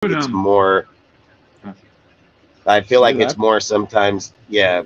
But it's more. uh, I feel you're like there. it's more sometimes. Yeah.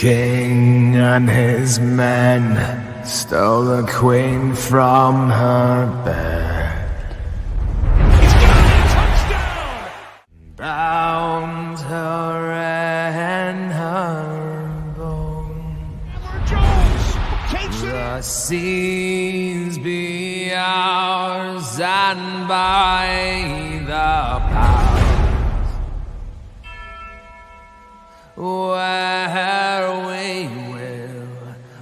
king and his men stole the queen from her bed. He's got a touchdown! Bound her in her bone. Jones takes it The in. seas be ours, and by the powers where we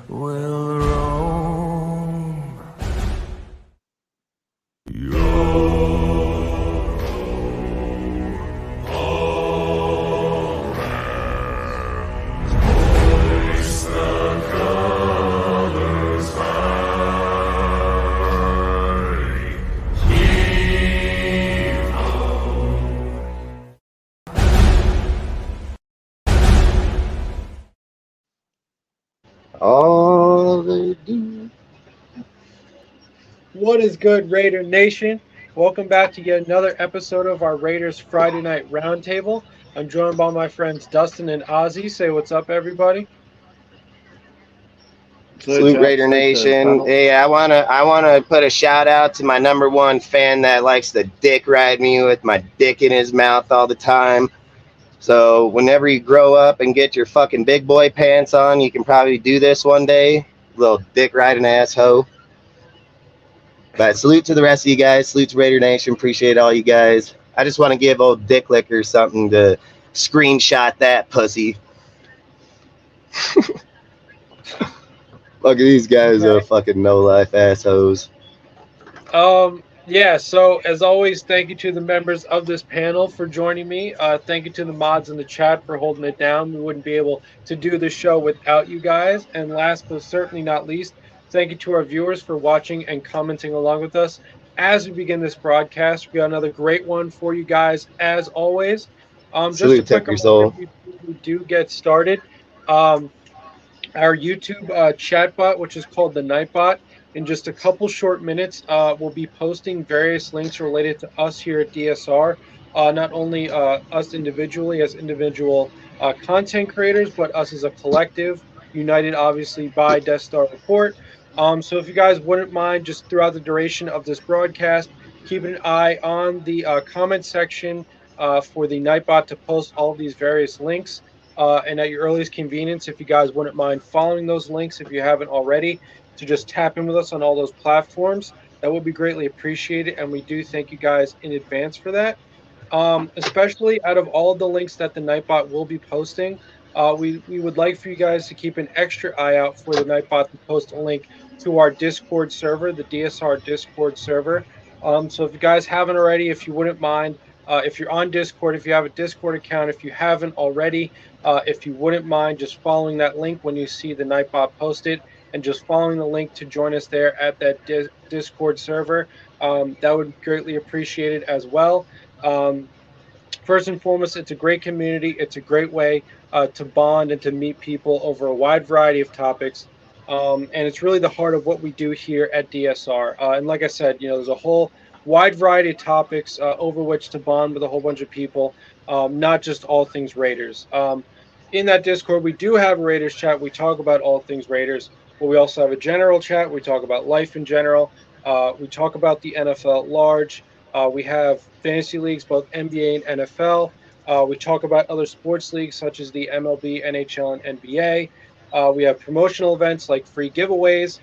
will roam. All they do. What is good, Raider Nation? Welcome back to yet another episode of our Raiders Friday Night Roundtable. I'm joined by my friends Dustin and Ozzy. Say what's up, everybody. Salute Raider Nation. Hey, I wanna put a shout out to my number one fan that likes to dick ride me with my dick in his mouth all the time. So whenever you grow up and get your fucking big boy pants on, you can probably do this one day. Little dick riding asshole. But salute to the rest of you guys. Salute to Raider Nation. Appreciate all you guys. I just want to give old Dick Licker something to screenshot that pussy. Look at these guys, Okay. fucking no-life assholes. Yeah, so as always, thank you to the members of this panel for joining me. Thank you to the mods in the chat for holding it down. We wouldn't be able to do the show without you guys. And last but certainly not least, thank you to our viewers for watching and commenting along with us. As we begin this broadcast, we got another great one for you guys, as always. Just a Salute, quick Tucker reminder Soul. before we do get started. Our YouTube chatbot, which is called the Nightbot. In just a couple short minutes, we'll be posting various links related to us here at DSR. Not only us individually as individual content creators, but us as a collective, united obviously by Death Star Report. So if you guys wouldn't mind, just throughout the duration of this broadcast, keeping an eye on the comment section for the Nightbot to post all of these various links. And at your earliest convenience, if you guys wouldn't mind following those links, if you haven't already, to just tap in with us on all those platforms, that would be greatly appreciated. And we do thank you guys in advance for that. Especially out of all of the links that the Nightbot will be posting, we would like for you guys to keep an extra eye out for the Nightbot to post a link to our Discord server, the DSR Discord server. So if you guys haven't already, if you wouldn't mind, if you're on Discord, if you have a Discord account, if you haven't already, if you wouldn't mind just following that link when you see the Nightbot posted and just following the link to join us there at that Discord server, that would be greatly appreciated as well. First and foremost, it's a great community. It's a great way to bond and to meet people over a wide variety of topics. And it's really the heart of what we do here at DSR. And like I said, there's a whole wide variety of topics over which to bond with a whole bunch of people, not just all things Raiders. In that Discord, we do have a Raiders chat. We talk about all things Raiders, but we also have a general chat. We talk about life in general. We talk about the NFL at large. We have fantasy leagues, both NBA and NFL. We talk about other sports leagues such as the MLB, NHL, and NBA. We have promotional events like free giveaways.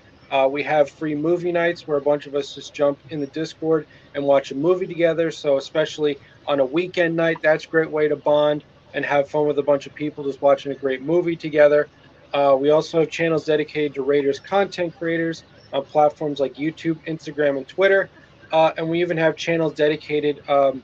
We have free movie nights where a bunch of us just jump in the Discord and watch a movie together. So especially on a weekend night, that's a great way to bond and have fun with a bunch of people just watching a great movie together. We also have channels dedicated to Raiders content creators on platforms like YouTube, Instagram, and Twitter. And we even have channels dedicated to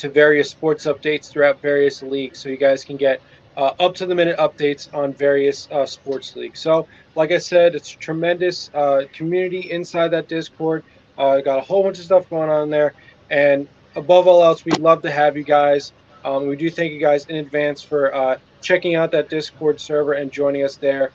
various sports updates throughout various leagues. So you guys can get up to the minute updates on various sports leagues. So, like I said, it's a tremendous community inside that Discord. Got a whole bunch of stuff going on there. And above all else, we'd love to have you guys. We do thank you guys in advance for checking out that Discord server and joining us there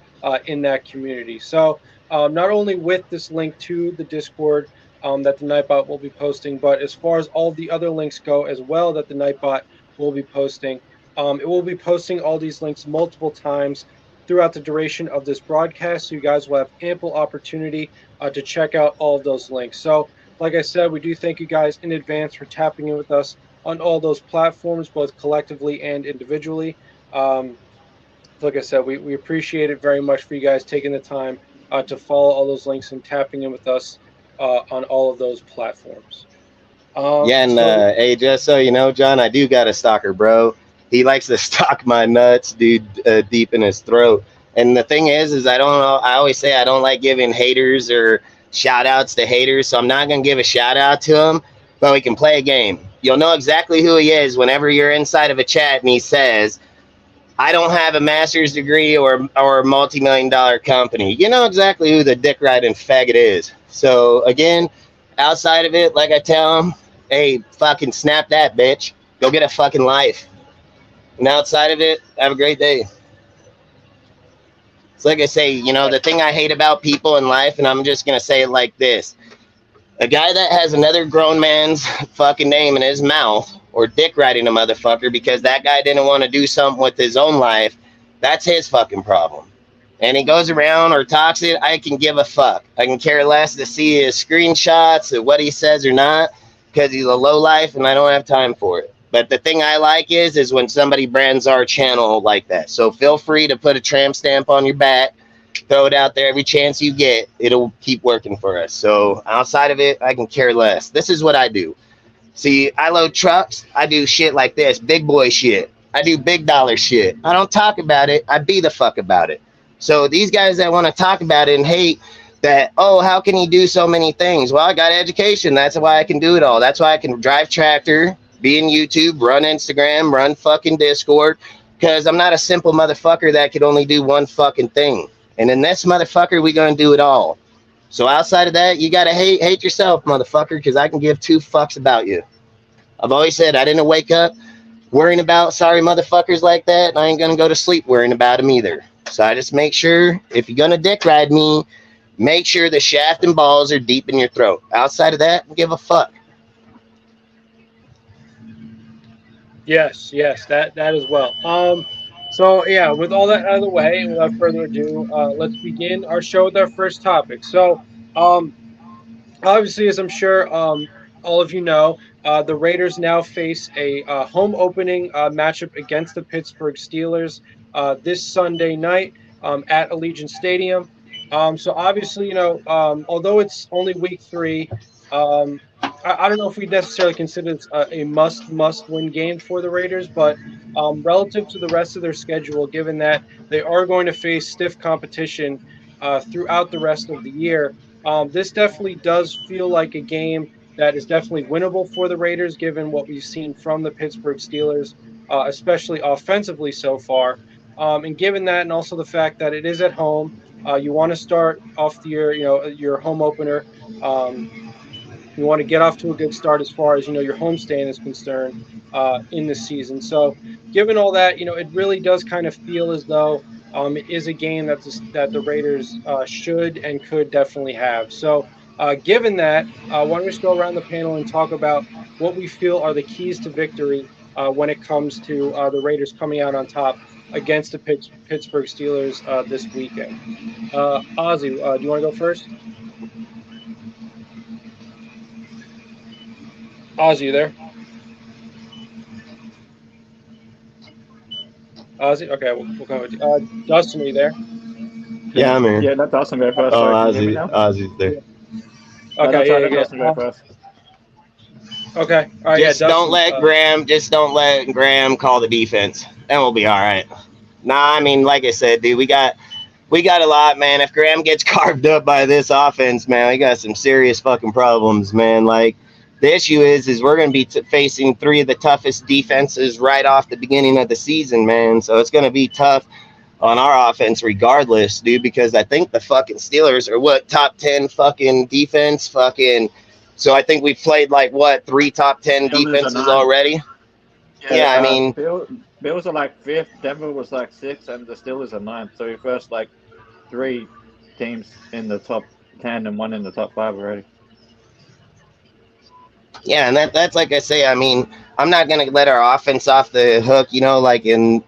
in that community. So, not only with this link to the Discord that the Nightbot will be posting, but as far as all the other links go as well that the Nightbot will be posting, It will be posting all these links multiple times throughout the duration of this broadcast, so you guys will have ample opportunity to check out all of those links. So, like I said, we do thank you guys in advance for tapping in with us on all those platforms, both collectively and individually. Like I said, we appreciate it very much for you guys taking the time to follow all those links and tapping in with us on all of those platforms. Yeah, and So hey, just so you know, John, I do got a stalker, bro. He likes to stalk my nuts, dude, deep in his throat. And the thing is I don't know. I always say I don't like giving haters or shout outs to haters, so I'm not gonna give a shout out to him. But we can play a game. You'll know exactly who he is whenever you're inside of a chat and he says, "I don't have a master's degree or a multi-million-dollar company." You know exactly who the dick riding faggot is. So again, outside of it, like I tell him, hey, fucking snap that, bitch. Go get a fucking life. And outside of it, have a great day. It's like I say, you know, the thing I hate about people in life, and I'm just going to say it like this: a guy that has another grown man's fucking name in his mouth or dick riding a motherfucker because that guy didn't want to do something with his own life, that's his fucking problem. And he goes around or talks it, I can give a fuck. I can care less to see his screenshots of what he says or not, because he's a low life and I don't have time for it. But the thing I like is when somebody brands our channel like that. So feel free to put a tramp stamp on your back, throw it out there every chance you get. It'll keep working for us. So outside of it, I can care less. This is what I do. See, I load trucks. I do shit like this, big boy shit. I do big dollar shit. I don't talk about it. I be the fuck about it. So these guys that want to talk about it and hate that, oh, how can he do so many things? Well, I got education. That's why I can do it all. That's why I can drive tractor, be in YouTube, run Instagram, run fucking Discord, because I'm not a simple motherfucker that could only do one fucking thing. And in this motherfucker, we gonna do it all. So outside of that, you gotta hate yourself, motherfucker, because I can give two fucks about you. I've always said I didn't wake up worrying about sorry motherfuckers like that, and I ain't gonna go to sleep worrying about them either. So I just make sure if you're gonna dick ride me, make sure the shaft and balls are deep in your throat. Outside of that, give a fuck. yes, that as well. So yeah, with all that out of the way, without further ado, let's begin our show with our first topic. So, obviously, as I'm sure all of you know, the Raiders now face a home opening matchup against the Pittsburgh Steelers this Sunday night at Allegiant Stadium. So obviously, although it's only week 3, I don't know if we necessarily consider this a must win game for the Raiders, but relative to the rest of their schedule, given that they are going to face stiff competition throughout the rest of the year, this definitely does feel like a game that is definitely winnable for the Raiders, given what we've seen from the Pittsburgh Steelers, especially offensively so far. And given that, and also the fact that it is at home, you want to start off your home opener. You want to get off to a good start as far as your homestand is concerned in this season. So, given all that, it really does kind of feel as though it is a game that the Raiders should and could definitely have. So, given that, why don't we just go around the panel and talk about what we feel are the keys to victory when it comes to the Raiders coming out on top against the Pittsburgh Steelers this weekend. Ozzy, do you want to go first? Ozzy, you there? Ozzy? Okay, we'll go with you. Dustin, are you there? Yeah, I'm here. Yeah, let Dawson go first. Oh, Sorry, can you hear me now? Ozzy's there. Okay, No, yeah, let yeah. Dawson go first. Okay, all right. Just yeah, don't Dustin, don't let Graham call the defense. Then we'll be all right. Nah, I mean, like I said, dude, we got a lot, man. If Graham gets carved up by this offense, man, we got some serious fucking problems, man. Like, the issue is we're going to be facing 3 of the toughest defenses right off the beginning of the season, man. So it's going to be tough on our offense regardless, dude, because I think the fucking Steelers are top 10 fucking defense fucking. So I think we've played 3 top 10 defenses already. Yeah, I mean, Bills are 5th, Denver was 6th, and the Steelers are 9th. So we first 3 teams in the top 10 and 1 in the top 5 already. Yeah, and that's like I say, I mean, I'm not gonna let our offense off the hook. You know, like in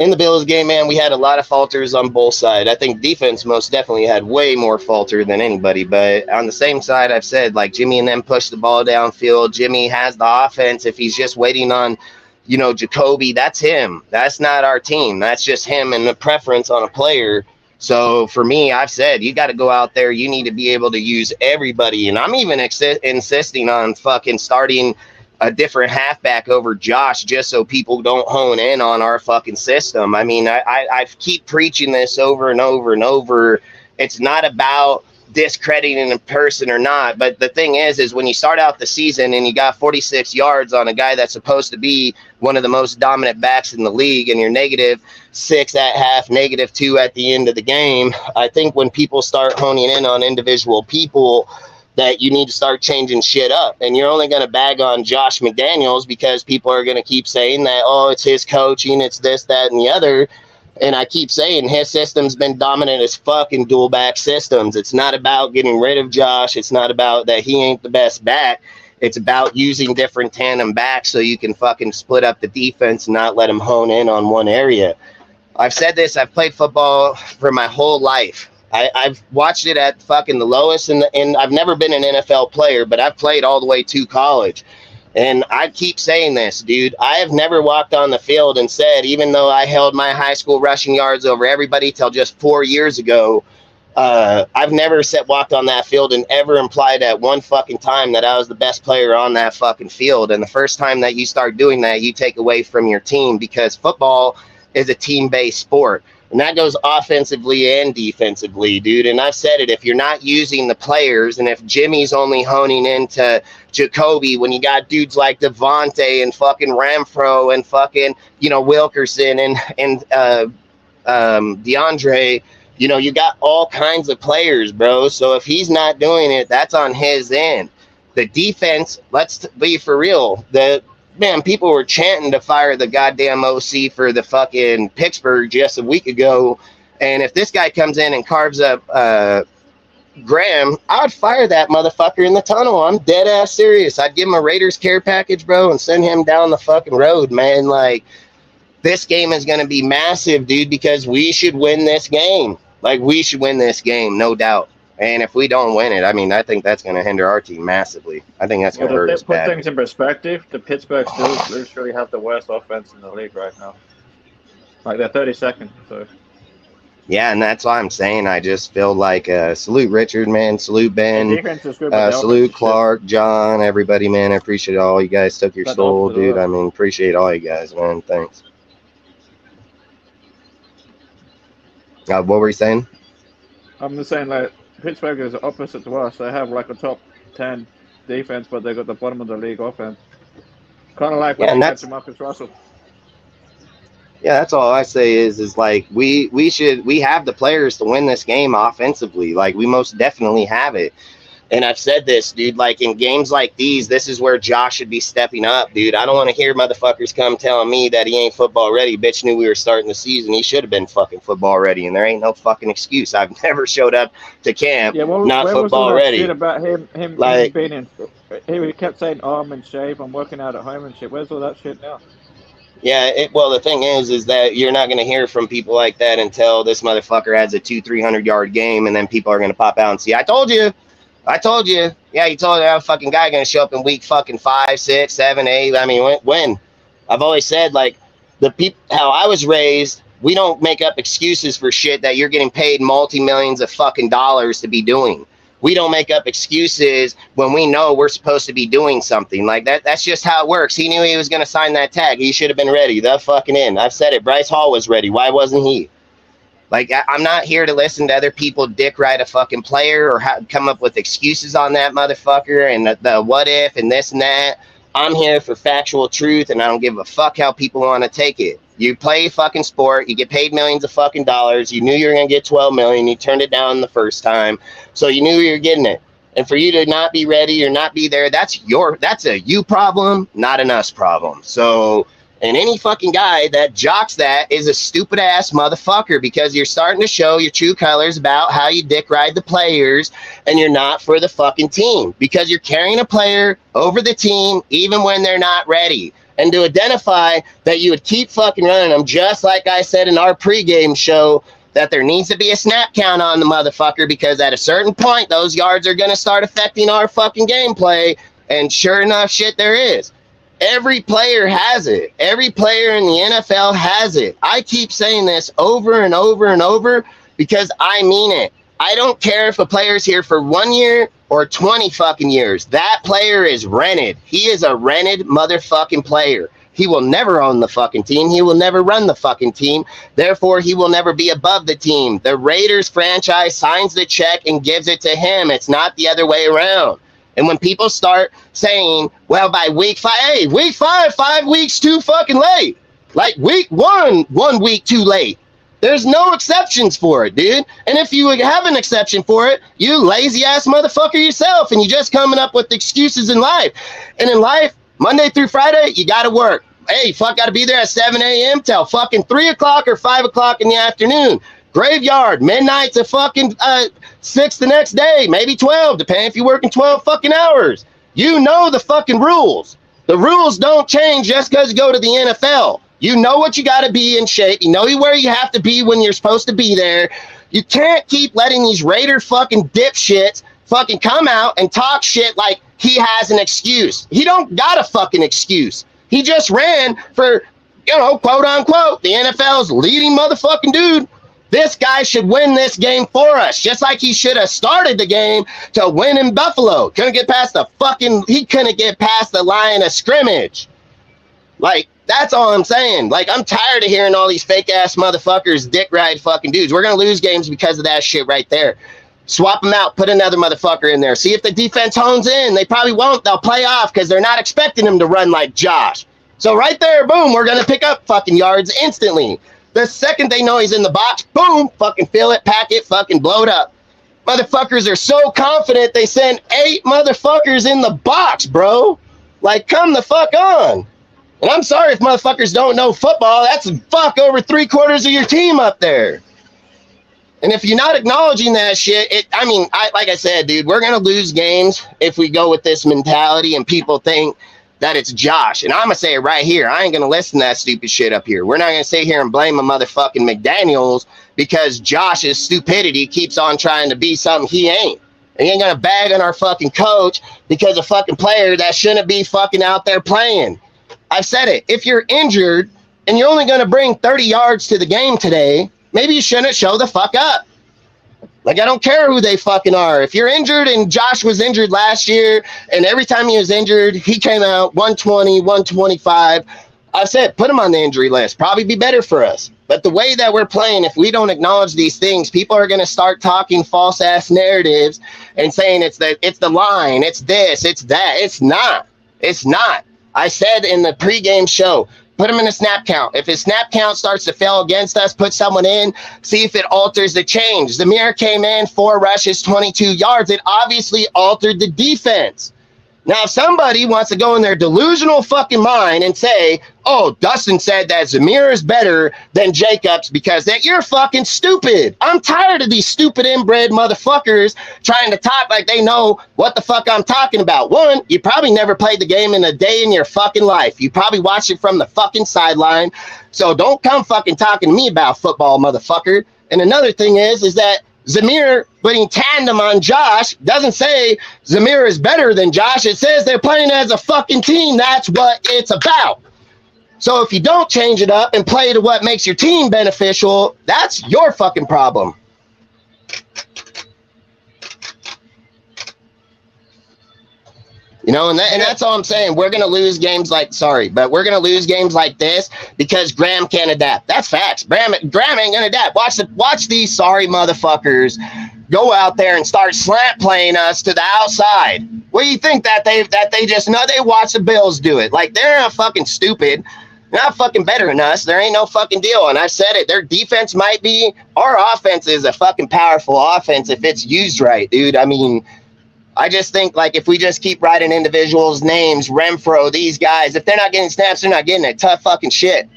the Bills game, man, we had a lot of falters on both sides. I think defense most definitely had way more falter than anybody. But on the same side, I've said, like, Jimmy and them push the ball downfield. Jimmy has the offense. If he's just waiting on, you know, Jacoby, that's him. That's not our team. That's just him and the preference on a player. So for me, I've said, you got to go out there. You need to be able to use everybody. And I'm even insisting on fucking starting a different halfback over Josh just so people don't hone in on our fucking system. I mean, I keep preaching this over and over and over. It's not about discrediting a person or not, but the thing is when you start out the season and you got 46 yards on a guy that's supposed to be one of the most dominant backs in the league and you're -6 at half, -2 at the end of the game, I think when people start honing in on individual people, that you need to start changing shit up. And you're only going to bag on Josh McDaniels because people are going to keep saying that, oh, it's his coaching, it's this, that, and the other. And I keep saying his system's been dominant as fuck in dual back systems. It's not about getting rid of Josh. It's not about that he ain't the best back. It's about using different tandem backs so you can fucking split up the defense and not let them hone in on one area. I've said this. I've played football for my whole life. I've watched it at fucking the lowest, and I've never been an NFL player, but I've played all the way to college. And I keep saying this, dude. I have never walked on the field and said, even though I held my high school rushing yards over everybody till just 4 years ago, I've never walked on that field and ever implied at one fucking time that I was the best player on that fucking field. And the first time that you start doing that, you take away from your team, because football is a team-based sport. And that goes offensively and defensively, dude. And I've said it, if you're not using the players, and if Jimmy's only honing into Jacoby when you got dudes like Devontae and fucking Ramfro and fucking, you know, Wilkerson and DeAndre, you know, you got all kinds of players, bro. So if he's not doing it, that's on his end. The defense, let's be for real, man, people were chanting to fire the goddamn OC for the fucking Pittsburgh just a week ago. And if this guy comes in and carves up Graham, I'd fire that motherfucker in the tunnel. I'm dead ass serious. I'd give him a Raiders care package, bro, and send him down the fucking road, man. Like, this game is going to be massive, dude, because we should win this game. Like, we should win this game, no doubt. And if we don't win it, I mean, I think that's going to hinder our team massively. I think that's going to hurt us bad. Put things in perspective, the Pittsburgh Steelers literally have the worst offense in the league right now. Like, they're 32nd, so. Yeah, and that's why I'm saying I just feel like salute Richard, man. Salute Ben. Salute Clark, John, everybody, man. I appreciate all you guys took your soul, dude. I mean, appreciate all you guys, man. Thanks. What were you saying? I'm just saying, like, Pittsburgh is opposite to us. They have like a top 10 defense, but they got the bottom of the league offense. Kind of like when they to Marcus Russell. Yeah, that's all I say is like we have the players to win this game offensively. Like, we most definitely have it. And I've said this, dude, like, in games like these, this is where Josh should be stepping up, dude. I don't want to hear motherfuckers come telling me that he ain't football ready. Bitch knew we were starting the season. He should have been fucking football ready, and there ain't no fucking excuse. I've never showed up to camp not football ready. Shit about him like, being in, he kept saying arm and shave, I'm working out at home and shit. Where's all that shit now? Yeah, well, the thing is that you're not going to hear from people like that until this motherfucker has a 200-300 yard game, and then people are going to pop out and see, I told you. Yeah, you told that fucking guy going to show up in week fucking 5, 6, 7, 8. I mean, when? I've always said, like, how I was raised, we don't make up excuses for shit that you're getting paid multi-millions of fucking dollars to be doing. We don't make up excuses when we know we're supposed to be doing something like that. That's just how it works. He knew he was going to sign that tag. He should have been ready. The fucking end. I've said it. Bryce Hall was ready. Why wasn't he? Like, I'm not here to listen to other people dick ride a fucking player or come up with excuses on that motherfucker and the what if and this and that. I'm here for factual truth, and I don't give a fuck how people want to take it. You play fucking sport. You get paid millions of fucking dollars. You knew you were going to get 12 million. You turned it down the first time. So you knew you were getting it. And for you to not be ready or not be there, that's a you problem, not an us problem. So And any fucking guy that jocks that is a stupid ass motherfucker, because you're starting to show your true colors about how you dick ride the players, and you're not for the fucking team because you're carrying a player over the team even when they're not ready. And to identify that you would keep fucking running them, just like I said in our pregame show, that there needs to be a snap count on the motherfucker, because at a certain point, those yards are going to start affecting our fucking gameplay. And sure enough, shit, there is. Every player has it. Every player in the NFL has it. I keep saying this over and over and over because I mean it. I don't care if a player's here for 1 year or 20 fucking years. That player is rented. He is a rented motherfucking player. He will never own the fucking team. He will never run the fucking team. Therefore, he will never be above the team. The Raiders franchise signs the check and gives it to him. It's not the other way around. And when people start saying, well, by week 5, hey, week 5, 5 weeks too fucking late. Like week 1, 1 week too late. There's no exceptions for it, dude. And if you have an exception for it, you lazy ass motherfucker yourself, and you just coming up with excuses in life. And in life, Monday through Friday, you got to work. Hey, fuck, got to be there at 7 a.m. till fucking 3 o'clock or 5 o'clock in the afternoon. Graveyard, midnight to fucking 6 the next day, maybe 12, depending if you're working 12 fucking hours. You know the fucking rules. The rules don't change just because you go to the NFL. You know what you got to be in shape. You know where you have to be when you're supposed to be there. You can't keep letting these Raider fucking dipshits fucking come out and talk shit like he has an excuse. He don't got a fucking excuse. He just ran for, you know, quote unquote, the NFL's leading motherfucking dude. This guy should win this game for us, just like he should have started the game to win in Buffalo. He couldn't get past the line of scrimmage. Like, that's all I'm saying. Like, I'm tired of hearing all these fake ass motherfuckers dick ride fucking dudes. We're going to lose games because of that shit right there. Swap them out, put another motherfucker in there. See if the defense hones in. They probably won't. They'll play off because they're not expecting him to run like Josh. So right there, boom, we're going to pick up fucking yards instantly. The second they know he's in the box, boom, fucking fill it, pack it, fucking blow it up. Motherfuckers are so confident they send 8 motherfuckers in the box, bro. Like, come the fuck on. And I'm sorry if motherfuckers don't know football. That's fuck over 3/4 of your team up there. And if you're not acknowledging that shit, like I said, dude, we're going to lose games if we go with this mentality and people think that it's Josh. And I'm going to say it right here. I ain't going to listen to that stupid shit up here. We're not going to sit here and blame a motherfucking McDaniels because Josh's stupidity keeps on trying to be something he ain't. And he ain't going to bag on our fucking coach because a fucking player that shouldn't be fucking out there playing. I've said it. If you're injured and you're only going to bring 30 yards to the game today, maybe you shouldn't show the fuck up. Like, I don't care who they fucking are. If you're injured, and Josh was injured last year, and every time he was injured, he came out 120, 125. I said, put him on the injury list. Probably be better for us. But the way that we're playing, if we don't acknowledge these things, people are going to start talking false-ass narratives and saying it's the line, it's this, it's that. It's not. It's not. I said in the pregame show, put him in a snap count. If his snap count starts to fail against us, put someone in, see if it alters the change. Zamir came in, 4 rushes, 22 yards. It obviously altered the defense. Now, if somebody wants to go in their delusional fucking mind and say, oh, Dustin said that Zamir is better than Jacobs because that you're fucking stupid. I'm tired of these stupid inbred motherfuckers trying to talk like they know what the fuck I'm talking about. One, you probably never played the game in a day in your fucking life. You probably watched it from the fucking sideline. So don't come fucking talking to me about football, motherfucker. And another thing is that Zamir putting tandem on Josh doesn't say Zamir is better than Josh. It says they're playing as a fucking team. That's what it's about. So if you don't change it up and play to what makes your team beneficial, that's your fucking problem. You know, and that's all I'm saying. We're going to lose games like this because Graham can't adapt. That's facts. Graham ain't going to adapt. Watch these sorry motherfuckers go out there and start slant playing us to the outside. What do you think that they just know? They watch the Bills do it. Like, they're not fucking stupid. They're not fucking better than us. There ain't no fucking deal. And I said it. Their defense might be. Our offense is a fucking powerful offense if it's used right, dude. I mean, I just think, like, if we just keep writing individuals' names, Renfro, these guys, if they're not getting snaps, they're not getting it. Tough fucking shit.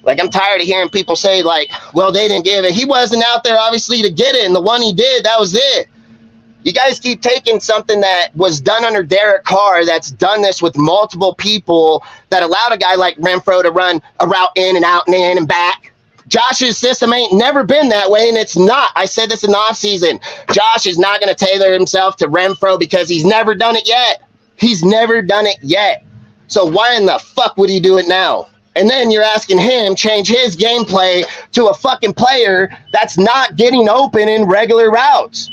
Like, I'm tired of hearing people say, like, well, they didn't give it. He wasn't out there, obviously, to get it, and the one he did, that was it. You guys keep taking something that was done under Derek Carr, that's done this with multiple people, that allowed a guy like Renfro to run a route in and out and in and back. Josh's system ain't never been that way, and it's not. I said this in the offseason. Josh is not going to tailor himself to Renfro because he's never done it yet. He's never done it yet. So why in the fuck would he do it now? And then you're asking him change his gameplay to a fucking player that's not getting open in regular routes.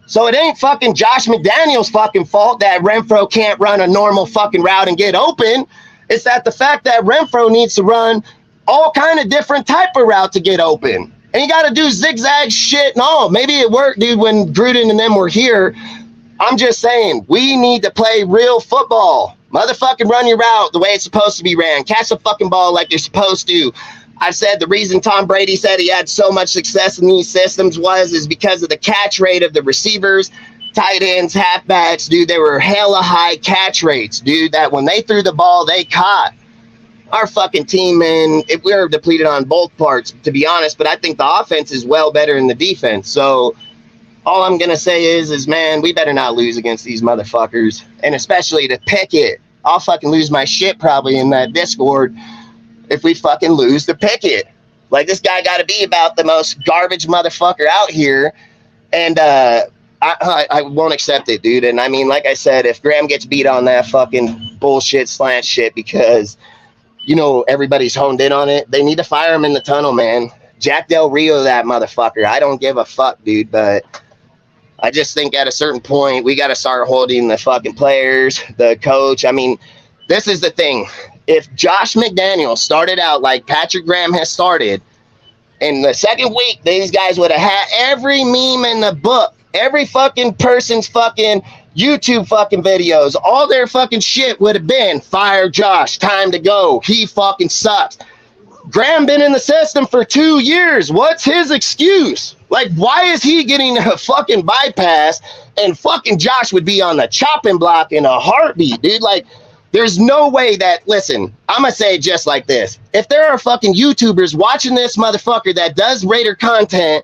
So it ain't fucking Josh McDaniels' fucking fault that Renfro can't run a normal fucking route and get open. It's that the fact that Renfro needs to run all kind of different type of route to get open. And you got to do zigzag shit and all. Maybe it worked, dude, when Gruden and them were here. I'm just saying, we need to play real football. Motherfucking run your route the way it's supposed to be ran. Catch the fucking ball like you're supposed to. I've said the reason Tom Brady said he had so much success in these systems is because of the catch rate of the receivers, tight ends, halfbacks, dude. They were hella high catch rates, dude, that when they threw the ball, they caught. Our fucking team, man, if we were depleted on both parts, to be honest, but I think the offense is well better than the defense. So all I'm going to say is, man, we better not lose against these motherfuckers, and especially to Pickett. I'll fucking lose my shit probably in that Discord if we fucking lose to Pickett. Like, this guy got to be about the most garbage motherfucker out here, and I won't accept it, dude. And I mean, like I said, if Graham gets beat on that fucking bullshit slant shit because, you know, everybody's honed in on it, they need to fire him in the tunnel, man. Jack Del Rio, that motherfucker. I don't give a fuck, dude, but I just think at a certain point, we got to start holding the fucking players, the coach. I mean, this is the thing. If Josh McDaniels started out like Patrick Graham has started, in the second week, these guys would have had every meme in the book, every fucking person's fucking YouTube fucking videos, all their fucking shit would have been, fire Josh, time to go, he fucking sucks. Graham been in the system for 2 years. What's his excuse? Like, why is he getting a fucking bypass and fucking Josh would be on the chopping block in a heartbeat, dude? Like, there's no way that, listen, I'm going to say it just like this. If there are fucking YouTubers watching this motherfucker that does Raider content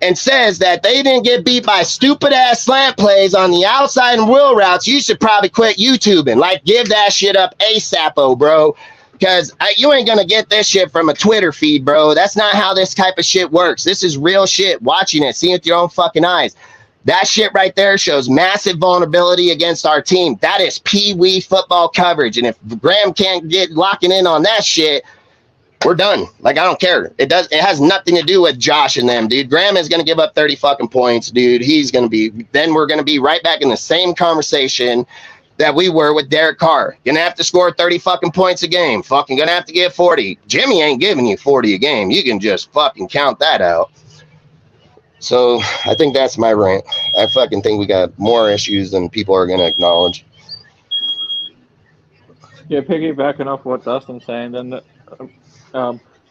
and says that they didn't get beat by stupid-ass slant plays on the outside and wheel routes, you should probably quit YouTubing. Like, give that shit up ASAP, bro. Because you ain't going to get this shit from a Twitter feed, bro. That's not how this type of shit works. This is real shit. Watching it, seeing it with your own fucking eyes. That shit right there shows massive vulnerability against our team. That is pee-wee football coverage. And if Graham can't get locking in on that shit, we're done. Like, I don't care. It has nothing to do with Josh and them, dude. Graham is going to give up 30 fucking points, dude. Then we're going to be right back in the same conversation that we were with Derek Carr. Gonna have to score 30 fucking points a game. Fucking gonna have to get 40. Jimmy ain't giving you 40 a game. You can just fucking count that out. So I think that's my rant. I fucking think we got more issues than people are gonna acknowledge. Yeah, piggybacking off what Dustin's saying, then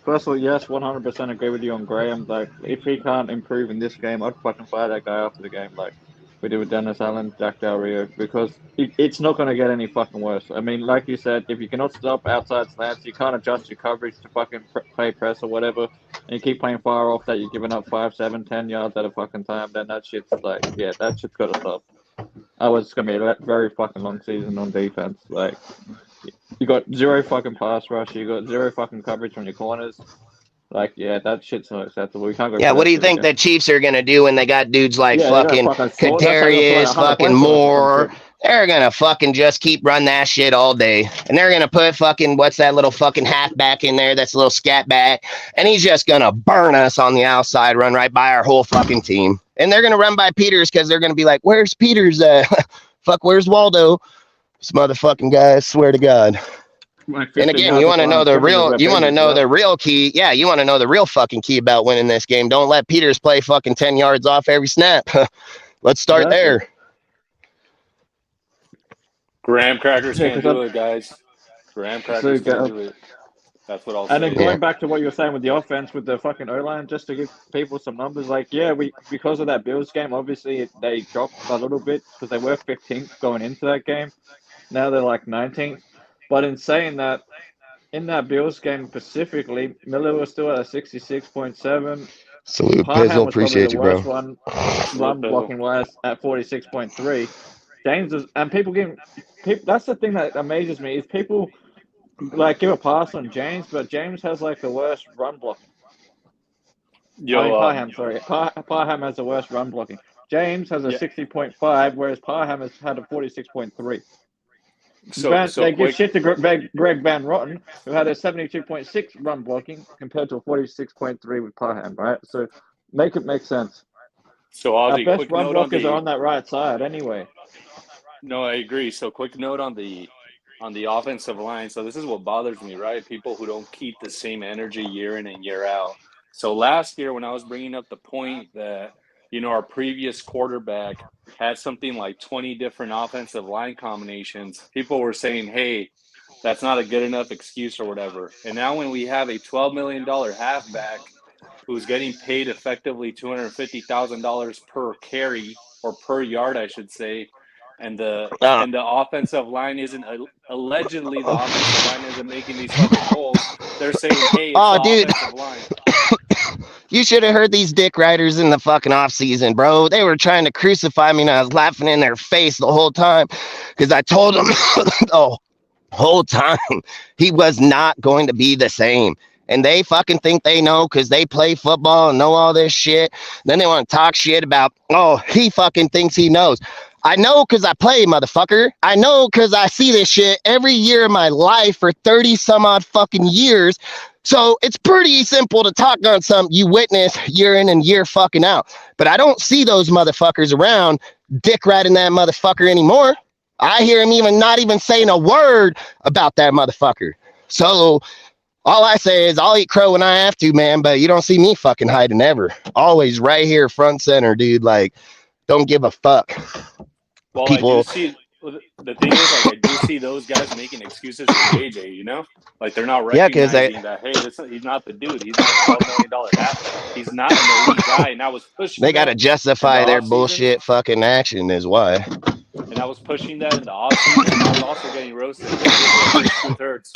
first of all, yes, 100% agree with you on Graham. Like, if he can't improve in this game, I'd fucking fire that guy after the game. Like we did with Dennis Allen, Jack Del Rio, because it's not going to get any fucking worse. I mean, like you said, if you cannot stop outside slants, you can't adjust your coverage to fucking play press or whatever, and you keep playing far off that you're giving up 5, 7, 10 yards at a fucking time, then that shit's like, yeah, that shit's got to stop. It's going to be a very fucking long season on defense. Like, you got zero fucking pass rush, you got zero fucking coverage from your corners. Like, yeah, that shit's not acceptable. We can't go. Yeah, what do you think the Chiefs are gonna do when they got dudes like fucking Kadarius, fucking Moore? They're gonna fucking just keep running that shit all day, and they're gonna put fucking what's that little fucking halfback in there? That's a little scat back, and he's just gonna burn us on the outside, run right by our whole fucking team, and they're gonna run by Peters because they're gonna be like, "Where's Peters? Where's Waldo? This motherfucking guy! I swear to God." And again, you want to know the real, the real key. Yeah, you want to know the real fucking key about winning this game. Don't let Peters play fucking 10 yards off every snap. Let's start there. Graham crackers can't do it, guys. Graham crackers can't do it. That's what I'll And say. then going back to what you were saying with the offense, with the fucking O-line, just to give people some numbers, like, yeah, we because of that Bills game, obviously they dropped a little bit because they were 15th going into that game. Now they're like 19th. But in saying that, in that Bills game specifically, Miller was still at a 66.7. Salute, Parham Pizzle. was probably Appreciate the you, worst bro. one, Salute, run Bizzle. blocking wise at 46.3. James was, and people. That's the thing that amazes me is people like give a pass on James, but James has like the worst run blocking. I mean, Yo, Parham, sorry. Parham has the worst run blocking. James has a yeah. 60.5, whereas Parham has had a 46.3. So They give quick. shit to Greg Van Rotten, who had a 72.6 run blocking compared to a 46.3 with Parham, right? So make it make sense. So Our Ozzy, best quick run note on blockers are the. on that right side anyway. No, I agree. So quick note on the offensive line. So this is what bothers me, right? People who don't keep the same energy year in and year out. So last year when I was bringing up the point that our previous quarterback had something like 20 different offensive line combinations, people were saying, "Hey, that's not a good enough excuse or whatever." And now when we have a $12 million halfback who's getting paid effectively $250,000 per carry or per yard, I should say, and the Uh, and the offensive line isn't allegedly the offensive line isn't making these fucking holes. They're saying, "Hey, it's oh, the dude, offensive line." you should have heard these dick riders in the fucking off season, bro. They were trying to crucify me, and I was laughing in their face the whole time because I told them the whole time he was not going to be the same. And they fucking think they know because they play football and know all this shit. Then they want to talk shit about, oh, he fucking thinks he knows. I know because I play, motherfucker. I know because I see this shit every year of my life for 30 some odd fucking years. So it's pretty simple to talk on something you witness year in and year fucking out. But I don't see those motherfuckers around dick riding that motherfucker anymore. I hear him even not even saying a word about that motherfucker. So all I say is I'll eat crow when I have to, man, but you don't see me fucking hiding ever. Always right here, front center, dude. Like, don't give a fuck. Well, I do People, see the thing is like I do see those guys making excuses for JJ. Like they're not yeah, because they recognizing that hey, he's not the dude. He's not a $12 million halfback. He's not an elite guy. And I was pushing they got to that in the justify their off season. bullshit fucking action is why. And I was pushing that in the off season, and I was also getting roasted. But guess what, guys? Truth hurts.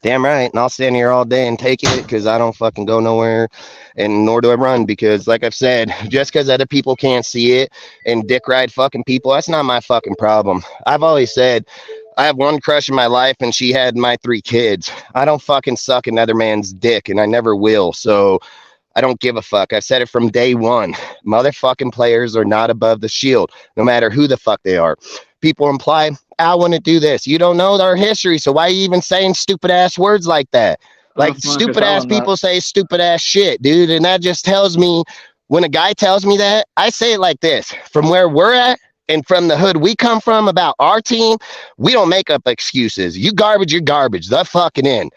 Damn right. And I'll stand here all day and take it because I don't fucking go nowhere and nor do I run because, like I've said, just because other people can't see it and dick ride fucking people, that's not my fucking problem. I've always said I have one crush in my life and she had my 3 kids. I don't fucking suck another man's dick and I never will. So I don't give a fuck. I've said it from day one. Motherfucking players are not above the shield, no matter who the fuck they are. People imply, I want to do this. You don't know our history, so why are you even saying stupid ass words like that? Like That's Marcus stupid ass Allen, that. people say stupid ass shit, dude. And that just tells me when a guy tells me that, I say it like this from where we're at and from the hood we come from about our team, we don't make up excuses. You garbage, you're garbage. The fucking end.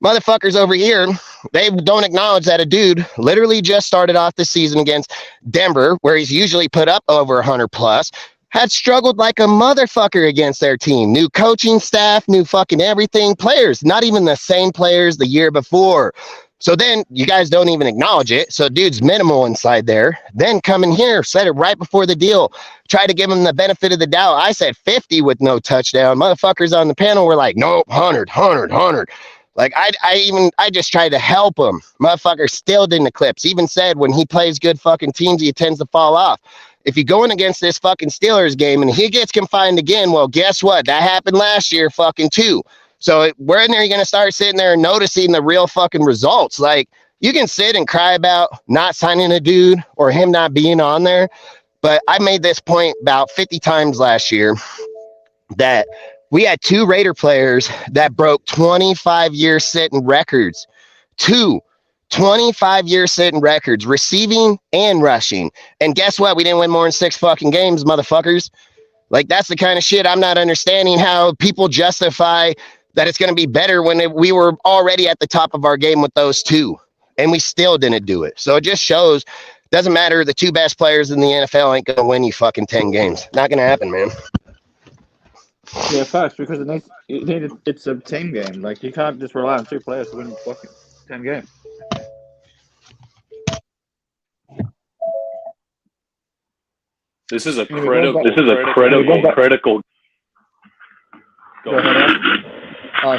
Motherfuckers over here, they don't acknowledge that a dude literally just started off the season against Denver, where he's usually put up over 100 plus, had struggled like a motherfucker against their team. New coaching staff, new fucking everything, players, not even the same players the year before. So then you guys don't even acknowledge it. So dude's minimal inside there. Then come in here, said it right before the deal. Try to give him the benefit of the doubt. I said 50 with no touchdown. Motherfuckers on the panel were like, nope, 100, 100, 100. Like I just tried to help him. Motherfucker still didn't eclipse. Even said when he plays good fucking teams, he tends to fall off. If you're going against this fucking Steelers game and he gets confined again, well, guess what? That happened last year fucking too. So when are you going to start sitting there and noticing the real fucking results? Like you can sit and cry about not signing a dude or him not being on there. But I made this point about 50 times last year that we had 2 Raider players that broke 25-year sitting records. 2 25-year sitting records, receiving and rushing. And guess what? We didn't win more than 6 fucking games, motherfuckers. Like, that's the kind of shit I'm not understanding how people justify that it's going to be better when we were already at the top of our game with those 2. And we still didn't do it. So it just shows, doesn't matter. The 2 best players in the NFL ain't going to win you fucking 10 games. Not going to happen, man. Yeah, facts, because it's a team game. Like, you can't just rely on two players to win fucking 10 games. This is a Anyway, going back- critical. Go ahead, Al.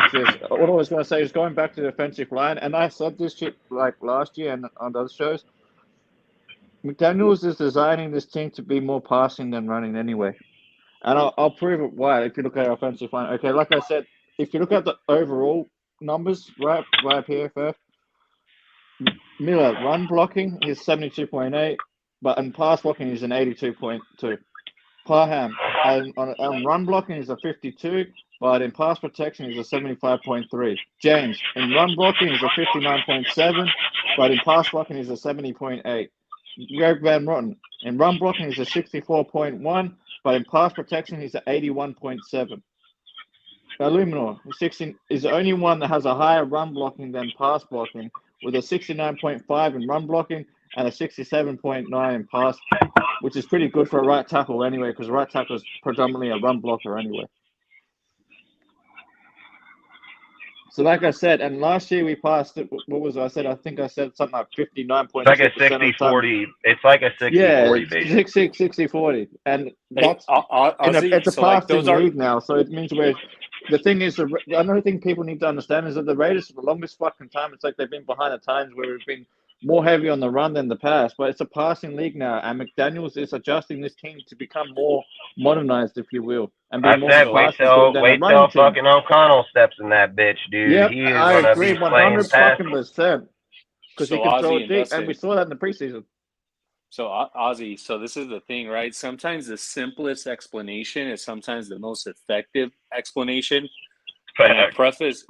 What I was going to say is going back to the offensive line, and I said this shit like last year and on those shows. McDaniels is designing this team to be more passing than running anyway. And I'll prove it why if you look at our offensive line. Okay, like I said, if you look at the overall numbers, right, via PFF, Miller run blocking is 72.8, but in pass blocking is an 82.2. Parham on run blocking is a 52, but in pass protection is a 75.3. James in run blocking is a 59.7, but in pass blocking is a 70.8. Greg Van Rotten in run blocking is a 64.1, but in pass protection he's at 81.7. Illuminor is the only one that has a higher run blocking than pass blocking, with a 69.5 in run blocking and a 67.9 in pass, which is pretty good for a right tackle anyway, because right tackle is predominantly a run blocker anyway. So like I said, and last year we passed it. What was I said? I think I said something like 59.6%. It's like a 60-40. It's like a 60-40 basically. 60-40. And Hey, that's Ozzy, it's a so like passing those are league now. So it means the thing is, another thing people need to understand is that the Raiders for the longest fucking time, it's like they've been behind the times where we've been more heavy on the run than the pass, but it's a passing league now, and McDaniels is adjusting this team to become more modernized, if you will, and be I more said, wait till running team. fucking O'Connell steps in that bitch, dude. Yep, He is I gonna agree be playing 100 pass. fucking percent, because he so can throw Ozzy it and deep, Dustin. and we saw that in the preseason. So Ozzy, so this is the thing, right? Sometimes the simplest explanation is sometimes the most effective explanation. And I preface,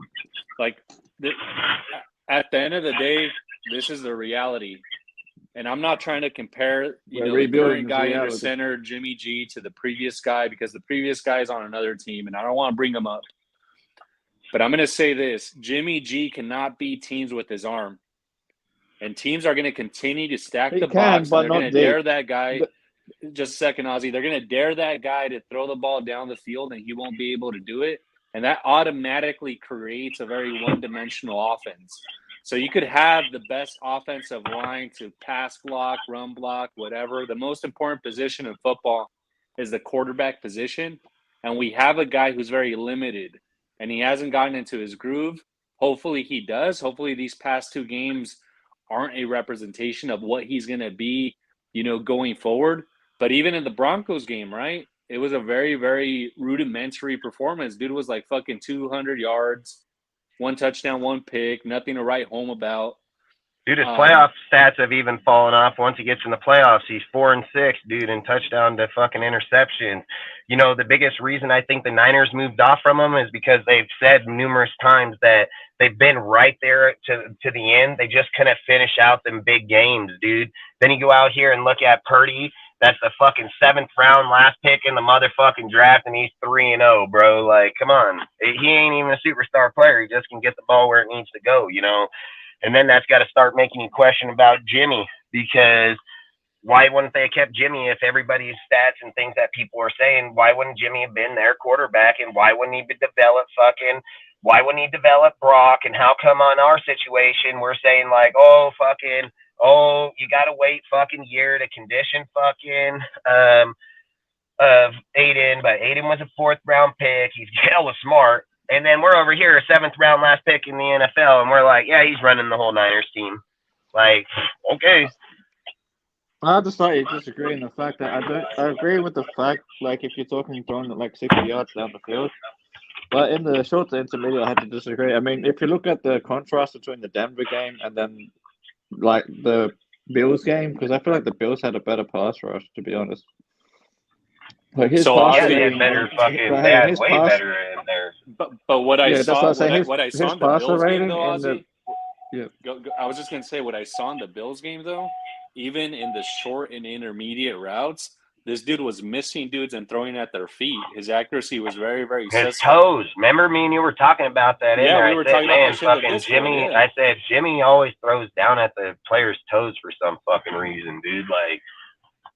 like, at the end of the day, this is the reality. And I'm not trying to compare, the current guy in the center, Jimmy G, to the previous guy, because the previous guy is on another team, and I don't want to bring him up. But I'm going to say this. Jimmy G cannot beat teams with his arm. And teams are going to continue to stack the box, and they're going to dare that guy. Just a second, Ozzy. They're going to dare that guy to throw the ball down the field, and he won't be able to do it. And that automatically creates a very one-dimensional offense. So you could have the best offensive line to pass block, run block, whatever. The most important position in football is the quarterback position. And we have a guy who's very limited, and he hasn't gotten into his groove. Hopefully he does. Hopefully these past two games aren't a representation of what he's going to be, going forward. But even in the Broncos game, right? It was a very, very rudimentary performance. Dude was like fucking 200 yards, 1 touchdown, 1 pick, nothing to write home about. Dude, his playoff stats have even fallen off once he gets in the playoffs. He's 4-6, dude, in touchdown to fucking interception. The biggest reason I think the Niners moved off from him is because they've said numerous times that they've been right there to the end. They just couldn't finish out them big games, dude. Then you go out here and look at Purdy. That's the fucking 7th round last pick in the motherfucking draft, and he's 3-0, bro. Like, come on. He ain't even a superstar player. He just can get the ball where it needs to go, And then that's got to start making you question about Jimmy, because why wouldn't they have kept Jimmy if everybody's stats and things that people are saying, why wouldn't Jimmy have been their quarterback, and why wouldn't he develop Brock, and how come on our situation we're saying like, you got to wait fucking year to condition fucking of Aiden, but Aiden was a 4th round pick. He's hella smart. And then we're over here, a 7th round last pick in the NFL, and we're like, yeah, he's running the whole Niners team. Like, okay. I just slightly disagree in the fact that I agree with the fact, like, if you're talking throwing it like 60 yards down the field. But in the short to intermediate, I had to disagree. I mean, if you look at the contrast between the Denver game and then, like, the Bills game, because I feel like the Bills had a better pass rush, to be honest. Like his they had better fucking. They had way better in there. But what I saw in the Bills game, though, Ozzy. I was just gonna say what I saw in the Bills game, though. Even in the short and intermediate routes, this dude was missing dudes and throwing at their feet. His accuracy was very, very his suspect. Toes. Remember me and you were talking about that. Yeah, we were talking about fucking Jimmy. Yeah. I said Jimmy always throws down at the player's toes for some fucking reason, dude. Like,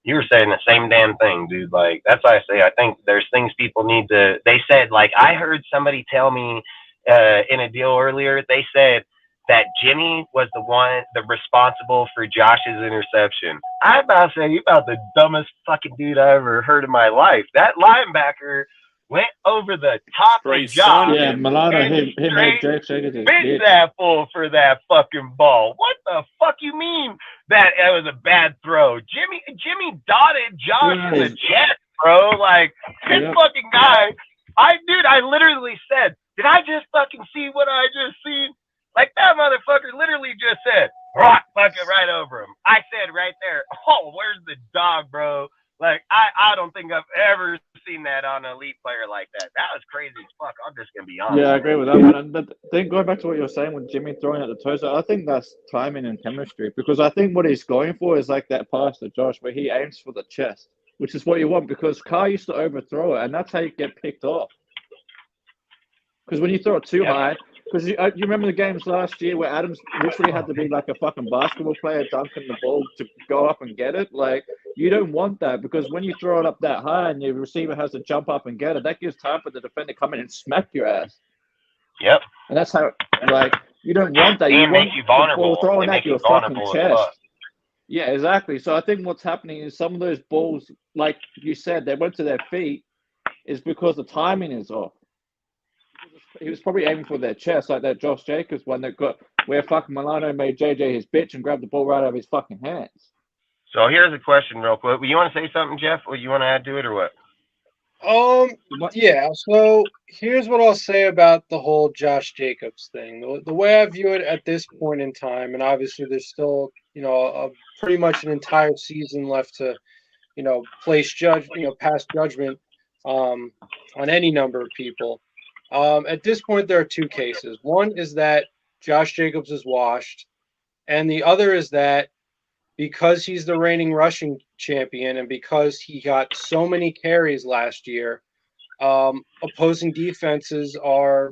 You were saying the same damn thing, dude. Like, that's why I say I think there's things people need to. They said, like, I heard somebody tell me in a deal earlier. They said that Jimmy was the responsible for Josh's interception. I about to say, you about the dumbest fucking dude I ever heard in my life. That linebacker went over the top Straight of Josh. sunned Yeah, him. Milano, And he made Jake Jacobs his bit bitch. that fool for that fucking ball. What the fuck you mean that was a bad throw? Jimmy dotted Josh in the chest, bro. Like, this fucking guy. I literally said, did I just fucking see what I just seen? Like, that motherfucker literally just said, rock fucking right over him. I said right there, oh, where's the dog, bro? Like, I don't think I've ever seen that on an elite player like that. That was crazy as fuck. I'm just going to be honest. Yeah, I agree with that one. And but then going back to what you're saying with Jimmy throwing at the toes, I think that's timing and chemistry, because I think what he's going for is like that pass to Josh where he aims for the chest, which is what you want, because Carr used to overthrow it, and that's how you get picked off. Because when you throw it too high, because you remember the games last year where Adams literally had to be like a fucking basketball player dunking the ball to go up and get it? Like, you don't want that, because when you throw it up that high and your receiver has to jump up and get it, that gives time for the defender to come in and smack your ass. Yep. And that's how, like, you don't want that. And make you vulnerable. The ball throwing at your fucking chest. Fuck. Yeah, exactly. So I think what's happening is some of those balls, like you said, they went to their feet, is because the timing is off. He was probably aiming for their chest, like that Josh Jacobs one that got where fucking Milano made JJ his bitch and grabbed the ball right out of his fucking hands. So here's a question real quick. You want to say something, Jeff? Or you want to add to it or what? Yeah, so here's what I'll say about the whole Josh Jacobs thing. The way I view it at this point in time, and obviously there's still, pretty much an entire season left to, pass judgment on any number of people. At this point, there are two cases. One is that Josh Jacobs is washed, and the other is that because he's the reigning rushing champion and because he got so many carries last year, opposing defenses are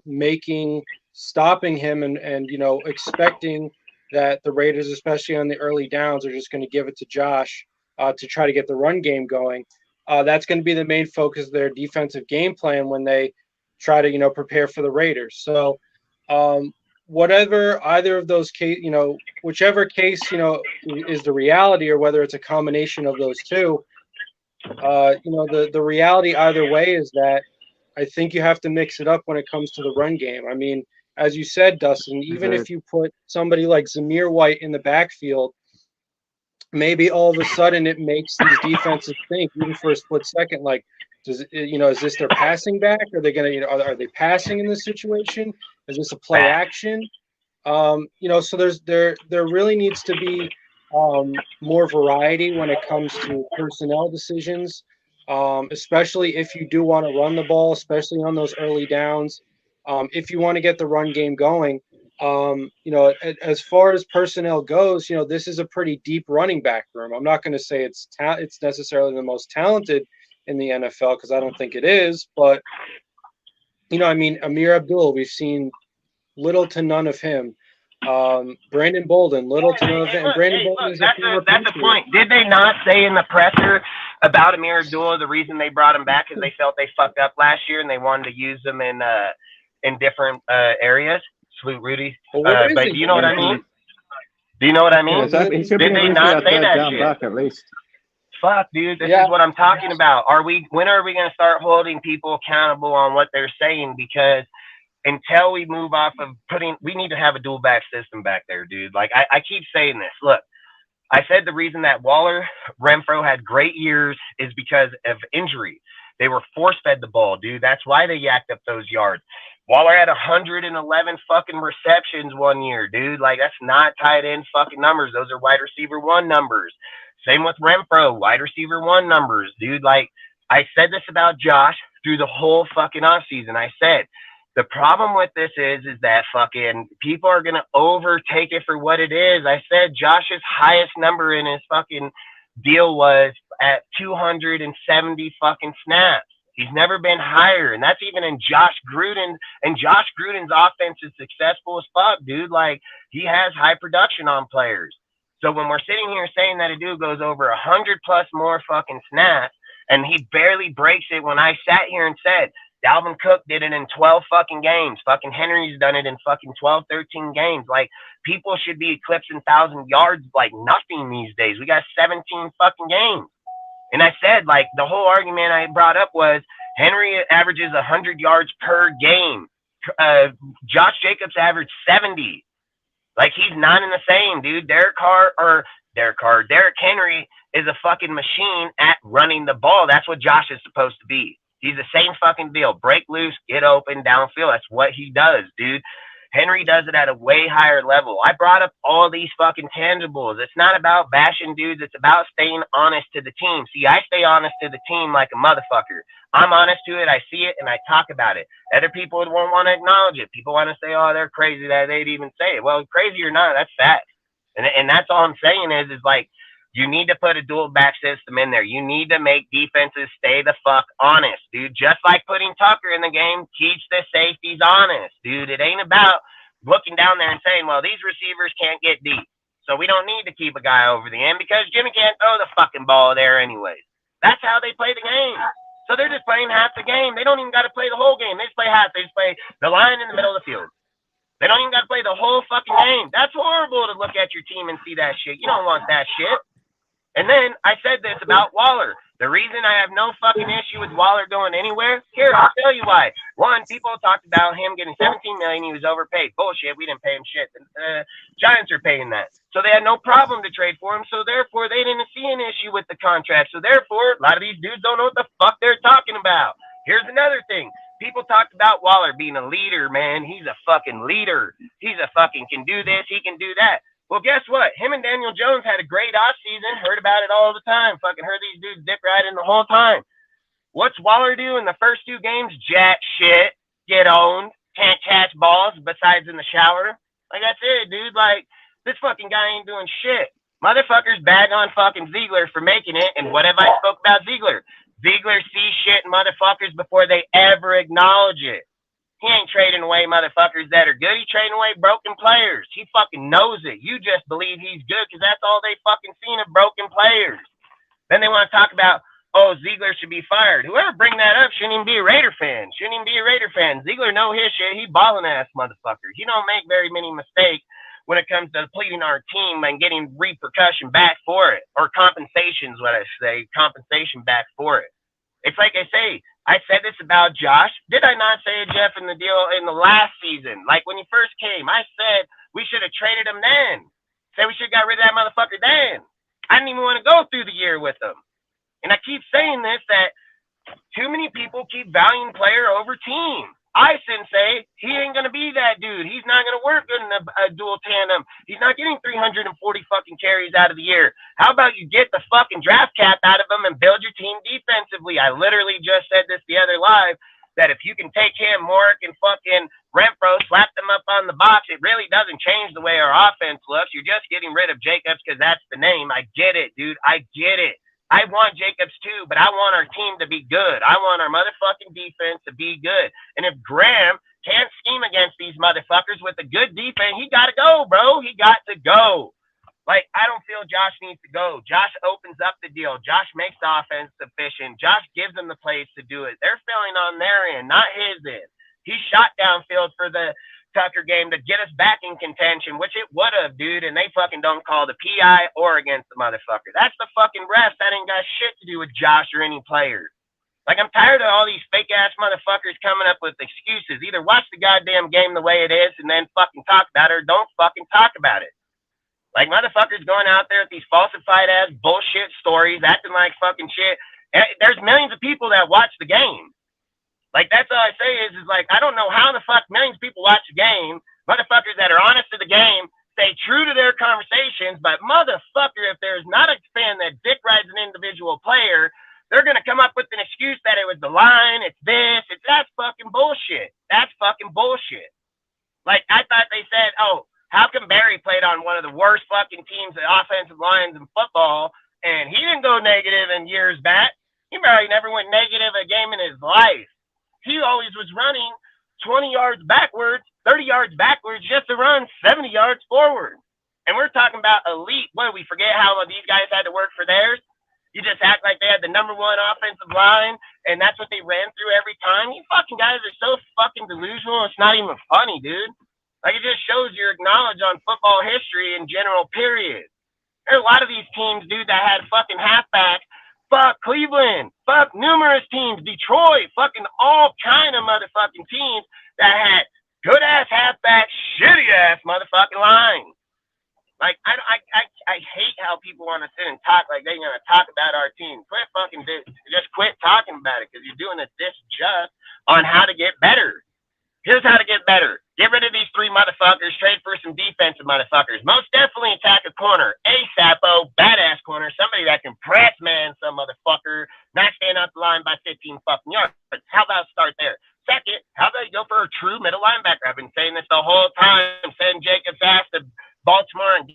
stopping him and expecting that the Raiders, especially on the early downs, are just going to give it to Josh to try to get the run game going. That's going to be the main focus of their defensive game plan when they try to, prepare for the Raiders. So whatever either of those case, whichever case, is the reality, or whether it's a combination of those two, the reality either way is that I think you have to mix it up when it comes to the run game. I mean, as you said, Dustin, even if you put somebody like Zamir White in the backfield, maybe all of a sudden it makes these defenses think, even for a split second, like, is this their passing back? Are they going to, are they passing in this situation? Is this a play action? So there really needs to be more variety when it comes to personnel decisions, especially if you do want to run the ball, especially on those early downs. If you want to get the run game going, as far as personnel goes, this is a pretty deep running back room. I'm not going to say it's necessarily the most talented in the NFL, because I don't think it is, but Amir Abdul, we've seen little to none of him. Brandon Bolden, little to none of him. And Brandon Bolden is that's the point. Did they not say in the presser about Amir Abdul, the reason they brought him back is they felt they fucked up last year and they wanted to use them in different areas? Salute, Rudy. But do you know what I mean? Do you know what I mean? Yeah, exactly. Did they not say that shit? Back, at least. Fuck, dude, this is what I'm talking about. When are we going to start holding people accountable on what they're saying? Because until we move off of we need to have a dual back system back there, dude. Like, I keep saying this. Look, I said the reason that Waller, Renfro had great years is because of injury. They were force-fed the ball, dude. That's why they yacked up those yards. Waller had 111 fucking receptions one year, dude. Like, that's not tight end fucking numbers. Those are wide receiver one numbers. Same with Renfro, wide receiver one numbers, dude. Like, I said this about Josh through the whole fucking offseason. I said, the problem with this is that fucking people are going to overtake it for what it is. I said Josh's highest number in his fucking deal was at 270 fucking snaps. He's never been higher, and that's even in Josh Gruden. And Josh Gruden's offense is successful as fuck, dude. Like, he has high production on players. So when we're sitting here saying that a dude goes over 100 plus more fucking snaps and he barely breaks it, when I sat here and said Dalvin Cook did it in 12 fucking games, fucking Henry's done it in fucking 12, 13 games. Like, people should be eclipsing 1,000 yards like nothing these days. We got 17 fucking games. And I said, like, the whole argument I brought up was Henry averages 100 yards per game. Josh Jacobs averaged 70. Like, he's not in the same, dude. Derrick Henry is a fucking machine at running the ball. That's what Josh is supposed to be. He's the same fucking deal. Break loose, get open, downfield. That's what he does, dude. Henry does it at a way higher level. I brought up all these fucking tangibles. It's not about bashing dudes. It's about staying honest to the team. See, I stay honest to the team like a motherfucker. I'm honest to it. I see it, and I talk about it. Other people won't want to acknowledge it. People want to say, oh, they're crazy that they'd even say it. Well, crazy or not, that's fact. And that's all I'm saying is like, you need to put a dual back system in there. You need to make defenses stay the fuck honest, dude. Just like putting Tucker in the game, teach the safeties honest, dude. It ain't about looking down there and saying, well, these receivers can't get deep, so we don't need to keep a guy over the end because Jimmy can't throw the fucking ball there anyways. That's how they play the game. So they're just playing half the game. They don't even got to play the whole game. They just play half. They just play the line in the middle of the field. They don't even got to play the whole fucking game. That's horrible to look at your team and see that shit. You don't want that shit. And then I said this about Waller. The reason I have no fucking issue with Waller going anywhere, here, I'll tell you why. One, people talked about him getting $17 million. He was overpaid. Bullshit. We didn't pay him shit. Giants are paying that. So they had no problem to trade for him. So therefore, they didn't see an issue with the contract. So therefore, a lot of these dudes don't know what the fuck they're talking about. Here's another thing. People talked about Waller being a leader, man. He's a fucking leader. He's a fucking can do this. He can do that. Well, guess what? Him and Daniel Jones had a great offseason. Heard about it all the time. Fucking heard these dudes dick riding the whole time. What's Waller do in the first 2 games? Jack shit. Get owned. Can't catch balls besides in the shower. Like, that's it, dude. Like, this fucking guy ain't doing shit. Motherfuckers bag on fucking Ziegler for making it. And what have I spoke about Ziegler? Ziegler sees shit in motherfuckers before they ever acknowledge it. He ain't trading away motherfuckers that are good. He's trading away broken players. He fucking knows it. You just believe he's good because that's all they fucking seen of broken players. Then they want to talk about, oh, Ziegler should be fired. Whoever bring that up shouldn't even be a Raider fan. Ziegler know his shit. He balling ass motherfucker. He don't make very many mistakes when it comes to depleting our team and getting repercussion back for it. Or compensations, what I say. Compensation back for it. It's like I say, I said this about Josh. Did I not say it, Jeff, in the deal in the last season? Like when he first came, I said we should have traded him then. Said we should have got rid of that motherfucker then. I didn't even want to go through the year with him. And I keep saying this, that too many people keep valuing player over team. I say he ain't going to be that dude. He's not going to work good in a dual tandem. He's not getting 340 fucking carries out of the year. How about you get the fucking draft cap out of him and build your team defensively? I literally just said this the other live, that if you can take him, Mork, and fucking Renfro, slap them up on the box, it really doesn't change the way our offense looks. You're just getting rid of Jacobs because that's the name. I get it, dude. I get it. I want Jacobs too, but I want our team to be good. I want our motherfucking defense to be good. And if Graham can't scheme against these motherfuckers with a good defense, he got to go, bro. He got to go. Like, I don't feel Josh needs to go. Josh opens up the deal. Josh makes the offense efficient. Josh gives them the plays to do it. They're failing on their end, not his end. He shot downfield for the Tucker game to get us back in contention, which it would have, dude, and they fucking don't call the PI or against the motherfucker. That's the fucking refs. That ain't got shit to do with Josh or any players. Like, I'm tired of all these fake-ass motherfuckers coming up with excuses. Either watch the goddamn game the way it is and then fucking talk about it, or don't fucking talk about it. Like, motherfuckers going out there with these falsified-ass bullshit stories, acting like fucking shit. There's millions of people that watch the game. Like, that's all I say is like, I don't know how the fuck millions of people watch the game, motherfuckers that are honest to the game, stay true to their conversations, but motherfucker, if there's not a fan that dick rides an individual player, they're going to come up with an excuse that it was the line, it's this, that's fucking bullshit. That's fucking bullshit. Like, I thought they said, oh, how come Barry played on one of the worst fucking teams, the offensive lines in football, and he didn't go negative in years back? He probably never went negative a game in his life. He always was running 20 yards backwards, 30 yards backwards just to run 70 yards forward. And we're talking about elite. What, we forget how these guys had to work for theirs? You just act like they had the number one offensive line, and that's what they ran through every time. You fucking guys are so fucking delusional. It's not even funny, dude. Like, it just shows your knowledge on football history in general, period. There are a lot of these teams, dude, that had fucking halfbacks. Fuck Cleveland. Fuck numerous teams. Detroit. Fucking all kind of motherfucking teams that had good-ass halfbacks, shitty-ass motherfucking lines. Like, I hate how people want to sit and talk like they're going to talk about our team. Just quit talking about it, because you're doing a disjust on how to get better. Here's how to get better. Get rid of these 3 motherfuckers. Trade for some defensive motherfuckers. Most definitely attack a corner. ASAPO, badass corner. Somebody that can press man some motherfucker. Not stand up the line by 15 fucking yards. How about start there? Second, how about you go for a true middle linebacker? I've been saying this the whole time. Send Jacobs ass to Baltimore and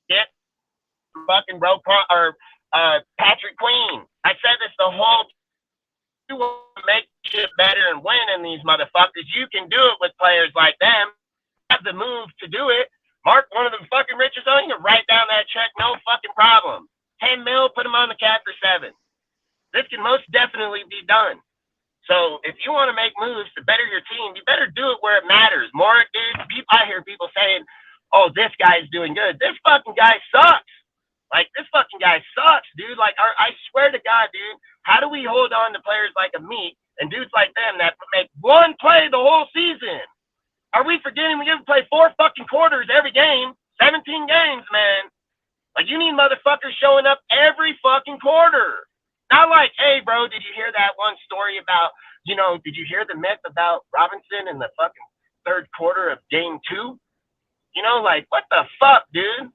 get fucking Patrick Queen. I said this the whole time. You want to make shit better and win in these motherfuckers. You can do it with players like them. Have the move to do it. Mark one of them fucking riches on you, write down that check, no fucking problem. 10 mil, put them on the cap for 7. This can most definitely be done. So if you want to make moves to better your team, you better do it where it matters. More, dude, I hear people saying, oh, this guy's doing good. This fucking guy sucks. Like, this fucking guy sucks, dude. Like, I swear to God, dude, how do we hold on to players like a Meat and dudes like them that make one play the whole season? Are we forgetting we get to play 4 fucking quarters every game? 17 games, man. Like, you need motherfuckers showing up every fucking quarter. Not like, hey, bro, did you hear that one story about, did you hear the myth about Robinson in the fucking 3rd quarter of game 2? Like, what the fuck, dude?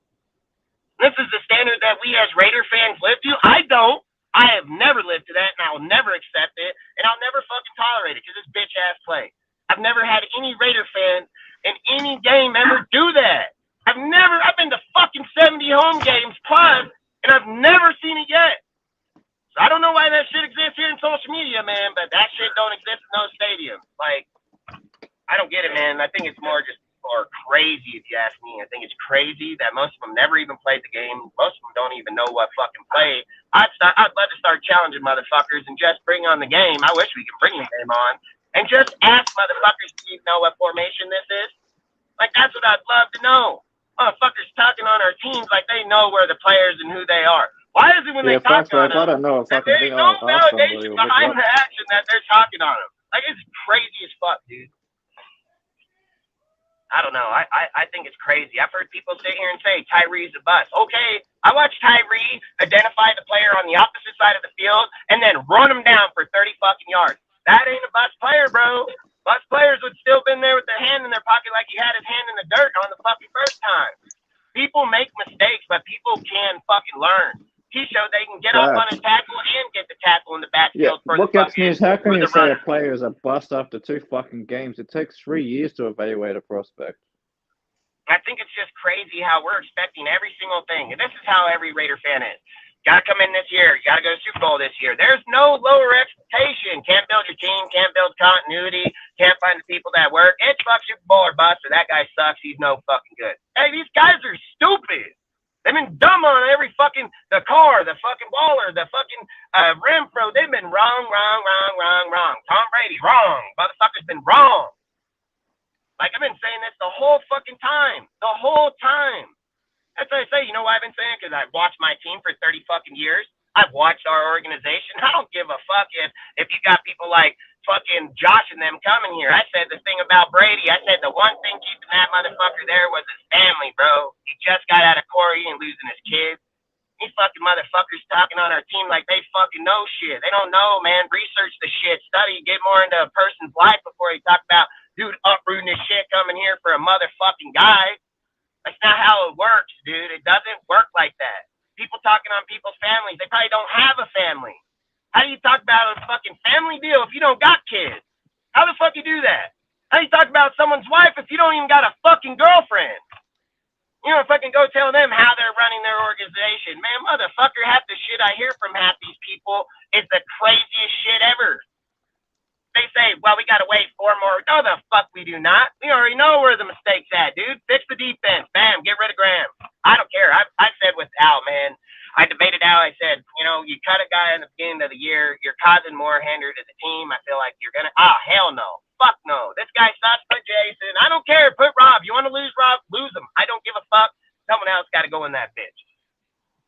This is the standard that we as Raider fans live to. I don't. I have never lived to that, and I will never accept it, and I'll never fucking tolerate it, because it's bitch-ass play. I've never had any Raider fan in any game ever do that. I've been to fucking 70 home games plus, and I've never seen it yet. So I don't know why that shit exists here in social media, man, but that shit don't exist in those stadiums. Like, I don't get it, man. I think it's more just crazy, if you ask me. I think it's crazy that most of them never even played the game. Most of them don't even know what fucking play. I'd love to start challenging motherfuckers and just bring on the game. I wish we could bring the game on and just ask motherfuckers, do you know what formation this is? Like, that's what I'd love to know. Motherfuckers talking on our teams like they know where the players and who they are. Why is it when they talk on them, I don't know if that there ain't no validation behind the action that they're talking on them? Like, it's crazy as fuck, dude. I don't know. I think it's crazy. I've heard people sit here and say Tyree's a bust. Okay, I watched Tyree identify the player on the opposite side of the field and then run him down for 30 fucking yards. That ain't a bust player, bro. Bust players would still been there with their hand in their pocket like he had his hand in the dirt on the fucking first time. People make mistakes, but people can fucking learn. He showed they can get up on a tackle and get the tackle in the backfield. Yeah, what gets me is how can you say a player is a bust after 2 fucking games? It takes 3 years to evaluate a prospect. I think it's just crazy how we're expecting every single thing. And this is how every Raider fan is. Got to come in this year. You got to go to Super Bowl this year. There's no lower expectation. Can't build your team. Can't build continuity. Can't find the people that work. It's fuck Super Bowl or bust, or that guy sucks. He's no fucking good. Hey, these guys are stupid. They've been dumb on every fucking, the car, the fucking baller, the fucking Renfro. They've been wrong. Tom Brady, wrong. Motherfucker's been wrong. Like, I've been saying this the whole fucking time. The whole time. That's what I say. You know why I've been saying? Because I've watched my team for 30 fucking years. I've watched our organization. I don't give a fuck if you got people like fucking Josh and them coming here. I said the thing about Brady. I said the one thing keeping that motherfucker there was his family, bro. He just got out of Corey and losing his kids. These fucking motherfuckers talking on our team like they fucking know shit. They don't know, man. Research the shit. Study. Get more into a person's life before you talk about, dude, uprooting this shit coming here for a motherfucking guy. That's not how it works, dude. It doesn't work like that. People talking on people's families. They probably don't have a family. How do you talk about a fucking family deal if you don't got kids? How the fuck you do that? How do you talk about someone's wife if you don't even got a fucking girlfriend? You know, fucking go tell them how they're running their organization. Man, motherfucker, half the shit I hear from half these people is the craziest shit ever. They say, well, we got to wait 4 more. No, the fuck we do not. We already know where the mistake's at, dude. Fix the defense. Bam, get rid of Graham. I don't care. I said with Al, man, I debated Al. I said, you cut a guy in the beginning of the year, you're causing more hinder to the team. I feel like you're going to, hell no. Fuck no. This guy sucks. Put Jason. I don't care. Put Rob. You want to lose Rob? Lose him. I don't give a fuck. Someone else got to go in that bitch.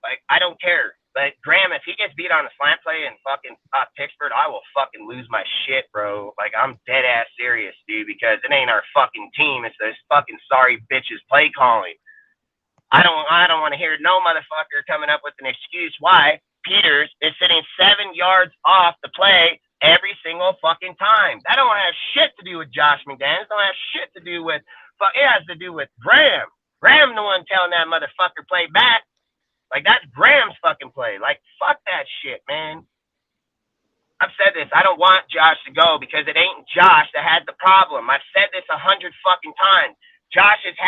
Like, I don't care. But Graham, if he gets beat on a slant play in fucking Pittsburgh, I will fucking lose my shit, bro. Like, I'm dead ass serious, dude, because it ain't our fucking team. It's those fucking sorry bitches play calling. I don't want to hear no motherfucker coming up with an excuse why Peters is sitting 7 yards off the play every single fucking time. That don't have shit to do with Josh McDaniels. Don't have shit to do with. It has to do with Graham. Graham the one telling that motherfucker play back. Like, that's Graham's fucking play. Like, fuck that shit, man. I've said this. I don't want Josh to go because it ain't Josh that had the problem. I've said this 100 fucking times. Josh is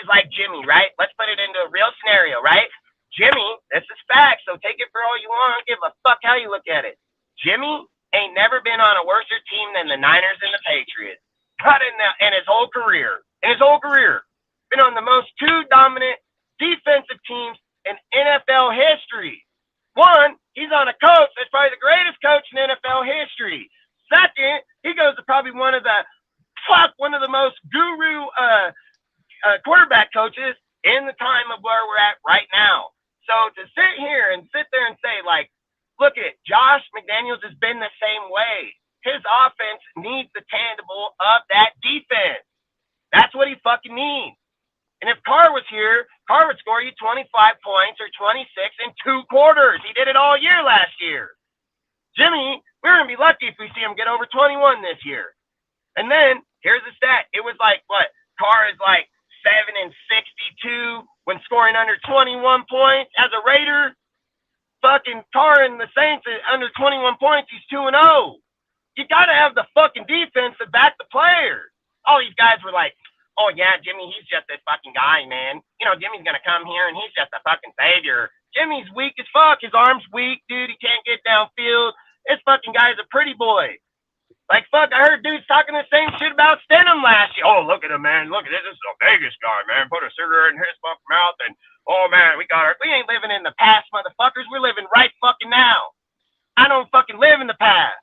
like Jimmy, right? Let's put it into a real scenario, right? Jimmy, this is facts, so take it for all you want. I don't give a fuck how you look at it. Jimmy ain't never been on a worse team than the Niners and the Patriots. Not in his whole career. Been on the most two dominant defensive teams in NFL history. One, he's on a coach that's probably the greatest coach in NFL history. Second, he goes to probably one of the most guru quarterback coaches in the time of where we're at right now. So to sit there and say, like, look at Josh McDaniels has been the same way. His offense needs the tangible of that defense. That's what he fucking needs. And if Carr was here, Carr would score you 25 points or 26 in 2 quarters. He did it all year last year. Jimmy, we're going to be lucky if we see him get over 21 this year. And then, here's the stat. It was like, what? Carr is like 7 and 62 when scoring under 21 points as a Raider. Fucking Carr and the Saints under 21 points, he's 2-0. You got to have the fucking defense to back the players. All these guys were like, oh, yeah, Jimmy, he's just this fucking guy, man. Jimmy's going to come here, and he's just a fucking savior. Jimmy's weak as fuck. His arm's weak, dude. He can't get downfield. This fucking guy's a pretty boy. Like, fuck, I heard dudes talking the same shit about Stenham last year. Oh, look at him, man. Look at this. This is a Vegas guy, man. Put a cigarette in his fucking mouth, and, oh, man, we ain't living in the past, motherfuckers. We're living right fucking now. I don't fucking live in the past.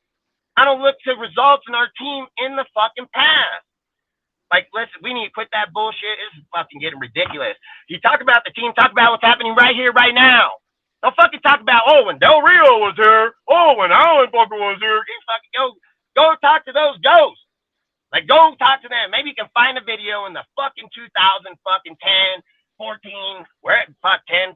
I don't look to results in our team in the fucking past. Like, listen, we need to quit that bullshit. This is fucking getting ridiculous. You talk about the team, talk about what's happening right here, right now. Don't fucking talk about, oh, when Del Rio was here, oh, when Allen fucking was here. You fucking go talk to those ghosts. Like, go talk to them. Maybe you can find a video in the fucking 2000 fucking 10, 14, we're at fuck 10,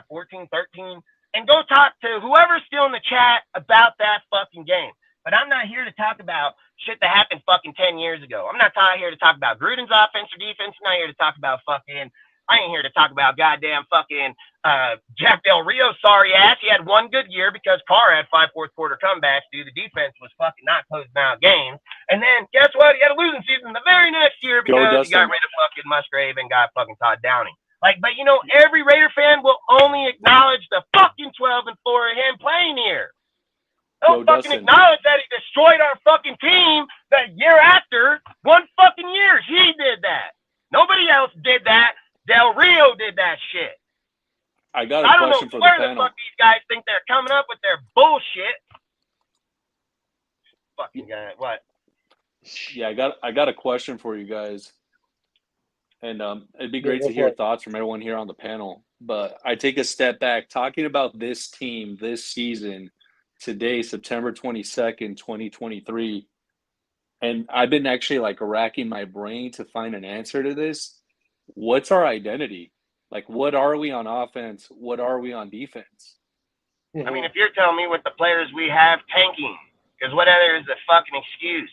14, 13, and go talk to whoever's still in the chat about that fucking game. But I'm not here to talk about shit that happened fucking 10 years ago. I'm not here to talk about Gruden's offense or defense. I'm not here to talk about I ain't here to talk about goddamn fucking Jack Del Rio sorry ass. He had one good year because Carr had 5 fourth quarter comebacks, dude. The defense was fucking not closing out games. And then guess what? He had a losing season the very next year because he got rid of fucking Musgrave and got fucking Todd Downing. Like, but every Raider fan will only acknowledge the fucking 12-4 of him playing here. Don't fucking acknowledge that he destroyed our fucking team the year after. 1 fucking year. He did that. Nobody else did that. Del Rio did that shit. I got a question for the panel. I don't know where the fuck these guys think they're coming up with their bullshit. Fucking guy, what? Yeah, I got a question for you guys. And it'd be great to hear thoughts from everyone here on the panel. But I take a step back. Talking about this team this season, today, September 22nd, 2023, and I've been actually like racking my brain to find an answer to this. What's our identity? Like, what are we on offense? What are we on defense? I mean, if you're telling me with the players we have tanking, because what other is the fucking excuse?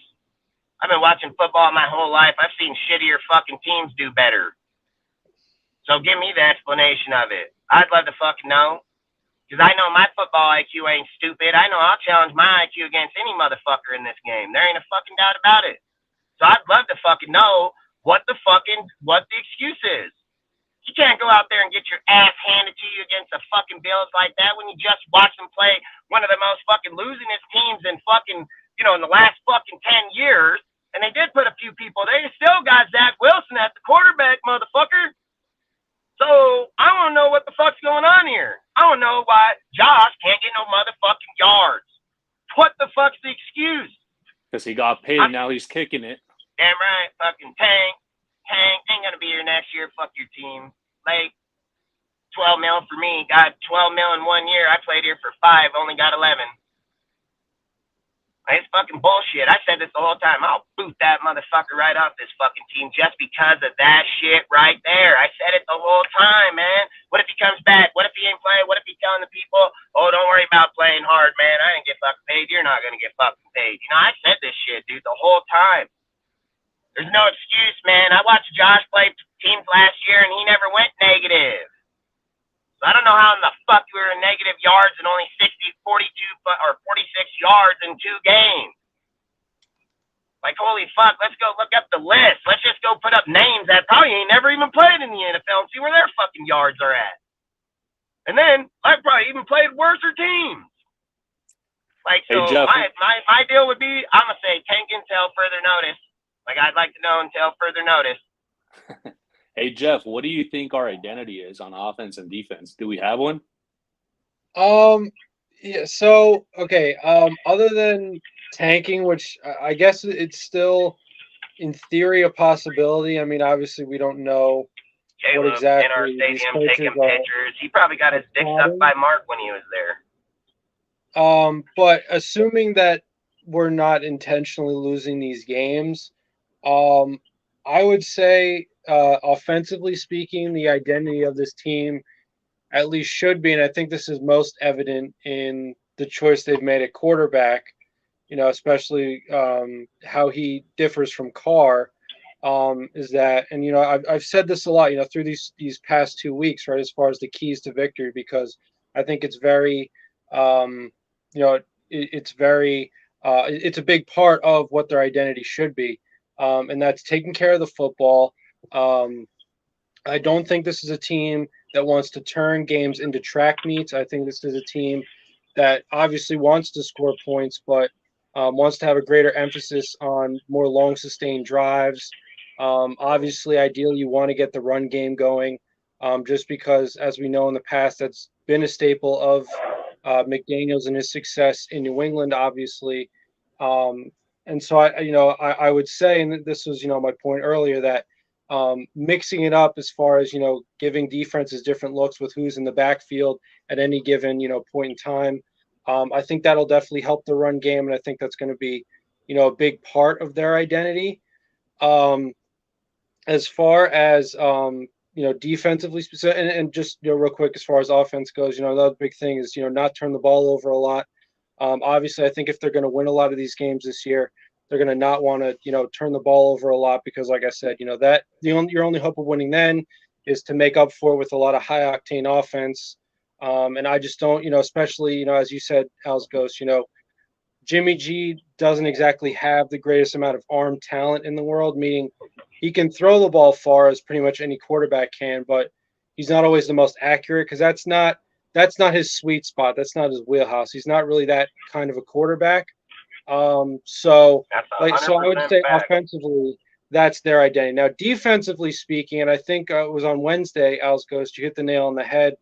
I've been watching football my whole life. I've seen shittier fucking teams do better. So give me the explanation of it. I'd love to fucking know. Because I know my football IQ ain't stupid. I know I'll challenge my IQ against any motherfucker in this game. There ain't a fucking doubt about it. So I'd love to fucking know what the excuse is. You can't go out there and get your ass handed to you against the fucking Bills like that when you just watch them play one of the most fucking losingest teams in fucking, in the last fucking 10 years. And they did put a few people. They still got Zach Wilson at the quarterback, motherfucker. So I want to know what the fuck's going on here. I don't know why Josh can't get no motherfucking yards. What the fuck's the excuse? Because he got paid, now he's kicking it. Damn right, fucking Tank ain't gonna be here next year. Fuck your team. Like 12 mil for me. Got 12 mil in 1 year. I played here for 5, only got 11. It's fucking bullshit. I said this the whole time. I'll boot that motherfucker right off this fucking team just because of that shit right there. I said it the whole time, man. What if he comes back? What if he ain't playing? What if he's telling the people, oh, don't worry about playing hard, man. I didn't get fucking paid. You're not going to get fucking paid. You know, I said this shit, dude, the whole time. There's no excuse, man. I watched Josh play teams last year, and he never went negative. I don't know how in the fuck we were in negative yards and only 42 or 46 yards in 2 games. Like, holy fuck, let's go look up the list. Let's just go put up names that probably ain't never even played in the NFL and see where their fucking yards are at. And then I've probably even played worse teams. Like, so Hey, Jeff. my deal would be, I'm going to say tank until further notice. Like, I'd like to know until further notice. Hey, Jeff, what do you think our identity is on offense and defense? Do we have one? Yeah, so okay, other than tanking, which I guess it's still in theory a possibility. I mean, obviously we don't know Caleb what exactly in our these stadium coaches taking are pictures. He probably got his dick sucked by Mark when he was there. But assuming that we're not intentionally losing these games, I would say, offensively speaking, the identity of this team at least should be, and I think this is most evident in the choice they've made at quarterback, you know, especially how he differs from Carr, is that, and, you know, I've said this a lot, you know, through these past 2 weeks, right, as far as the keys to victory, because I think it's very, you know, it's very, it's a big part of what their identity should be. And that's taking care of the football. I don't think this is a team that wants to turn games into track meets. I think this is a team that obviously wants to score points, but wants to have a greater emphasis on more long sustained drives. Obviously, ideally, you want to get the run game going, just because, as we know in the past, that's been a staple of McDaniels and his success in New England, obviously. And so I would say, and this was, you know, my point earlier, that mixing it up as far as, you know, giving defenses different looks with who's in the backfield at any given, you know, point in time. I think that'll definitely help the run game, and I think that's going to be, you know, a big part of their identity. As far as you know, defensively, and just, you know, real quick, as far as offense goes, you know, another big thing is, you know, not turn the ball over a lot. Obviously, I think if they're going to win a lot of these games this year, they're going to not want to, you know, turn the ball over a lot, because, like I said, you know, that your only hope of winning then is to make up for it with a lot of high octane offense. And I just don't, you know, especially, you know, as you said, Al's Ghost, you know, Jimmy G doesn't exactly have the greatest amount of arm talent in the world, meaning he can throw the ball far as pretty much any quarterback can, but he's not always the most accurate, because that's not his sweet spot. That's not his wheelhouse. He's not really that kind of a quarterback. So I would say offensively, that's their identity. Now, defensively speaking, and I think it was on Wednesday, Al's Ghost, you hit the nail on the head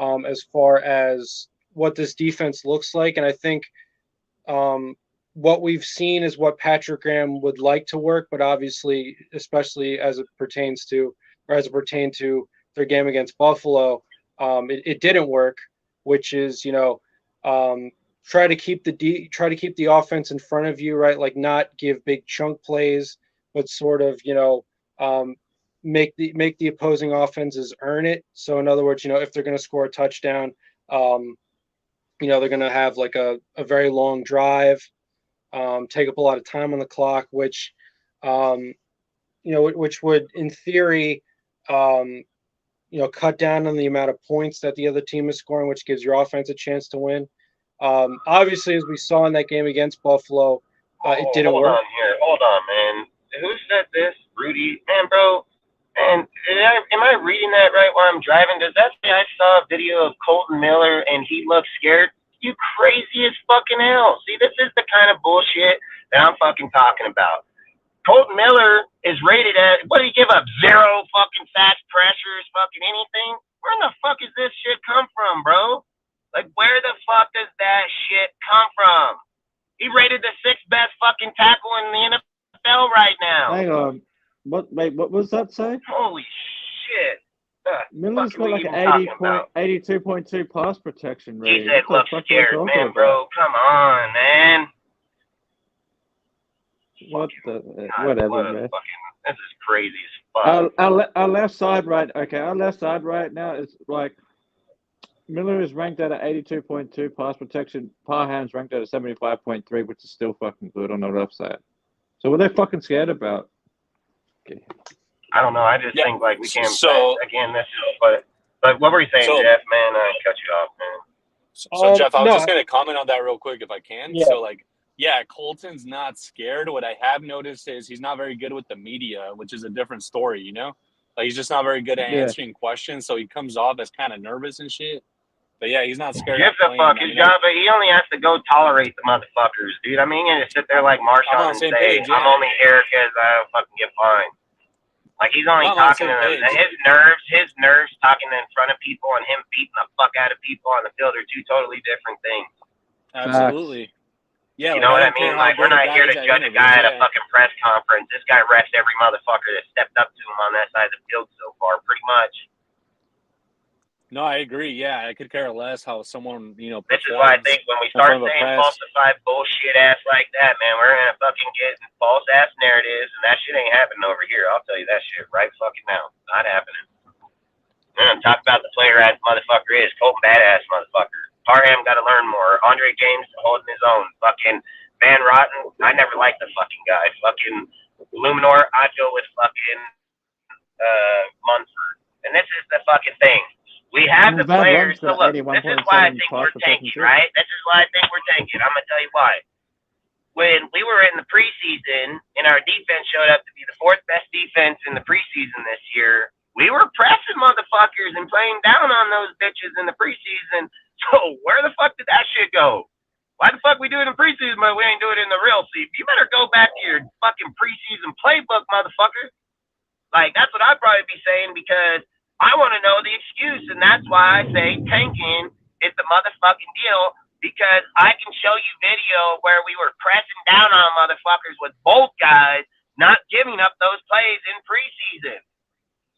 as far as what this defense looks like. And I think what we've seen is what Patrick Graham would like to work, but obviously, especially as it pertained to their game against Buffalo, it didn't work, which is, you know, try to keep the offense in front of you, right? Like, not give big chunk plays, but sort of, you know, make the opposing offenses earn it. So in other words, you know, if they're going to score a touchdown, you know, they're going to have like a very long drive, take up a lot of time on the clock, which, you know, which would, in theory, you know, cut down on the amount of points that the other team is scoring, which gives your offense a chance to win. Obviously, as we saw in that game against Buffalo, it didn't work. Hold on, man. Who said this? Rudy? Man, bro. And am I reading that right while I'm driving? Does that say I saw a video of Colton Miller and he looked scared? You crazy as fucking hell. See, this is the kind of bullshit that I'm fucking talking about. Colton Miller is rated at, what did he give up? 0 fucking fast pressures, fucking anything? Where in the fuck is this shit come from, bro? Like, where the fuck does that shit come from? He rated the 6th best fucking tackle in the NFL right now. Hang on. What was that say? Holy shit. Miller's got like an 82.2 pass protection He rating. said, look scared, man, bro. Come on, man. What the? God, Whatever, man. This is crazy as fuck. Our left side right. Okay, our left side right now is like Miller is ranked at 82.2 pass protection. Parham's ranked at 75.3, which is still fucking good on the left side. So what are they fucking scared about? Okay. I don't know. I just think like we can't. So again, this is but what were you saying, Jeff? Man, I cut you off, man. So Jeff, I was just gonna comment on that real quick if I can. Yeah. So like, yeah, Colton's not scared. What I have noticed is he's not very good with the media, which is a different story, you know? Like he's just not very good at answering questions, so he comes off as kind of nervous and shit. But yeah, he's not scared. Gives a fuck. His job, but he only has to go tolerate the motherfuckers, dude. I mean, you just sit there like Marshawn and say, page, yeah. I'm only here because I don't fucking get fined. Like he's only talking to them. His nerves talking in front of people and him beating the fuck out of people on the field are two totally different things. Absolutely. Yeah, you know what I mean? Like, we're not here to judge a guy at a fucking press conference. This guy refs every motherfucker that stepped up to him on that side of the field so far, pretty much. No, I agree. Yeah, I could care less how someone, you know, this is why I think when we start saying falsified bullshit ass like that, man, we're gonna fucking get false ass narratives, and that shit ain't happening over here. I'll tell you that shit right fucking now. Not happening. Talk about the player ass motherfucker is Colton badass motherfucker. Parham got to learn more. Andre James holding his own. Fucking Van Rotten, I never liked the fucking guy. Fucking Luminor, I go with fucking Munford. And this is the fucking thing. We have the players. So look, this is why I think we're tanking, right? This is why I think we're tanking. I'm going to tell you why. When we were in the preseason and our defense showed up to be the 4th best defense in the preseason this year, we were pressing motherfuckers and playing down on those bitches in the preseason. So where the fuck did that shit go? Why the fuck we do it in preseason, but we ain't do it in the real season? You better go back to your fucking preseason playbook, motherfucker. Like, that's what I'd probably be saying because I want to know the excuse, and that's why I say tanking is the motherfucking deal because I can show you video where we were pressing down on motherfuckers with both guys not giving up those plays in preseason.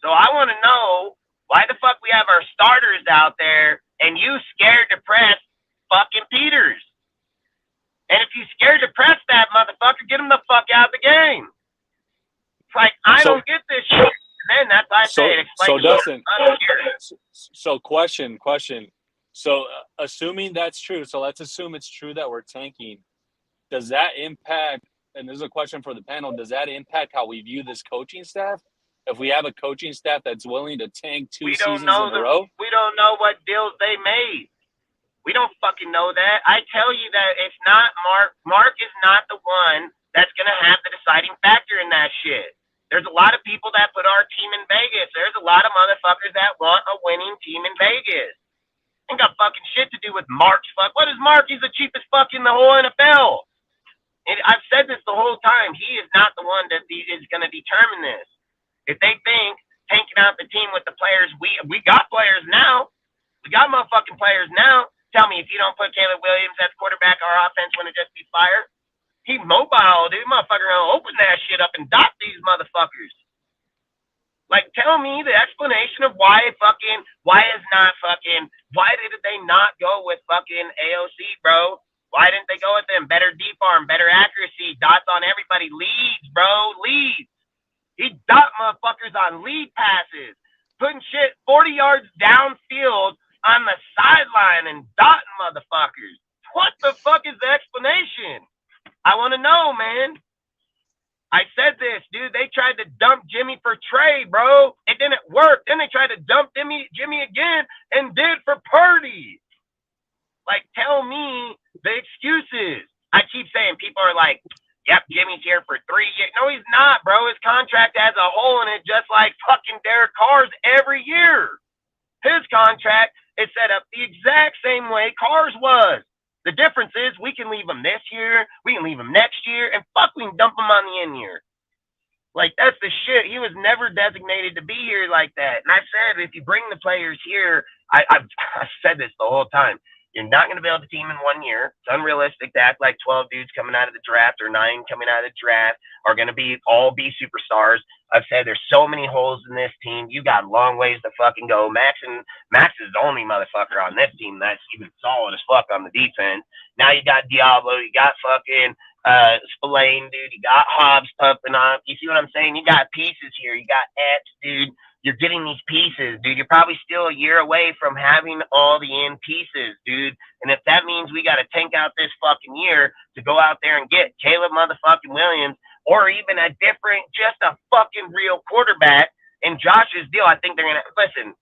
So I want to know why the fuck we have our starters out there and you scared to press fucking Peters. And if you scared to press that motherfucker, get him the fuck out of the game. It's like, I don't get this shit. And then that's why I say it. So Dustin, so question. So assuming that's true, so let's assume it's true that we're tanking. Does that impact, and this is a question for the panel, does that impact how we view this coaching staff? If we have a coaching staff that's willing to tank two seasons in a row? We don't know what deals they made. We don't fucking know that. I tell you that it's not Mark. Mark is not the one that's going to have the deciding factor in that shit. There's a lot of people that put our team in Vegas. There's a lot of motherfuckers that want a winning team in Vegas. Ain't got fucking shit to do with Mark's fuck. What is Mark? He's the cheapest fuck in the whole NFL. And I've said this the whole time. He is not the one that is going to determine this. If they think tanking out the team with the players, we got players now. We got motherfucking players now. Tell me, if you don't put Caleb Williams as quarterback, our offense wouldn't just be fired. He's mobile, dude. Motherfucker gonna open that shit up and dot these motherfuckers. Like, tell me the explanation of why did they not go with fucking AOC, bro? Why didn't they go with them? Better deep arm, better accuracy, dots on everybody, leads, bro, leads. He dot motherfuckers on lead passes, putting shit 40 yards downfield on the sideline and dotting motherfuckers. What the fuck is the explanation? I want to know, man. I said this, dude. They tried to dump Jimmy for Trey, bro. It didn't work. Then they tried to dump Jimmy again and did for Purdy. Like, tell me the excuses. I keep saying people are like, yep, Jimmy's here for 3 years. No, he's not, bro. His contract has a hole in it just like fucking Derek Carr's every year. His contract is set up the exact same way Carr's was. The difference is we can leave him this year, we can leave him next year, and fuck, we can dump him on the end year. Like, that's the shit. He was never designated to be here like that. And I said, if you bring the players here, I've said this the whole time. You're not going to build a team in 1 year. It's unrealistic to act like 12 dudes coming out of the draft or 9 coming out of the draft are going to be all be superstars. I've said there's so many holes in this team. You got long ways to fucking go. Max is the only motherfucker on this team that's even solid as fuck on the defense. Now you got Diablo, you got fucking Spillane, dude. You got Hobbs pumping up. You see what I'm saying? You got pieces here. You got Epps, dude. You're getting these pieces, dude. You're probably still a year away from having all the in pieces, dude. And if that means we got to tank out this fucking year to go out there and get Caleb motherfucking Williams or even a different, just a fucking real quarterback in Josh's deal, I think they're going to, listen,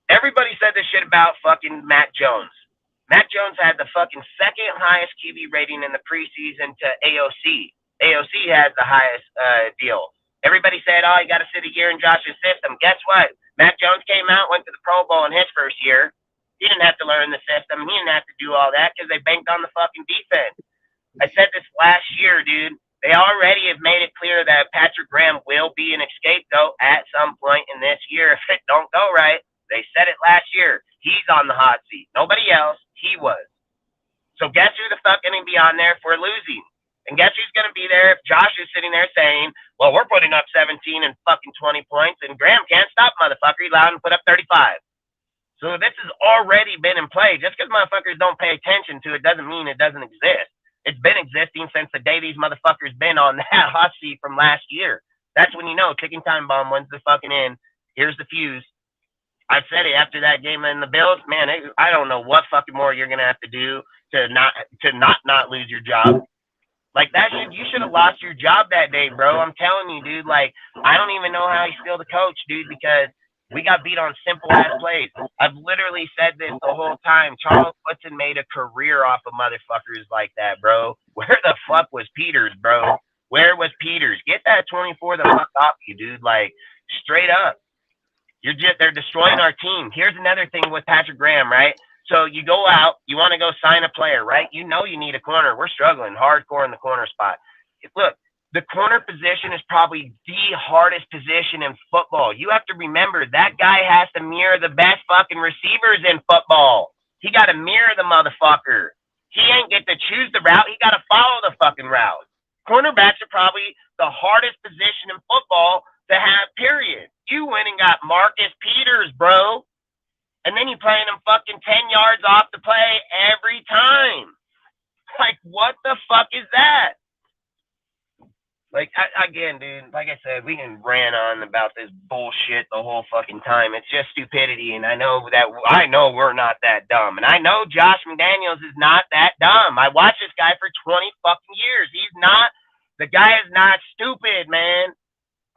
everybody said this shit about fucking Mac Jones. Mac Jones had the fucking second highest QB rating in the preseason to AOC. AOC has the highest deal. Everybody said, oh, you got to sit a year in Josh's system. Guess what? Mac Jones came out, went to the Pro Bowl in his first year. He didn't have to learn the system. He didn't have to do all that because they banked on the fucking defense. I said this last year, dude. They already have made it clear that Patrick Graham will be an scapegoat at some point in this year if it don't go right. They said it last year. He's on the hot seat. Nobody else. He was. So guess who the fuck going to be on there for losing? And guess who's going to be there if Josh is sitting there saying, well, we're putting up 17 and fucking 20 points, and Graham can't stop motherfucker. He allowed him to put up 35. So this has already been in play. Just because motherfuckers don't pay attention to it doesn't mean it doesn't exist. It's been existing since the day these motherfuckers been on that hot seat from last year. That's when you know, ticking time bomb, when's the fucking end? Here's the fuse. I've said it after that game in the Bills, man, I don't know what fucking more you're going to have to do to not lose your job. Like, that shit, you should have lost your job that day, bro. I'm telling you, dude. Like, I don't even know how he's still the coach, dude, because we got beat on simple-ass plays. I've literally said this the whole time. Charles Woodson made a career off of motherfuckers like that, bro. Where the fuck was Peters, bro? Where was Peters? Get that 24 the fuck off you, dude. Like, straight up. They're destroying our team. Here's another thing with Patrick Graham, right? So you go out, you want to go sign a player, right? You know you need a corner. We're struggling hardcore in the corner spot. Look, the corner position is probably the hardest position in football. You have to remember that guy has to mirror the best fucking receivers in football. He got to mirror the motherfucker. He ain't get to choose the route. He got to follow the fucking route. Cornerbacks are probably the hardest position in football to have, period. You went and got Marcus Peters, bro. And then you playing him fucking 10 yards off the play every time. Like, what the fuck is that? Like, again, dude, like I said, we can rant on about this bullshit the whole fucking time. It's just stupidity, and I know we're not that dumb. And I know Josh McDaniels is not that dumb. I watched this guy for 20 fucking years. The guy is not stupid, man.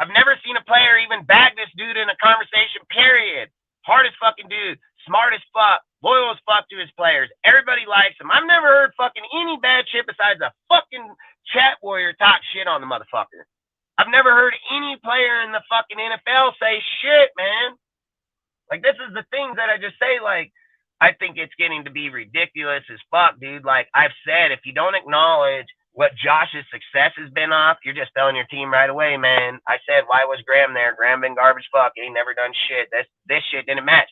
I've never seen a player even bag this dude in a conversation, period. Hardest fucking dude, smart as fuck, loyal as fuck to his players. Everybody likes him. I've never heard fucking any bad shit besides a fucking chat warrior talk shit on the motherfucker. I've never heard any player in the fucking NFL say shit, man. Like, this is the things that I just say, like, I think it's getting to be ridiculous as fuck, dude. Like I've said, if you don't acknowledge what Josh's success has been off, you're just failing your team right away, man. I said, why was Graham there? Graham been garbage fuck. He ain't never done shit. This shit didn't match.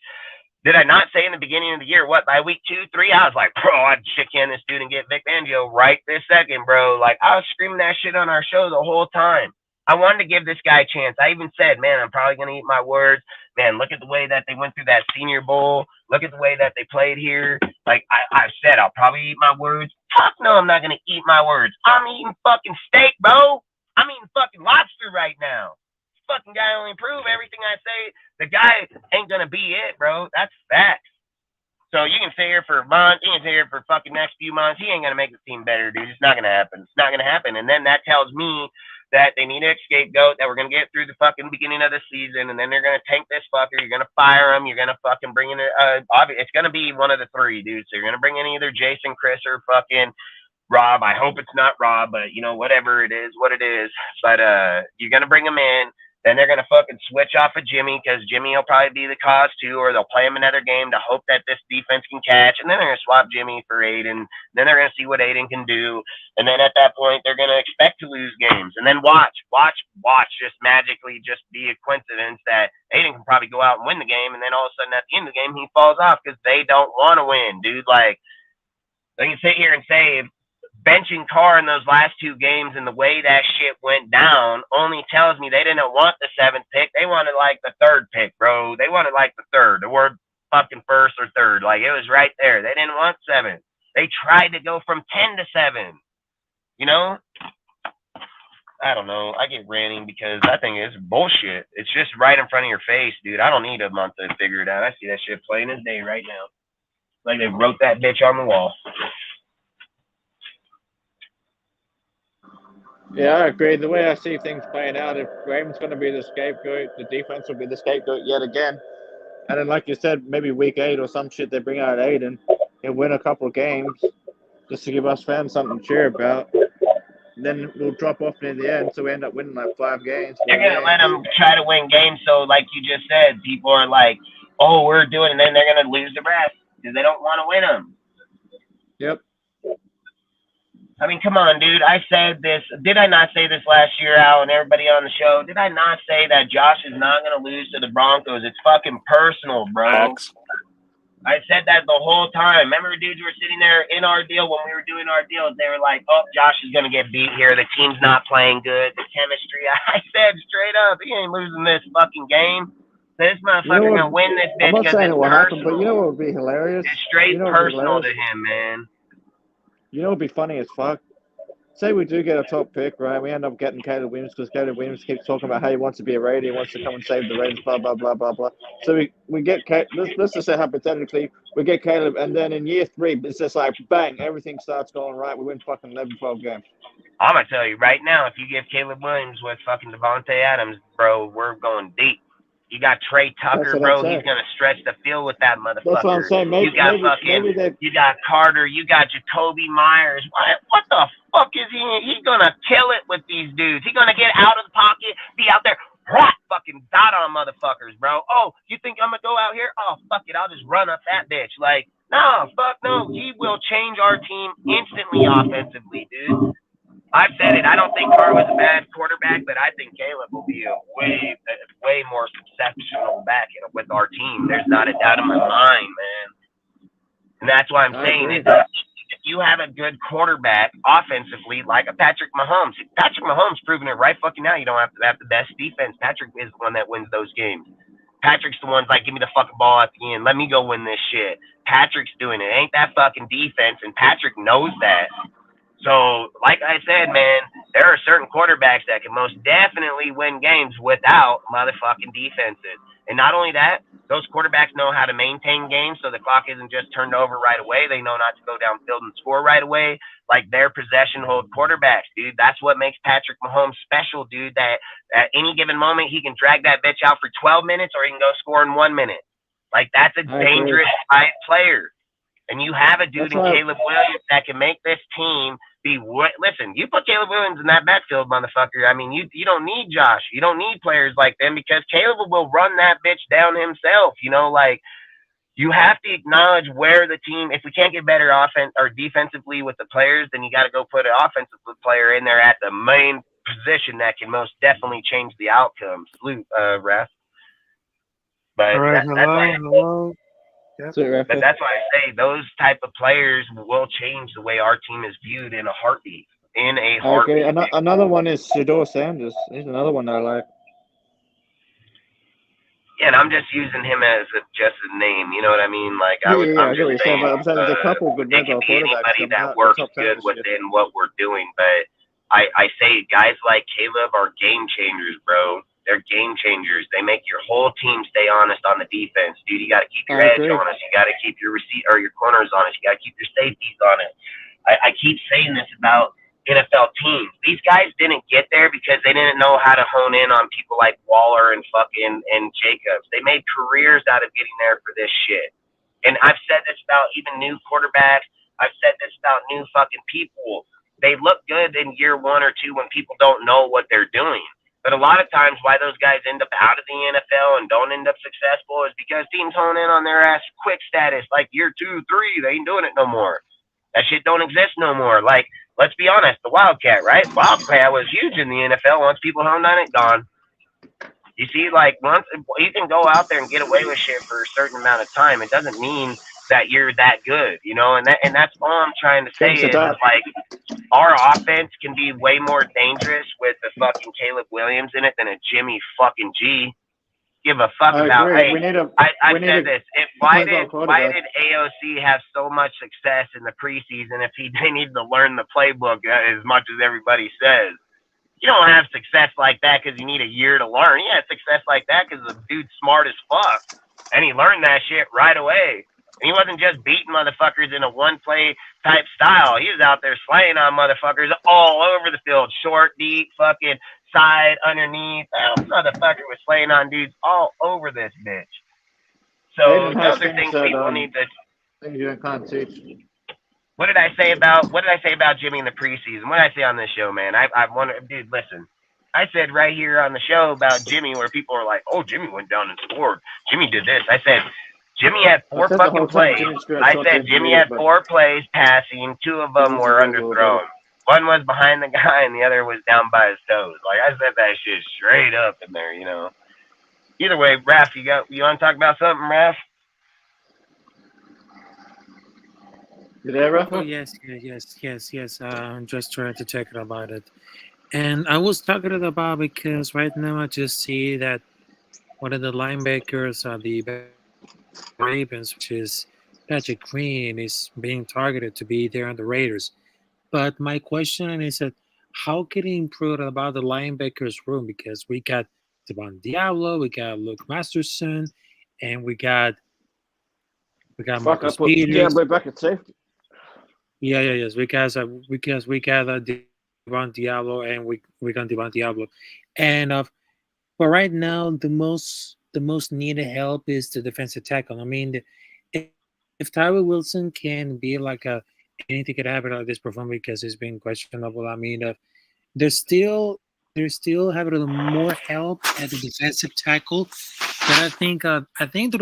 Did I not say in the beginning of the year, what, by week 2, 3, I was like, bro, I'd shit can this dude and get Vic Fangio right this second, bro. Like, I was screaming that shit on our show the whole time. I wanted to give this guy a chance. I even said, man, I'm probably going to eat my words. Man, look at the way that they went through that Senior Bowl. Look at the way that they played here. Like, I've said, I'll probably eat my words. Fuck no, I'm not going to eat my words. I'm eating fucking steak, bro. I'm eating fucking lobster right now. This fucking guy only prove everything I say. The guy ain't going to be it, bro. That's facts. So you can sit here for months. You can sit here for fucking next few months. He ain't going to make the team better, dude. It's not going to happen. It's not going to happen. And then that tells me that they need a scapegoat, that we're going to get through the fucking beginning of the season, and then they're going to tank this fucker. You're going to fire him. You're going to fucking bring in it's going to be one of the three, dude. So you're going to bring in either Jason, Chris, or fucking Rob. I hope it's not Rob, but, you know, whatever it is, what it is. But you're going to bring him in. Then they're going to fucking switch off of Jimmy because Jimmy will probably be the cause too, or they'll play him another game to hope that this defense can catch. And then they're going to swap Jimmy for Aiden. Then they're going to see what Aiden can do. And then at that point, they're going to expect to lose games. And then watch just magically just be a coincidence that Aiden can probably go out and win the game. And then all of a sudden at the end of the game, he falls off because they don't want to win, dude. Like, they can sit here and say, benching Carr in those last two games and the way that shit went down only tells me they didn't want the 7th pick. They wanted like the 3rd pick, bro. They wanted like the 3rd, the word fucking 1st or 3rd. Like, it was right there. They didn't want 7. They tried to go from 10 to 7. You know? I don't know. I get ranting because I think it's bullshit. It's just right in front of your face, dude. I don't need a month to figure it out. I see that shit plain as day right now. Like they wrote that bitch on the wall. Yeah, I agree. The way I see things playing out, if Graham's going to be the scapegoat, the defense will be the scapegoat yet again. And then, like you said, maybe week 8 or some shit, they bring out Aiden and win a couple of games just to give us fans something to cheer about. And then we'll drop off in the end, so we end up winning like 5 games. They're going to let them try to win games, so like you just said, people are like, oh, we're doing it, and then they're going to lose the rest because they don't want to win them. Yep. I mean, come on, dude. I said this. Did I not say this last year, Al, and everybody on the show? Did I not say that Josh is not going to lose to the Broncos? It's fucking personal, bro. Facts. I said that the whole time. Remember, dudes were sitting there in our deal when we were doing our deals. They were like, oh, Josh is going to get beat here. The team's not playing good. The chemistry. I said straight up, he ain't losing this fucking game. This motherfucker going to win this bitch. I'm not saying it will happen, but you know what would be hilarious? It's straight personal to him, man. You know what would be funny as fuck? Say we do get a top pick, right? We end up getting Caleb Williams because Caleb Williams keeps talking about how he wants to be a Raider, he wants to come and save the Raiders, blah, blah, blah, blah, blah. So we get Caleb, let's just say hypothetically, we get Caleb, and then in year 3, it's just like, bang, everything starts going right. We win fucking 11, 12 games. I'm going to tell you right now, if you give Caleb Williams with fucking Devontae Adams, bro, we're going deep. You got Trey Tucker, bro. He's going to stretch the field with that motherfucker. That's what I'm saying. Maybe, you got Carter. You got Jacoby Myers. What the fuck is he? He's going to kill it with these dudes. He's going to get out of the pocket, be out there, fucking dot on motherfuckers, bro. Oh, you think I'm going to go out here? Oh, fuck it. I'll just run up that bitch. Like, no, fuck no. He will change our team instantly offensively, dude. I've said it. I don't think Carr was a bad quarterback, but I think Caleb will be a way more exceptional back with our team. There's not a doubt in my mind, man. And that's why I'm saying it. If you have a good quarterback offensively, like a Patrick Mahomes proving it right fucking now. You don't have to have the best defense. Patrick is the one that wins those games. Patrick's the one's like, give me the fucking ball at the end. Let me go win this shit. Patrick's doing it. Ain't that fucking defense, and Patrick knows that. So, like I said, man, there are certain quarterbacks that can most definitely win games without motherfucking defenses. And not only that, those quarterbacks know how to maintain games so the clock isn't just turned over right away. They know not to go downfield and score right away. Like their possession hold quarterbacks, dude. That's what makes Patrick Mahomes special, dude, that at any given moment he can drag that bitch out for 12 minutes or he can go score in 1 minute. Like, that's a dangerous type player. And you have a dude in Caleb Williams that can make this team listen, you put Caleb Williams in that backfield, motherfucker. I mean, you don't need Josh. You don't need players like them because Caleb will run that bitch down himself. You know, like, you have to acknowledge where the team, if we can't get better offense or defensively with the players, then you got to go put an offensive player in there at the main position that can most definitely change the outcome. Salute, ref. But all right, hello. Yep. But that's why I say those type of players will change the way our team is viewed in a heartbeat. Okay, another one is Shedeur Sanders. He's another one I like. Yeah, and I'm just using him as just a name. You know what I mean? Like, I'm just saying there's a couple good they can be anybody that works good within what we're doing. But I say guys like Caleb are game changers, bro. They're game changers. They make your whole team stay honest on the defense, dude. You got to keep your edge honest. You got to keep your your corners honest. You got to keep your safeties honest. I keep saying this about NFL teams. These guys didn't get there because they didn't know how to hone in on people like Waller and Jacobs. They made careers out of getting there for this shit. And I've said this about even new quarterbacks. I've said this about new fucking people. They look good in year 1 or 2 when people don't know what they're doing. But a lot of times, why those guys end up out of the NFL and don't end up successful is because teams hone in on their ass quick status, like year 2, 3. They ain't doing it no more. That shit don't exist no more. Like, let's be honest, the Wildcat, right? Wildcat was huge in the NFL. Once people honed on it, gone. You see, like once you can go out there and get away with shit for a certain amount of time, it doesn't mean that you're that good, you know. And that's all I'm trying to say is like our offense can be way more dangerous with the fucking Caleb Williams in it than a Jimmy fucking G. Give a fuck about. Hey, I said this. Why did AOC have so much success in the preseason if they needed to learn the playbook as much as everybody says? You don't have success like that because you need a year to learn. You had success like that because the dude's smart as fuck. And he learned that shit right away. And he wasn't just beating motherfuckers in a one-play type style. He was out there slaying on motherfuckers all over the field. Short, deep, fucking side, underneath. That motherfucker was slaying on dudes all over this bitch. So those are things people need to... Things you can't teach. What did I say about Jimmy in the preseason? What did I say on this show, man? I wanted, dude, listen. I said right here on the show about Jimmy where people are like, oh, Jimmy went down and scored. Jimmy did this. I said, Jimmy had 4 fucking plays. I said Jimmy had 4 plays passing. 2 of them were underthrown. One was behind the guy and the other was down by his toes. Like I said that shit straight up in there, you know. Either way, Raph, you want to talk about something, Raph? You there, Raph? Oh, yes. I'm just trying to check about it. And I was talking about because right now I just see that one of the linebackers of the Ravens, which is Patrick Green, is being targeted to be there on the Raiders. But my question is that how can he improve about the linebackers room? Because we got Devon Diablo, we got Luke Masterson, and we got Marcus Peters. Diablo back at safety. Yes. Because we got Devon Diablo and we got Devon Diablo, and but right now the most needed help is the defensive tackle. I mean, if Tyrell Wilson can be like anything could happen at this performance because it's been questionable. I mean, they're still having a little more help at the defensive tackle, but I think that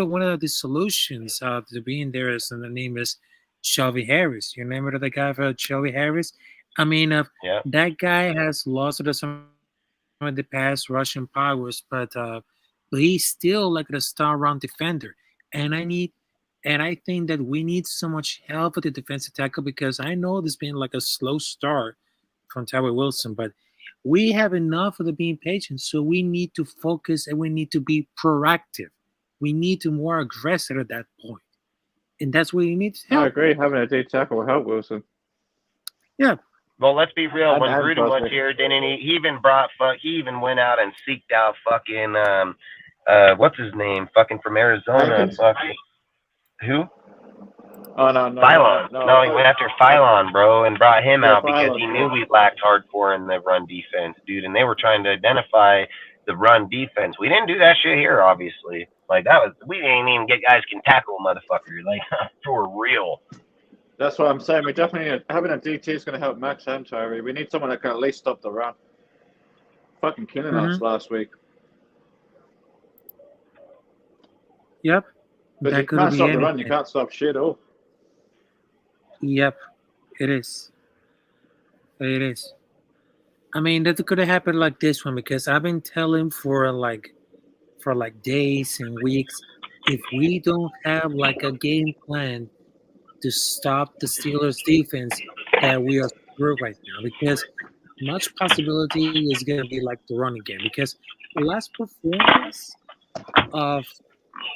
one of the solutions to being there is, and the name is Shelby Harris. You remember the guy for Shelby Harris? I mean, that guy has lost some of the past rushing powers, but he's still like a star round defender. And I think that we need so much help with the defensive tackle because I know there's been like a slow start from Tyrell Wilson, but we have enough of the being patient. So we need to focus and we need to be proactive. We need to be more aggressive at that point. And that's what you need to help. I agree. Having a D tackle will help Wilson. Yeah. Well, let's be real. When Gruden was here, didn't he? He even went out and seeked out fucking what's his name? Fucking from Arizona. Fucking who? Oh no. No, he went after Phylon, bro, and brought him out because he knew we lacked hardcore in the run defense, dude. And they were trying to identify the run defense. We didn't do that shit here, obviously. Like we didn't even get guys can tackle motherfuckers. Like for real. That's what I'm saying. We definitely having a DT is going to help Max and Tyree. We need someone that can at least stop the run. Fucking killing us last week. Yep. But you can't stop the run. You can't stop shit all. Yep. It is. I mean, that could have happened like this one because I've been telling for days and weeks, if we don't have like a game plan to stop the Steelers defense, that we are screwed right now because much possibility is going to be like the running game because the last performance of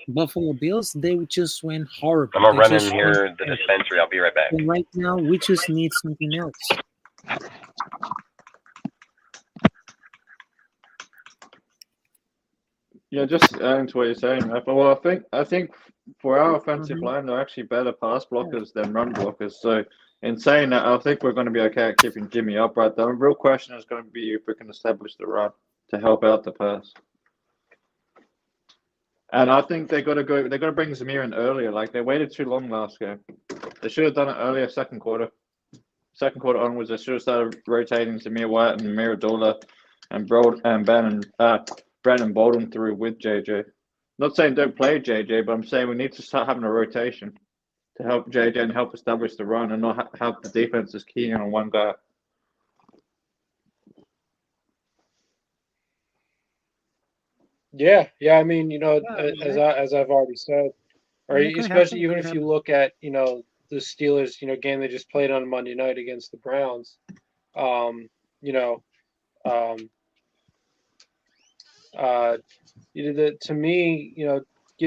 Buffalo Bills, they just went horrible. I'm going to run in here the dispensary. I'll be right back. And right now, we just need something else. Yeah, just adding to what you're saying, Rafa. Well, I think for our offensive line, they're actually better pass blockers than run blockers. So, in saying that, I think we're going to be okay at keeping Jimmy upright. The real question is going to be if we can establish the run to help out the pass. And I think they got to bring Zamir in earlier. Like they waited too long last game. They should have done it earlier, second quarter. Second quarter onwards, they should have started rotating Zamir White and Miradula and Brandon Bolden through with JJ. Not saying don't play JJ, but I'm saying we need to start having a rotation to help JJ and help establish the run and not have the defense is keying on one guy. Yeah. I mean, as I've already said, or Yeah, could especially happen. even Could if you happen. look at the Steelers, game they just played on Monday night against the Browns. You know, um, uh, to me,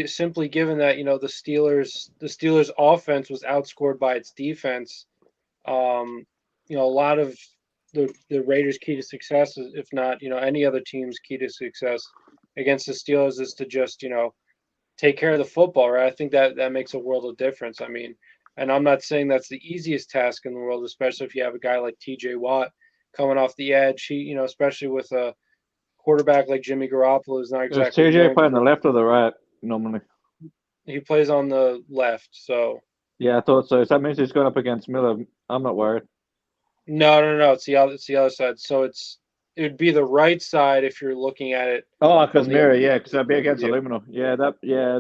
simply given that the Steelers offense was outscored by its defense. A lot of the Raiders' key to success, if not any other team's key to success against the Steelers, is to just take care of the football, right? I think that makes a world of difference. I mean, and I'm not saying that's the easiest task in the world, especially if you have a guy like T.J. Watt coming off the edge. He, especially with a quarterback like Jimmy Garoppolo, is not Is exactly TJ known playing the to. left or the right normally? He plays on the left, so Yeah, I thought so. So that means he's going up against Miller. I'm not worried. no. It's the other side. So it would be the right side if you're looking at it Oh, from because the Mirror, yeah, because that'd be point of against view. Aluminum.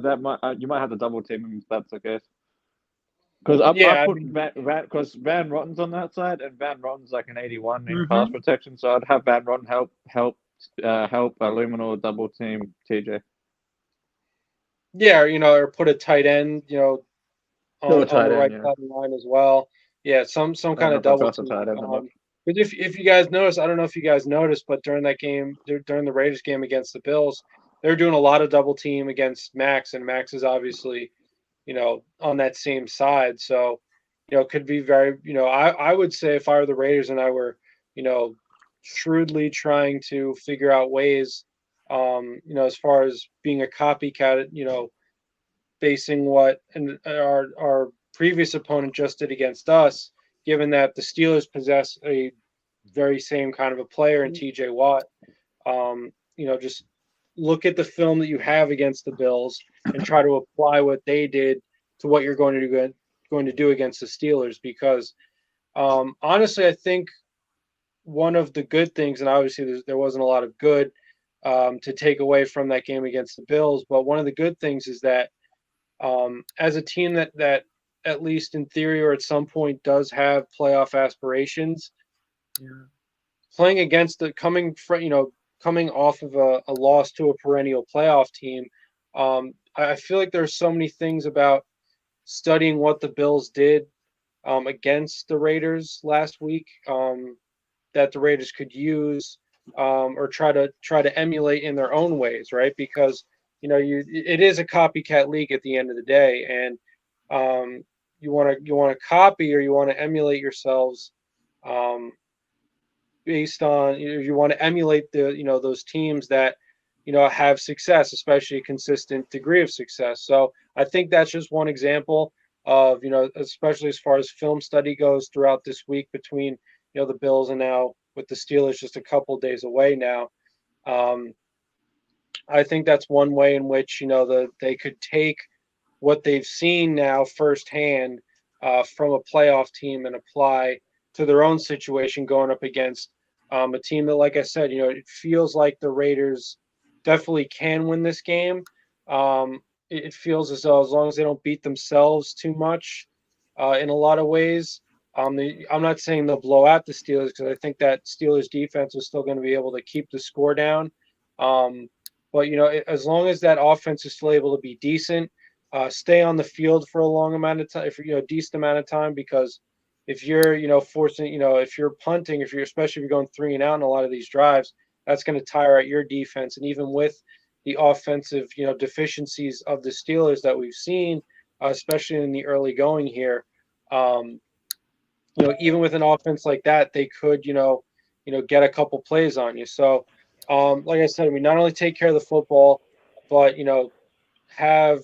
That might you might have to double team him if that's the case. Because I Yeah, I put mean, because Van Rotten's on that side, and Van Rotten's like an 81 in pass Mm-hmm. protection, so I'd have Van Rotten help Aluminum double team TJ. yeah, or put a tight end, Still a on tight the end, right yeah. side of the line as well. Yeah, some I don't kind know of if I double trust the team. tight end that much. But if you guys notice, I don't know if you guys noticed, but during that game, during the Raiders game against the Bills, they're doing a lot of double team against Max, and Max is obviously on that same side. So, it could be very, I would say if I were the Raiders and I were, you know, shrewdly trying to figure out ways, as far as being a copycat, basing what and our previous opponent just did against us, given that the Steelers possess a very same kind of a player in TJ Watt. Just look at the film that you have against the Bills and try to apply what they did to what you're going to do against the Steelers. Because honestly, I think one of the good things, and obviously there wasn't a lot of good to take away from that game against the Bills, but one of the good things is that as a team that at least in theory or at some point does have playoff aspirations, Yeah. playing against coming off of a loss to a perennial playoff team, I feel like there's so many things about studying what the Bills did against the Raiders last week that the Raiders could use or try to emulate in their own ways, right? Because it is a copycat league at the end of the day, and you want to copy or you want to emulate yourselves um, based on you want to emulate those teams that have success, especially a consistent degree of success. So I think that's just one example of especially as far as film study goes throughout this week between the Bills and now with the Steelers just a couple days away now. Um, I think that's one way in which they could take what they've seen now firsthand from a playoff team and apply to their own situation going up against a team that, like I said, it feels like the Raiders definitely can win this game. It feels as though as long as they don't beat themselves too much in a lot of ways. I'm not saying they'll blow out the Steelers because I think that Steelers defense is still going to be able to keep the score down. But as long as that offense is still able to be decent, stay on the field for a long amount of time, for a decent amount of time, because if you're forcing, if you're punting, if you're especially if you're going 3 and out in a lot of these drives, that's going to tire out your defense. And even with the offensive deficiencies of the Steelers that we've seen, especially in the early going here, um, even with an offense like that, they could get a couple plays on you. So like I said, we not only take care of the football, but have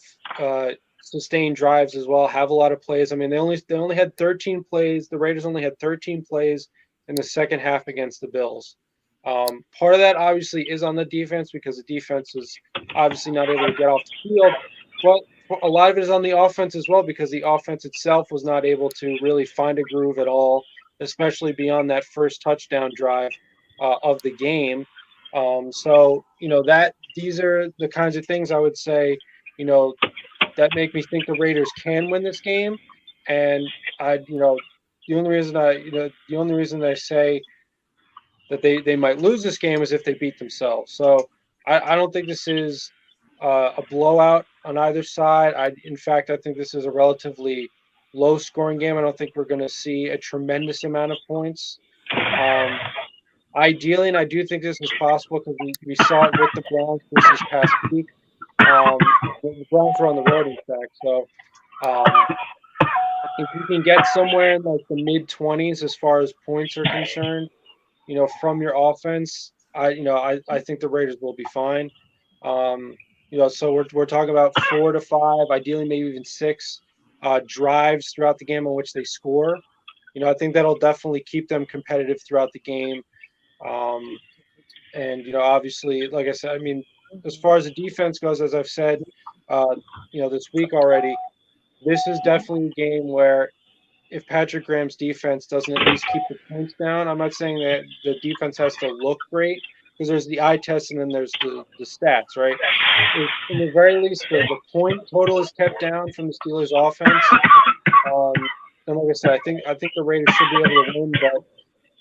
sustained drives as well. Have a lot of plays. I mean, they only had 13 plays. The Raiders only had 13 plays in the second half against the Bills. Part of that obviously is on the defense because the defense is obviously not able to get off the field, but a lot of it is on the offense as well because the offense itself was not able to really find a groove at all, especially beyond that first touchdown drive of the game. So that these are the kinds of things I would say, that make me think the Raiders can win this game. And the only reason I say that they might lose this game is if they beat themselves. So I don't think this is a blowout on either side. In fact, I think this is a relatively low scoring game. I don't think we're going to see a tremendous amount of points. Ideally, and I do think this is possible because we saw it with the Browns this past week. The Browns were on the road, in fact. So if you can get somewhere in like the mid-20s as far as points are concerned, from your offense, I think the Raiders will be fine. So we're talking about 4 to 5, ideally maybe even 6 drives throughout the game on which they score. I think that'll definitely keep them competitive throughout the game. And obviously, like I said, I mean, as far as the defense goes, as I've said, this week already, this is definitely a game where if Patrick Graham's defense doesn't at least keep the points down, I'm not saying that the defense has to look great because there's the eye test and then there's the stats, right? If, in the very least, the point total is kept down from the Steelers' offense. And like I said, I think the Raiders should be able to win, but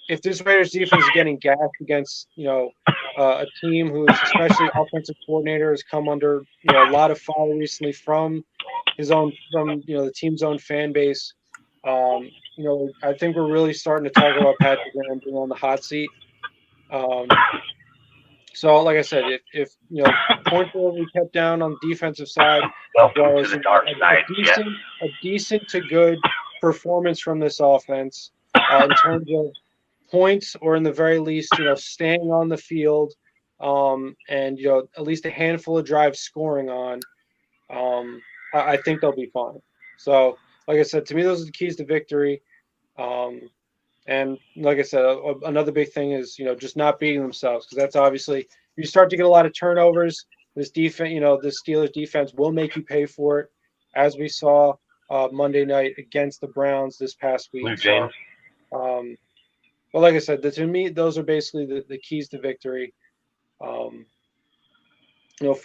if this Raiders defense is getting gassed against, a team whose especially offensive coordinator has come under, a lot of fire recently from the team's own fan base, I think we're really starting to talk about Patrick Graham being on the hot seat. So, like I said, if points will be kept down on the defensive side, as well as a decent to good performance from this offense in terms of points, or in the very least, staying on the field, and at least a handful of drives scoring on, I think they'll be fine. So, like I said, to me, those are the keys to victory. And like I said, another big thing is just not beating themselves, because that's obviously, if you start to get a lot of turnovers, this defense, the Steelers defense will make you pay for it, as we saw Monday night against the Browns this past week. So, but like I said, to me, those are basically the keys to victory. For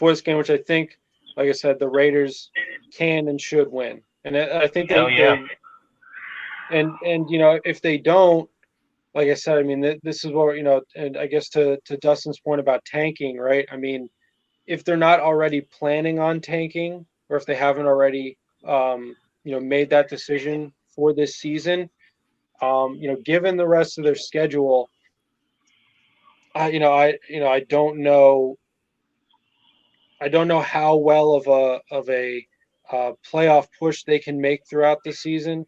this game, which I think, like I said, the Raiders can and should win, and I think and if they don't, like I said, I mean, this is where and I guess to Dustin's point about tanking, right? I mean, if they're not already planning on tanking, or if they haven't already, made that decision for this season, given the rest of their schedule, I don't know. I don't know how well of a playoff push they can make throughout the season,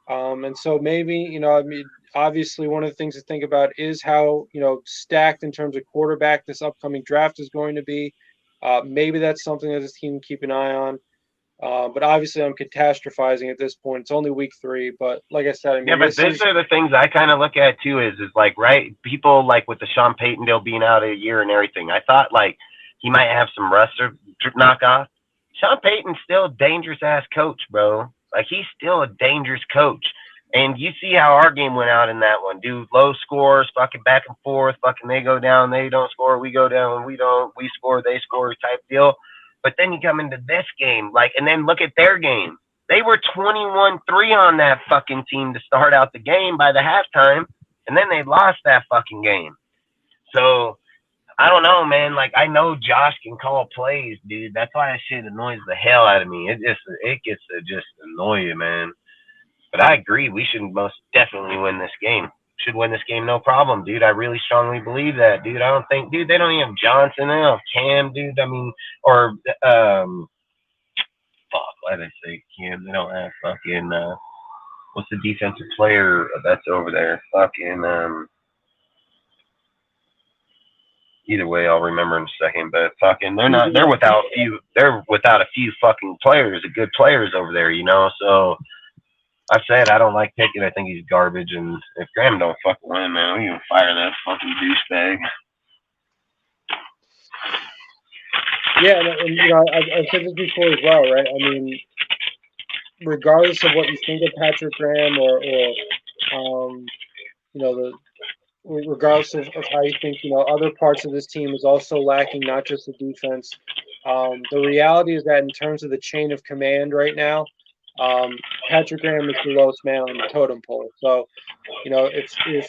and so maybe I mean, obviously one of the things to think about is how stacked in terms of quarterback this upcoming draft is going to be. Maybe that's something that this team can keep an eye on. But obviously, I'm catastrophizing at this point. It's only week 3, but like I said, I mean, yeah, but these are the things I kind of look at too. Is like, right? People like with the Sean Payton deal being out a year and everything. I thought like he might have some rust or knock off. Sean Payton's still a dangerous ass coach, bro. Like he's still a dangerous coach. And you see how our game went out in that one, dude. Low scores, fucking back and forth, fucking they go down, they don't score, we go down, we don't, we score, they score type deal. But then you come into this game, like, and then look at their game. They were 21-3 on that fucking team to start out the game by the halftime, and then they lost that fucking game. So, I don't know, man. Like, I know Josh can call plays, dude. That's why that shit annoys the hell out of me. It gets to just annoy you, man. But I agree. We should most definitely win this game. Should win this game, no problem, dude. I really strongly believe that, dude. I don't think, dude, they don't even have Johnson. They don't have Cam, dude. I mean, or, fuck, why did I say Cam? They don't have fucking, what's the defensive player that's over there? Fucking, either way, I'll remember in a second. But fucking, they're without a few fucking players, good players over there, So I said I don't like Pickett. I think he's garbage. And if Graham don't fucking win, man, we can fire that fucking douchebag. Yeah, and I've said this before as well, right? I mean, regardless of what you think of Patrick Graham or regardless of how you think, other parts of this team is also lacking, not just the defense. The reality is that in terms of the chain of command right now, Patrick Graham is the lowest man on the totem pole. So, if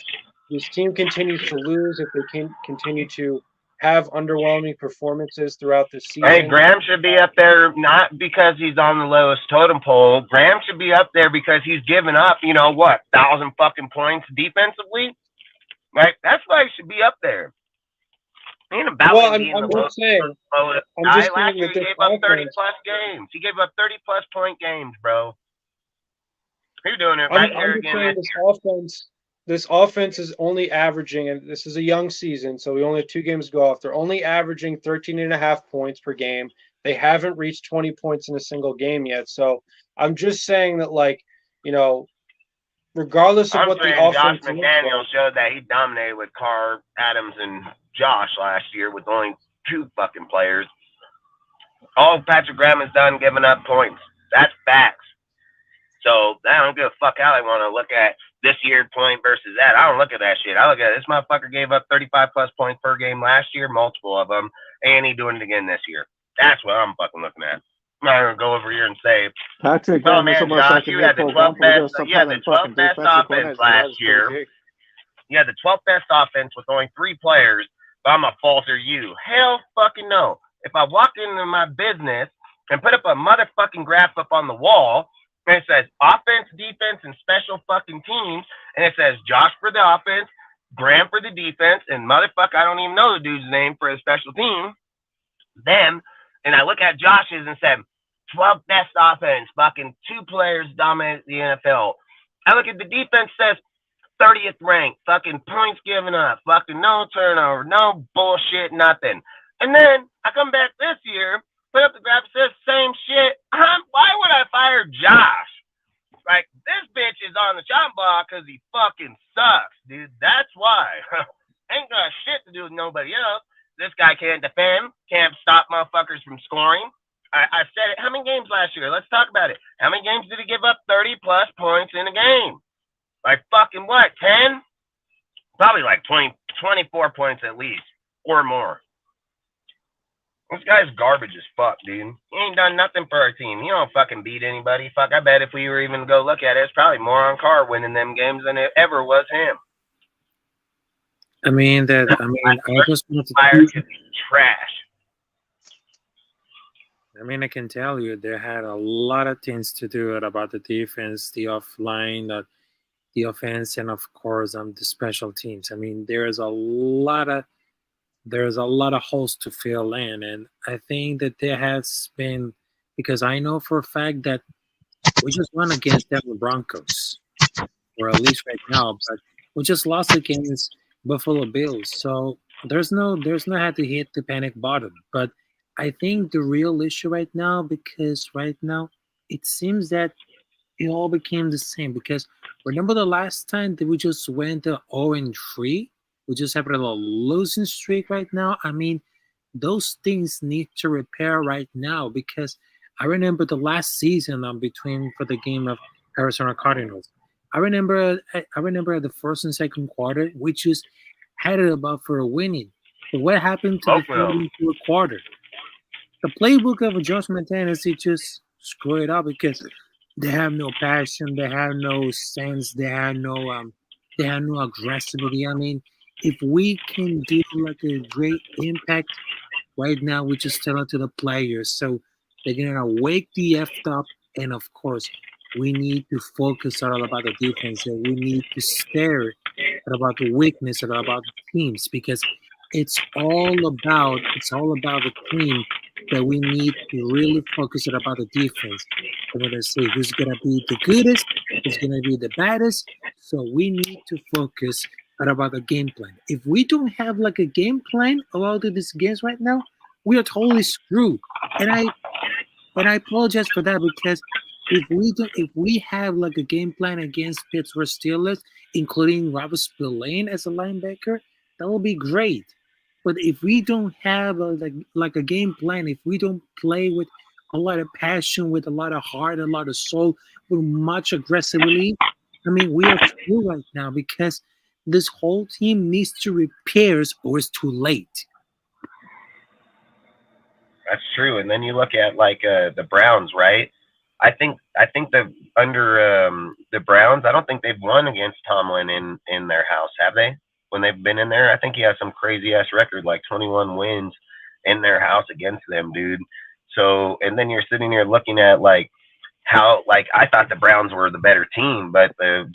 this team continues to lose, if they can continue to have underwhelming performances throughout the Hey, season, Graham should be up there not because he's on the lowest totem pole. Graham should be up there because he's given up, 1,000 fucking points defensively. Right? That's why he should be up there. Ain't about well, him being the I'm lowest just saying, I'm guy. just Last saying year that he this gave up 30 offense, plus games. He gave up 30 plus point games, bro. You're doing it I'm right I'm here just again saying this year. this offense is only averaging, and this is a young season, so we only have 2 games to go off. They're only averaging 13 and a half points per game. They haven't reached 20 points in a single game yet. So I'm just saying that, you know, regardless of I'm what the saying Josh offense looks McDaniel like, showed that he dominated with Carr, Adams, and Josh last year with only 2 fucking players. All Patrick Graham has done giving up points. That's facts. So I don't give a fuck how they want to look at this year point versus that. I don't look at that shit. I look at this motherfucker gave up 35 plus points per game last year, multiple of them, and he doing it again this year. That's what I'm fucking looking at. I'm not gonna go over here and say, Patrick oh Graham is man, almost Josh, like a new program. We gotta stop having fucking 12th best defensive offense coordinators. That last is year. pretty sick. You had the 12th best offense with only 3 players, but I'm gonna falter you. Hell fucking no. If I walk into my business and put up a motherfucking graph up on the wall, and it says offense, defense, and special fucking teams, and it says Josh for the offense, Graham for the defense, and motherfucker, I don't even know the dude's name for a special team. Then, and I look at Josh's and said, 12th best offense, fucking 2 players dominate the NFL. I look at the defense, says 30th ranked, fucking points given up, fucking no turnover, no bullshit, nothing. And then I come back this year, put up the graph, says same shit. Why would I fire Josh? Like, this bitch is on the chopping block because he fucking sucks, dude. That's why. Ain't got shit to do with nobody else. This guy can't defend, can't stop motherfuckers from scoring. I said it. How many games last year? Let's talk about it. How many games did he give up 30 plus points in a game? Like fucking what? 10? Probably like 20, 24 points at least or more. This guy's garbage as fuck, dude. He ain't done nothing for our team. He don't fucking beat anybody. Fuck, I bet if we were even to go look at it, it's probably more on Carr winning them games than it ever was him. I just wanted to. Fire because he's trash. I can tell you they had a lot of things to do about the defense, the offline, the offense, and of course, the special teams. There's a lot of holes to fill in, and I think that there has been, because I know for a fact that we just won against Denver Broncos, or at least right now, but we just lost against Buffalo Bills. So there's no had to hit the panic button. But I think the real issue right now, because right now it seems that it all became the same. Because remember the last time that we just went 0-3? We just have a losing streak right now. Those things need to repair right now, because I remember the last season for the game of Arizona Cardinals. I remember the first and second quarter, we just had it about for a winning. But what happened to the third and fourth quarter? The playbook of Josh Montana, he just screw it up because they have no passion, they have no sense, they have no aggressivity. If we can do like a great impact right now, we just tell it to the players, so they're gonna wake the F up. And of course, we need to focus all about the defense, and we need to stare at about the weakness, at about the teams, because it's all about the team, that we need to really focus it about the defense. I'm gonna say who's gonna be the goodest, who's gonna be the baddest. So we need to focus about the game plan. If we don't have like a game plan about these games right now, we are totally screwed. And I apologize for that, because if we have like a game plan against Pittsburgh Steelers, including Robert Spillane as a linebacker, that will be great. But if we don't have like a game plan, if we don't play with a lot of passion, with a lot of heart, a lot of soul, with much aggressively, we are screwed right now, because this whole team needs to repairs or it's too late. That's true. And then you look at like the Browns, right? I think the under the Browns, I don't think they've won against Tomlin in their house, have they? When they've been in there, I think he has some crazy ass record, like 21 wins in their house against them, dude. So, and then you're sitting here looking at like how, like, I thought the Browns were the better team, but the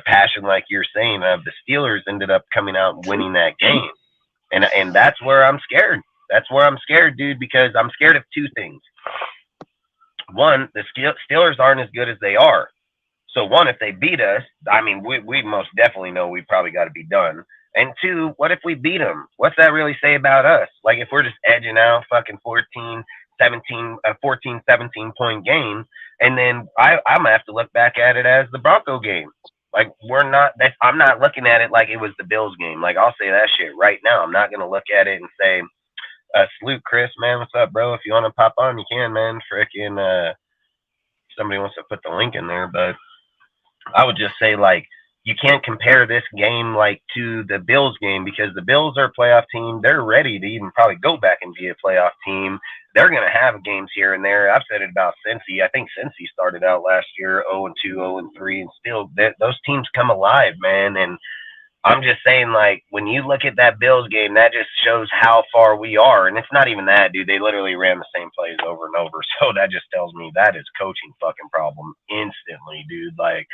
passion, like you're saying, of the Steelers ended up coming out and winning that game, and that's where I'm scared. That's where I'm scared, dude, because I'm scared of two things. One, the Steelers aren't as good as they are. So one, if they beat us, I mean, we most definitely know we probably got to be done. And two, what if we beat them? What's that really say about us? Like, if we're just edging out fucking 14, 17 point games, and then I'm going to have to look back at it as the Bronco game. Like, I'm not looking at it like it was the Bills game. Like, I'll say that shit right now. I'm not going to look at it and say, salute Chris, man. What's up, bro? If you want to pop on, you can, man. Frickin', somebody wants to put the link in there, but I would just say, like, you can't compare this game like to the Bills game, because the Bills are a playoff team. They're ready to even probably go back and be a playoff team. They're going to have games here and there. I've said it about Cincy. I think Cincy started out last year 0-2, 0-3, and still those teams come alive, man. And I'm just saying, like, when you look at that Bills game, that just shows how far we are. And it's not even that, dude. They literally ran the same plays over and over. So that just tells me that is coaching fucking problem instantly, dude. Like,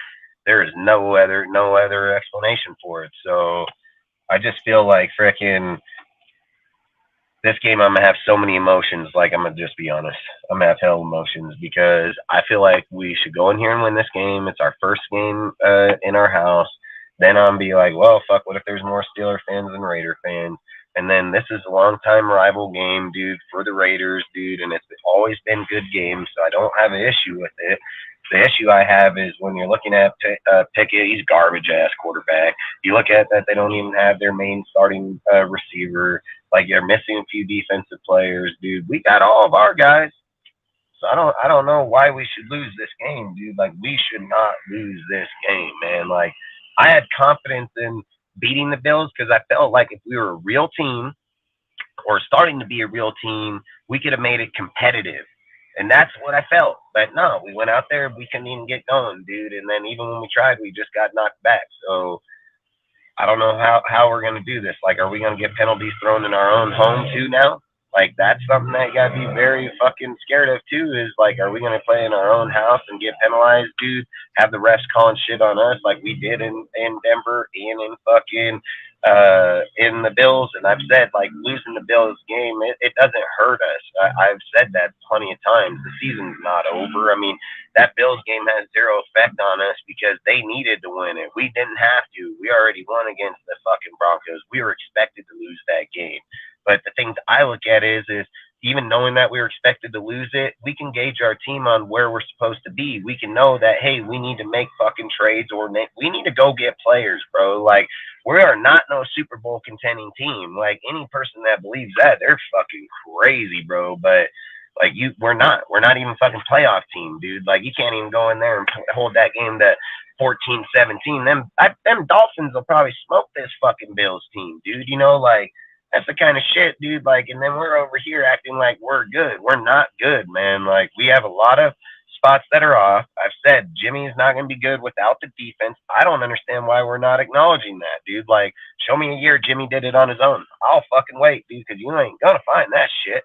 there is no other explanation for it. So I just feel like frickin' this game, I'm going to have so many emotions. Like, I'm going to just be honest. I'm going to have hell emotions, because I feel like we should go in here and win this game. It's our first game in our house. Then I'm be like, well, fuck, what if there's more Steeler fans than Raider fans? And then this is a long-time rival game, dude, for the Raiders, dude, and it's always been good games, so I don't have an issue with it. The issue I have is when you're looking at Pickett, he's garbage-ass quarterback. You look at that, they don't even have their main starting receiver. Like, you're missing a few defensive players, dude. We got all of our guys. So I don't know why we should lose this game, dude. Like, we should not lose this game, man. Like, I had confidence in beating the Bills because I felt like if we were a real team, or starting to be a real team, we could have made it competitive. And that's what I felt. But no, we went out there, we couldn't even get going, dude. And then even when we tried, we just got knocked back. So I don't know how we're going to do this. Like, are we going to get penalties thrown in our own home too now? Like, that's something that you got to be very fucking scared of too, is like, are we going to play in our own house and get penalized, dude? Have the refs calling shit on us like we did in Denver and in fucking in the Bills. And I've said, like, losing the Bills game, it doesn't hurt us. I've said that plenty of times. The season's not over. I mean, that Bills game has zero effect on us because they needed to win it. We didn't have to. We already won against the fucking Broncos. We were expected to lose that game. But the things I look at is even knowing that we were expected to lose it, we can gauge our team on where we're supposed to be. We can know that, hey, we need to make fucking trades, or we need to go get players, bro. Like, we are not no Super Bowl contending team. Like, any person that believes that, they're fucking crazy, bro. But like, we're not even fucking playoff team, dude. Like, you can't even go in there and hold that game to 14-17. Them Dolphins will probably smoke this fucking Bills team, dude. You know, like, that's the kind of shit, dude. Like, and then we're over here acting like we're good. We're not good, man. Like, we have a lot of spots that are off. I've said Jimmy's not going to be good without the defense. I don't understand why we're not acknowledging that, dude. Like, show me a year Jimmy did it on his own. I'll fucking wait, dude, because you ain't going to find that shit.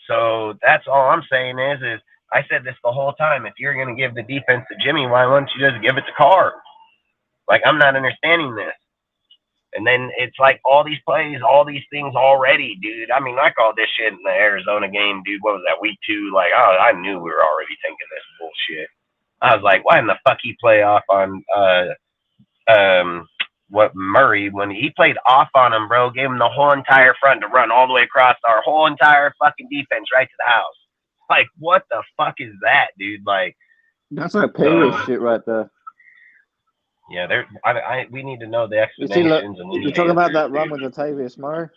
So that's all I'm saying is I said this the whole time. If you're going to give the defense to Jimmy, why wouldn't you just give it to Carr? Like, I'm not understanding this. And then it's like all these plays, all these things already, dude. I mean, I called this shit in the Arizona game, dude. What was that, week 2? Like, I knew we were already thinking this bullshit. I was like, why in the fuck he play off on Murray when he played off on him, bro? Gave him the whole entire front to run all the way across our whole entire fucking defense right to the house. Like, what the fuck is that, dude? Like, that's like Paris shit right there. Yeah, we need to know the explanations. You're talking about that run with Latavius Murray?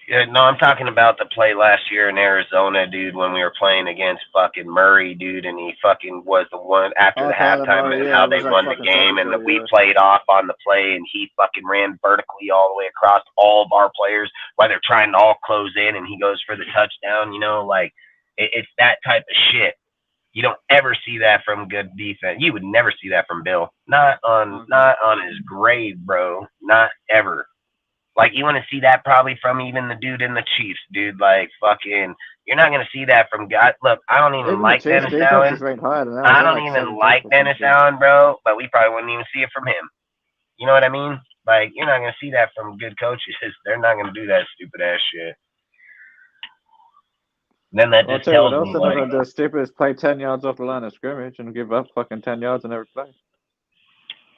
Yeah, no, I'm talking about the play last year in Arizona, dude, when we were playing against fucking Murray, dude, and he fucking was the one after Oh, the Kyler halftime Murray, and yeah, how it they was like won the fucking game and that Thursday, we yeah. played off on the play and he fucking ran vertically all the way across all of our players while they're trying to all close in and he goes for the touchdown, like it's that type of shit. You don't ever see that from good defense. You would never see that from Bill. Not on his grave, bro. Not ever. Like you want to see that probably from even the dude in the Chiefs, dude. Like fucking, you're not gonna see that from God. Look, I don't even Even the like Chiefs Dennis defense Allen. is ranked higher than ours. I They're don't like even 17th like or some Dennis shit. Allen, bro. But we probably wouldn't even see it from him. You know what I mean? Like you're not gonna see that from good coaches. They're not gonna do that stupid ass shit. Then that I'll just tell you what tells else me they're not like, going to do stupid is play 10 yards off the line of scrimmage and give up fucking 10 yards on every play.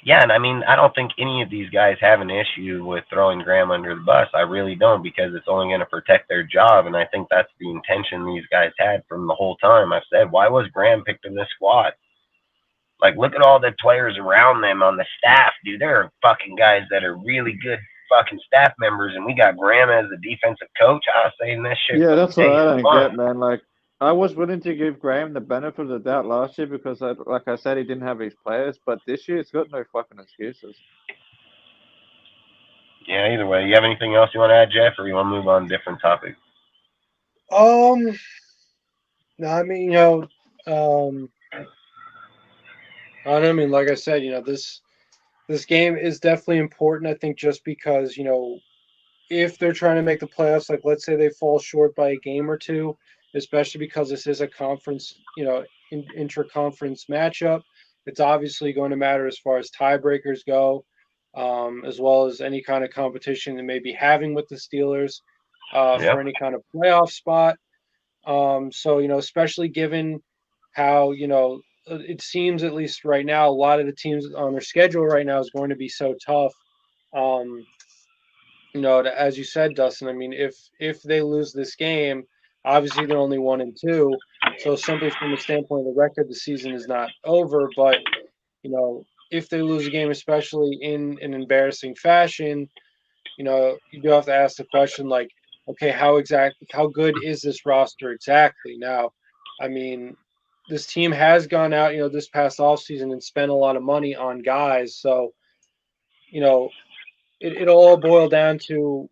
yeah, and I mean, I don't think any of these guys have an issue with throwing Graham under the bus. I really don't, because it's only going to protect their job, and I think that's the intention these guys had from the whole time. I've said, why was Graham picked in this squad? Like, look at all the players around them on the staff, dude. There are fucking guys that are really good fucking staff members, and we got Graham as the defensive coach. I was saying this shit Yeah, from that's what day I don't one. get, man. Like, I was willing to give Graham the benefit of the doubt last year because, like I said, he didn't have his players, but this year he's got no fucking excuses. Yeah, either way. You have anything else you want to add, Jeff, or you want to move on to a different topic? No, I mean, I don't know, I mean, like I said, this game is definitely important. I think just because if they're trying to make the playoffs, like let's say they fall short by a game or two, especially because this is a conference, intra-conference matchup, it's obviously going to matter as far as tiebreakers go, as well as any kind of competition they may be having with the Steelers for any kind of playoff spot. So, especially given how, it seems at least right now, a lot of the teams on their schedule right now is going to be so tough. Um, as you said, Dustin, I mean, if they lose this game, obviously they're only 1-2. So simply from the standpoint of the record, the season is not over. But, if they lose a game, especially in an embarrassing fashion, you do have to ask the question like, okay, how good is this roster exactly? Now, I mean, this team has gone out, this past offseason and spent a lot of money on guys. So, it'll all boil down to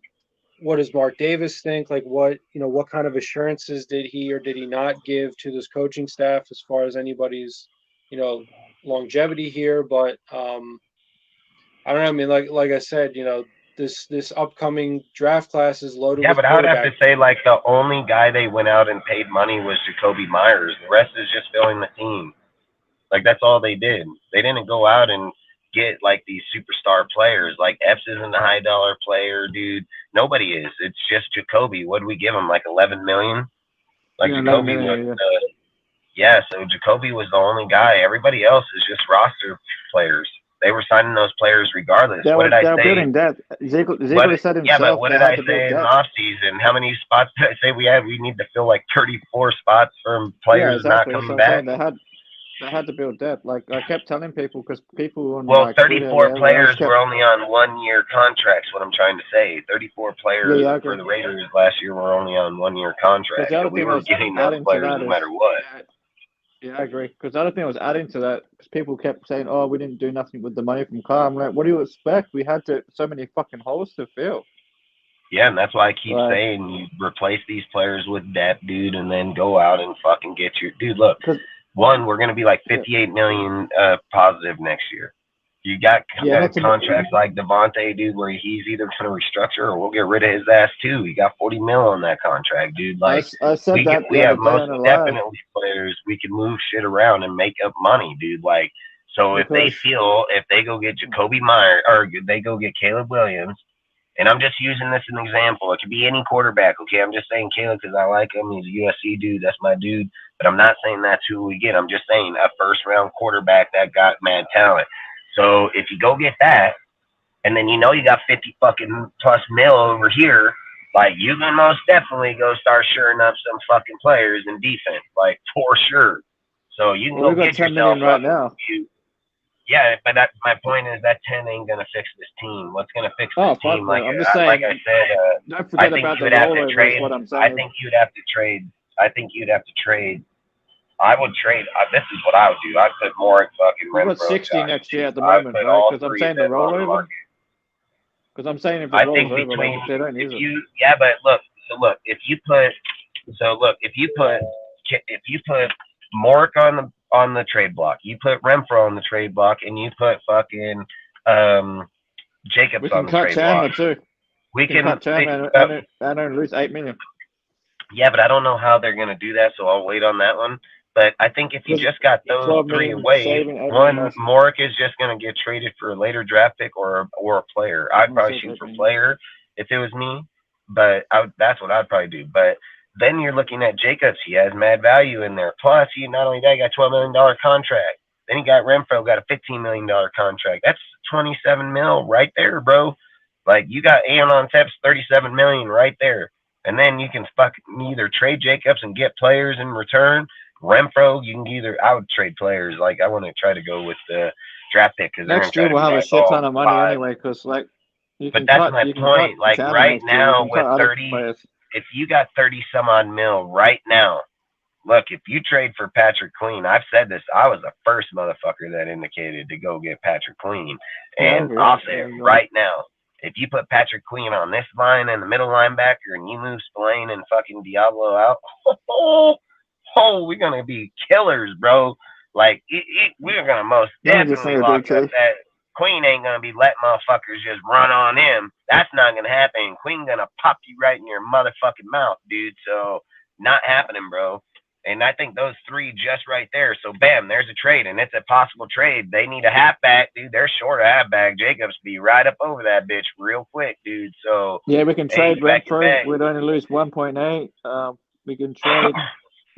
what does Mark Davis think? Like what kind of assurances did he or did he not give to this coaching staff as far as anybody's, longevity here? But I don't know. I mean, like I said, this upcoming draft class is loaded Yeah, with but I would have to quarterbacks. say, like, the only guy they went out and paid money was Jacoby Myers. The rest is just filling the team. Like, that's all they did. They didn't go out and get, like, these superstar players. Like, Epps isn't a high-dollar player, dude. Nobody is. It's just Jacoby. What did we give him, like, $11 million? Like, Yeah, 11 Jacoby was, million, so Jacoby was the only guy. Everybody else is just roster players. They were signing those players regardless. They What were did I say? building depth. Ziegler said Yeah, but himself what they did had I to say build in the depth. off season? How many spots did I say we had? We need to fill like 34 spots from Yeah, players not exactly. That's coming what I'm back. saying. They had to build depth. Like I kept telling people because people on Well, like Twitter, 34 everyone else players kept. were only on 1-year contracts. What I'm trying to say, 34 players Yeah, I for agree. the Raiders last year were only on 1-year Because contracts. the So other we thing were was getting those adding to players that no is matter what. yeah, I agree. Because the other thing was adding to that because people kept saying, "Oh, we didn't do nothing with the money from Carr." I'm like, what do you expect? We had so many fucking holes to fill. Yeah, and that's why I keep Like, saying you replace these players with depth, dude, and then go out and fucking get your dude. Look, because we're going to be like 58 million positive next year. You got yeah, not to contracts like Devontae, dude, where he's either going to restructure or we'll get rid of his ass too. He got 40 mil on that contract, dude. Like I said that we the other have day most on a live definitely players we can move shit around and make up money, dude. Like so, if because they go get Jacoby Meyer or they go get Caleb Williams. And I'm just using this as an example. It could be any quarterback, okay? I'm just saying Caleb because I like him. He's a USC dude. That's my dude. But I'm not saying that's who we get. I'm just saying a first-round quarterback that got mad talent. So if you go get that, and then you got 50 fucking plus mil over here, like you can most definitely go start shoring up some fucking players in defense, like for sure. So you can well, we go got get 10 yourself million right fucking now. Yeah, but that's my point is that 10 ain't gonna fix this team. What's gonna fix Oh, this fuck team? no. Like I'm just like saying, I said, don't I forget think about you the would have to rollover. Is trade. what I'm I saying. think you'd have to trade. I think you'd have to trade. I would trade. This is what I would do. I'd put more at fucking We've got Renfro. 60 Josh next year at the I'd moment, put right? all Because I'm three of saying the them on the rollover. market. Because I'm saying if it I rolls think over, between like, they don't use if it. you but look if you put Mork on the trade block, you put Renfro on the trade block, and you put fucking Jacobs We on can the cut trade Chandler block. too. We can cut Chandler and only lose 8 million. yeah, but I don't know how they're gonna do that, so I'll wait on that one. But I think if you just got those 12 three million away, saving, 8 million one loss. Mork is just gonna get traded for a later draft pick or a player. I'd probably shoot for player if it was me, but that's what I'd probably do. But then you're looking at Jacobs. He has mad value in there. Plus, he not only that, he got $12 million contract. Then you got Renfro, got a $15 million contract. That's 27 mil right there, bro. Like you got Aon Tep's 37 million right there. And then you can either trade Jacobs and get players in return. Renfro, you can I would trade players. Like I want to try to go with the draft pick because Next year we'll have a shit ton of money anyway. Because like, but that's my point. Like right now with 30, players. if you got 30 some odd mil right now, look, if you trade for Patrick Queen, I've said this. I was the first motherfucker that indicated to go get Patrick Queen, and I'll say it right now. If you put Patrick Queen on this line and the middle linebacker, and you move Spillane and fucking Diablo out, we're gonna be killers, bro. Like we're gonna most definitely lock up that. Queen ain't gonna be letting motherfuckers just run on him. That's not gonna happen. Queen gonna pop you right in your motherfucking mouth, dude. So not happening, bro. And I think those three just right there. So bam, there's a trade, and it's a possible trade. They need a halfback, dude. They're short a halfback. Jacobs be right up over that bitch real quick, dude. So yeah, we can trade Renfro. We'd only lose 1.8. We can trade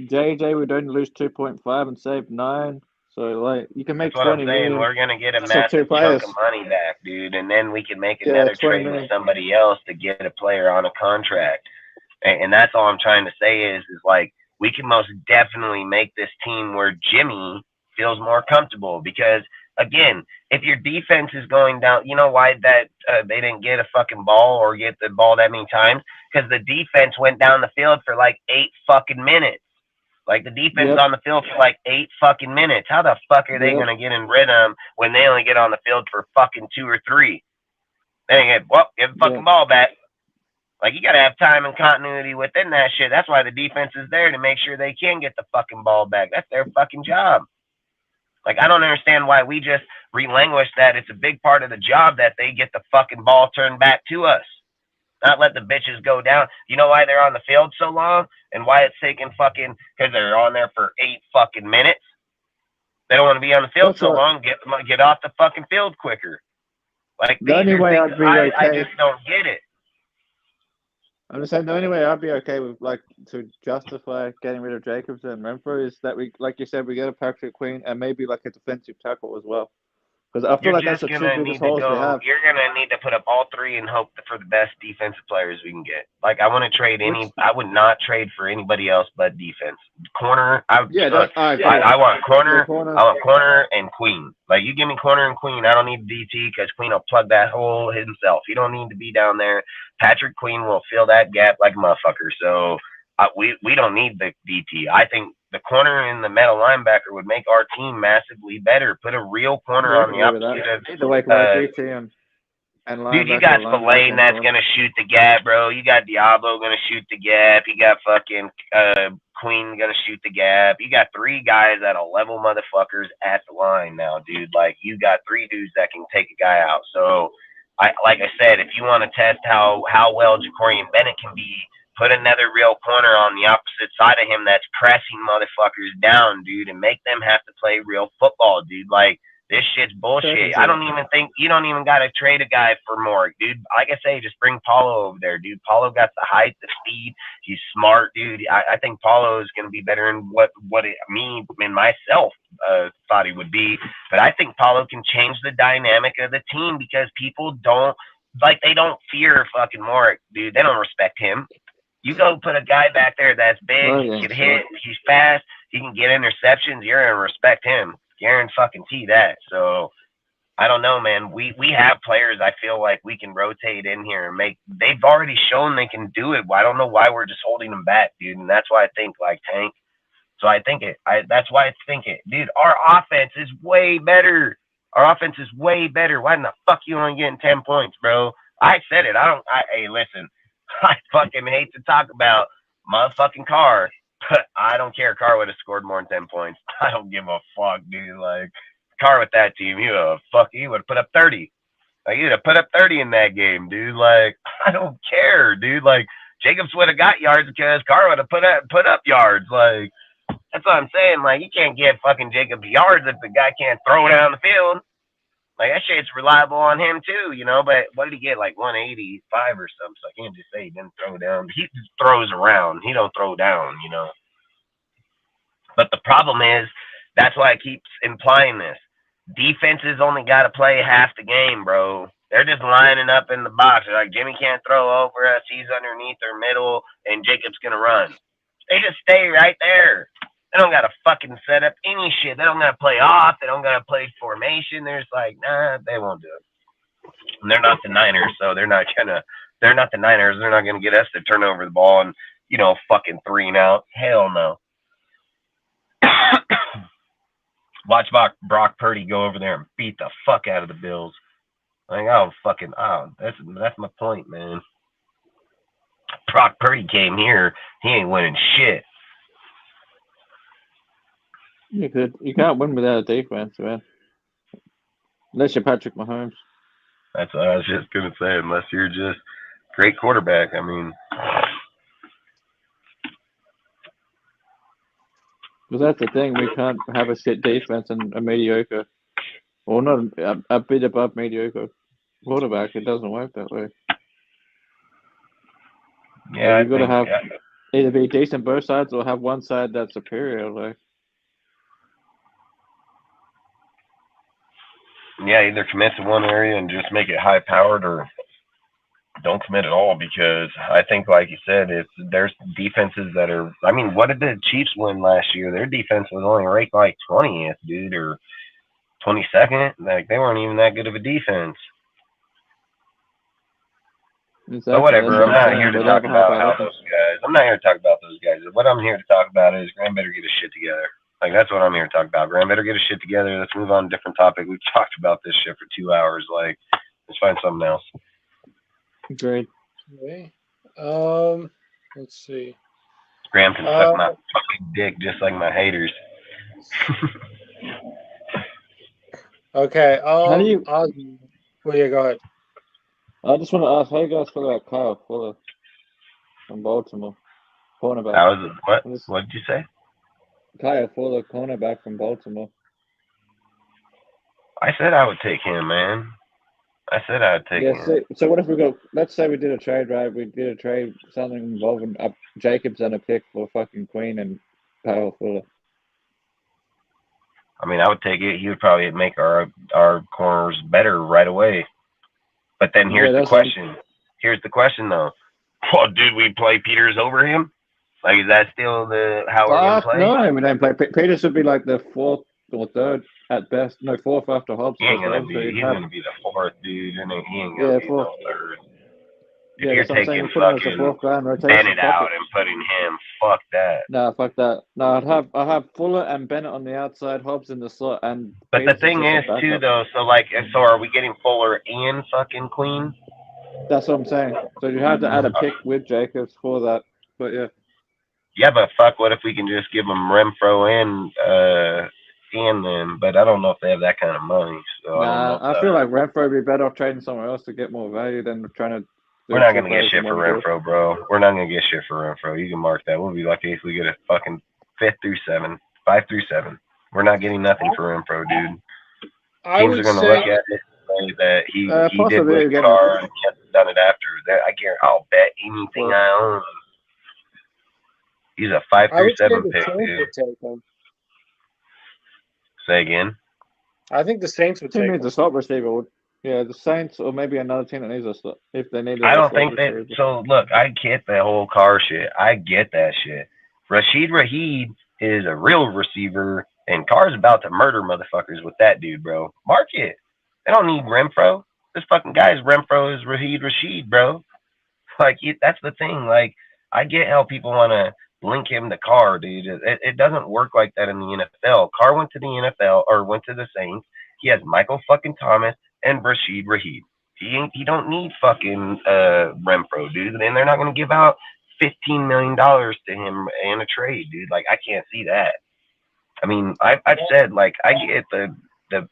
JJ. We'd only lose 2.5 and save 9. So like you can make 20 million. We're gonna get a massive chunk of money back, dude, and then we can make another trade with somebody else to get a player on a contract. And that's all I'm trying to say is like we can most definitely make this team where Jimmy feels more comfortable because again, if your defense is going down, you know why that they didn't get a fucking ball or get the ball that many times? Because the defense went down the field for like 8 fucking minutes. Like the defense on the field for like 8 fucking minutes. How the fuck are they gonna get in rhythm when they only get on the field for fucking 2 or 3? They give the fucking ball back. Like you gotta have time and continuity within that shit. That's why the defense is there to make sure they can get the fucking ball back. That's their fucking job. Like I don't understand why we just relinquish that. It's a big part of the job that they get the fucking ball turned back to us. Not let the bitches go down. You know why they're on the field so long and why it's taking fucking because they're on there for 8 fucking minutes. They don't want to be on the field so long. Get off the fucking field quicker. Like the only way I'd be okay. I just don't get it. I'm just saying the only way I'd be okay with like to justify getting rid of Jacobs and Renfro is that we, like you said, we get a Patrick Queen and maybe like a defensive tackle as well. Because I feel like that's the 2 biggest holes we have. You're gonna need to put up all 3 and hope for the best defensive players we can get. Like I want to trade I would not trade for anybody else but defense. Corner, I want corner. I want corner and Queen. Like you give me corner and Queen, I don't need DT because Queen will plug that hole himself. He don't need to be down there. Patrick Queen will fill that gap like a motherfucker. So we don't need the DT. I think the corner and the middle linebacker would make our team massively better. Put a real corner on the opposite of dude, you got Spillane that's gonna shoot the gap, bro. You got Diablo gonna shoot the gap. You got fucking Queen gonna shoot the gap. You got 3 guys that'll level motherfuckers at the line now, dude. Like you got 3 dudes that can take a guy out. So like I said, if you want to test how well Jacorian Bennett can be, put another real corner on the opposite side of him that's pressing motherfuckers down, dude, and make them have to play real football, dude. Like, this shit's bullshit. I don't even think you don't even got to trade a guy for more, dude. Like I say, just bring Paulo over there, dude. Paulo got the height, the speed. He's smart, dude. I think Paulo is going to be better than what me and myself thought he would be. But I think Paulo can change the dynamic of the team because people don't fear fucking Morik, dude. They don't respect him. You go put a guy back there that's big, he can hit, he's fast, he can get interceptions, you're going to respect him. guarantee that. So I don't know, man. We have players. I feel like we can rotate in here and make. They've already shown they can do it. I don't know why we're just holding them back, dude. And that's why I think like Tank. So I think it. That's why I think it, dude. Our offense is way better. Our offense is way better. Why in the fuck you only getting 10 points, bro? I said it. Hey, listen. I fucking hate to talk about motherfucking Carr, but I don't care. Carr would have scored more than 10 points. I don't give a fuck, dude. Like. Carr with that team, he would have put up 30. Like he would have put up 30 in that game, dude. Like I don't care, dude. Like Jacobs would have got yards because Carr would have put up yards. Like that's what I'm saying. Like you can't give fucking Jacobs yards if the guy can't throw it down the field. Like that shit's reliable on him too, you know. But what did he get? Like 185 or something. So I can't just say he didn't throw down. He just throws around. He don't throw down, you know. But the problem is that's why I keep implying this. Defenses only got to play half the game, bro. They're just lining up in the box. They're like, Jimmy can't throw over us. He's underneath their middle, and Jacob's going to run. They just stay right there. They don't got to fucking set up any shit. They don't got to play off. They don't got to play formation. They're just like, nah, they won't do it. And they're not the Niners, so they're not the Niners. They're not going to get us to turn over the ball and, fucking 3 and out. Hell no. Watch Brock Purdy go over there and beat the fuck out of the Bills. Like, that's my point, man. Brock Purdy came here. He ain't winning shit. You can't win without a defense, man. Unless you're Patrick Mahomes. That's what I was just going to say. Unless you're just great quarterback. I mean... But that's the thing, we can't have a shit defense and a mediocre, or not a bit above mediocre quarterback. It doesn't work that way. Yeah, you've got to have either be decent both sides or have one side that's superior. Like, yeah, either commit to one area and just make it high powered, or don't commit at all, because I think, like you said, there's defenses that are. I mean, what did the Chiefs win last year? Their defense was only ranked like 20th, dude, or 22nd. Like they weren't even that good of a defense. exactly, But whatever. I'm not here to talk about those guys. I'm not here to talk about those guys. What I'm here to talk about is Graham better get his shit together. Like that's what I'm here to talk about. Graham better get his shit together. Let's move on to a different topic. We've talked about this shit for 2 hours. Like, let's find something else. Great. Okay. Let's see. Graham can suck my fucking dick just like my haters. Okay. How do you? Well, yeah, go ahead. I just want to ask, how you guys feel about Kyle Fuller from Baltimore, cornerback? How is it? What did you say? Kyle Fuller, cornerback from Baltimore. I said I would take him, man. I said I would take him. So what if we go? Let's say we did a trade, right? We did a trade, something involving Jacobs and a pick for fucking Queen and Kyle Fuller. I mean, I would take it. He would probably make our corners better right away. But then here's the question. Here's the question, though. Well, did we play Peters over him? Like, is that still how we're going to play? No, we don't play. Peters would be like the 4th or 3rd at best. No, 4th after Hobbs. He ain't going to be. He's going to be the 4th, dude, and he ain't going to be the 3rd. If you're taking fucking Bennett out and putting him, fuck that. No, fuck that. No, I have Fuller and Bennett on the outside, Hobbs in the slot, and. But the thing is, too, though. So are we getting Fuller and fucking Queen? That's what I'm saying. So you have to add a pick with Jacobs for that. But yeah. Yeah, but fuck, what if we can just give them Renfro and them? But I don't know if they have that kind of money. So I feel like Renfro would be better off trading somewhere else to get more value than trying to. We're not going to get shit for Renfro, bro. We're not going to get shit for Renfro. You can mark that. We'll be lucky if we get a fucking 5 through 7. We're not getting nothing for Renfro, dude. Teams are going to look at it and say that he did with Carr and he hasn't done it after. I guarantee I'll bet anything I own. He's a 5 through 7 pick, dude. Say again? I think the Saints would take him. Who needs a slot receiver? Yeah, the Saints or maybe another team that needs a slot if they need. I don't think that. So look, I get the whole Carr shit. I get that shit. Rashid Raheed is a real receiver, And Carr's about to murder motherfuckers with that dude, bro. Mark it. They don't need Renfro. This fucking guy's Renfro is Raheed Rashid, bro. Like that's the thing. Like I get how people want to link him to Carr, dude. It doesn't work like that in the NFL. Carr went to the NFL or went to the Saints. He has Michael fucking Thomas and Rashid Raheed. He don't need fucking Renfro, dude. And they're not gonna give out $15 million to him in a trade, dude. Like I can't see that. I mean, I've said like I get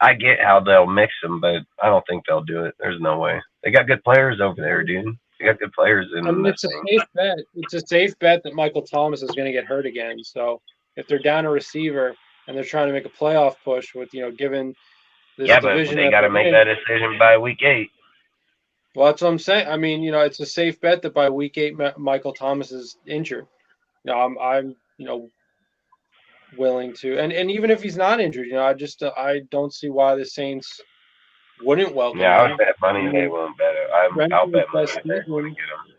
I get how they'll mix them, but I don't think they'll do it. There's no way. They got good players over there, dude. They got good players in. I mean, it's a safe bet. It's a safe bet that Michael Thomas is going to get hurt again. So if they're down a receiver and they're trying to make a playoff push with, given this division, but they got to make that decision by week 8. Well, that's what I'm saying. I mean, it's a safe bet that by week 8, Michael Thomas is injured. I'm willing to, and even if he's not injured, I don't see why the Saints wouldn't welcome him. I would bet money they won't bet it. I'll bet money they're going to get him.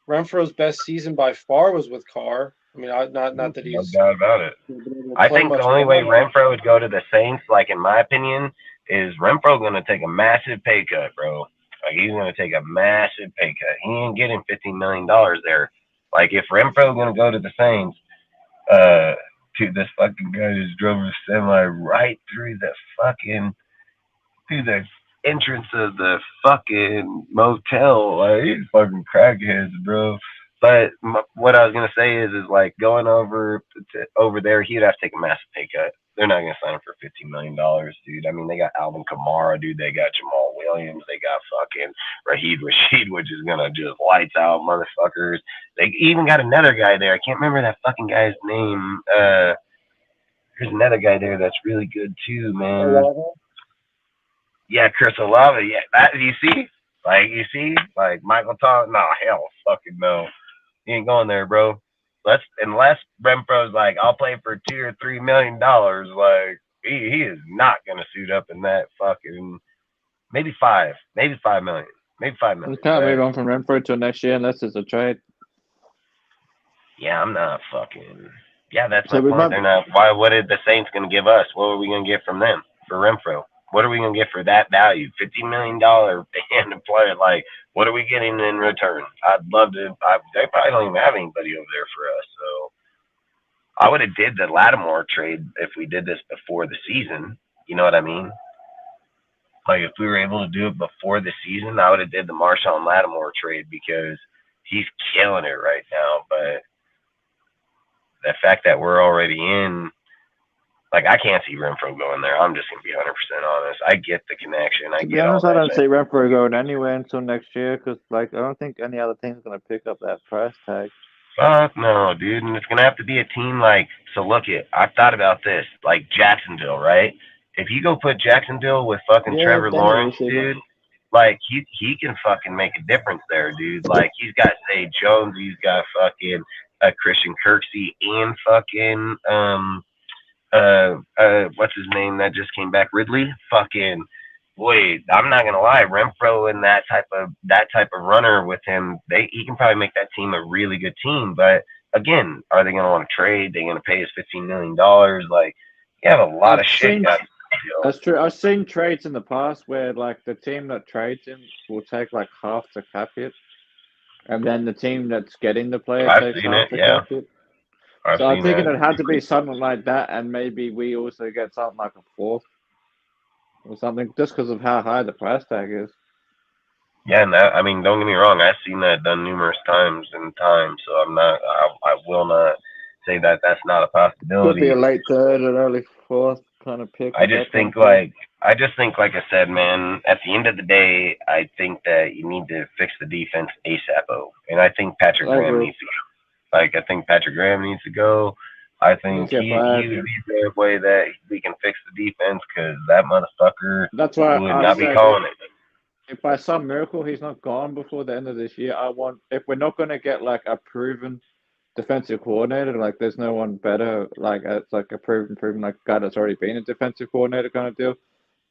Renfro's best season by far was with Carr. I mean, not that he's. No doubt about it. I think the only way Renfro would go to the Saints, like in my opinion, is Renfro going to take a massive pay cut, bro. Like he's going to take a massive pay cut. He ain't getting $15 million there. Like if Renfro going to go to the Saints, dude, this fucking guy just drove a semi right through the entrance of the fucking motel. Like he's fucking crackheads, bro. But what I was gonna say is like going over there, he'd have to take a massive pay cut. They're not gonna sign him for $15 million, dude. I mean, they got Alvin Kamara, dude. They got Jamal Williams. They got fucking Raheed Rashid, which is gonna just lights out motherfuckers. They even got another guy there. I can't remember that fucking guy's name. There's another guy there that's really good too, man. Yeah, Chris Olave. Yeah, that you see, like Michael Thomas. No, hell, fucking no. He ain't going there, bro. Unless Renfro's like, I'll play for $2 or $3 million. Like he is not gonna suit up in that fucking maybe $5 million. Maybe $5 million. You can't move on from Renfro till next year unless it's a trade. Yeah, I'm not fucking. Yeah, that's my point. They're not. Why? What are the Saints gonna give us? What are we gonna get from them for Renfro? What are we gonna get for that value? $50 million and a player. Like, what are we getting in return? I'd love to. They probably don't even have anybody over there for us. So I would have did the Lattimore trade if we did this before the season. You know what I mean? Like if we were able to do it before the season, I would have did the Marshawn Lattimore trade because he's killing it right now. But the fact that we're already in. Like, I can't see Renfro going there. I'm just going to be 100% honest. I get the connection. I don't see Renfro going anywhere until next year because, like, I don't think any other team's going to pick up that price tag. Fuck no, dude. And it's going to have to be a team like, so look it, I've thought about this, like Jacksonville, right? If you go put Jacksonville with fucking Trevor Lawrence, dude, like, he can fucking make a difference there, dude. Like, he's got Zay Jones, he's got fucking Christian Kirksey and fucking, what's his name that just came back? Ridley? Fucking wait, I'm not gonna lie, Renfro and that type of runner with him, he can probably make that team a really good team. But again, are they gonna want to trade? They gonna pay us $15 million? Like, you have a lot of shit. That's true. I've seen trades in the past where like the team that trades him will take like half the cap hit, and then the team that's getting the player takes half the cap hit. So I'm thinking it had to be something like that, and maybe we also get something like a fourth or something, just because of how high the price tag is. Yeah, and I mean, don't get me wrong, I've seen that done numerous times, so I will not say that that's not a possibility. Could be a late third or early fourth kind of pick. I just think, like I said, man, at the end of the day, I think that you need to fix the defense ASAP. And I think Patrick Graham needs to go. Like, I think Patrick Graham needs to go. I think he would be the way that we can fix the defense, because that motherfucker would not be calling it. If by some miracle he's not gone before the end of this year, if we're not going to get like a proven defensive coordinator, like there's no one better, like it's like a proven like guy that's already been a defensive coordinator kind of deal,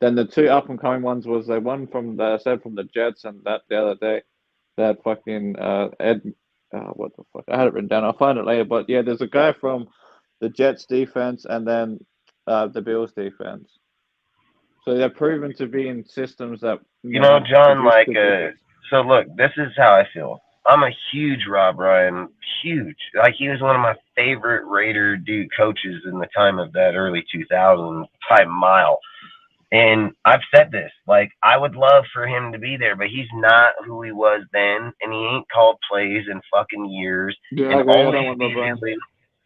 then the two up and coming ones was the one from the Jets, and that the other day that fucking Ed. What the fuck? I had it written down. I'll find it later. But yeah, there's a guy from the Jets defense, and then the Bills defense. So they're proven to be in systems that John, produce like, good defense. so look, this is how I feel. I'm a huge Rob Ryan, huge. Like, he was one of my favorite Raider coaches in the time of that early 2000s by a mile. And I've said this, like, I would love for him to be there, but he's not who he was then, and he ain't called plays in fucking years. Yeah, I And agree. I don't want Bob Ryan.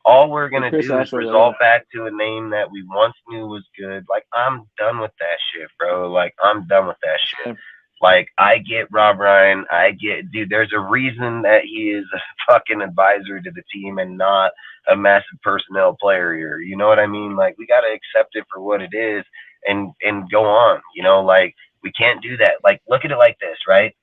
all we're gonna Chris do is Ashford, resolve back to a name that we once knew was good. Like, I'm done with that shit, bro. Like, I'm done with that shit. Same. Like, I get Rob Ryan. I get, dude, there's a reason that he is a fucking advisor to the team and not a massive personnel player here. You know what I mean? Like, we got to accept it for what it is and go on. You know, like, we can't do that. Like, look at it like this, right?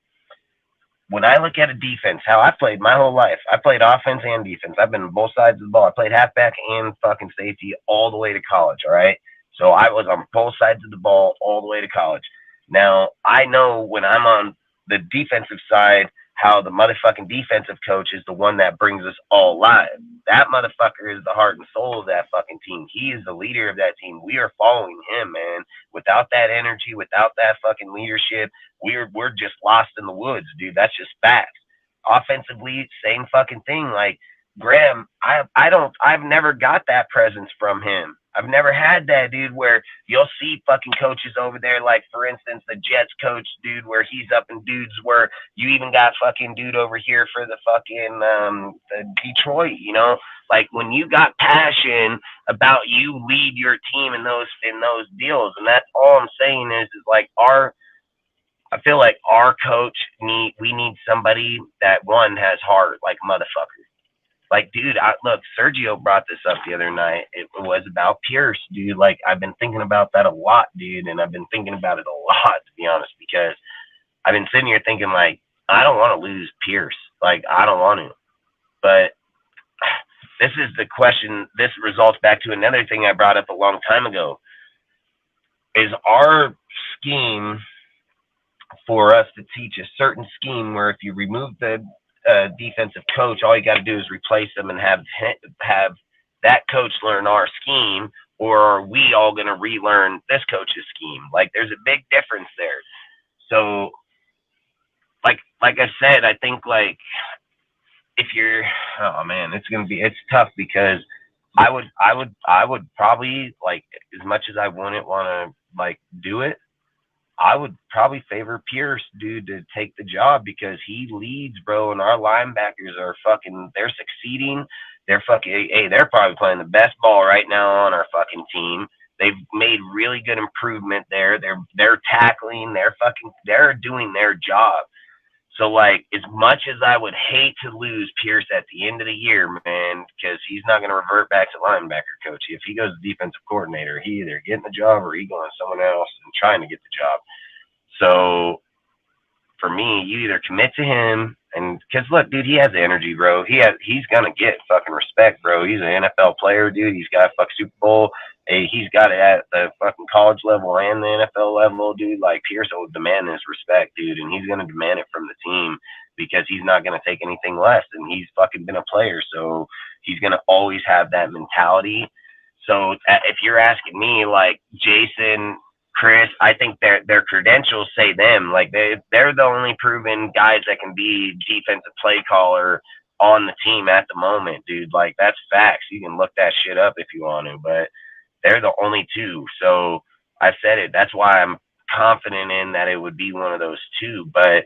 When I look at a defense, how I played my whole life, I played offense and defense. I've been on both sides of the ball. I played halfback and fucking safety all the way to college, all right? So I was on both sides of the ball all the way to college. Now, I know when I'm on the defensive side, how the motherfucking defensive coach is the one that brings us all alive. That motherfucker is the heart and soul of that fucking team. He is the leader of that team. We are following him, man. Without that energy, without that fucking leadership, we're just lost in the woods, dude. That's just facts. Offensively, same fucking thing. Like, Graham, I've never got that presence from him. I've never had that, dude, where you'll see fucking coaches over there, like, for instance, the Jets coach, dude, where he's up in dudes where you even got fucking dude over here for the fucking the Detroit, you know? Like, when you got passion about you lead your team in those deals, and that's all I'm saying is like, I feel like our coach we need somebody that, one, has heart like motherfuckers. Like, dude, look, Sergio brought this up the other night. It was about Pierce, dude. Like, I've been thinking about that a lot, dude, and I've been thinking about it a lot, to be honest, because I've been sitting here thinking, like, I don't want to lose Pierce. Like, I don't want to. But this is the question. This results back to another thing I brought up a long time ago. Is our scheme for us to teach a certain scheme where if you remove the defensive coach, all you got to do is replace them and have that coach learn our scheme, or are we all going to relearn this coach's scheme? Like, there's a big difference there. So, like I said, I think, like, if you're, oh man, it's tough because I would probably, like, as much as I wouldn't want to, like, do it, I would probably favor Pierce, dude, to take the job because he leads, bro, and our linebackers are they're succeeding. They're probably playing the best ball right now on our fucking team. They've made really good improvement there. They're tackling. They're doing their job. So, like, as much as I would hate to lose Pierce at the end of the year, man, because he's not going to revert back to linebacker coach. If he goes to defensive coordinator, he either getting the job or he going to someone else and trying to get the job. So, for me, you either commit to him, and because look, dude, he has the energy, bro. He's gonna get fucking respect, bro. He's an NFL player, dude. He's got a fucking Super Bowl. Hey, he's got it at the fucking college level and the NFL level, dude. Like, Pierce will demand his respect, dude, and he's gonna demand it from the team because he's not gonna take anything less, and he's fucking been a player, so he's gonna always have that mentality. So if you're asking me, like, Jason, Chris, I think their credentials say them. Like, they're the only proven guys that can be defensive play caller on the team at the moment, dude. Like, that's facts. You can look that shit up if you want to, but they're the only two. So I've said it. That's why I'm confident in that it would be one of those two. But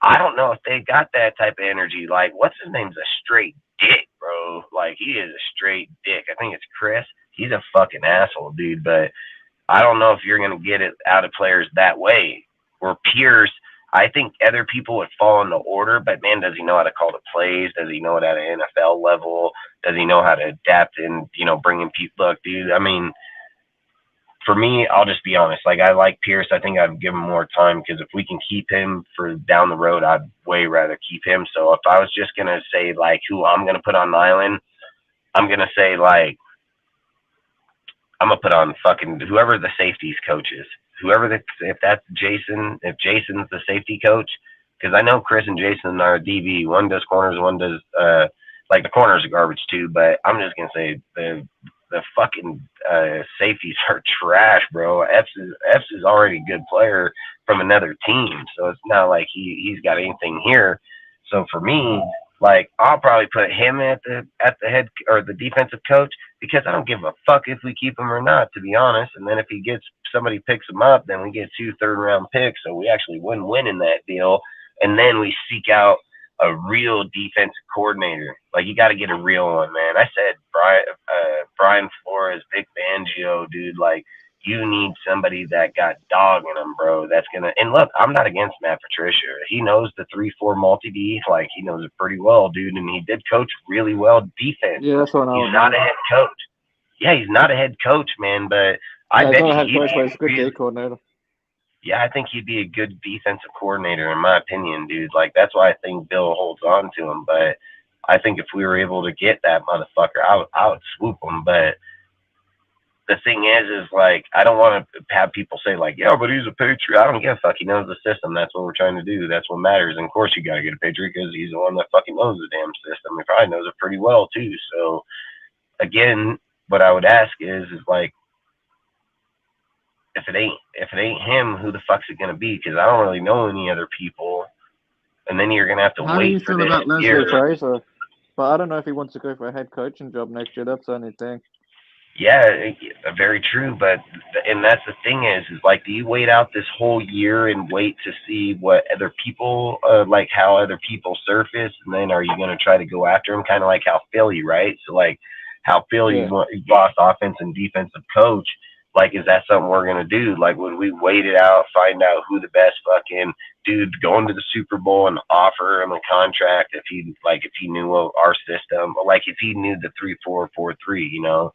I don't know if they got that type of energy. Like, what's his name's a straight dick, bro. Like, he is a straight dick. I think it's Chris. He's a fucking asshole, dude. But I don't know if you're going to get it out of players that way. Or Pierce, I think other people would fall in the order, but, man, does he know how to call the plays? Does he know it at an NFL level? Does he know how to adapt and, bring in people? Look, dude, I mean, for me, I'll just be honest. Like, I like Pierce. I think I'd give him more time because if we can keep him for down the road, I'd way rather keep him. So if I was just going to say, like, who I'm going to put on the island, I'm going to say, like, I'm going to put on fucking whoever the safeties coach is. If that's Jason, if Jason's the safety coach, because I know Chris and Jason are DB. One does corners, one does, like, the corners are garbage too, but I'm just going to say the fucking safeties are trash, bro. Epps is already a good player from another team, so it's not like he's got anything here. So for me, like I'll probably put him at the head or the defensive coach because I don't give a fuck if we keep him or not, to be honest. And then if he gets somebody picks him up, then we get 2 third-round picks, so we actually win in that deal. And then we seek out a real defensive coordinator. Like you got to get a real one, man. I said Brian Flores, Vic Fangio, dude. Like you need somebody that got dog in him, bro. That's gonna. And look, I'm not against Matt Patricia. He knows the 3-4 multi D. Like he knows it pretty well, dude. And he did coach really well defense. Yeah, that's what I He's not a head coach. Yeah, he's not a head coach, man. But I bet he's not a head he'd coach, be but he's a good really- D coordinator. yeah, I think he'd be a good defensive coordinator, in my opinion, dude. Like, that's why I think Bill holds on to him. But I think if we were able to get that motherfucker, I would swoop him. But the thing is like, I don't want to have people say, like, yeah, but he's a Patriot. I don't give a fuck. He knows the system. That's what we're trying to do. That's what matters. And, of course, you got to get a Patriot because he's the one that fucking knows the damn system. He probably knows it pretty well, too. So, again, what I would ask is like, if it ain't him, who the fuck's it gonna be? Because I don't really know any other people, and then you're gonna have to How do you wait for feel this about Leslie year. Fraser? But I don't know if he wants to go for a head coaching job next year. That's the only thing. Yeah, very true. But and that's the thing is like, do you wait out this whole year and wait to see what other people like how other people surface, and then are you gonna try to go after him? Kind of like how Philly, right? So like how Philly lost offense and defensive coach. Like, is that something we're going to do? Like, would we wait it out, find out who the best fucking dude going to the Super Bowl and offer him a contract if he knew our system, like if he knew the 3-4-43, you know?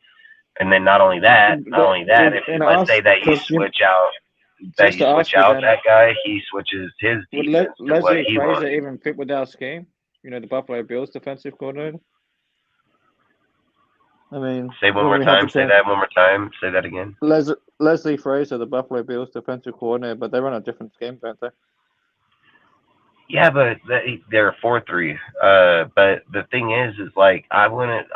And then not only that, if let's say that you switch out, that guy, he switches his defense Would to what Leslie he Fraser wants. even fit with our scheme? You know, the Buffalo Bills defensive coordinator? I mean, Say one more time. Say that one more time. Say that again. Leslie Fraser, the Buffalo Bills defensive coordinator, but they run a different scheme, don't they? Yeah, but they're 4-3. But the thing is like, I wouldn't,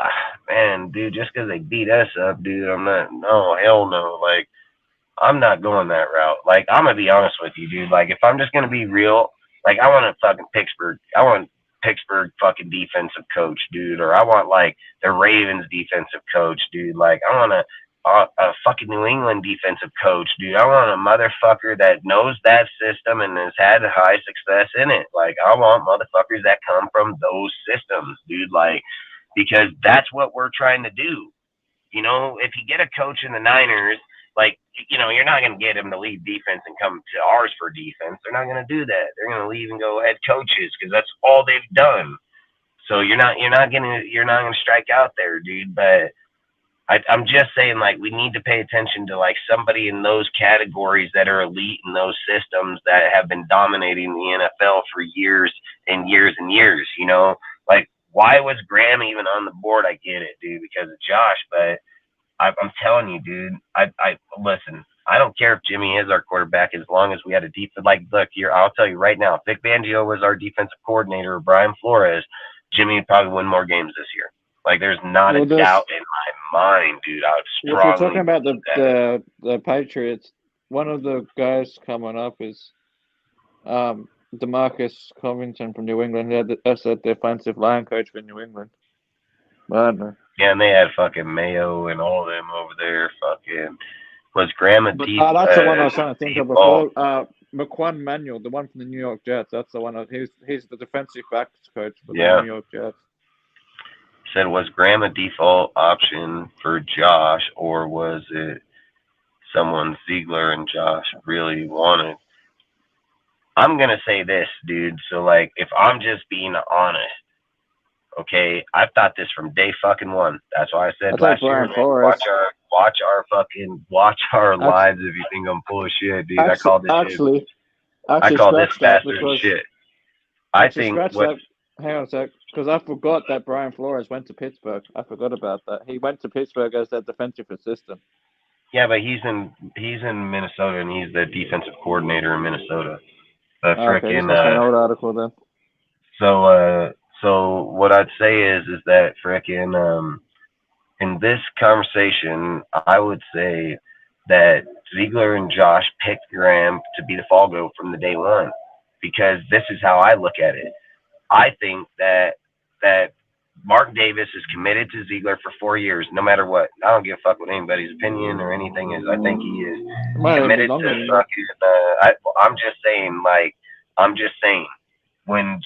man, dude, just because they beat us up, dude, I'm not, no, hell no. Like, I'm not going that route. Like, I'm going to be honest with you, dude. Like, if I'm just going to be real, like, I want a fucking Pittsburgh fucking defensive coach, dude, or I want like the Ravens defensive coach, dude. Like I want a fucking New England defensive coach, dude. I want a motherfucker that knows that system and has had high success in it. Like I want motherfuckers that come from those systems, dude. Like, because that's what we're trying to do. You know, if you get a coach in the Niners, like, you know, you're not going to get him to leave defense and come to ours for defense. They're not going to do that. They're going to leave and go head coaches because that's all they've done. So you're not going to strike out there, dude. But I'm just saying, like, we need to pay attention to like somebody in those categories that are elite in those systems that have been dominating the NFL for years and years and years. You know, like, why was Graham even on the board? I get it, dude, because of Josh, but I'm telling you, dude, I listen, I don't care if Jimmy is our quarterback as long as we had a deep, like, look here, I'll tell you right now, if Vic Fangio was our defensive coordinator or Brian Flores, Jimmy would probably win more games this year. Like, there's not a doubt in my mind, dude. I would strongly. If you're talking about the Patriots, one of the guys coming up is DeMarcus Covington from New England. That's the defensive line coach for New England. But I don't know. Yeah, and they had fucking Mayo and all of them over there. Fucking was Graham a deep? That's the one I was trying to think of before. McQuan Manuel, the one from the New York Jets. That's the one. He's the defensive backs coach for the New York Jets. Said, was Graham a default option for Josh, or was it someone Ziegler and Josh really wanted? I'm gonna say this, dude. So like, if I'm just being honest. Okay, I've thought this from day fucking one. That's why I said last year, watch our lives if you think I'm full of shit, dude. I call this bastard shit. I think hang on a sec, because I forgot that Brian Flores went to Pittsburgh. I forgot about that. He went to Pittsburgh as their defensive assistant. Yeah, but he's in Minnesota and he's the defensive coordinator in Minnesota. Okay, an old article then. So what I'd say is that frickin' in this conversation, I would say that Ziegler and Josh picked Graham to be the fall go from the day one, because this is how I look at it. I think that Mark Davis is committed to Ziegler for 4 years, no matter what. I don't give a fuck what anybody's opinion or anything is. I think he is It might even be committed longer to than that. fucking. I'm just saying, when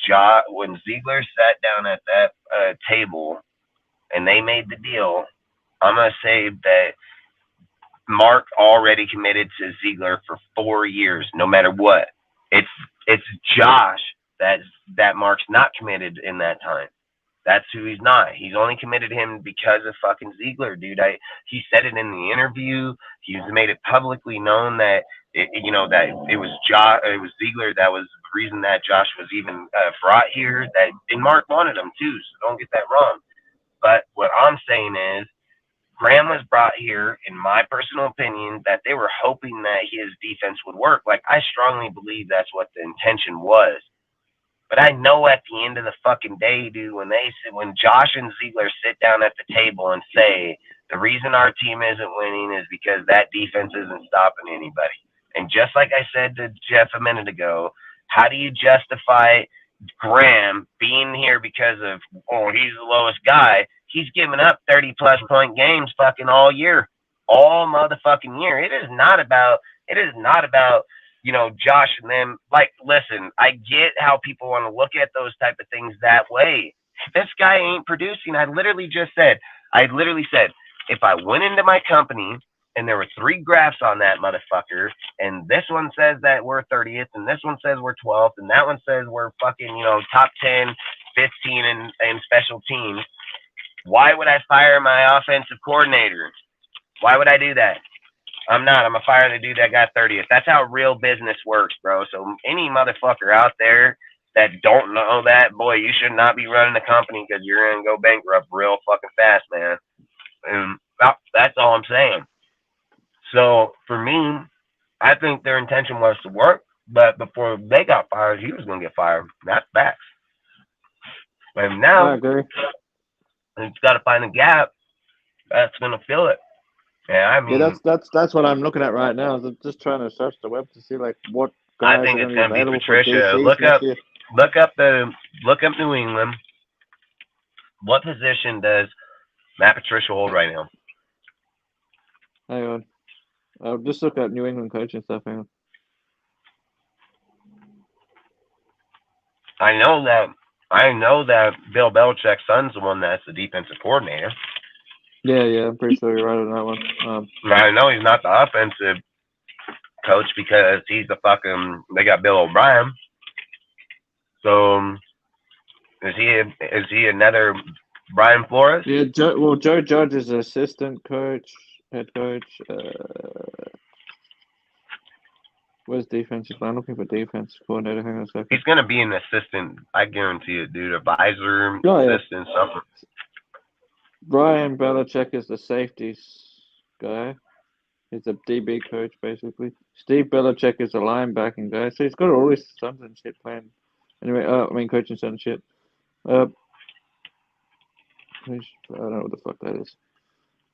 Ziegler sat down at that table and they made the deal, I'm gonna say that Mark already committed to Ziegler for 4 years, no matter what. It's Josh that Mark's not committed in that time. That's who he's not. He's only committed to him because of fucking Ziegler, dude. He said it in the interview. He's made it publicly known that that it was Ziegler that was the reason that Josh was even brought here. And Mark wanted him too, so don't get that wrong. But what I'm saying is, Graham was brought here, in my personal opinion, that they were hoping that his defense would work. Like, I strongly believe that's what the intention was. But I know at the end of the fucking day, dude, when Josh and Ziegler sit down at the table and say, the reason our team isn't winning is because that defense isn't stopping anybody. And just like I said to Jeff a minute ago, how do you justify Graham being here because of, he's the lowest guy? He's given up 30-plus point games fucking all year. All motherfucking year. It is not about Josh and them. Like, listen, I get how people want to look at those type of things that way. If this guy ain't producing, I literally said, if I went into my company and there were 3 graphs on that motherfucker, and this one says that we're 30th, and this one says we're 12th, and that one says we're fucking, top 10, 15 in special teams, why would I fire my offensive coordinator? Why would I do that? I'm not. I'm going to fire the dude that got 30th. That's how real business works, bro. So any motherfucker out there that don't know that, boy, you should not be running a company, because you're going to go bankrupt real fucking fast, man. And that's all I'm saying. So for me, I think their intention was to work, but before they got fired, he was going to get fired. That's facts. And now, I agree. it's got to find a gap that's going to fill it. Yeah, I mean, that's what I'm looking at right now. I'm just trying to search the web to see like what guys I think are it's going to going be to be available for Patricia. DCs Look next year. up New England. What position does Matt Patricia hold right now? Hang on. I'll just look at New England coaching stuff. Hang on. I know that Bill Belichick's son's the one that's the defensive coordinator. Yeah, I'm pretty sure you're right on that one. I know he's not the offensive coach because he's the fucking. They got Bill O'Brien. So is he another Brian Flores? Yeah, Joe Judge is assistant coach, head coach. Where's defensive? I'm looking for defense coordinator. Hang on a second. He's gonna be an assistant. I guarantee it, dude. Advisor, assistant, something. Brian Belichick is the safeties guy. He's a DB coach, basically. Steve Belichick is a linebacking guy. So he's got all his sons and shit playing. Anyway, coaching son and shit. I don't know what the fuck that is.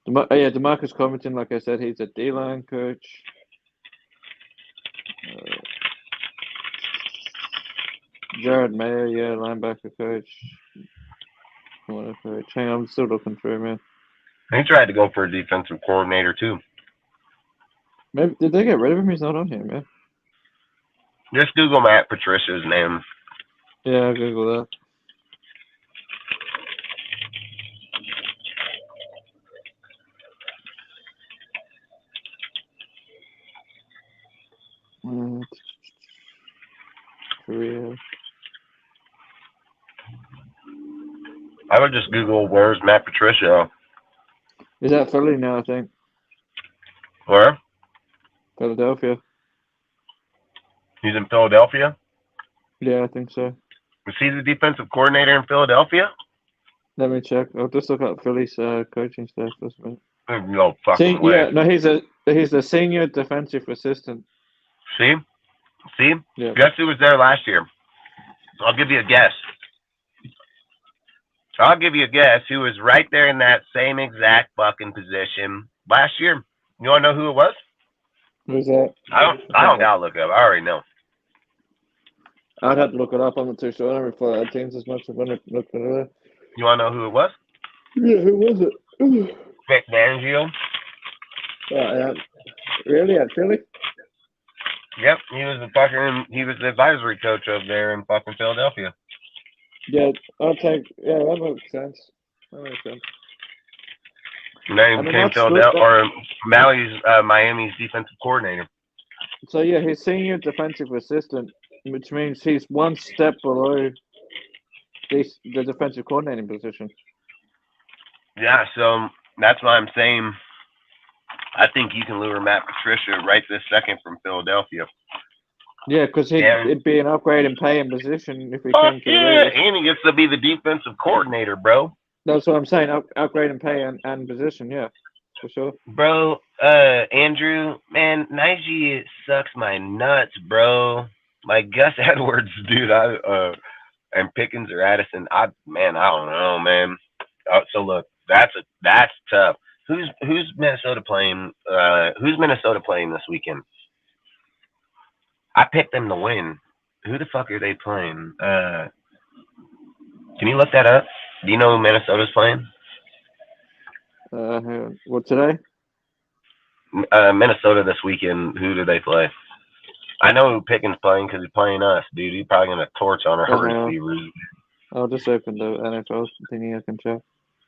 DeMarcus Covington, like I said, he's a D-line coach. Jared Mayer, linebacker coach. Corner coach. Hang on, I'm still looking through, man. He tried to go for a defensive coordinator too. Maybe did they get rid of him? He's not on here, man. Just Google Matt Patricia's name. Yeah, I'll Google that. Korea. I would just Google where's Matt Patricia. Is that Philly now, I think? Where? Philadelphia. He's in Philadelphia? Yeah, I think so. Was he the defensive coordinator in Philadelphia? Let me check. I'll just look up Philly's coaching staff for a minute. There's no fucking way. Yeah, no, he's a senior defensive assistant. See? Yeah. Guess who was there last year? I'll give you a guess. I'll give you a guess who was right there in that same exact fucking position last year. You want to know who it was? Who's that? I don't gotta look up. I already know. I'd have to look it up. I'm not too sure. I don't report our teams as much as when I look at it. You want to know who it was? Yeah, who was it? Vic Fangio. Yeah. Really? At Philly? Yep, he was the advisory coach over there in fucking Philadelphia. Yeah, that makes sense. That makes sense. And then he became Miami's defensive coordinator. So yeah, he's senior defensive assistant, which means he's one step below the defensive coordinating position. Yeah, so that's why I'm saying I think you can lure Matt Patricia right this second from Philadelphia. Yeah, because it'd be an upgrade in pay and position if he came to the Raiders. And he gets to be the defensive coordinator, bro. That's what I'm saying. Upgrade in pay and position, yeah, for sure. Bro, Andrew, man, Najee sucks my nuts, bro. Like Gus Edwards, dude, and Pickens or Addison, I don't know, man. So look, that's tough. Who's Minnesota playing? Who's Minnesota playing this weekend? I picked them to win. Who the fuck are they playing? Can you look that up? Do you know who Minnesota's playing? What today? Minnesota this weekend. Who do they play? I know who Pickens playing because he's playing us, dude. He's probably gonna torch on our receivers. I'll just open the NFL thingy. I can check.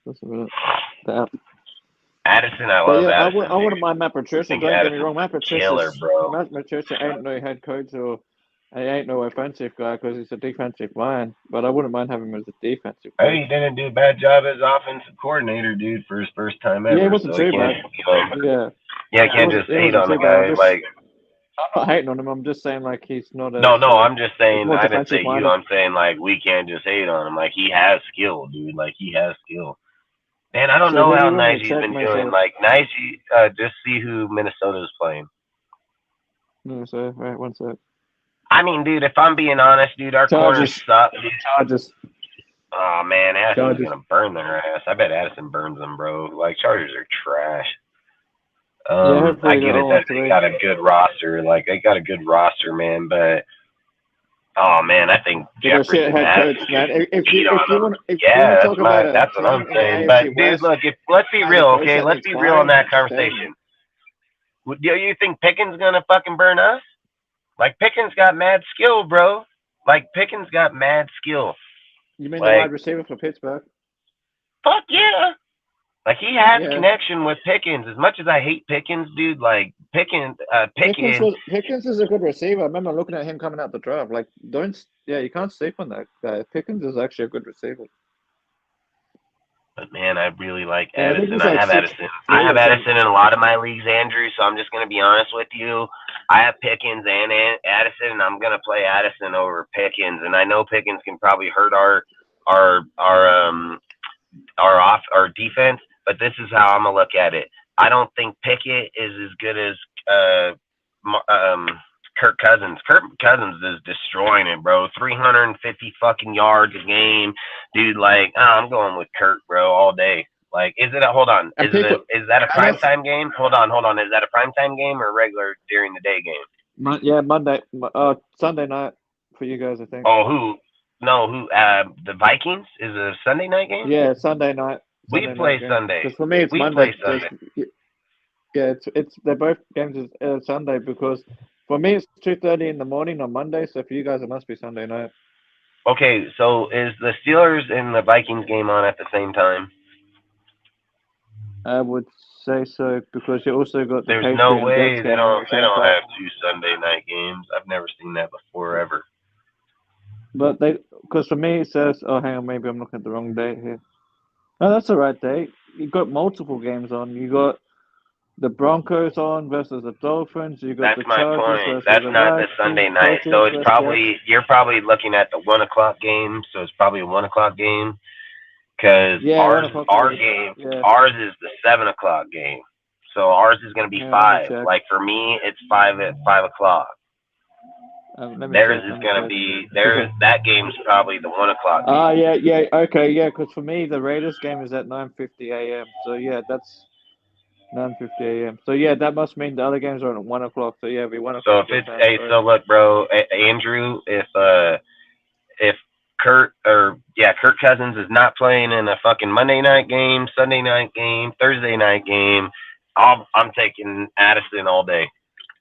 Just a minute. The app. Addison, I love Addison. I wouldn't mind Matt Patricia. Don't get me wrong. Matt Killer, bro. Matt Patricia ain't no head coach or he ain't no offensive guy because he's a defensive mind. But I wouldn't mind having him as a defensive coach. Hey, he didn't do a bad job as offensive coordinator, dude, for his first time ever. Yeah, it wasn't too bad. Yeah, you can't just hate on the guy. Like, I'm not hating on him. I'm just saying, like, he's not a... No, I'm just saying, I didn't say you. minded. I'm saying, like, we can't just hate on him. Like, he has skill, dude. Like, he has skill. Man, I don't know how Najee's been doing. Like, Najee, just see who Minnesota's playing. No, so, right, one sec. I mean, dude, if I'm being honest, dude, our corners suck. Chargers. Oh, man, Addison's going to burn their ass. I bet Addison burns them, bro. Like, Chargers are trash. I get it that they got a good roster. Like, they got a good roster, man, but... Oh man, I think Jefferson has coach, man. If you want to talk about it, that's what I'm saying. But dude, look, let's be real, okay? Let's be real in that conversation. Do you think Pickens gonna fucking burn us? Like Pickens got mad skill, bro. Like Pickens got mad skill. You mean the wide receiver for Pittsburgh? Fuck yeah. Like he has connection with Pickens. As much as I hate Pickens, dude, like Pickens is a good receiver. I remember looking at him coming out the draft. Like, you can't sleep on that guy. Pickens is actually a good receiver. But man, I really like Addison. I have Addison. I have Addison in a lot of my leagues, Andrew. So I'm just gonna be honest with you. I have Pickens and Addison, and I'm gonna play Addison over Pickens. And I know Pickens can probably hurt our defense. But this is how I'm gonna look at it. I don't think Pickett is as good as Kirk Cousins. Kirk Cousins is destroying it, bro. 350 fucking yards a game, dude. Like, I'm going with Kirk, bro, all day. Like, is that a primetime game? Hold on. Is that a primetime game or a regular during the day game? Yeah, Sunday night for you guys, I think. Oh, who? The Vikings is a Sunday night game? Yeah, Sunday night. We play Sunday. Because for me, it's Monday. Yeah, they're both games is Sunday because for me it's 2:30 in the morning on Monday. So for you guys, it must be Sunday night. Okay, so is the Steelers and the Vikings game on at the same time? I would say so because you also got the. There's no way they don't have two Sunday night games. I've never seen that before ever. But because for me it says, oh, hang on, maybe I'm looking at the wrong date here. No, that's the right date. You got multiple games on. You got the Broncos on versus the Dolphins. You got That's my point. That's not the Sunday night. So it's you're probably looking at the 1 o'clock game. So it's probably a 1 o'clock game because ours is the 7 o'clock game. So ours is going to be 5. Like for me, it's 5 at 5 o'clock. Let me Theirs check. is Let me gonna check. be theirs. That game's probably the 1 o'clock Ah, game. yeah, okay, yeah. Because for me, the Raiders game is at 9:50 a.m. So yeah, that's 9:50 a.m. So yeah, that must mean the other games are at 1 o'clock. So yeah, it'll be 1 o'clock So if your it's time. hey, Sorry. so look, bro, Andrew, if Kirk Cousins is not playing in a fucking Monday night game, Sunday night game, Thursday night game, I'm taking Addison all day,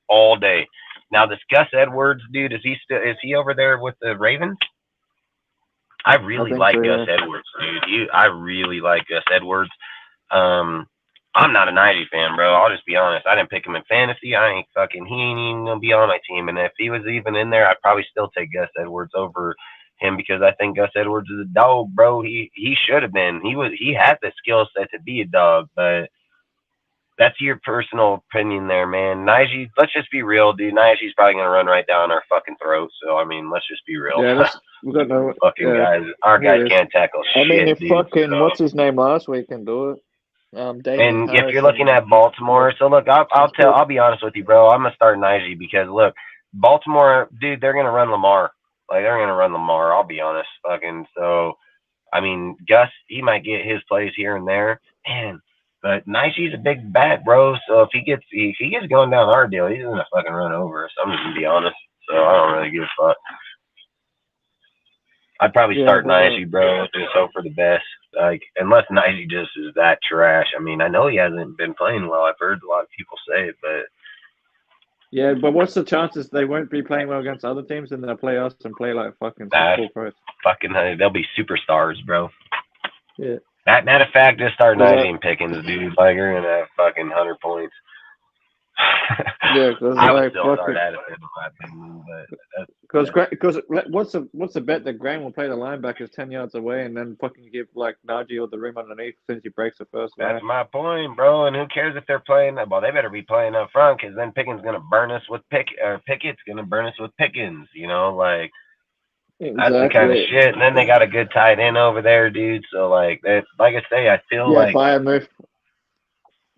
all day. Now this Gus Edwards dude, is he over there with the Ravens? I really think like so, Gus yeah. Edwards, dude. I really like Gus Edwards. I'm not a Najee fan, bro. I'll just be honest. I didn't pick him in fantasy. He ain't even gonna be on my team. And if he was even in there, I'd probably still take Gus Edwards over him because I think Gus Edwards is a dog, bro. He should have been. He had the skill set to be a dog, but that's your personal opinion there, man. Najee, let's just be real, dude. Najee's probably gonna run right down our fucking throat. So I mean, let's just be real. Yeah, we got no. Fucking Yeah, guys, our guys it is. can't tackle I mean, shit, if dude. fucking So. what's his name last week can do it. Damien And Harris. if you're looking at Baltimore, so look, I'll be honest with you, bro. I'm gonna start Najee because look, Baltimore, dude, they're gonna run Lamar. Like they're gonna run Lamar. I'll be honest, fucking. So, I mean, Gus, he might get his plays here and there, man. But Najee's a big bat, bro. So if he gets going down our deal, he's gonna fucking run over us. I'm just gonna be honest. So I don't really give a fuck. I'd probably start Najee, bro. Just hope for the best. Like, unless Najee just is that trash. I mean, I know he hasn't been playing well. I've heard a lot of people say it, but yeah, but what's the chances they won't be playing well against other teams and they'll play us and play like fucking full pros? Fucking, they'll be superstars, bro. Yeah. Matter of fact, just start Najee and Pickens, dude. Like, you're gonna have fucking 100 points. Yeah, because I would still start Addison in my opinion, but because what's the bet that Graham will play the linebackers 10 yards away and then fucking give like Najee or the room underneath since he breaks the first line? That's my point, bro. And who cares if they're playing? Well, they better be playing up front because then Pickens gonna burn us with Pickett's gonna burn us with Pickens. You know, like that's the kind of shit. And then they got a good tight end over there, dude. So like that, like I say, I feel like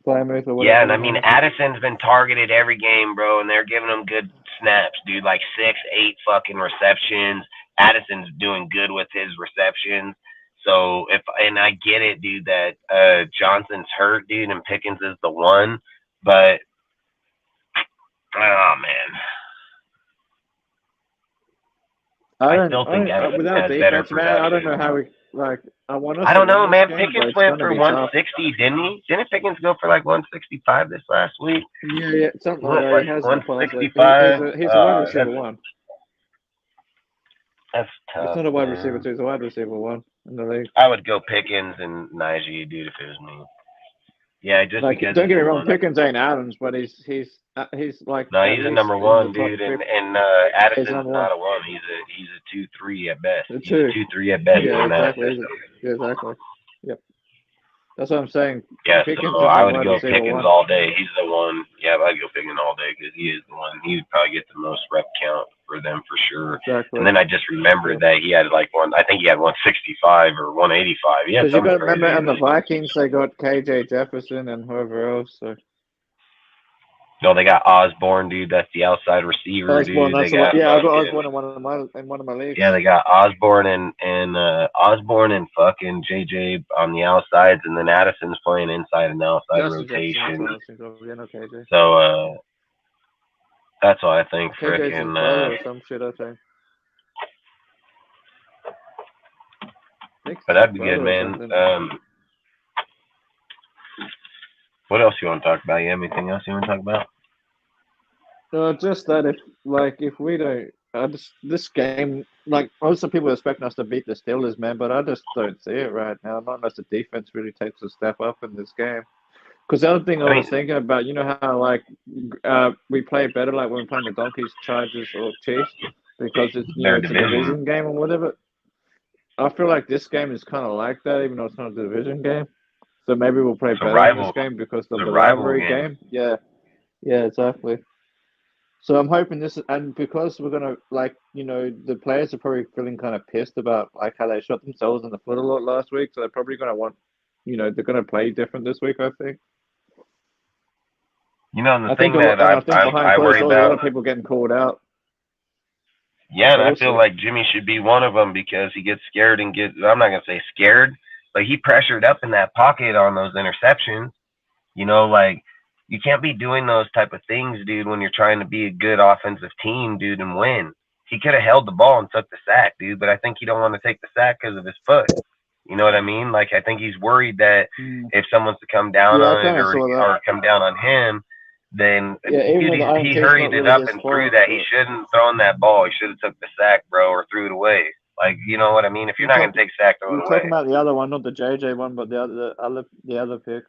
yeah, and I mean Addison's been targeted every game, bro, and they're giving him good snaps, dude. Like 6, 8 fucking receptions. Addison's doing good with his receptions. So I get it, dude, that Johnson's hurt, dude, and Pickens is the one, but oh man. I still think Addison has better production. Man, I don't know how we like. I don't know, man. Pickens went for 160, didn't he? Didn't Pickens go for like 165 this last week? Yeah, something like that. He has 165. He's a wide receiver one. That's tough. It's not a wide receiver two. It's a wide receiver one in the league. I would go Pickens and Najee, dude, if it was me. Yeah, just like, because. Don't get me wrong, Pickens ain't Adams, but he's like. No, he's a number one, dude, and Addison's not a one. He's a 2-3 at best. He's a 2-3 at best. Yeah, exactly. Exactly. Yep. That's what I'm saying. Yeah, so I would go Pickens all day. He's the one. Yeah, I'd go Pickens all day because he is the one. He would probably get the most rep count for them for sure. Exactly. And then I just remembered that he had like I think he had 165 or 185. Yeah, because you got to remember, and the Vikings, they got KJ Jefferson and whoever else. So. No, they got Osborne, dude. That's the outside receiver, Osborne, dude. I've got Osborne in one of my leagues. Yeah, they got Osborne and fucking JJ on the outsides, and then Addison's playing inside and outside rotation. So that's why I think freaking some shit, I think. But that'd be good, man. What else you want to talk about? You have anything else you want to talk about? Just that if we don't, this game, like most of the people are expecting us to beat the Steelers, man, but I just don't see it right now. Not unless the defense really takes a step up in this game. Because the other thing I was thinking about, you know how like we play better like when we're playing the Donkeys, Chargers, or Chiefs because it's it's a division game or whatever. I feel like this game is kind of like that, even though it's not a division game. So maybe we'll play better in this game because of the rivalry game. Yeah, exactly. So I'm hoping this, and because we're gonna the players are probably feeling kind of pissed about like how they shot themselves in the foot a lot last week. So they're probably gonna want, they're gonna play different this week. I think. And the thing that I worry about, a lot of people getting called out. Yeah, and So I we'll feel see. like Jimmy should be one of them because he gets scared and I'm not going to say scared, but he pressured up in that pocket on those interceptions. You know, like, you can't be doing those type of things, dude, when you're trying to be a good offensive team, dude, and win. He could have held the ball and took the sack, dude, but I think he don't want to take the sack because of his foot. You know what I mean? Like, I think he's worried that Mm. if someone's to come down Yeah, I on it kind of saw that. or come down on him, then Yeah, even dude, with the he INT, it's hurried not it really up his and threw fault. that. He But shouldn't have thrown that ball. He should have took the sack, bro, or threw it away. Like, you know what I mean? If you're you not going talk, to take sack, throw you're it talking away. about the other one, not the JJ one, but the other pick.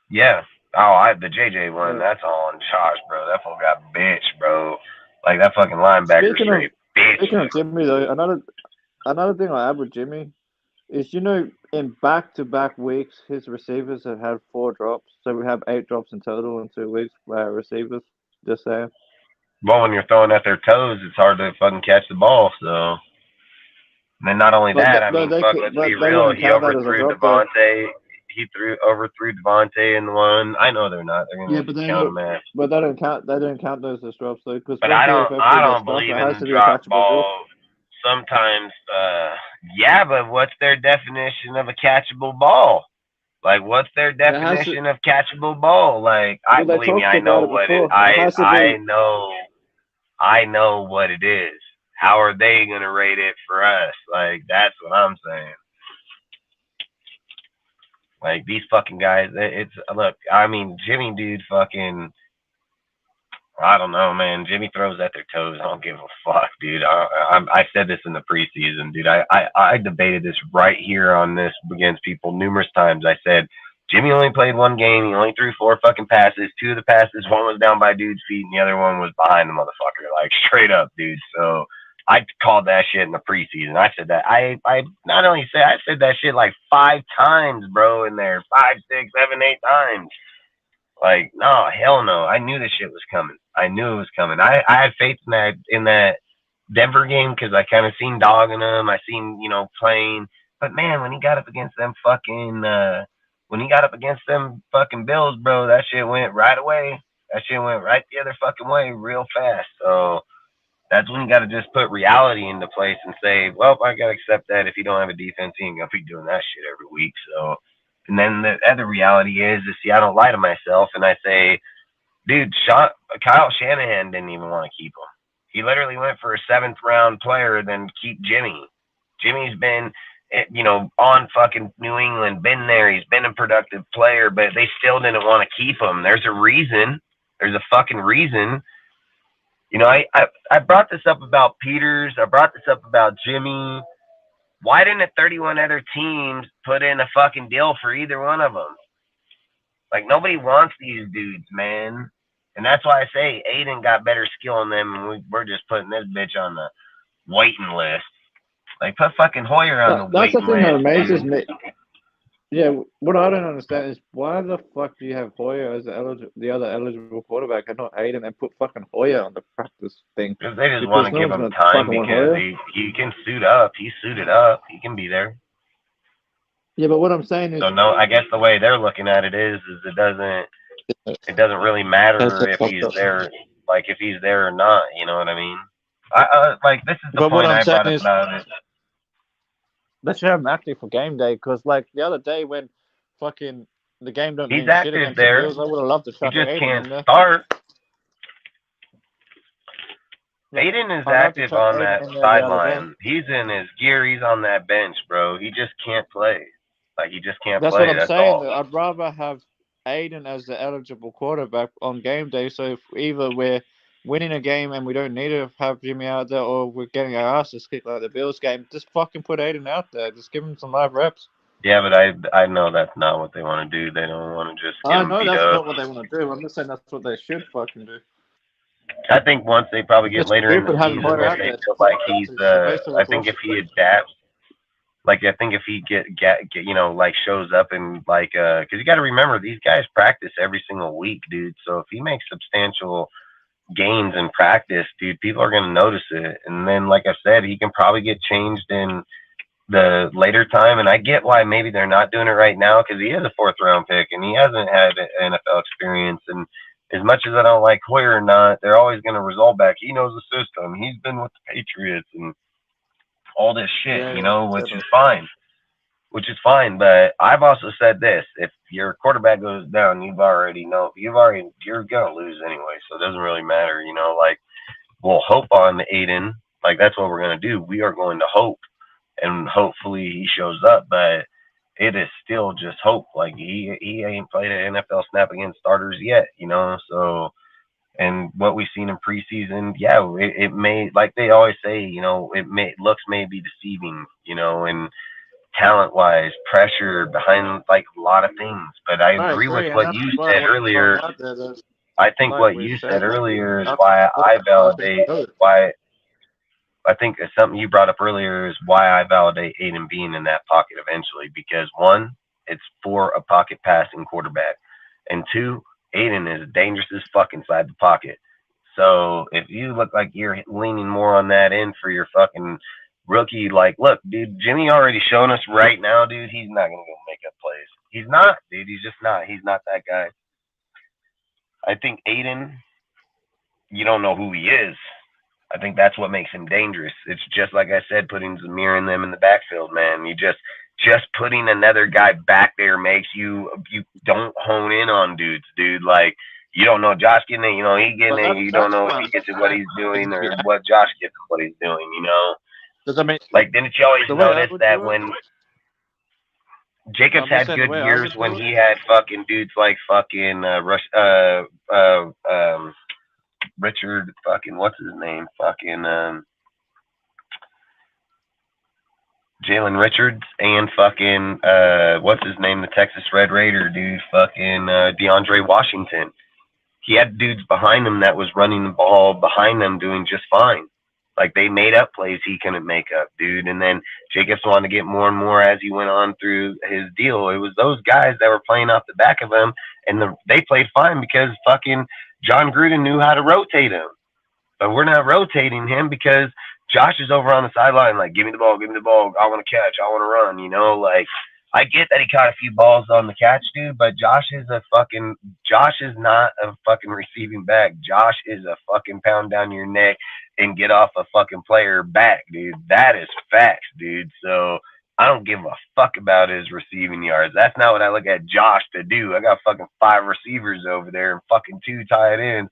Yeah. The JJ one, Yeah. that's all on Josh, bro. That fool got bitch, bro. Like, that fucking linebacker Speaking of straight bitch. speaking of Jimmy though, another thing I add with Jimmy is in back-to-back weeks his receivers have had 4 drops, so we have 8 drops in total in 2 weeks by our receivers. Just saying. Well, when you're throwing at their toes, it's hard to fucking catch the ball, so. And then not only But that, I mean, fuck, let's be they real. wouldn't He count that as a overthrew drop though. Devontae. He overthrew Devontae in the one. I know they're not. They're Yeah, gonna just count him as. but they don't count. They don't count those as drops though, because But when I PFF gets don't stuff, believe it has in to the be a drop catchable ball. ball. Sometimes, yeah, but what's their definition of a catchable ball? Like, what's their It has to. definition of catchable ball? Like, I Well, they believe me, talked I know about it what it. before. It has to be. I know what it is. How are they gonna rate it for us? Like, that's what I'm saying. Like, these fucking guys, it's look. I mean, Jimmy, dude, fucking. I don't know, man. Jimmy throws at their toes. I don't give a fuck, dude. I said this in the preseason, dude. I debated this right here on this against people numerous times. I said Jimmy only played one game. He only threw 4 fucking passes. 2 of the passes, one was down by dude's feet, and the other one was behind the motherfucker, like straight up, dude. So I called that shit in the preseason. I said that. I not only said I said that shit like 5 times, bro, in there, 5, 6, 7, 8 times. Like, no, hell no. I knew this shit was coming. I knew it was coming. I had faith in that Denver game because I kind of seen dogging him. I seen, playing. But man, when he got up against them fucking Bills, bro, that shit went right away. That shit went right the other fucking way real fast. So that's when you got to just put reality into place and say, well, I got to accept that if you don't have a defense, you ain't going to be doing that shit every week. So, and then the other reality is see, I don't lie to myself and I say, dude, Kyle Shanahan didn't even want to keep him. He literally went for a 7th round player than keep Jimmy. Jimmy's been, on fucking New England, been there. He's been a productive player, but they still didn't want to keep him. There's a reason. There's a fucking reason. I brought this up about Peters. I brought this up about Jimmy. Why didn't the 31 other teams put in a fucking deal for either one of them? Like, nobody wants these dudes, man. And that's why I say Aiden got better skill in them, and we're just putting this bitch on the waiting list. Like, put fucking Hoyer on the That's the waiting thing that list. amazes me. Yeah, what I don't understand is why the fuck do you have Hoyer as the other eligible quarterback and not Aiden and put fucking Hoyer on the practice thing? Because they just Because want to no give one's him gonna time fucking want because Hoyer. he can suit up. He's suited up. He can be there. Yeah, but what I'm saying is, So no, I guess the way they're looking at it is it doesn't really matter if he's there, like if he's there or not. You know what I mean? Like this is the but what point I'm I saying brought up is, about it. they should have him active for game day. Because like the other day when fucking the game don't He's mean shit active against the there. Bills, I would have loved to He chuck just Aiden can't in there. start. Yeah, Aiden is I'd love to active chuck on Aiden that in there the other day. sideline. He's in his gear. He's on that bench, bro. He just can't play. Like he just can't That's play. what I'm That's saying. all. I'd rather have Aiden as the eligible quarterback on game day. So if either we're winning a game and we don't need to have Jimmy out there, or we're getting our asses kicked like the Bills game, just fucking put Aiden out there. Just give him some live reps. Yeah, but I know that's not what they want to do. They don't want to just get I him know beat that's up. not what they want to do. I'm just saying that's what they should fucking do. I think once they probably get It's later in the stupid having season, Hoyer if out they there. feel like he's, Based on I what's think if wrong. he adapts, like I think if he get like shows up and like, because you got to remember these guys practice every single week, dude. So if he makes substantial gains in practice, dude, people are gonna notice it. And then, like I said, he can probably get changed in the later time. And I get why maybe they're not doing it right now because he is a 4th round pick and he hasn't had NFL experience. And as much as I don't like Hoyer or not, they're always going to result back. He knows the system. He's been with the Patriots and all this shit, Yeah, you yeah, know, which is fine. Which is fine, but I've also said this: if your quarterback goes down, you're gonna lose anyway, so it doesn't really matter, you know. Like, we'll hope on Aiden, like that's what we're gonna do. We are going to hope, and hopefully he shows up, but it is still just hope. Like he ain't played an NFL snap against starters yet, you know. So, and what we've seen in preseason, yeah, it may, like they always say, you know, looks may be deceiving, you know, and talent wise, pressure behind like a lot of things. But I I agree with agree, and what that's you why I said want to throw earlier. it out there. That, I think like what we you said, said like earlier is after why I after validate good. why I think it's something you brought up earlier is why I validate Aiden being in that pocket eventually. Because one, it's for a pocket passing quarterback, and two, Aiden is dangerous as fuck inside the pocket. So if you look like you're leaning more on that end for your fucking rookie, like, look, dude, Jimmy already shown us right now, dude, he's not gonna go make up plays. He's not, dude. He's just not. He's not that guy. I think Aiden, you don't know who he is. I think that's what makes him dangerous. It's just like I said, putting Zamir and them in the backfield, man. You just putting another guy back there makes you don't hone in on dudes, dude. Like, you don't know Josh getting it, you know, he getting But it, you don't that's know why if I'm he gets it what saying he's doing things or react. what Josh gets what he's doing, you know. Because I mean, Like, didn't you always the way I notice would that do it, when Jacobs I'm just had saying the good way I years would when do it. he had fucking dudes like fucking Richard fucking what's his name? Fucking Jalen Richards and fucking what's his name? The Texas Red Raider dude, fucking DeAndre Washington. He had dudes behind him that was running the ball behind them doing just fine. Like, they made up plays he couldn't make up, dude. And then Jacobs wanted to get more and more as he went on through his deal. It was those guys that were playing off the back of him, and they played fine because fucking John Gruden knew how to rotate him. But we're not rotating him because Josh is over on the sideline, like, give me the ball, I want to catch, I want to run, you know, like, I get that he caught a few balls on the catch, dude, but Josh is not a fucking receiving back. Josh is a fucking pound down your neck and get off a fucking player back, dude. That is facts, dude. So I don't give a fuck about his receiving yards. That's not what I look at Josh to do. I got fucking 5 receivers over there and fucking 2 tight ends.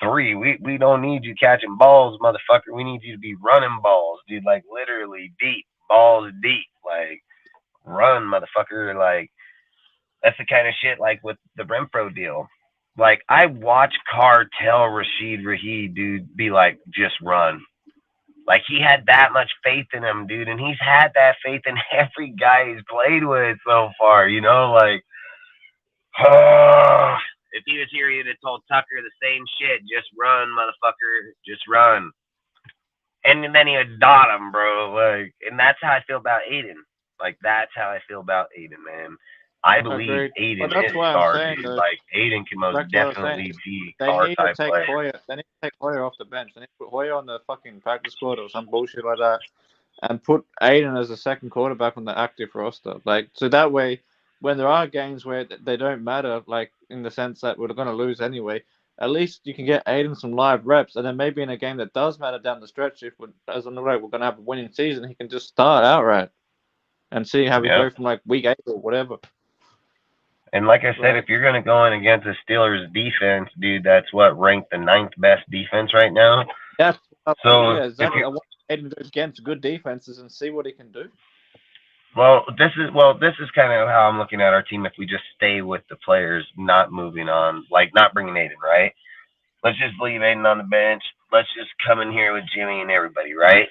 3, we don't need you catching balls, motherfucker. We need you to be running balls, dude. Like, literally deep, balls deep. Like, run, motherfucker. Like, that's the kind of shit, like, with the Renfro deal. Like, I watch Carr tell Rashid Rahid, dude, be like, just run. Like, he had that much faith in him, dude, and he's had that faith in every guy he's played with so far, you know? Like, if he was here, he'd have told Tucker the same shit. Just run, motherfucker. Just run. And then he would dot him, bro. Like, and that's how I feel about Aiden. Like, that's how I feel about Aiden, man. I believe Agreed. Aiden But that's is why I'm star, saying dude. that, Like, Aiden can most like what I was saying, definitely be they car need to type take player. Hoyer. They need to take Hoyer off the bench. They need to put Hoyer on the fucking practice squad or some bullshit like that, and put Aiden as a second quarterback on the active roster. Like, so that way, when there are games where they don't matter, like in the sense that we're going to lose anyway, at least you can get Aiden some live reps, and then maybe in a game that does matter down the stretch, if as on the road we're going to have a winning season, he can just start outright and see how we Yeah. go from like week 8 or whatever. And like I said, Right. if you're going to go in against the Steelers defense, dude, that's what ranked the 9th best defense right now. That's So yeah, if exactly. you I want Aiden to go against good defenses and see what he can do. this is kind of how I'm looking at our team. If we just stay with the players, not moving on, like not bringing Aiden, right? Let's just leave Aiden on the bench. Let's just come in here with Jimmy and everybody, right?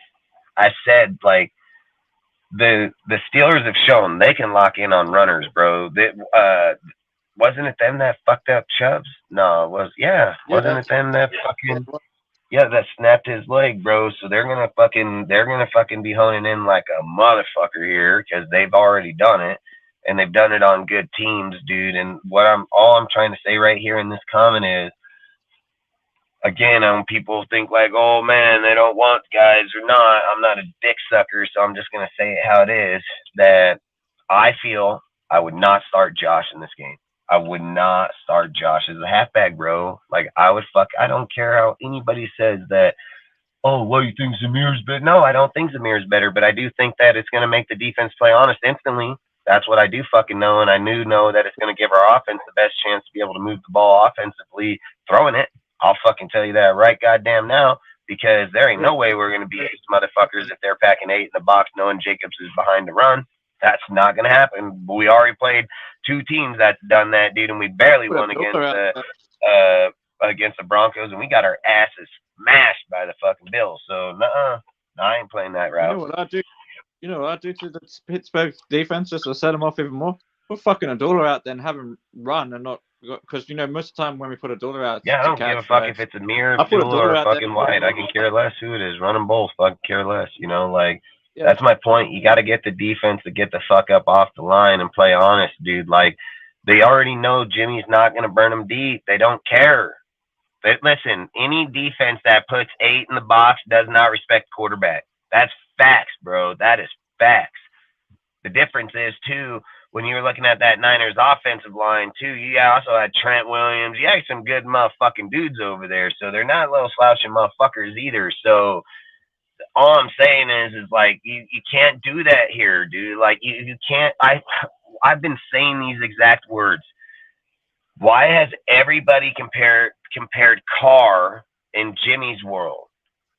I said, like, the Steelers have shown they can lock in on runners, bro. Wasn't it them that fucked up Chubbs? No, wasn't it them that fucking that snapped his leg, bro? So they're gonna fucking be honing in like a motherfucker here because they've already done it and they've done it on good teams, dude. And all I'm trying to say right here in this comment is, again, people think like, oh man, they don't want guys or not. I'm not a dick sucker, so I'm just gonna say it how it is. That I feel I would not start Josh in this game. I would not start Josh as a halfback, bro. Like I don't care how anybody says that, oh, well, you think Zamir's better? No, I don't think Zamir's better, but I do think that it's going to make the defense play honest instantly. That's what I do fucking know, and I know that it's going to give our offense the best chance to be able to move the ball offensively throwing it. I'll fucking tell you that right goddamn now, because there ain't no way we're going to beat these motherfuckers if they're packing 8 in the box knowing Jacobs is behind the run. That's not going to happen. We already played 2 teams that's done that, dude, and we barely won against the Broncos, and we got our asses smashed by the fucking Bills. So, no, I ain't playing that route. You know what I do to the Pittsburgh defense just to set them off even more? Put fucking Adula out there and have him run and not, because most of the time when we put Adula out, yeah, I don't give a fuck if it's a mirror, Adula, or fucking White. I can care less who it is. Run them both. Fucking care less. That's my point. You got to get the defense to get the fuck up off the line and play honest, dude. Like, they already know Jimmy's not going to burn them deep. They don't care. Listen, any defense that puts 8 in the box does not respect quarterback. That's facts, bro. That is facts. The difference is, too, when you were looking at that Niners offensive line, too, you also had Trent Williams. You had some good motherfucking dudes over there. So they're not little slouching motherfuckers either. So all I'm saying is like, you can't do that here, dude. Like, you can't. I've been saying these exact words. Why has everybody compared Carr in Jimmy's world?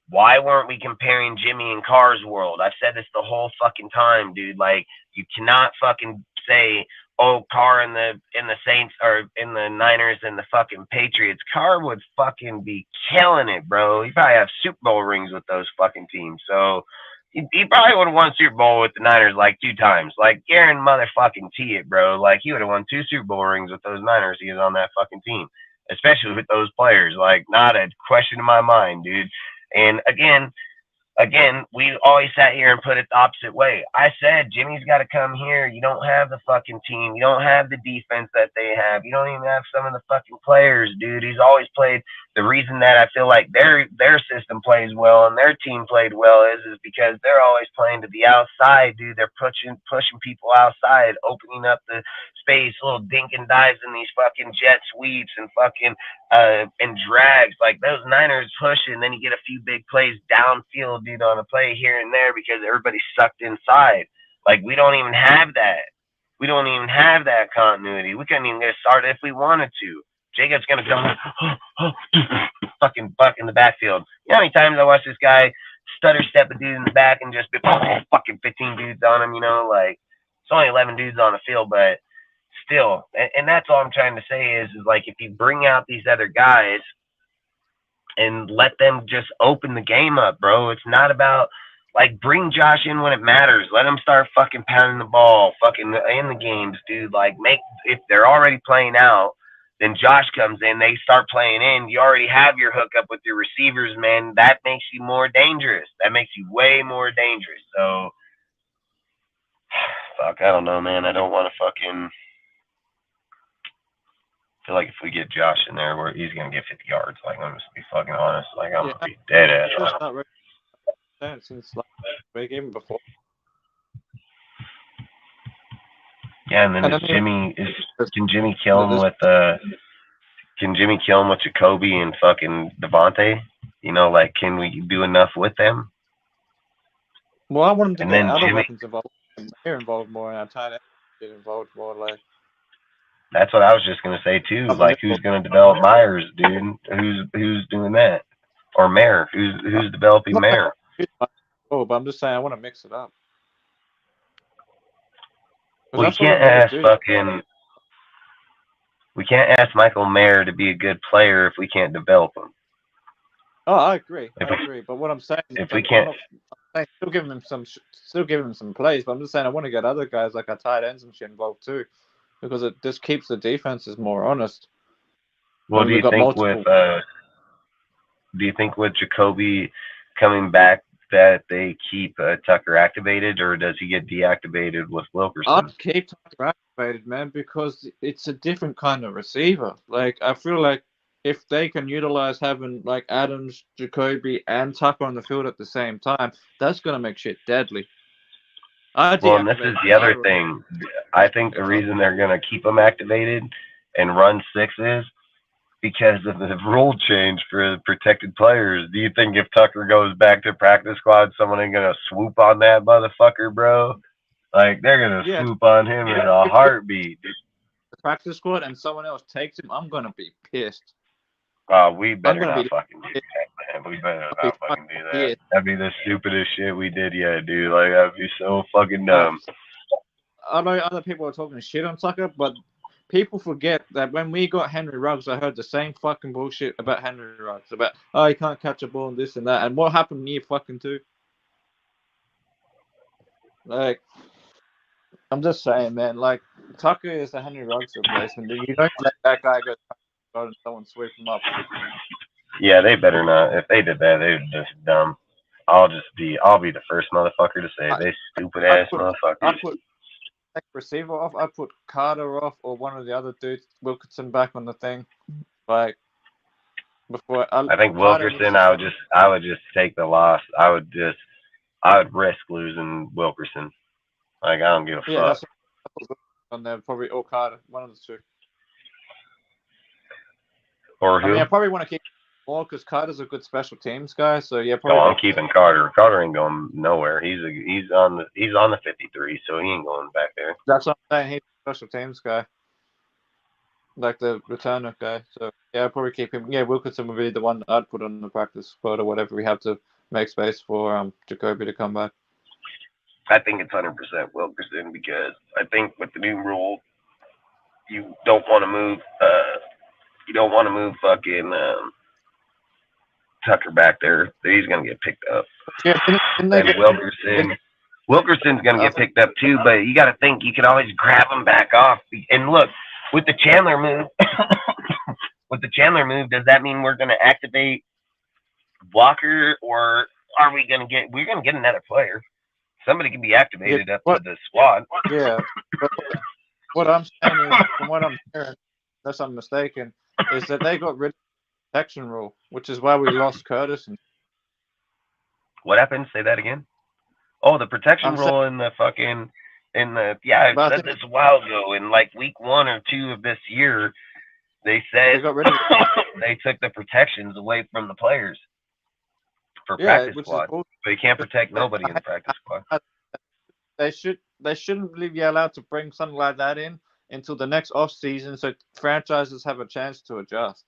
Why weren't we comparing Jimmy and Carr's world? I've said this the whole fucking time, dude. Like, you cannot fucking say, oh, Carr in the Saints or in the Niners and the fucking Patriots. Carr would fucking be killing it, bro. He probably have Super Bowl rings with those fucking teams. So he probably would have won Super Bowl with the Niners like 2 times. Like, Aaron motherfucking T it, bro. Like, he would have won 2 Super Bowl rings with those Niners. He was on that fucking team, especially with those players. Like, not a question in my mind, dude. And again, we always sat here and put it the opposite way. I said, Jimmy's got to come here. You don't have the fucking team. You don't have the defense that they have. You don't even have some of the fucking players, dude. He's always played. The reason that I feel like their system plays well and their team played well is because they're always playing to the outside, dude. They're pushing people outside, opening up the space, little dink and dives in these fucking jet sweeps and fucking and drags. Like, those Niners pushing, then you get a few big plays downfield, dude, on a play here and there because everybody's sucked inside. Like, we don't even have that. We don't even have that continuity. We couldn't even get started if we wanted to. Jacob's going to come fucking buck in the backfield. You know how many times I watch this guy stutter step a dude in the back and just be fucking 15 dudes on him, like, it's only 11 dudes on the field, but still. And that's all I'm trying to say is like, if you bring out these other guys and let them just open the game up, bro, it's not about, like, bring Josh in when it matters. Let him start fucking pounding the ball, fucking in the games, dude. Like, if they're already playing out, then Josh comes in, they start playing in. You already have your hookup with your receivers, man. That makes you more dangerous. That makes you way more dangerous. So, fuck, I don't know, man. I don't want to fucking feel like if we get Josh in there, he's going to get 50 yards. Like, I'm just be fucking honest. Like, I'm going to be dead ass. Since like even before. Yeah, and then can Jimmy kill him with Jacoby and fucking Devontae? Like, can we do enough with them? Well, I want him to get other weapons involved. They're involved more, and I'm tired of get involved more. Like, that's what I was just gonna say too. Like, who's gonna develop Myers, dude? Who's doing that? Or Mayer? Who's developing Mayer? Oh, but I'm just saying I want to mix it up. We can't ask Michael Mayer to be a good player if we can't develop him. Oh, I agree. But what I'm saying is, if we can't, still giving him some plays. But I'm just saying I want to get other guys like our tight ends and shit involved too, because it just keeps the defenses more honest. Well, do you think with Jacoby coming back that they keep Tucker activated, or does he get deactivated with Wilkerson? I'd keep Tucker activated, man, because it's a different kind of receiver. Like, I feel like if they can utilize having like Adams, Jacoby, and Tucker on the field at the same time, that's going to make shit deadly. Well, and this is the other thing. I think the reason they're going to keep him activated and run sixes because of the rule change for protected players. Do you think if Tucker goes back to practice squad, someone ain't gonna swoop on that motherfucker, bro? Like they're gonna swoop on him in a heartbeat. The practice squad and someone else takes him, I'm gonna be pissed. We better gonna not be- fucking do that, man. We better I'll be not fucking do that. pissed. That'd be the stupidest shit we did yet, dude. Like that'd be so fucking dumb. I know other people are talking shit on Tucker, but people forget that when we got Henry Ruggs, I heard the same fucking bullshit about Henry Ruggs, about he can't catch a ball and this and that. And what happened year fucking 2? Like, I'm just saying, man. Like, Tucker is the Henry Ruggs replacement. You don't let that guy go and someone sweep him up. Yeah, they better not. If they did that, they're just dumb. I'll be the first motherfucker to say they stupid ass motherfuckers. I put receiver off. I put Carter off, or one of the other dudes, Wilkinson, back on the thing. Like before, I think Wilkerson. I would just take the loss. I would risk losing Wilkerson. Like I don't give a fuck. That's on there. Probably or Carter, one of the two. Or who? I mean, I probably want to keep more because Carter's a good special teams guy. So yeah, Oh, probably. I'm keeping Carter. Carter ain't going nowhere. He's on the 53, so he ain't going back there. That's what I'm saying. He's a special teams guy, like the returner guy. So yeah, I'd probably keep him. Yeah, Wilkinson would be the one I'd put on the practice squad or whatever. We have to make space for Jacoby to come back. I think it's 100% Wilkerson because I think with the new rule, you don't want to move. You don't want to move fucking Tucker back there. He's gonna get picked up. Yeah, and Wilkerson's gonna get picked up too. But you got to think you can always grab him back off. And look, with the Chandler move, does that mean we're gonna activate Walker, or are we gonna get? We're gonna get another player. Somebody can be activated up to the squad. Yeah. But what I'm saying is, from what I'm hearing, unless I'm mistaken, is that they got rid of the protection rule, which is why we lost Curtis. What happened? Say that again. Oh, the protection rule I said this a while ago. In like week 1 or 2 of this year, they said they took the protections away from the players for practice squad. But you can't protect nobody in the practice squad. They shouldn't be allowed to bring something like that in until the next off season, so franchises have a chance to adjust.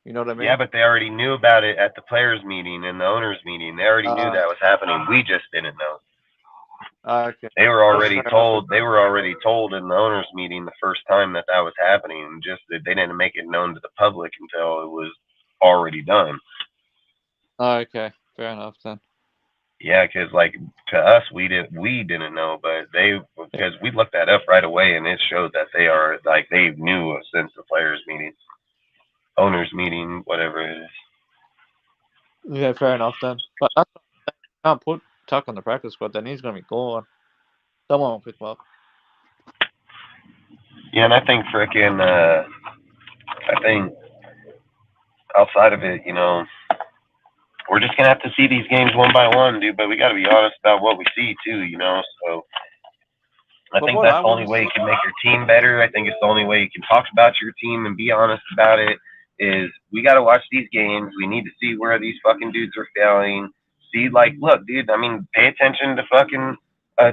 You know what I mean? Yeah, but they already knew about it at the players' meeting and the owners' meeting. They already knew that was happening. We just didn't know. Okay. They were already told. They were already told in the owners' meeting the first time that was happening. Just that they didn't make it known to the public until it was already done. Okay, fair enough then. Yeah, because like to us, we didn't know, but because we looked that up right away, and it showed that they knew since the players' meeting, owners' meeting, whatever it is. Yeah, fair enough then. But I can't put Tuck on the practice squad. Then he's gonna be gone. Someone will pick him up. Yeah, and I think outside of it, we're just gonna have to see these games one by one, dude. But we got to be honest about what we see too, So I think that's the only way you can make your team better. I think it's the only way you can talk about your team and be honest about it. Is we got to watch these games. We need to see where these fucking dudes are failing. See, look, dude. I mean, pay attention to fucking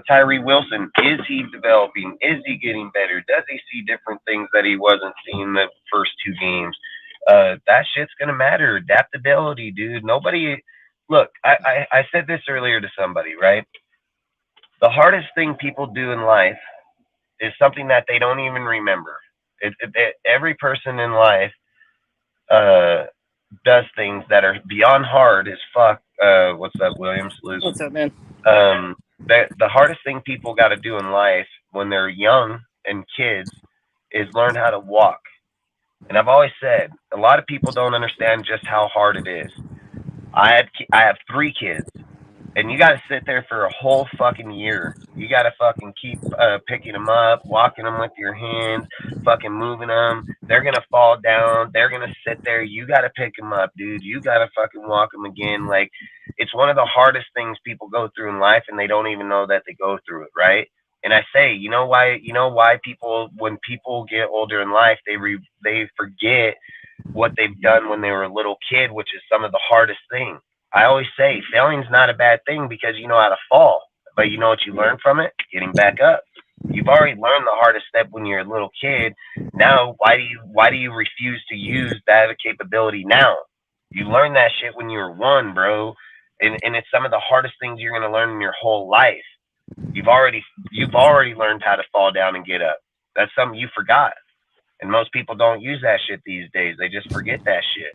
Tyree Wilson. Is he developing? Is he getting better? Does he see different things that he wasn't seeing the first 2 games? That shit's gonna matter. Adaptability, dude. Look, I said this earlier to somebody, right? The hardest thing people do in life is something that they don't even remember. Every person in life does things that are beyond hard as fuck. What's up, Williams? What's up, man? The hardest thing people got to do in life when they're young and kids is learn how to walk. And I've always said, a lot of people don't understand just how hard it is. I have 3 kids, and you got to sit there for a whole fucking year. You got to fucking keep picking them up, walking them with your hands, fucking moving them. They're going to fall down. They're going to sit there. You got to pick them up, dude. You got to fucking walk them again. Like, it's one of the hardest things people go through in life, and they don't even know that they go through it, right? And I say, you know why people, when people get older in life, they forget what they've done when they were a little kid, which is some of the hardest thing. I always say failing's not a bad thing because you know how to fall, but you know what you learn from it? Getting back up. You've already learned the hardest step when you're a little kid. Now, why do you refuse to use that capability now? You learned that shit when you were 1, bro, and it's some of the hardest things you're gonna learn in your whole life. You've already learned how to fall down and get up. That's something you forgot, and most people don't use that shit these days. They just forget that shit.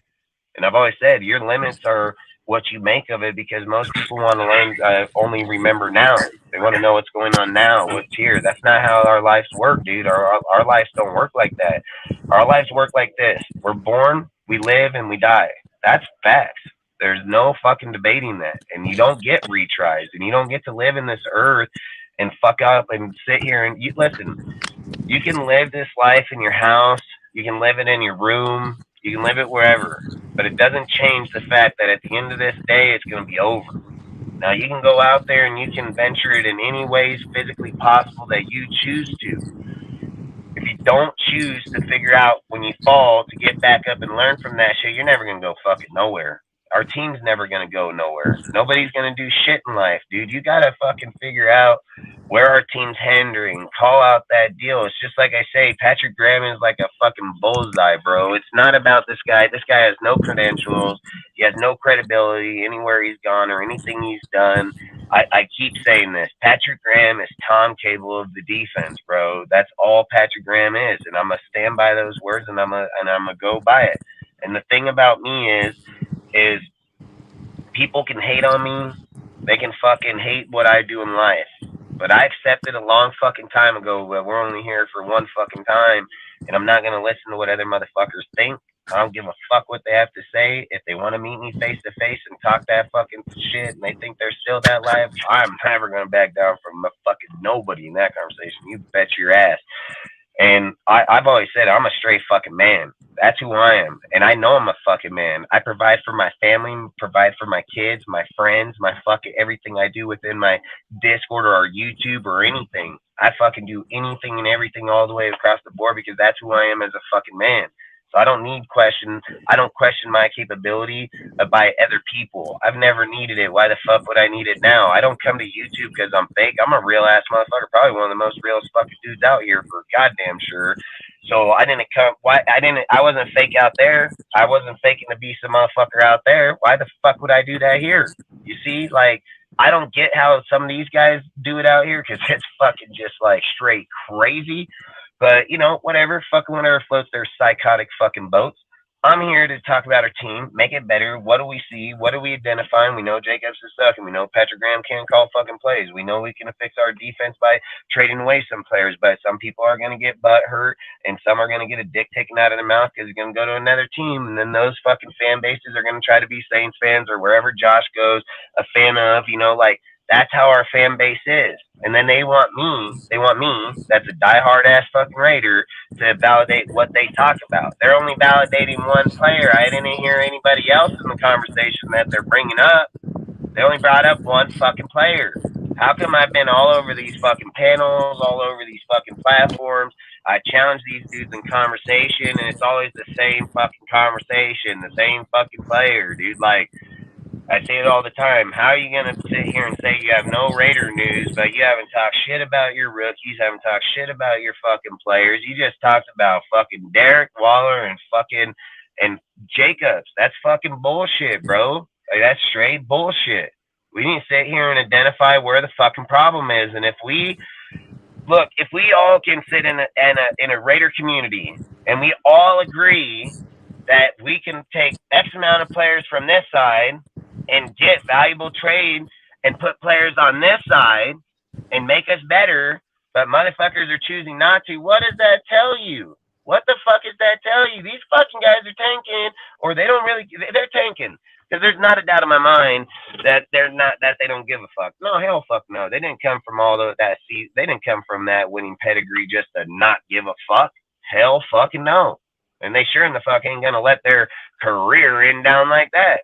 And I've always said your limits are what you make of it, because most people want to learn, only remember now. They want to know what's going on now, what's here. That's not how our lives work, dude. Our lives don't work like that. Our lives work like this. We're born, we live, and we die. That's facts. There's no fucking debating that. And you don't get retries, and you don't get to live in this earth and fuck up and sit here and listen. You can live this life in your house. You can live it in your room. You can live it wherever. But it doesn't change the fact that at the end of this day, it's going to be over. Now, you can go out there and you can venture it in any ways physically possible that you choose to. If you don't choose to figure out when you fall to get back up and learn from that shit, you're never going to go fucking nowhere. Our team's never going to go nowhere. Nobody's going to do shit in life, dude. You got to fucking figure out where our team's hindering. Call out that deal. It's just like I say, Patrick Graham is like a fucking bullseye, bro. It's not about this guy. This guy has no credentials. He has no credibility anywhere he's gone or anything he's done. I keep saying this. Patrick Graham is Tom Cable of the defense, bro. That's all Patrick Graham is. And I'm going to stand by those words, and I'm gonna go by it. And the thing about me is people can hate on me. They can fucking hate what I do in life. But I accepted a long fucking time ago that we're only here for one fucking time, and I'm not going to listen to what other motherfuckers think. I don't give a fuck what they have to say. If they want to meet me face to face and talk that fucking shit and they think they're still that live, I'm never going to back down from fucking nobody in that conversation. You bet your ass. And I've always said I'm a straight fucking man. That's who I am. And I know I'm a fucking man. I provide for my family, provide for my kids, my friends, my fucking everything I do within my Discord or our YouTube or anything. I fucking do anything and everything all the way across the board because that's who I am as a fucking man. So I don't question my capability by other people. I've never needed it. Why the fuck would I need it now? I don't come to YouTube because I'm fake. I'm a real ass motherfucker. Probably one of the most realest fucking dudes out here for goddamn sure. So I wasn't fake out there. I wasn't faking to be some motherfucker out there. Why the fuck would I do that here? You see, like, I don't get how some of these guys do it out here because it's fucking just like straight crazy. But, you know, whatever, fucking whatever floats their psychotic fucking boats. I'm here to talk about our team, make it better. What do we see? What are we identifying? We know Jacobs is sucking. We know Patrick Graham can't call fucking plays. We know we can fix our defense by trading away some players, but some people are going to get butt hurt, and some are going to get a dick taken out of their mouth because he's going to go to another team, and then those fucking fan bases are going to try to be Saints fans or wherever Josh goes, a fan of, you know, like, that's how our fan base is. And then they want me, that's a diehard ass fucking Raider, to validate what they talk about. They're only validating one player. I didn't hear anybody else in the conversation that they're bringing up. They only brought up one fucking player. How come I've been all over these fucking panels, all over these fucking platforms? I challenge these dudes in conversation, and it's always the same fucking conversation, the same fucking player, dude. Like, I say it all the time. How are you going to sit here and say you have no Raider news, but you haven't talked shit about your rookies, haven't talked shit about your fucking players? You just talked about fucking Derek Waller and Jacobs. That's fucking bullshit, bro. Like, that's straight bullshit. We need to sit here and identify where the fucking problem is. And if we all can sit in a Raider community and we all agree that we can take X amount of players from this side and get valuable trades and put players on this side and make us better, but motherfuckers are choosing not to. What does that tell you? What the fuck does that tell you? These fucking guys are tanking, or they're tanking. Because there's not a doubt in my mind that they don't give a fuck. No, hell fuck no. They didn't come from they didn't come from that winning pedigree just to not give a fuck. Hell fucking no. And they sure in the fuck ain't gonna let their career end down like that.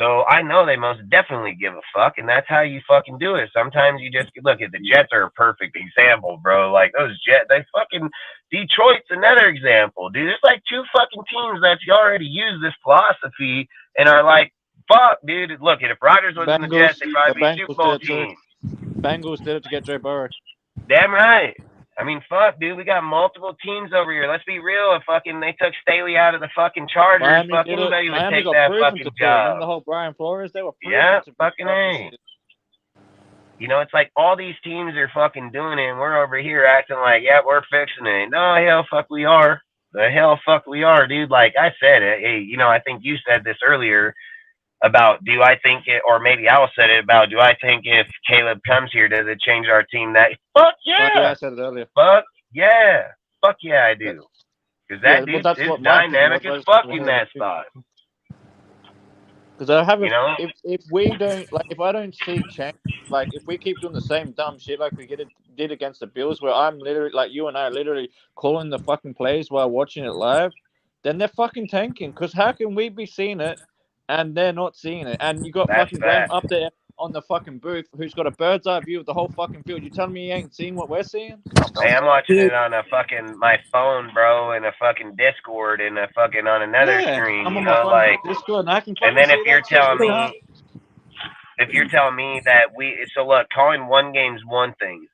So I know they most definitely give a fuck, and that's how you fucking do it. Sometimes you just look at the Jets are a perfect example, bro. Like those Jets, they fucking Detroit's another example, dude. There's like 2 fucking teams that's already used this philosophy and are like, fuck, dude. Look, if Rodgers was in the Jets, they'd probably be Super Bowl team. Bengals did it to get Joe Burrow. Damn right. I mean, fuck, dude. We got multiple teams over here. Let's be real. If fucking they took Staley out of the fucking Chargers, fuck anybody would take that fucking job. Remember the whole Brian Flores? They were fucking A. You know, it's like all these teams are fucking doing it, and we're over here acting like, yeah, we're fixing it. No, hell, fuck, we are. The hell, fuck, we are, dude. Like I said, hey, you know, I think you said this earlier about do I think it, or maybe Al said it about do I think if Caleb comes here, does it change our team? That fuck yeah. Yeah, I said it earlier. Fuck yeah. Fuck yeah, I do. Because that dude is dynamic as fuck in that spot. Because I haven't, you know? if we don't, like, if I don't see change, like, if we keep doing the same dumb shit like we did against the Bills, where I'm literally, like, you and I are literally calling the fucking plays while watching it live, then they're fucking tanking. Because how can we be seeing it and they're not seeing it? And you got fucking Graham up there on the fucking booth who's got a bird's eye view of the whole fucking field. You telling me he ain't seeing what we're seeing? Hey, I'm watching it on a fucking my phone, bro, and a fucking Discord and a fucking on another screen. I'm you on know, like Discord, and I can. And then if you're telling me that so look, calling one game's one thing,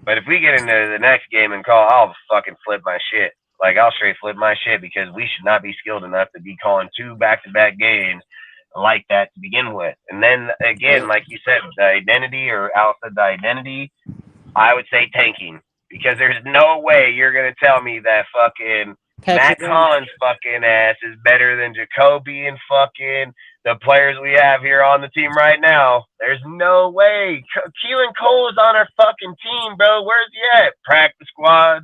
but if we get into the next game and call, I'll fucking flip my shit. Like I'll straight flip my shit because we should not be skilled enough to be calling 2 back-to-back games like that to begin with. And then again, like you said, the identity, or Al said the identity, I would say tanking, because there's no way you're gonna tell me that fucking Matt Collins fucking ass is better than Jacoby and fucking the players we have here on the team right now. There's no way. Keelan Cole is on our fucking team, bro. Where's he at? Practice squad.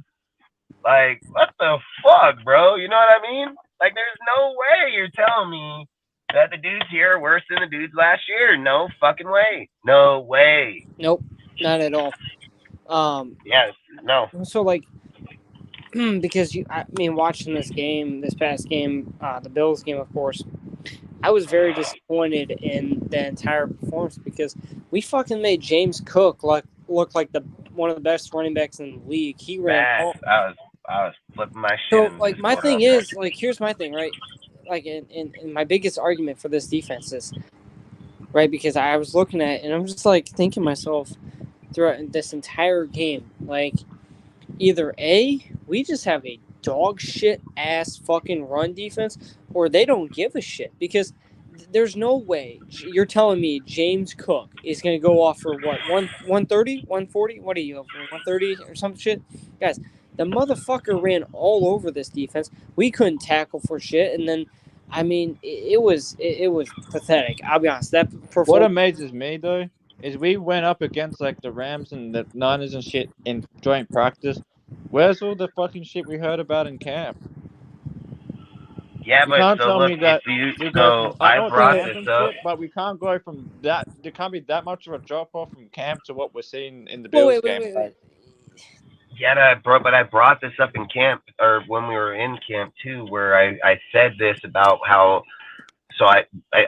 Like, what the fuck, bro? You know what I mean? Like, there's no way you're telling me that the dudes here are worse than the dudes last year. No fucking way. No way. Nope, not at all. Yes, no. So, like, because I mean, watching this past game, the Bills game, of course, I was very disappointed in the entire performance because we fucking made James Cook look like one of the best running backs in the league. He ran. I was flipping my shit. So, like, my thing is, like, here's my thing, right? Like, in my biggest argument for this defense is, right, because I was looking at it and I'm just, like, thinking to myself throughout this entire game, like, either A, we just have a dog shit ass fucking run defense, or they don't give a shit, because there's no way you're telling me James Cook is going to go off for what, 130, 140? What are you, 130 or some shit? Guys, the motherfucker ran all over this defense. We couldn't tackle for shit, and then, I mean, it was pathetic. I'll be honest. What amazes me, though, is we went up against, like, the Rams and the Niners and shit in joint practice. Where's all the fucking shit we heard about in camp? Yeah, but so look, if you go, I brought this up, but we can't go from that. There can't be that much of a drop off from camp to what we're seeing in the Bills game. Wait. Yeah, but I brought this up in camp, or when we were in camp too, where I said this about how. So I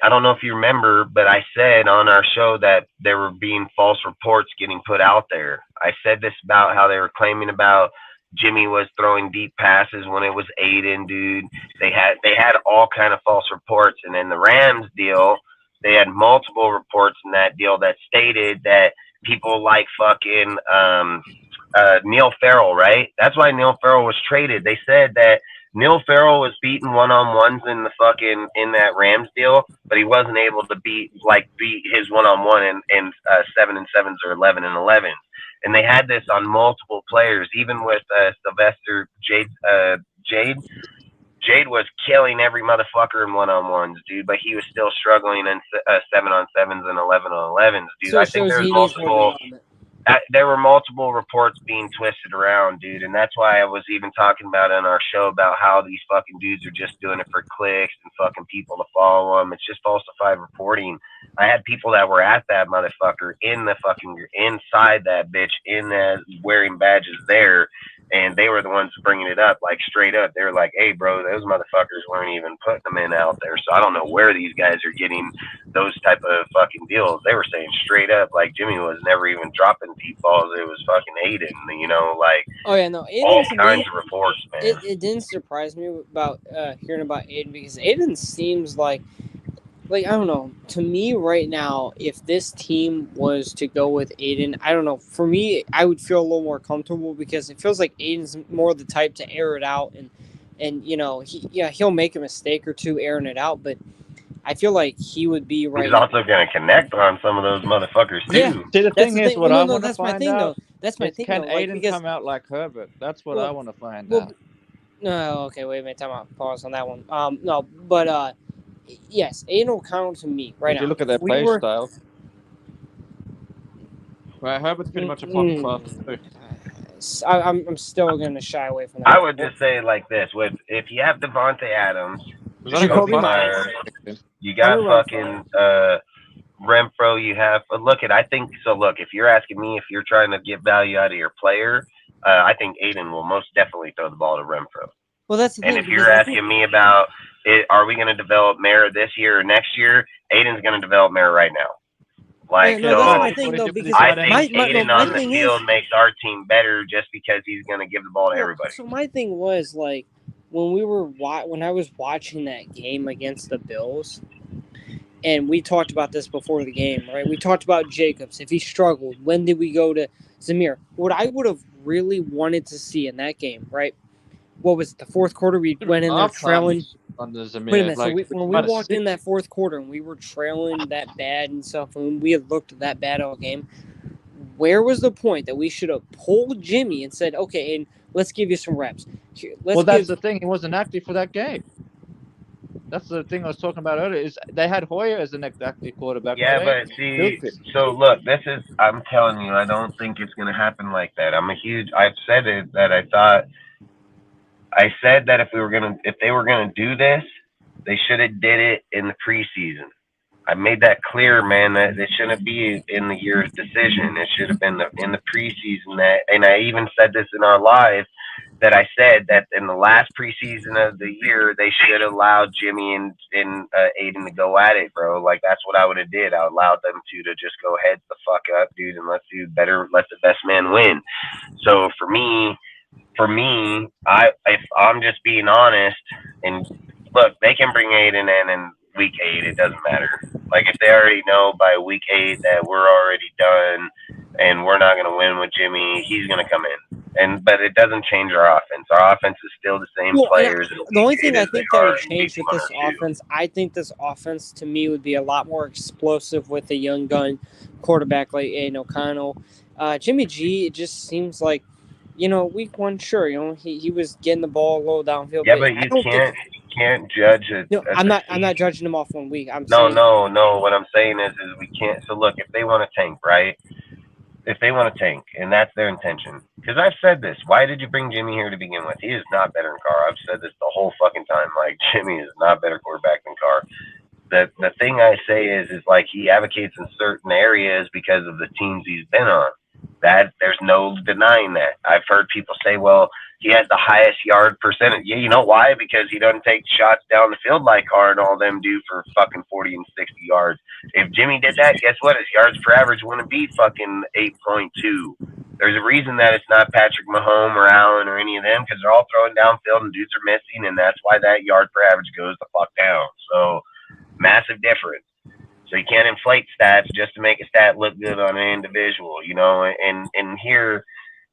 don't know if you remember, but I said on our show that there were being false reports getting put out there. I said this about how they were claiming about Jimmy was throwing deep passes when it was Aiden, dude. They had all kind of false reports. And in the Rams deal, they had multiple reports in that deal that stated that people like fucking Neil Farrell, right? That's why Neil Farrell was traded. They said that Neil Farrell was beating one-on-ones in that Rams deal, but he wasn't able to beat his one-on-one in 7-7s or 11-11s. And they had this on multiple players, even with Sylvester Jade. Jade was killing every motherfucker in one-on-ones, dude, but he was still struggling in 7-on-7s and 11-on-11s, dude. I think there were multiple reports being twisted around, dude, and that's why I was even talking about on our show about how these fucking dudes are just doing it for clicks and fucking people to follow them. It's just falsified reporting. I had people that were at that motherfucker in the fucking inside that bitch, in that wearing badges there, And they were the ones bringing it up, like straight up. They were like, "Hey, bro, those motherfuckers weren't even putting them in out there." So I don't know where these guys are getting those type of fucking deals. They were saying straight up, like Jimmy was never even dropping deep balls. It was fucking Aiden, you know, like Oh yeah, no, Aiden all to kinds me, of reports, man. it didn't surprise me about hearing about Aiden, because Aiden seems like I don't know. To me right now, if this team was to go with Aiden, I don't know. For me, I would feel a little more comfortable, because it feels like Aiden's more the type to air it out, and you know, he'll make a mistake or two airing it out, but I feel like he would be He's right. also going to connect on some of those motherfuckers Yeah, too. See, the that's thing the is, thing. what Well, I no, want to that's my find thing out though. That's my is, thing can though. Like, Aiden because come out like Herbert? That's what I want to find well, out. no, okay, wait a minute, time out. Pause on that one. No, but yes, Aiden O'Connell to me right If you now. look at their If we play were, style, right? Herbert's pretty much a pocket passer too. I'm still gonna shy away from I that. would just say like this: with if you have Devontae Adams, Was that a Jacoby goal? Myers, you Hunter got Renfrow. fucking Renfro, you have look at. I think so. Look, if you're asking me if you're trying to get value out of your player, I think Aiden will most definitely throw the ball to Renfro. Well, that's the And thing, if because you're I think asking me about it, are we going to develop Mara this year or next year? Aiden's going to develop Mara right now. Like, no, Yeah, that's so my exactly. thing What though, if you because I decide think Aiden my on the thing field is, makes our team better just because he's going to give the ball to well, everybody. so my thing was like when when I was watching that game against the Bills, and we talked about this before the game, right? We talked about Jacobs. If he struggled, when did we go to Zamir? What I would have really wanted to see in that game, right? What was it, the fourth quarter? We went in there halftime trailing. on the Zamir. Wait a minute. So Like, when we about a walked in six. that fourth quarter and we were trailing that bad and stuff, and we had looked that bad all game, where was the point that we should have pulled Jimmy and said, okay, and let's give you some reps? Well, that's the thing. He wasn't active for that game. That's the thing I was talking about earlier. Is they had Hoyer as the next active quarterback, not Yeah, Aiden. but see, Stupid. so look, I'm telling you, I don't think it's going to happen like that. I've said it that I said that if they were going to do this, they should have did it in the preseason. I made that clear, man, that it shouldn't be in the year's decision. It should have been in the preseason. And I even said this in our live, that I said that in the last preseason of the year, they should allow Jimmy and Aiden to go at it, bro. Like, that's what I would have did. I allowed them to just go heads the fuck up, dude, and let's do better. Let the best man win. So for me, if I'm just being honest, and look, they can bring Aiden in week 8. It doesn't matter. Like, if they already know by week 8 that we're already done and we're not going to win with Jimmy, he's going to come in. But it doesn't change our offense. Our offense is still the same players. The only thing I think that would change with this 1 or 2. offense, I think this offense to me would be a lot more explosive with a young gun quarterback like Aiden O'Connell. Jimmy G, it just seems like, week 1, sure, he was getting the ball a little downfield. Yeah, but but I you don't think. can't judge it. No, I'm not judging him off 1 week. I'm No, saying no. What I'm saying is we can't. So look, if they want to tank, right? If they want to tank, and that's their intention, because I've said this. Why did you bring Jimmy here to begin with? He is not better than Carr. I've said this the whole fucking time. Like, Jimmy is not better quarterback than Carr. The thing I say is like he advocates in certain areas because of the teams he's been on. That there's no denying that. I've heard people say, well, he has the highest yard percentage. Yeah, you know why? Because he doesn't take shots down the field like Carr and all them do for fucking 40 and 60 yards. If Jimmy did that, guess what? His yards per average wouldn't be fucking 8.2. There's a reason that it's not Patrick Mahomes or Allen or any of them, because they're all throwing downfield and dudes are missing, and that's why that yard per average goes the fuck down. So massive difference. So you can't inflate stats just to make a stat look good on an individual, and here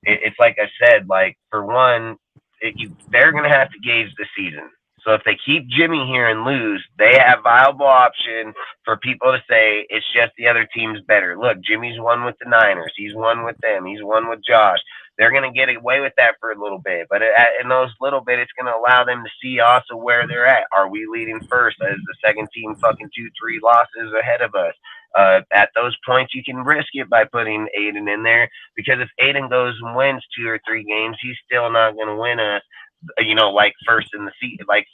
it's like I said, like, for one, they're going to have to gauge the season. So if they keep Jimmy here and lose, they have viable option for people to say it's just the other team's better. Look, Jimmy's won with the Niners. He's won with them. He's won with Josh. They're going to get away with that for a little bit. But in those little bit, it's going to allow them to see also where they're at. Are we leading first? Is the second team fucking 2-3 losses ahead of us? At those points, you can risk it by putting Aiden in there, because if Aiden goes and wins 2 or 3 games, he's still not going to win us, like first in the seat, like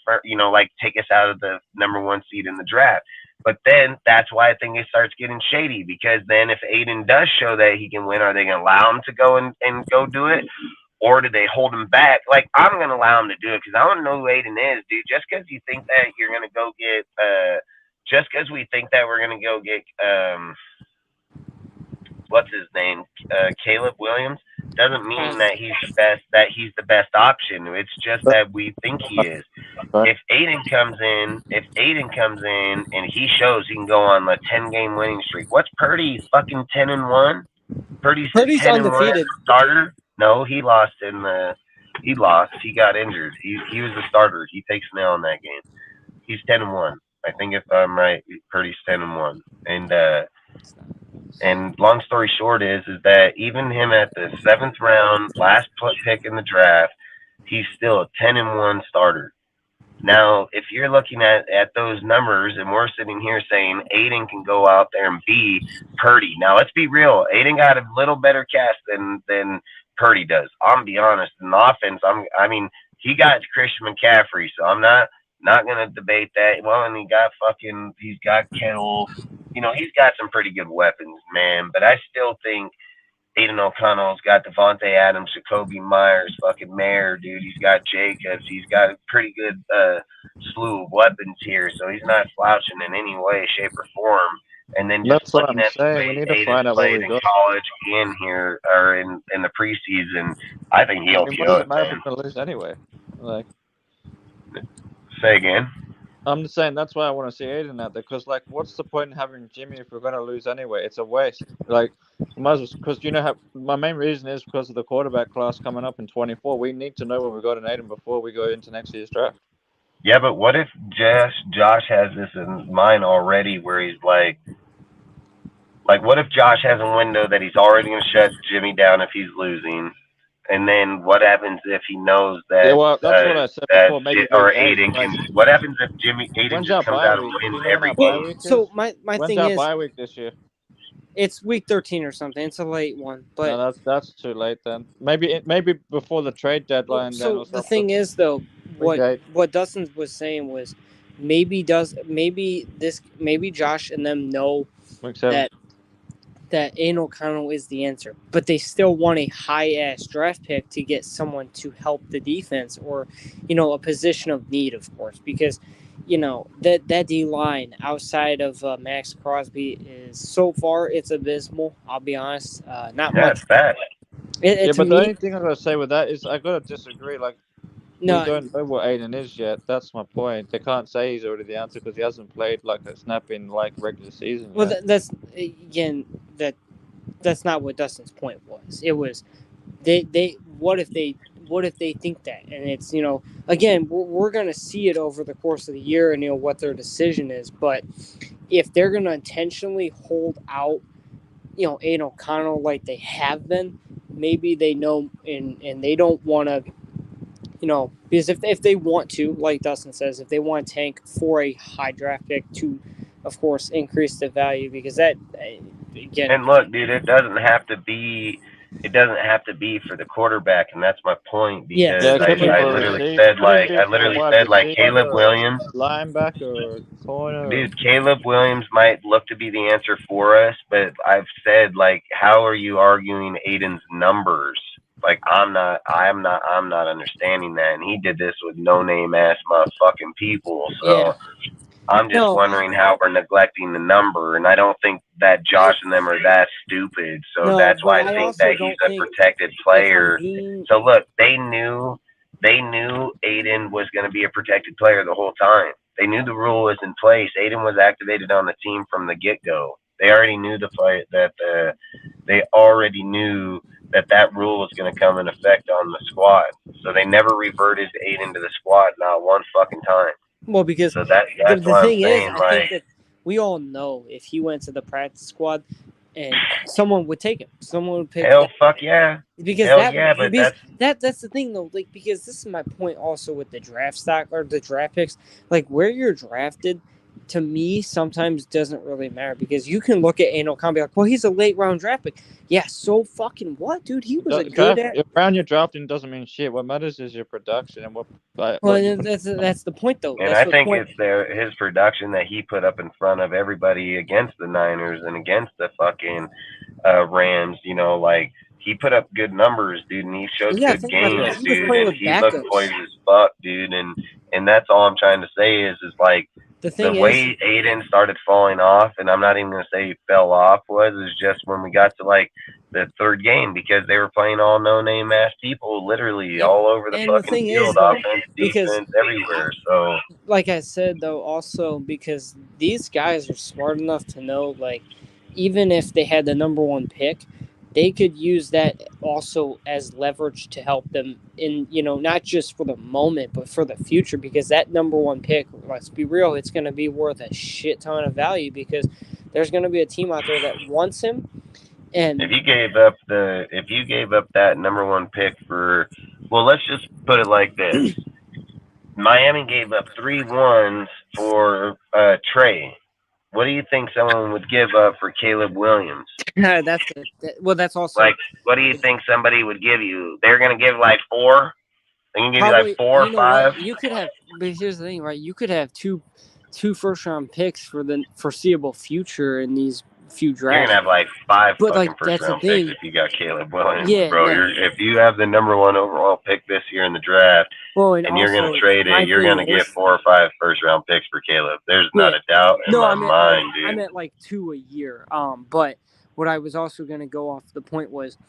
take us out of the number 1 seed in the draft. But then that's why I think it starts getting shady, because then if Aiden does show that he can win, are they going to allow him to go and go do it? or do they hold him back? Like, I'm going to allow him to do it because I want to know who Aiden is, dude. Just because you think that you're going to go get, just because we think that we're going to go get, what's his name, Caleb Williams, doesn't mean that he's the best option. It's just that we think he is. If Aiden comes in and he shows he can go on a 10-game winning streak, what's Purdy, fucking 10-1? Purdy's 10-1 undefeated. starter. No, he lost. He got injured. He was the starter. He takes an L in that game. He's 10-1. I think if I'm right, Purdy's 10-1. And long story short is that even him at the 7th round, last pick in the draft, he's still a 10-1 starter. Now, if you're looking at those numbers and we're sitting here saying Aiden can go out there and be Purdy. Now, let's be real. Aiden got a little better cast than Purdy does. I'm be honest. In the offense, he got Christian McCaffrey, so I'm not going to debate that. Well, and he's got Kittle. He's got some pretty good weapons, man. But I still think Aiden O'Connell's got Devontae Adams, Jacoby Myers, fucking Mayer, dude. He's got Jacobs. He's got a pretty good slew of weapons here. So he's not slouching in any way, shape, or form. And then just looking at the way Aiden played in college and here or in the preseason, I think he'll kill it, man. Going to lose anyway. Say again. I'm just saying that's why I want to see Aiden out there because, what's the point in having Jimmy if we're going to lose anyway? It's a waste. Because my main reason is because of the quarterback class coming up in 24. We need to know when we got an Aiden before we go into next year's draft. Yeah, but what if Josh has this in mind already where he's like what if Josh has a window that he's already going to shut Jimmy down if he's losing? And then what happens if he knows that? Yeah, well, that's what I said before. Maybe Aiden can. What happens if Aiden just comes out and wins every game? So my thing is, bye week this year? It's week 13 or something. It's a late one, but no, that's too late then. Maybe before the trade deadline. So the thing is, though, what Dustin was saying was maybe Josh and them know that Aiden O'Connell is the answer, but they still want a high-ass draft pick to get someone to help the defense or, a position of need, of course, because, that D-line outside of Max Crosby is so far, it's abysmal, I'll be honest. Not much. It's bad. But the only thing I'm going to say with that is I got to disagree. We don't know what Aiden is yet. That's my point. They can't say he's already the answer because he hasn't played a snap in regular season. Well, that's not what Dustin's point was. It was what if they think that, and it's again we're gonna see it over the course of the year and what their decision is. But if they're gonna intentionally hold out, Aiden O'Connell like they have been, maybe they know and they don't want to. Because if they want to, like Dustin says, if they want to tank for a high draft pick to, of course, increase the value, because that, again. And look, dude, it doesn't have to be for the quarterback, and that's my point. Because I literally said Caleb Williams, linebacker or corner. Dude, Caleb Williams might look to be the answer for us, but I've said how are you arguing Aiden's numbers? I'm not understanding that, and he did this with no-name ass motherfucking people. So I'm just wondering how we're neglecting the number, and I don't think that Josh and them are that stupid. So that's why I think that he's a protected player. So look, they knew Aiden was going to be a protected player the whole time. They knew the rule was in place. Aiden was activated on the team from the get-go. They already knew that rule was going to come in effect on the squad. So they never reverted Aiden to the squad, not one fucking time. Well, because so that's the thing saying, is, I think that we all know if he went to the practice squad and someone would take him. Someone would pick him. Fuck yeah. Because that's the thing, though. Because this is my point also with the draft stock or the draft picks. Where you're drafted, to me, sometimes doesn't really matter because you can look at Aiden O'Connell and be like, well, he's a late round draft pick. Yeah, so fucking what, dude? He was round you're drafting doesn't mean shit. What matters is your production and what. That's the point, though. And I think it's his production that he put up in front of everybody against the Niners and against the fucking Rams. he put up good numbers, dude, and he showed Yeah, good think about games, that. He was dude, playing and with he looked backups. poised as fuck, dude, and that's all I'm trying to say is like The the thing is, way Aiden started falling off, and I'm not even gonna say he fell off, is just when we got to like the third game because they were playing all no-name ass people, literally Yep. all over the And the fucking thing field, is, though, offense, because defense, everywhere. So like I said, though, also because these guys are smart enough to know, like, even if they had the number one pick, they could use that also as leverage to help them in, not just for the moment, but for the future. Because that number one pick, let's be real, it's going to be worth a shit ton of value because there's going to be a team out there that wants him. And if you gave up that number one pick for, well, let's just put it like this: Miami gave up 3 1s for Trey. What do you think someone would give up for Caleb Williams? that's also Like, what do you think somebody would give you? They're gonna give like 4. They can give you probably, like 4 or 5. you could have, but here's the thing, right? You could have two first round picks for the foreseeable future in these few You're drafts. gonna have like 5 But, like, fucking first that's the round picks thing. if you got Caleb Williams, Yeah, bro. no. If you have the number 1 overall pick this year in the draft, Well, and you're also, gonna trade my it, you're thing gonna get is- 4 or 5 first round picks for Caleb. There's not Yeah. a doubt in No, my I meant mind, like, dude. I meant like 2 a year. But what I was also going to go off the point was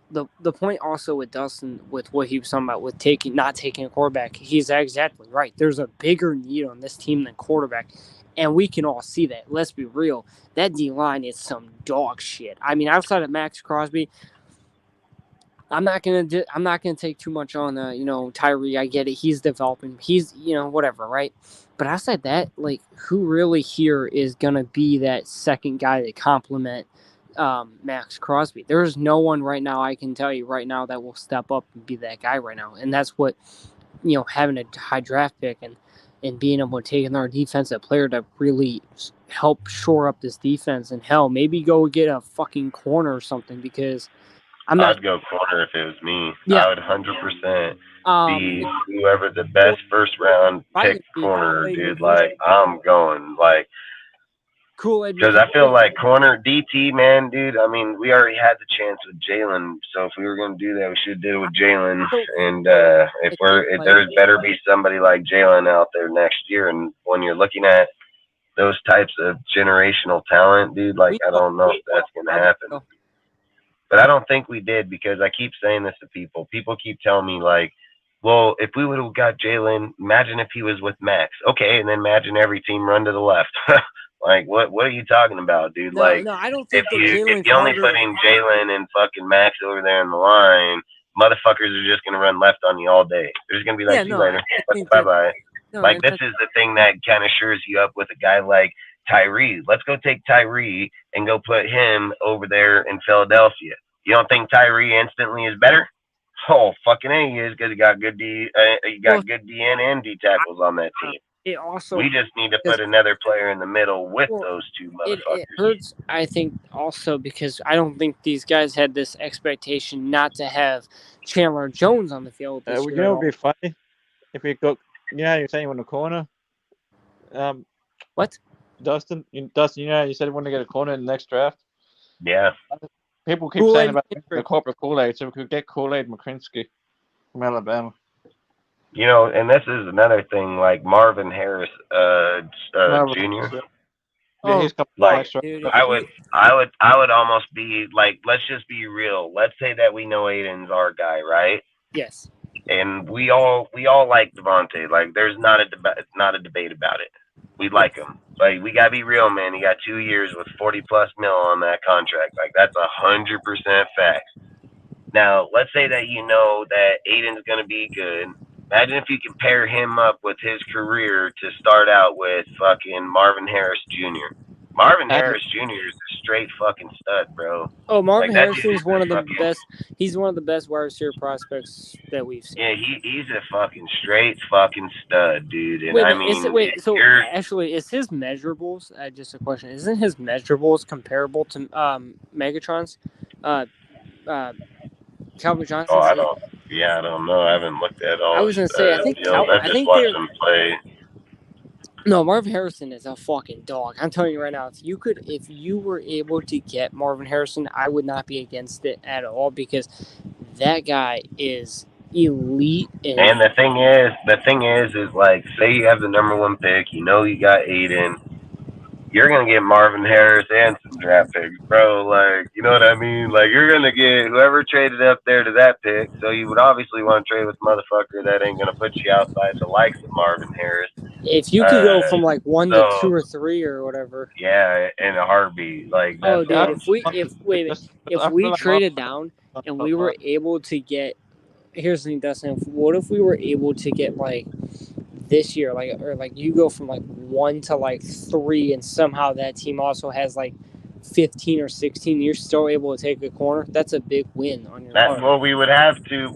the point also with Dustin, with what he was talking about with not taking a quarterback. He's exactly right. There's a bigger need on this team than quarterback, and we can all see that. Let's be real. That D line is some dog shit. I mean, outside of Max Crosby, I'm not gonna take too much on Tyree. I get it. He's developing. He's whatever, right? But outside that, like, who really here is gonna be that second guy to complement Max Crosby? There's no one right now. I can tell you right now that will step up and be that guy right now. And that's what having a high draft pick and being able to take another defensive player to really help shore up this defense. And hell, maybe go get a fucking corner or something because. I'd go corner if it was me. Yeah. I would 100% be whoever the best first round pick corner, dude. Like, I'm going like Kool-Aid because I feel like corner DT, man, dude. I mean, we already had the chance with Jalen, so if we were gonna do that, we should have did it with Jalen. And if there's better be somebody like Jalen out there next year. And when you're looking at those types of generational talent, dude, like I don't know if that's gonna happen. But I don't think we did because I keep saying this to people. People keep telling me like, well, if we would have got Jalen, imagine if he was with Max. Okay, and then imagine every team run to the left. Like, what are you talking about, dude? No, like, I don't think if you only put in Jalen and fucking Max over there in the line, motherfuckers are just gonna run left on you all day. They're just gonna be like, see you later, bye bye. Like, this is the thing that kind of shores you up with a guy like Tyree. Let's go take Tyree and go put him over there in Philadelphia. You don't think Tyree instantly is better? Oh, fucking A, he is because he got good D DN and D tackles on that team. We just need to put another player in the middle with those two motherfuckers. It hurts, I think, also because I don't think these guys had this expectation not to have Chandler Jones on the field this year. You know, it would be funny if we got. You're saying in the corner. What? Dustin, you said you want to get a corner in the next draft. Yeah. People keep saying about the corporate Kool-Aid, so we could get Kool-Aid McCrinsky from Alabama. And this is another thing, like Marvin Harris, Jr. Yeah, I would almost be like, let's just be real. Let's say that we know Aiden's our guy, right? Yes. And we all like Devontae. Like, there's not a debate about it. We like him. Like, we gotta be real, man. He got 2 years with 40+ mil on that contract. Like, that's 100% fact. Now, let's say that you know that Aiden's gonna be good. Imagine if you compare him up with his career to start out with fucking Marvin Harris Jr. Marvin Harris Jr. is a straight fucking stud, bro. Oh, Marvin Harris is one of the best. He's one of the best wide receiver prospects that we've seen. Yeah, he's a fucking straight fucking stud, dude. And actually, is his measurables? Just a question. Isn't his measurables comparable to Megatron's? Calvin Johnson. Oh, I don't know. I haven't looked at all. I was gonna say, I think I just watched him play. No, Marvin Harrison is a fucking dog. I'm telling you right now, if you were able to get Marvin Harrison, I would not be against it at all because that guy is elite. And the thing is like, say you have the #1 pick, you got Aiden, you're gonna get Marvin Harris and some draft picks, bro. Like, you know what I mean? Like, you're gonna get whoever traded up there to that pick. So you would obviously want to trade with motherfucker that ain't gonna put you outside the likes of Marvin Harris. If you could go from like 1 to 2 or 3 or whatever. Yeah, in a heartbeat. Like, that's dude, if we traded down and we were able to get, here's the thing, Dustin. What if we were able to get like this year, like you go from like 1 to like 3, and somehow that team also has like 15 or 16, you're still able to take a corner. That's a big win on your part. Well, we'd have 2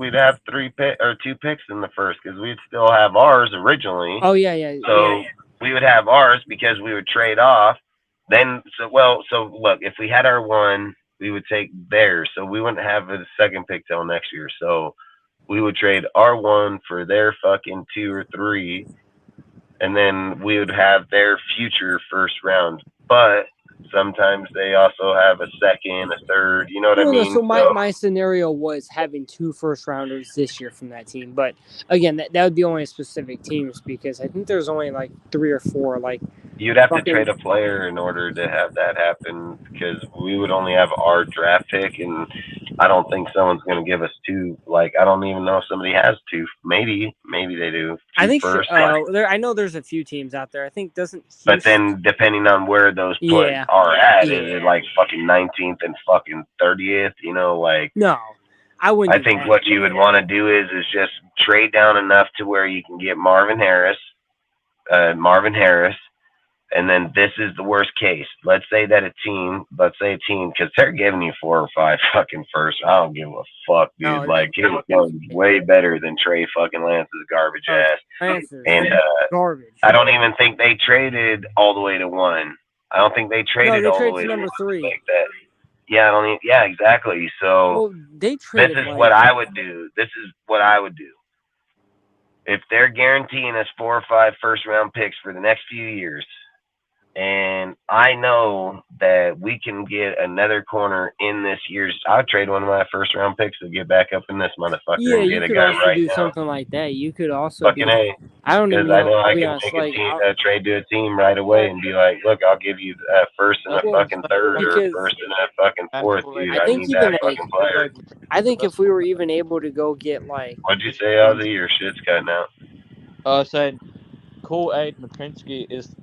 picks in the first because we'd still have ours originally. Oh yeah. So we would have ours because we would trade off. Then so look, if we had our 1, we would take theirs, so we wouldn't have a second pick till next year. So we would trade our 1 for their fucking 2 or 3, and then we would have their future first round. But sometimes they also have a second, a third. You know what I mean? So my scenario was having 2 first rounders this year from that team. But again, that would be only specific teams because I think there's only like 3 or 4. Like, you'd have to trade a player in order to have that happen because we would only have our draft pick, and I don't think someone's going to give us 2. Like, I don't even know if somebody has 2. Maybe they do. I think first. I know there's a few teams out there. I think doesn't. Houston... But then depending on where those are at, is it like fucking 19th and fucking 30th? You know, like. No, I wouldn't. I think what you would want to do is just trade down enough to where you can get Marvin Harris. And then this is the worst case. Let's say a team, because they're giving you 4 or 5 fucking first. I don't give a fuck, dude. No, like, it was way better than Trey fucking Lance's garbage ass. And garbage. I don't even think they traded all the way to 1. I don't think they traded all the way to number 3. Like that. Yeah, exactly. So they traded. This is what I would do. If they're guaranteeing us 4 or 5 first round picks for the next few years, and I know that we can get another corner in this year's, I'll trade one of my first round picks to get back up in this motherfucker and get a guy right now. You could also do something like that. You could also fucking A. I don't even know. I know I can make a trade to a team right away and be like, look, I'll give you a first and a fucking third, or a first and a fucking fourth, dude. I need that fucking player. I think if we were even able to go get like. What'd you say, Ozzy? Your shit's cutting out. I was saying, Kool-Aid McCrinsky is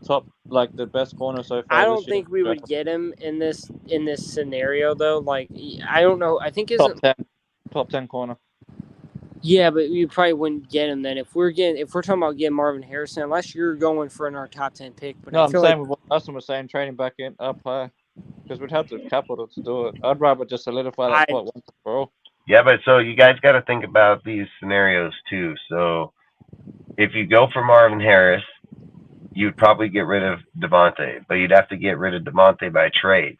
like the best corner so far. I don't think we would get him in this scenario though. Like, I don't know. I think top 10 corner. Yeah, but we probably wouldn't get him then if we're talking about getting Marvin Harrison, unless you're going for our top 10 pick. But no, I'm saying what Dustin was saying, trading back in up high, because we'd have the capital to do it. I'd rather just solidify that spot once for all. Yeah, but so you guys got to think about these scenarios too. So if you go for Marvin Harris, you'd probably get rid of Devontae, but you'd have to get rid of Devontae by trade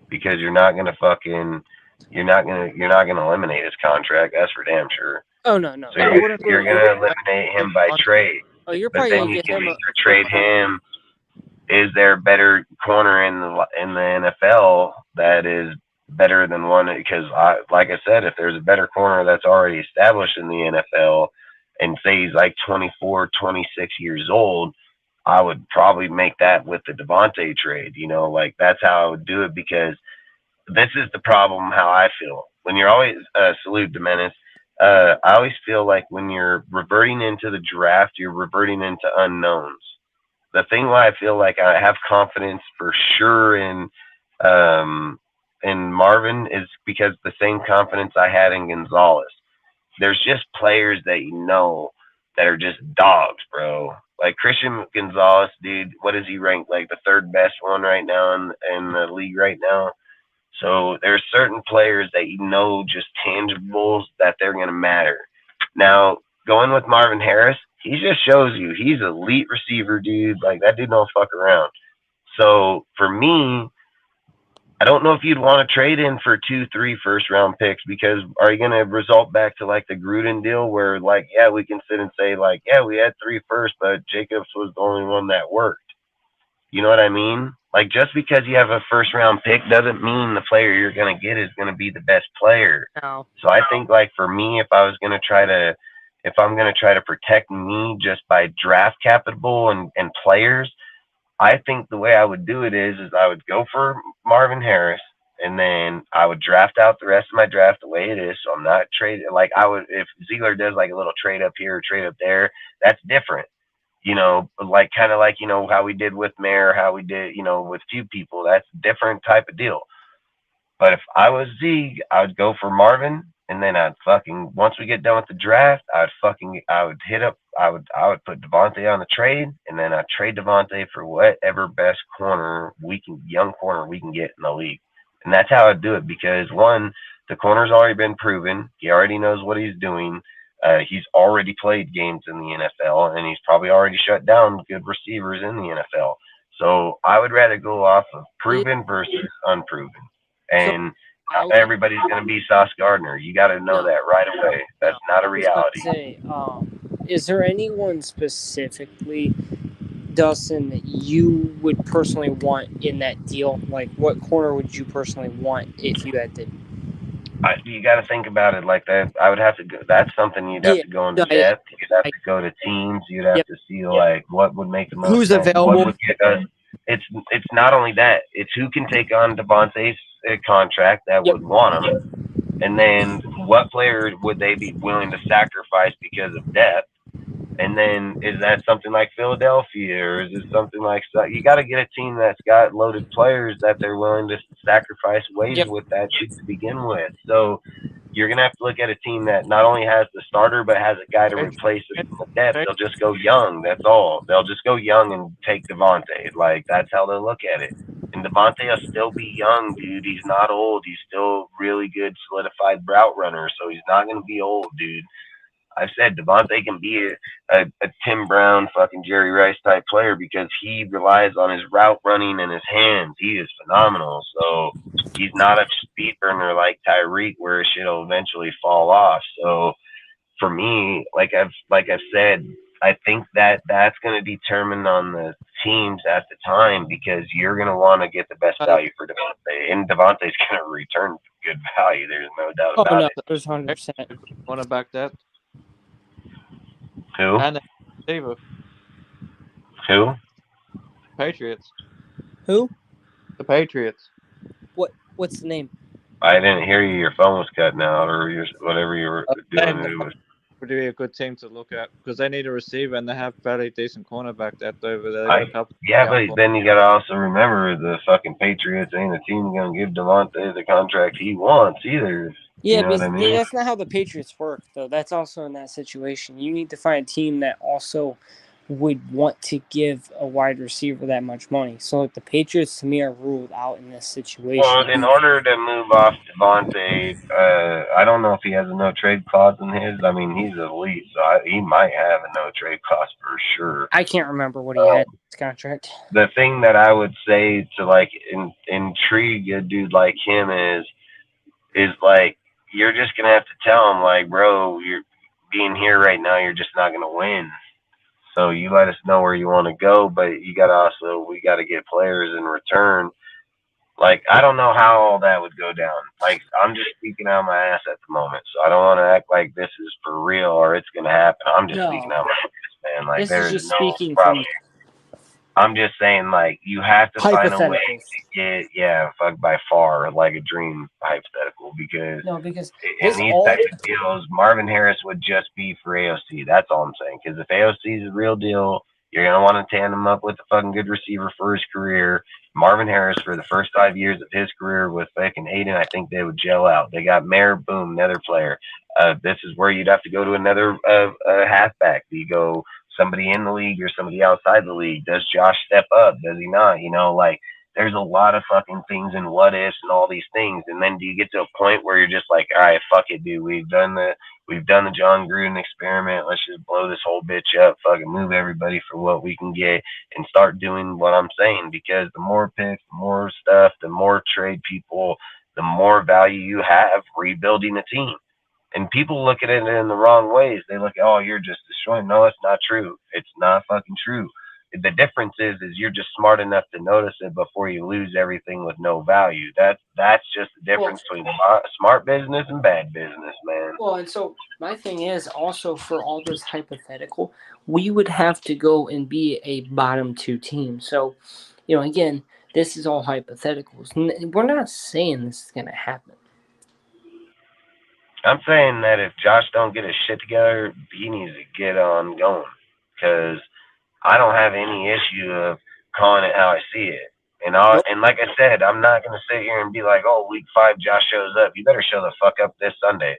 because you're not gonna eliminate his contract. That's for damn sure. Oh no. So you're gonna eliminate him by trade. Oh, you're probably gonna get him. Trade him. Is there a better corner in the NFL that is better than one? Because like I said, if there's a better corner that's already established in the NFL, and say he's like 24, 26 years old, I would probably make that with the Devontae trade. You know, like that's how I would do it, because this is the problem, how I feel. When you're always, salute to Menace, I always feel like when you're reverting into the draft, you're reverting into unknowns. The thing why I feel like I have confidence for sure in Marvin is because the same confidence I had in Gonzalez. There's just players that you know that are just dogs, bro. Like Christian Gonzalez, dude, what is he ranked? Like the 3rd best one right now in the league right now. So there's certain players that you know, just tangibles, that they're going to matter. Now, going with Marvin Harris, he just shows you he's an elite receiver, dude. Like, that dude don't fuck around. So for me, I don't know if you'd want to trade in for 2, 3 first-round picks, because are you going to result back to like the Gruden deal where like, yeah, we can sit and say like, yeah, we had 3 first, but Jacobs was the only one that worked. You know what I mean? Like, just because you have a first-round pick doesn't mean the player you're going to get is going to be the best player. No. So I think like for me, if I'm going to try to protect me just by draft capital and players, I think the way I would do it is I would go for Marvin Harris, and then I would draft out the rest of my draft the way it is. So I'm not trading. Like, I would, if Ziegler does like a little trade up here or trade up there, that's different. Like kind of like, how we did with Mayer, how we did, with few people. That's a different type of deal. But if I was Zeke, I would go for Marvin, and then once we get done with the draft, I would put Devontae on the trade, and then I'd trade Devontae for whatever best young corner we can get in the league. And that's how I'd do it, because one, the corner's already been proven. He already knows what he's doing. He's already played games in the NFL, and he's probably already shut down good receivers in the NFL. So I would rather go off of proven versus unproven. And not everybody's going to be Sauce Gardner. You got to know that right away. That's not a reality. Is there anyone specifically, Dustin, that you would personally want in that deal? Like, what corner would you personally want if you had to? You got to think about it like that. I would have to go. That's something you'd have to go into depth. You'd have to go to teams. You'd have to see like what would make the most Who's sense. available? What would get us. It's not only that. It's who can take on Devontae's contract that would want him, and then what player would they be willing to sacrifice because of depth. And then is that something like Philadelphia, or is it something like you got to get a team that's got loaded players that they're willing to sacrifice wages with that shit to begin with. So you're gonna have to look at a team that not only has the starter but has a guy to replace it in the depth. They'll just go young. That's all. They'll just go young and take Devontae. Like, that's how they'll look at it. And Devontae will still be young, dude. He's not old. He's still really good, solidified route runner. So he's not gonna be old, dude. I said Devontae can be a Tim Brown, fucking Jerry Rice type player because he relies on his route running and his hands. He is phenomenal. So he's not a speed burner like Tyreek where shit'll eventually fall off. So for me, like I've said, I think that's going to determine on the teams at the time, because you're going to want to get the best value for Devontae, and Devontae's going to return good value. There's no doubt about it. There's 100%. Want to back that? Who? And receiver. Who? Patriots. Who? The Patriots. What's the name? I didn't hear you. Your phone was cutting out, or whatever you were doing. It was would be a good team to look at, because they need a receiver and they have fairly decent cornerback depth over there. But then you got to also remember the fucking Patriots ain't a team going to give Devontae the contract he wants either. Yeah, you know what I mean? That's not how the Patriots work, though. That's also in that situation. You need to find a team that also would want to give a wide receiver that much money. So, like, the Patriots, to me, are ruled out in this situation. Well, in order to move off Devontae, I don't know if he has a no-trade clause in his. I mean, he's elite, so he might have a no-trade clause for sure. I can't remember what he had in his contract. The thing that I would say to, like, intrigue a dude like him is like, you're just going to have to tell him, like, bro, you're being here right now, you're just not going to win. So you let us know where you want to go, but we got to get players in return. Like, I don't know how all that would go down. Like, I'm just speaking out my ass at the moment, so I don't want to act like this is for real or it's going to happen. I'm just speaking out my ass, man. Like, there's no problem. I'm just saying, like, you have to find a way to get, by far, like a dream hypothetical, because in these types of deals, Marvin Harris would just be for AOC. That's all I'm saying. Because if AOC is a real deal, you're going to want to tandem up with a fucking good receiver for his career. Marvin Harris, for the first 5 years of his career with fucking Aiden, I think they would gel out. They got Mayer, boom, another player. This is where you'd have to go to another halfback. Do you go somebody in the league or somebody outside the league? Does Josh step up? Does he not? Like, there's a lot of fucking things and what ifs and all these things. And then do you get to a point where you're just like, all right, fuck it, dude. We've done We've done the John Gruden experiment. Let's just blow this whole bitch up, fucking move everybody for what we can get, and start doing what I'm saying. Because the more picks, the more stuff, the more trade people, the more value you have rebuilding a team. And people look at it in the wrong ways. They look at, oh, you're just destroying. No, it's not true. It's not fucking true. The difference is you're just smart enough to notice it before you lose everything with no value. That's just the difference between smart business and bad business, man. Well, and so my thing is also for all this hypothetical, we would have to go and be a bottom two team. So, again, this is all hypotheticals. We're not saying this is going to happen. I'm saying that if Josh don't get his shit together, he needs to get on going. Because I don't have any issue of calling it how I see it. And like I said, I'm not gonna sit here and be like, oh, week 5 Josh shows up. You better show the fuck up this Sunday.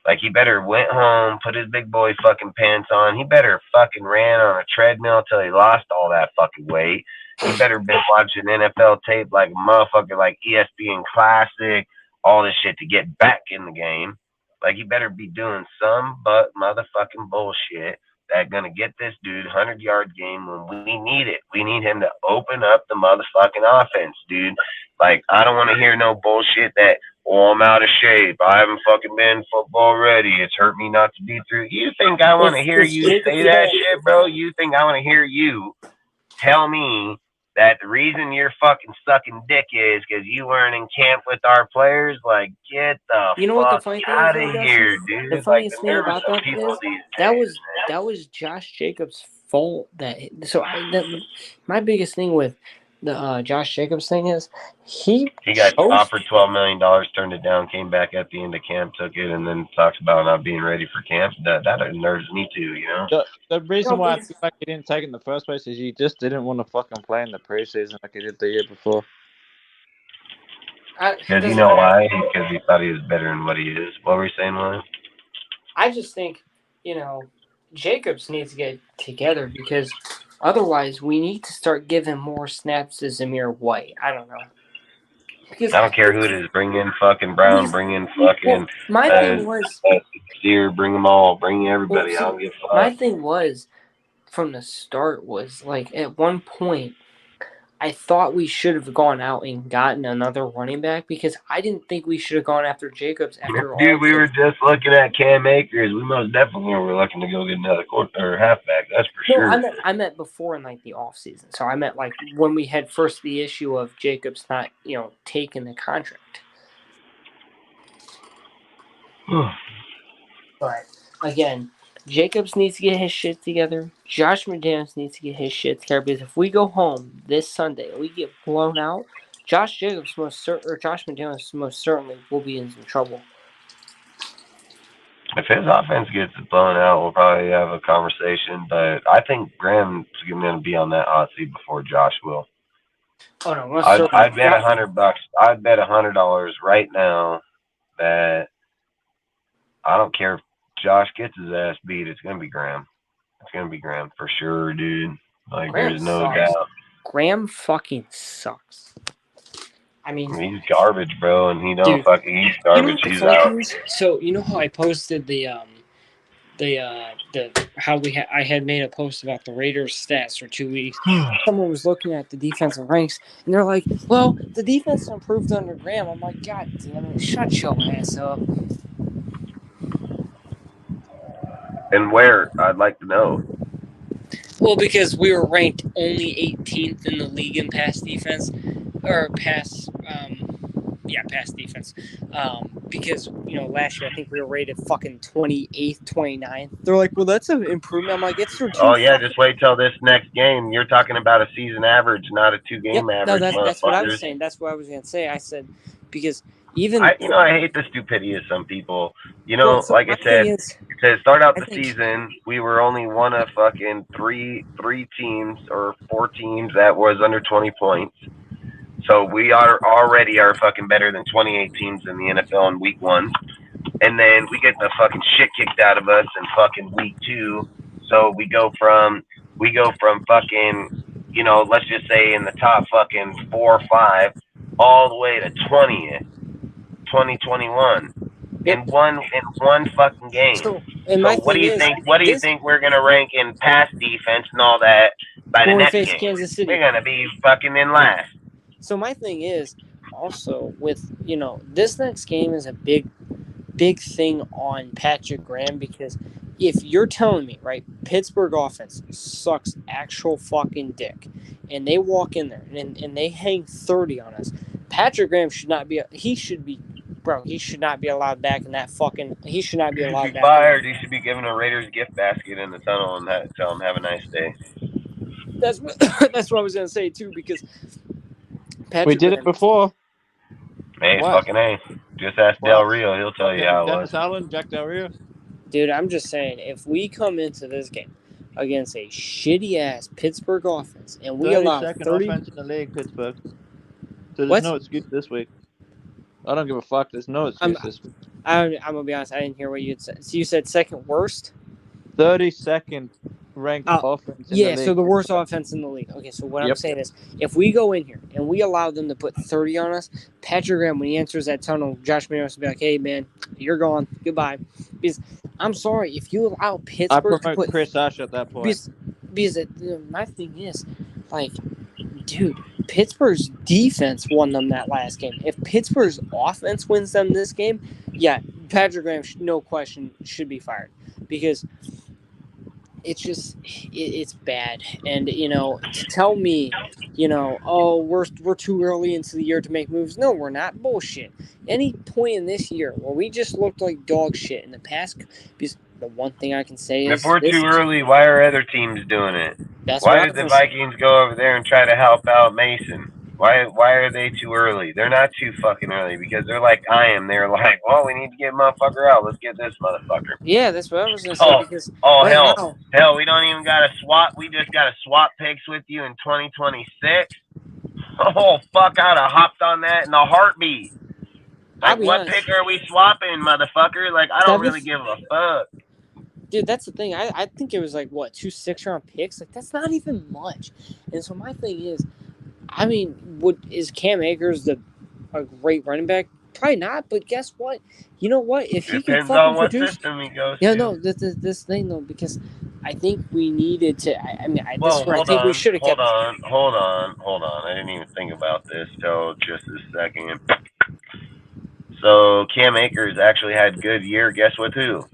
Like he better went home, put his big boy fucking pants on. He better fucking ran on a treadmill till he lost all that fucking weight. He better been watching NFL tape like a motherfucker, like ESPN Classic, all this shit to get back in the game. Like he better be doing some but motherfucking bullshit that gonna get this dude 100-yard game when we need it. We need him to open up the motherfucking offense, dude. Like I don't want to hear no bullshit that, oh, I'm out of shape. I haven't fucking been football ready. It's hurt me not to be through. You think I want to hear you say that shit, bro? You think I want to hear you tell me that the reason you're fucking sucking dick is because you weren't in camp with our players? Like, get the fuck out of here, dude. The funniest thing about that is that was Josh Jacobs' fault. My biggest thing with the Josh Jacobs thing is he got offered $12 million, turned it down, came back at the end of camp, took it, and then talks about not being ready for camp. That unnerves me too, you know. The reason why I feel like he didn't take it in the first place is he just didn't want to fucking play in the preseason like he did the year before. Because you know why? Because he thought he was better than what he is. What were you saying, William? I just think, Jacobs needs to get together because otherwise we need to start giving more snaps to Zamir White. I don't know. Because I don't care who it is. Bring in fucking Brown. Bring in fucking my thing was Sear. Bring them all. Bring everybody. I don't give a fuck. My thing was from the start was like at one point I thought we should have gone out and gotten another running back because I didn't think we should have gone after Jacobs after all. Dude, we were just looking at Cam Akers. We most definitely were looking to go get another quarter or halfback. That's for sure. I meant before in like the off season. So I meant like when we had first the issue of Jacobs not, taking the contract. But again, Jacobs needs to get his shit together. Josh McDaniels needs to get his shit together because if we go home this Sunday and we get blown out, Josh McDaniels most certainly will be in some trouble. If his offense gets blown out, we'll probably have a conversation. But I think Graham's going to be on that hot seat before Josh will. Oh no, I'd bet $100. I'd bet $100 right now that I don't care if Josh gets his ass beat. It's gonna be Graham. It's gonna be Graham for sure, dude. Like Graham there's no sucks. doubt. Graham fucking sucks. I mean, he's garbage, bro, and he don't fucking. He's garbage. He's out. So you know how I posted the how I had made a post about the Raiders stats for 2 weeks. Someone was looking at the defensive ranks and they're like, "Well, the defense improved under Graham." I'm like, "God damn it, shut your ass up." And where? I'd like to know. Well, because we were ranked only 18th in the league in pass defense, or pass defense. Because last year I think we were rated fucking 28th, 29th. They're like, well, that's an improvement. I'm like, it's for 2. Oh yeah, just wait till this next game. You're talking about a season average, not a 2-game average. No, that's what I was saying. That's what I was gonna say. I said because even I hate the stupidity of some people. Like I said, to start out the season, we were only one of fucking three teams or 4 teams that was under 20 points. So we are fucking better than 28 teams in the NFL in week 1. And then we get the fucking shit kicked out of us in fucking week 2. So we go from fucking, let's just say in the top fucking 4 or 5 all the way to 20th, 2021. in one fucking game. So, and So my thing is, what do you this think we're gonna rank in pass defense and all that by the when we next face game? Kansas City. We're gonna be fucking in last. So my thing is also with this next game is a big thing on Patrick Graham, because if you're telling me, right, Pittsburgh offense sucks actual fucking dick, and they walk in there and they hang 30 on us, Patrick Graham should not be. He should not be allowed back in that fucking. He should not be He should allowed be back. fired. He should be given a Raiders gift basket in the tunnel and tell him have a nice day. That's what I was gonna say too, because Patrick We did Graham, it before. Hey, What? fucking A. Just ask Del Rio. He'll tell you how it Dennis was. Allen, Jack Del Rio. dude. I'm just saying, if we come into this game against a shitty ass Pittsburgh offense and we allow 32nd 30, offense in the league, Pittsburgh. So there's What? no excuse this week. I don't give a fuck. There's no excuse this week. I'm gonna be honest, I didn't hear what you said. So you said second worst? 32nd ranked offense in the league. So the worst offense in the league. Okay, so what I'm Yep. saying is, if we go in here and we allow them to put 30 on us, Patrick Graham, when he enters that tunnel, Josh McDaniels will be like, "Hey man, you're gone, goodbye." Because I'm sorry, if you allow I Pittsburgh to promote put Chris Ash at that point. because my thing is, like, dude, Pittsburgh's defense won them that last game. If Pittsburgh's offense wins them this game, yeah, Patrick Graham, no question, should be fired, because it's just it's bad. And to tell me, oh, we're too early into the year to make moves. No, we're not. Bullshit. Any point in this year where we just looked like dog shit in the past, because the one thing I can say is, If we're too early, why are other teams doing it? Why did the Vikings go over there and try to help out Mason? Why are they too early? They're not too fucking early, because they're like I am. They're like, well, we need to get motherfucker out. Let's get this motherfucker. Yeah, that's what I was gonna say. Because hell, we don't even got to swap. We just got to swap picks with you in 2026. Oh fuck, I'd have hopped on that in a heartbeat. Like, what pick are we swapping, motherfucker? Like, I don't really give a fuck. Dude, that's the thing. I think it was like, what, 2 6-round picks? Like, that's not even much. And so my thing is, I mean, is Cam Akers a great running back? Probably not. But guess what? You know what? If he can fucking produce, system he goes yeah, to. no, this thing though, because I think we needed to. I think we should have kept. Hold on. I didn't even think about this till just a second. So Cam Akers actually had good year. Guess what? Who?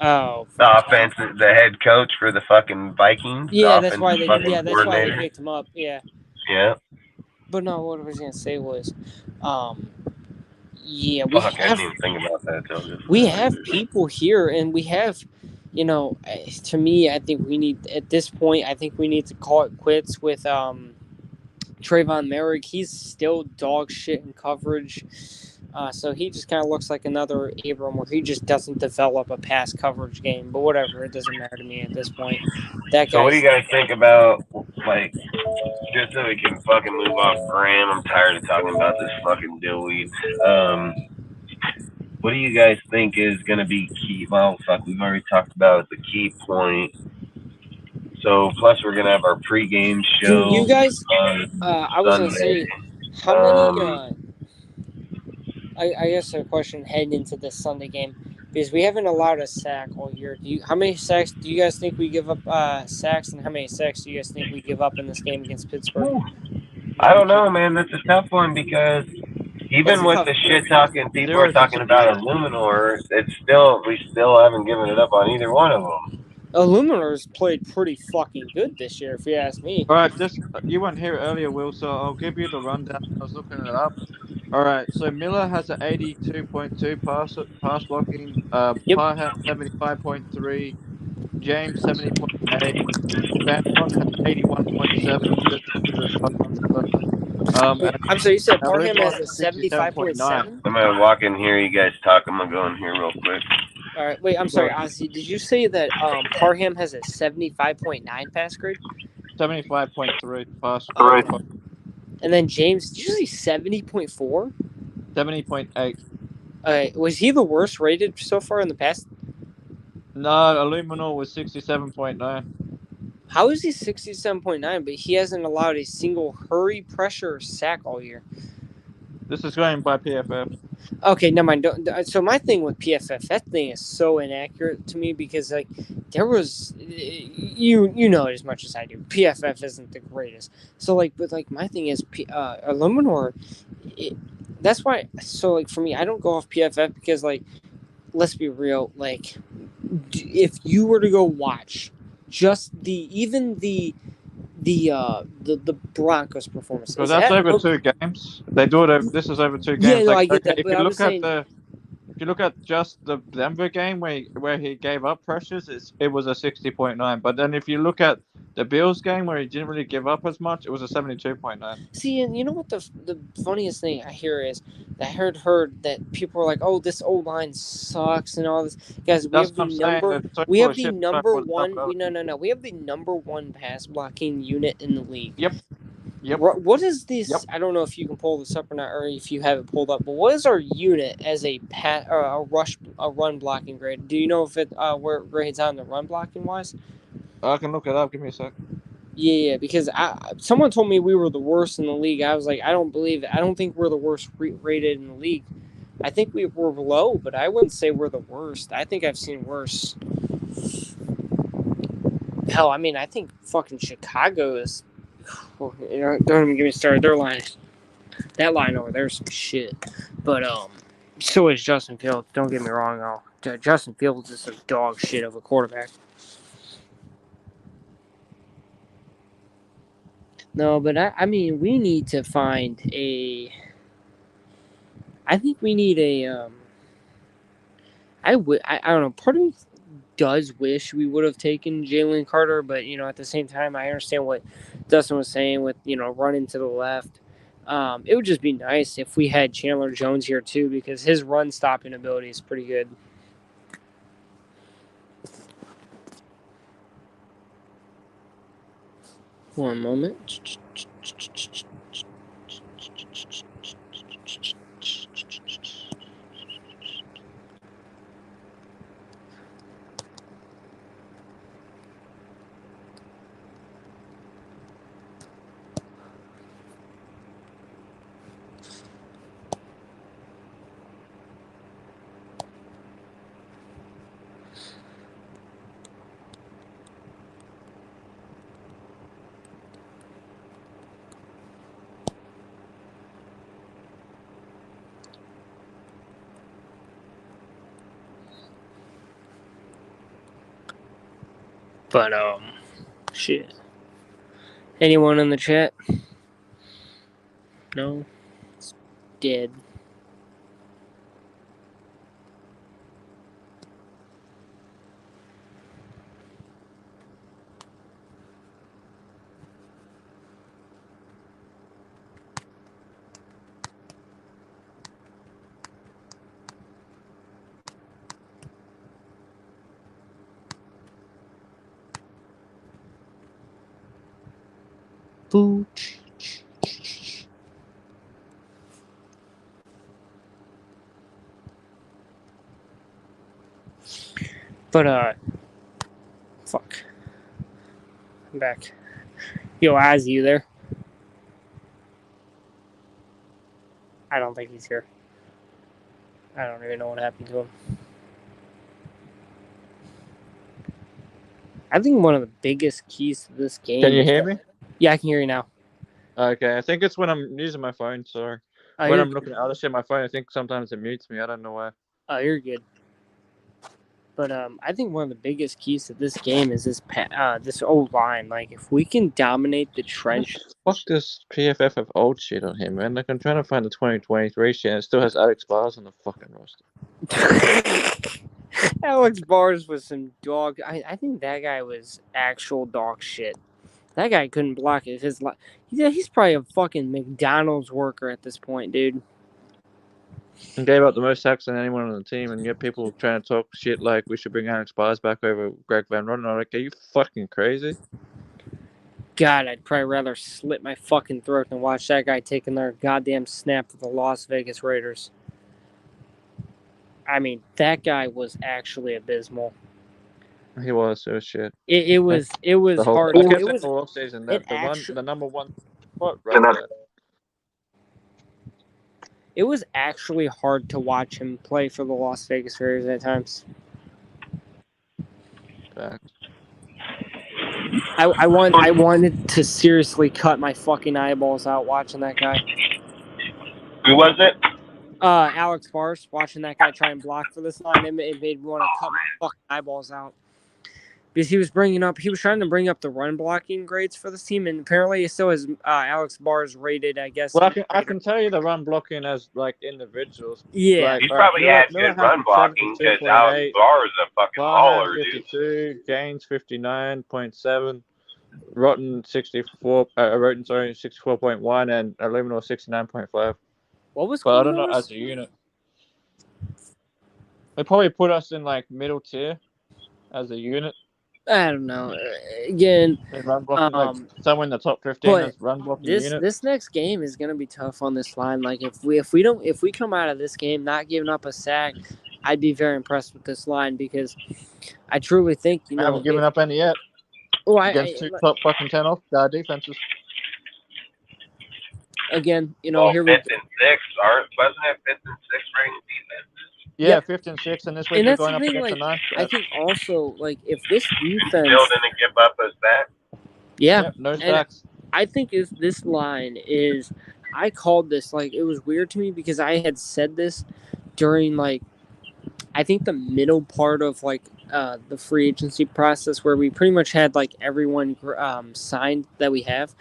Oh, the head coach for the fucking Vikings. Yeah, that's why they picked him up. Yeah. Yeah. But no, what I was gonna say was, yeah, I didn't even think about that till just. We have people here, and we have, to me, I think we need at this point. I think we need to call it quits with Trayvon Merrick. He's still dog shit in coverage. So he just kind of looks like another Abram, where he just doesn't develop a pass coverage game. But whatever, it doesn't matter to me at this point. So what do you guys think about, like, just so we can fucking move off Graham? I'm tired of talking about this fucking dillweed. What do you guys think is going to be key? Well, fuck, we've already talked about the key point. So plus we're going to have our pregame show. You guys, I was going to say, how many... I guess a question heading into this Sunday game, because we haven't allowed a sack all year. How many sacks do you guys think we give up sacks, and how many sacks do you guys think we give up in this game against Pittsburgh? I don't know, man. That's a tough one, because even with the shit talking, people are talking about Illuminor. We still haven't given it up on either one of them. Illuminor's played pretty fucking good this year, if you ask me. All right, you weren't here earlier, Will, so I'll give you the rundown. I was looking it up. All right, so Miller has an 82.2 pass blocking, Parham 75.3, James 70.8, Banton has 81.7. I'm sorry, you said Parham has a 75.7? I'm gonna walk in here. You guys talk. I'm gonna go in here real quick. All right, wait. I'm sorry, Ozzy. Did you say that Parham has a 75.9 pass grade? 75.3 pass. And then James, did you say 70.4? 70.8. Was he the worst rated so far in the past? No, Illuminor was 67.9. How is he 67.9, but he hasn't allowed a single hurry, pressure, or sack all year? This is going by PFF. Okay, never mind. So my thing with PFF, that thing is so inaccurate to me because like there was you know it as much as I do. PFF isn't the greatest. So like, but like my thing is Illuminor. That's why. So like for me, I don't go off PFF because like let's be real. Like if you were to go watch just the Broncos performance, Because is that's that over look? 2 games. They do it. This is over two Yeah, games. no, Like, I get okay, that, but I was saying. if you look at just the Denver game where he gave up pressures, it was a 60.9. But then if you look at the Bills game where he didn't really give up as much, it was a 72.9. See, and you know what the funniest thing I hear is I heard that people are like, "Oh, this old line sucks" and all this. Guys, we That's have what the I'm saying. number. They're so We full have of the shit. Trying to number put stuff one. at other people. No. We have the number one pass blocking unit in the league. Yep. What is this? Yep. I don't know if you can pull this up or not, or if you have it pulled up. But what is our unit as a run blocking grade? Do you know if it where it grades on the run blocking wise? I can look it up. Give me a sec. Yeah, because someone told me we were the worst in the league. I was like, I don't believe it. I don't think we're the worst rated in the league. I think we were low, but I wouldn't say we're the worst. I think I've seen worse. Hell, I mean, I think fucking Chicago is. Don't even get me started. That line over there's some shit. But so is Justin Fields. Don't get me wrong, though. Justin Fields is a dog shit of a quarterback. No, but I mean, we need to find a. I think we need a. I don't know. Part of me does wish we would have taken Jalen Carter, but at the same time, I understand what Dustin was saying with running to the left. It would just be nice if we had Chandler Jones here too, because his run stopping ability is pretty good. One moment. But shit. Anyone in the chat? No. It's dead. Boo. But fuck. I'm back. Yo, Az, you there? I don't think he's here. I don't even know what happened to him. I think one of the biggest keys to this game. Can you hear me? Yeah, I can hear you now. Okay, I think it's when I'm using my phone. Sorry. When I'm looking at other shit on my phone, I think sometimes it mutes me. I don't know why. Oh, you're good. But I think one of the biggest keys to this game is this old line. Like, if we can dominate the trench. Fuck this PFF of old shit on him, man. Like, I'm trying to find the 2023 shit, and it still has Alex Bars on the fucking roster. Alex Bars was some dog. I think that guy was actual dog shit. That guy couldn't block it. He's probably a fucking McDonald's worker at this point, dude. And gave up the most sacks than anyone on the team, and yet people trying to talk shit like we should bring Alex Bars back over Greg Van Roten. I'm like, are you fucking crazy? God, I'd probably rather slit my fucking throat than watch that guy taking their goddamn snap to the Las Vegas Raiders. I mean, that guy was actually abysmal. He was. It was shit. It was hard. I kept saying the whole season that the number one spot right there. It was actually hard to watch him play for the Las Vegas Raiders at times. Facts. I wanted to seriously cut my fucking eyeballs out watching that guy. Who was it? Alex Bars, watching that guy try and block for this line, it made me want to cut my fucking eyeballs out. Because he was trying to bring up the run blocking grades for this team, and apparently so is Alex Bars rated, I guess. Well, I can tell you the run blocking as like individuals. Yeah. Like, He probably had Miller good run blocking because Alex Barr is a fucking hauler, dude. 52, Gaines 59.7, Rotten 64.1, and Illuminor 69.5. What was? But I don't know as a unit. They probably put us in like middle tier as a unit. I don't know. Again, run blocking, like somewhere in the top 15 as run blocking unit. This next game is gonna be tough on this line. Like if we come out of this game not giving up a sack, I'd be very impressed with this line because I truly think I haven't given up any yet. Oh, against two top fucking 10 off defenses. Again, here we 5th and 6th, wasn't it 5th and 6th ranked defenses? Yeah, 5th and 6th, and this week we're going up against the 9th. I think also, like, if this defense still didn't give up a sack. Yeah, no sacks. I think this line is. I called this, like, it was weird to me because I had said this during, like, I think the middle part of, like, the free agency process where we pretty much had, like, everyone signed that we have.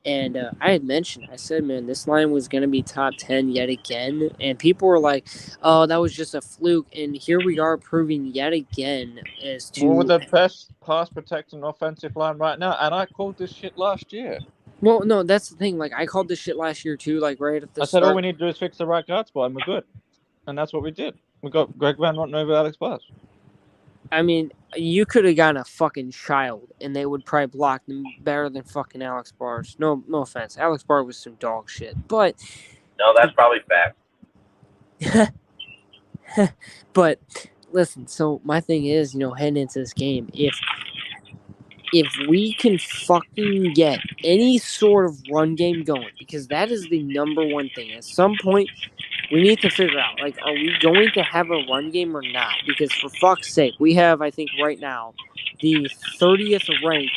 And I had mentioned, I said, man, this line was going to be top 10 yet again. And people were like, oh, that was just a fluke. And here we are proving yet again as to... We're the best pass protecting offensive line right now. And I called this shit last year. Well, no, that's the thing. Like, I called this shit last year, too, like, right at the start. I said, all we need to do is fix the right guard spot, and we're good. And that's what we did. We got Greg Van Roten over Alex Bars. I mean, you could have gotten a fucking child, and they would probably block them better than fucking Alex Bars. No offense. Alex Bars was some dog shit, but... No, that's probably fact. But, listen, so my thing is, heading into this game, if we can fucking get any sort of run game going, because that is the number one thing. At some point, we need to figure out, like, are we going to have a run game or not? Because for fuck's sake, we have, I think, right now, the 30th ranked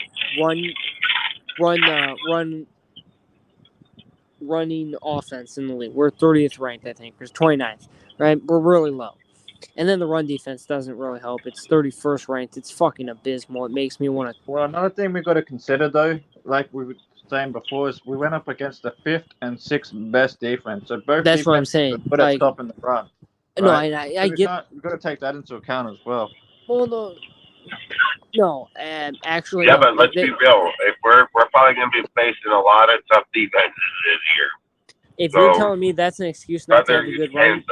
running offense in the league. We're 30th ranked, I think. There's 29th, right? We're really low. And then the run defense doesn't really help. It's 31st ranked. It's fucking abysmal. It makes me want to... Well, another thing we've got to consider, though, like we were saying before, is we went up against the 5th and 6th best defense. So both That's what I'm saying. But like, stopping the run. Right? No, I get... We've got to take that into account as well. Well, no, actually... Yeah, but let's be real. If we're probably going to be facing a lot of tough defenses this year. If you're telling me that's an excuse not to have a good run...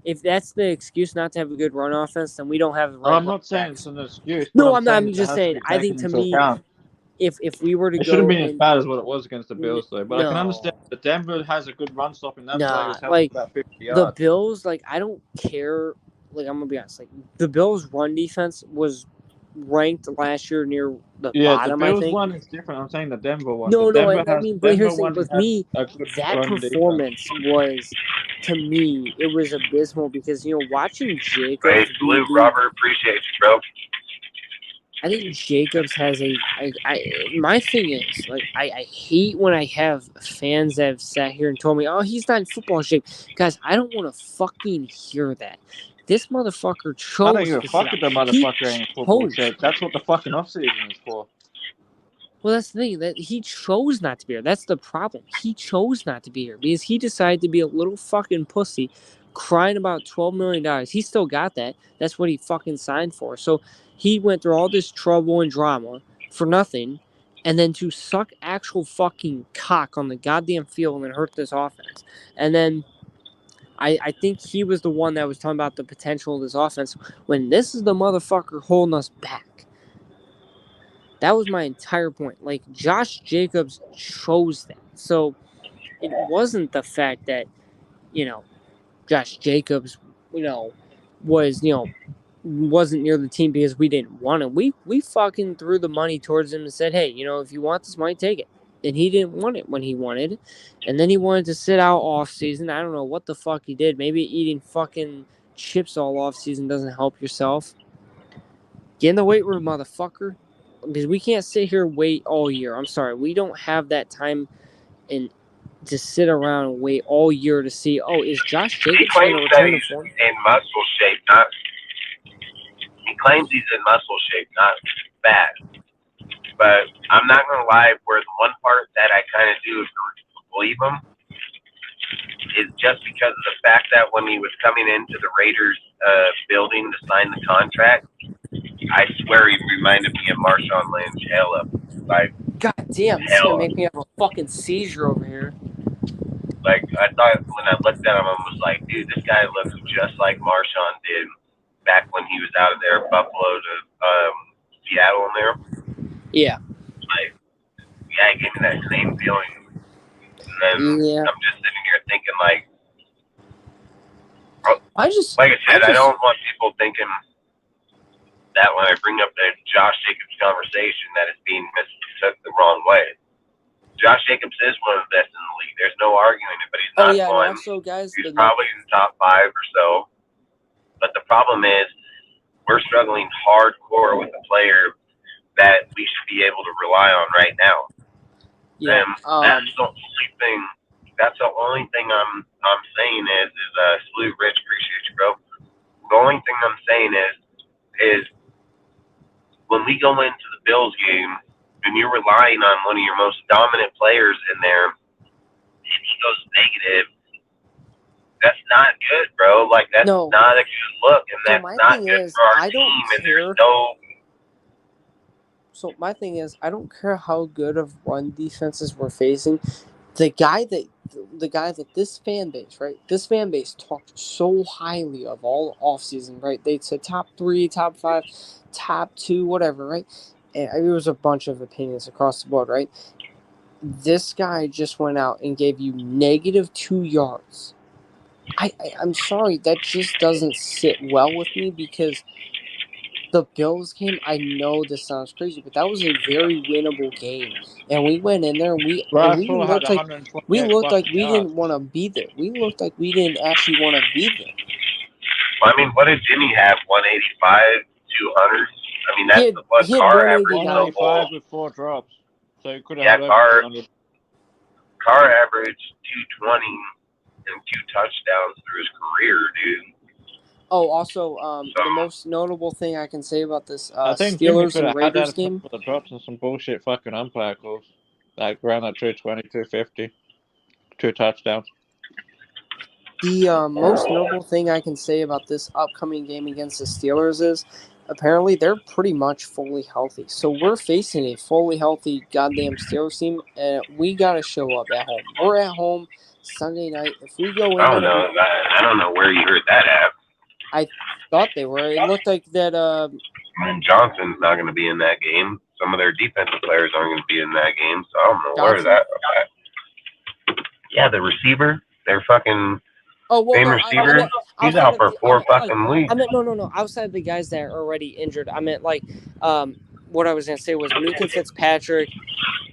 If that's the excuse not to have a good run offense, then we don't have the right. I'm not saying it's an excuse. No, I'm not. I'm just saying. I think to me, if we were to go, it shouldn't have been as bad as what it was against the Bills, though. But I can understand that Denver has a good run stopping. That's why it was like about 50 yards. The Bills, like, I don't care. Like, I'm gonna be honest. Like, the Bills' run defense was ranked last year near the bottom. The Bills I think. one is different. I'm saying the Denver one. No, I mean, but here's the thing with me, that performance was, to me, it was abysmal because, watching Jacobs... Hey, salute, Robert. Appreciate you, bro. I think Jacobs has my thing is, like, I hate when I have fans that have sat here and told me, oh, he's not in football shape. Guys, I don't want to fucking hear that. This motherfucker chose. I don't give a fuck if the motherfucker ain't in football shape. That's what the fucking offseason is for. Well, that's the thing, that he chose not to be here. That's the problem. He chose not to be here because he decided to be a little fucking pussy crying about $12 million. He still got that. That's what he fucking signed for. So he went through all this trouble and drama for nothing, and then to suck actual fucking cock on the goddamn field and hurt this offense. And then I think he was the one that was talking about the potential of this offense when this is the motherfucker holding us back. That was my entire point. Like, Josh Jacobs chose that. So it wasn't the fact that, Josh Jacobs, wasn't near the team because we didn't want him. We fucking threw the money towards him and said, hey, if you want this money, take it. and he didn't want it when he wanted, and then he wanted to sit out off season. I don't know what the fuck he did. Maybe eating fucking chips all off season doesn't help yourself. Get in the weight room, motherfucker, because we can't sit here and wait all year. I'm sorry, we don't have that time and to sit around and wait all year to see. Oh, is Josh He Jacobs going claims to that return to he's form? in muscle shape, not. He claims he's in muscle shape, not fat. But I'm not gonna lie. Where the one part that I kind of do believe him is just because of the fact that when he was coming into the Raiders building to sign the contract, I swear he reminded me of Marshawn Lynch. Hella, like God damn, this is gonna make me have a fucking seizure over here. Like I thought when I looked at him, I was like, dude, this guy looks just like Marshawn did back when he was out of there, Buffalo to Seattle in there. Yeah. Like, yeah, it gave me that same feeling. And then I'm just sitting here thinking, like, I don't want people thinking that when I bring up the Josh Jacobs conversation that it's being mistook the wrong way. Josh Jacobs is one of the best in the league. There's no arguing it, but he's not one. And also, guys, he's probably in the top 5 or so. But the problem is we're struggling hardcore with a player that we should be able to rely on right now. Yeah. That's the only thing. That's the only thing I'm saying is salute Rich, appreciate you, bro. The only thing I'm saying is when we go into the Bills game and you're relying on one of your most dominant players in there, and he goes negative, that's not good, bro. Like, that's not a good look, and that's not good for our team. And there's no. So my thing is, I don't care how good of run defenses we're facing. The guy that this fan base, right? This fan base talked so highly of all offseason, right? They said top 3, top 5, top 2, whatever, right? And it was a bunch of opinions across the board, right? This guy just went out and gave you -2 yards. I'm sorry, that just doesn't sit well with me because the Bills game, I know this sounds crazy, but that was a very winnable game. And we went in there and we looked like we didn't want to be there. We looked like we didn't actually want to be there. Well, I mean, what did Jimmy have? 185, 200? I mean, that's what Carr averaged. 185 with 4 drops. So you could have Carr averaged 220 and 2 touchdowns through his career, dude. Oh, also, the most notable thing I can say about this Steelers and Raiders game. The drops and some bullshit fucking umpire calls. Like around that 220, 250. 2 touchdowns. The most notable thing I can say about this upcoming game against the Steelers is apparently they're pretty much fully healthy. So we're facing a fully healthy goddamn Steelers team, and we got to show up at home. We're at home Sunday night. If we go in I don't know where you heard that at. I thought they were. It looked like that. And Johnson's not going to be in that game. Some of their defensive players aren't going to be in that game, so I don't know where that. Yeah, the receiver. They're fucking. Same receiver. He's out for 4 fucking weeks. I meant no. Outside the guys that are already injured, I meant like, what I was gonna say was Minka Fitzpatrick,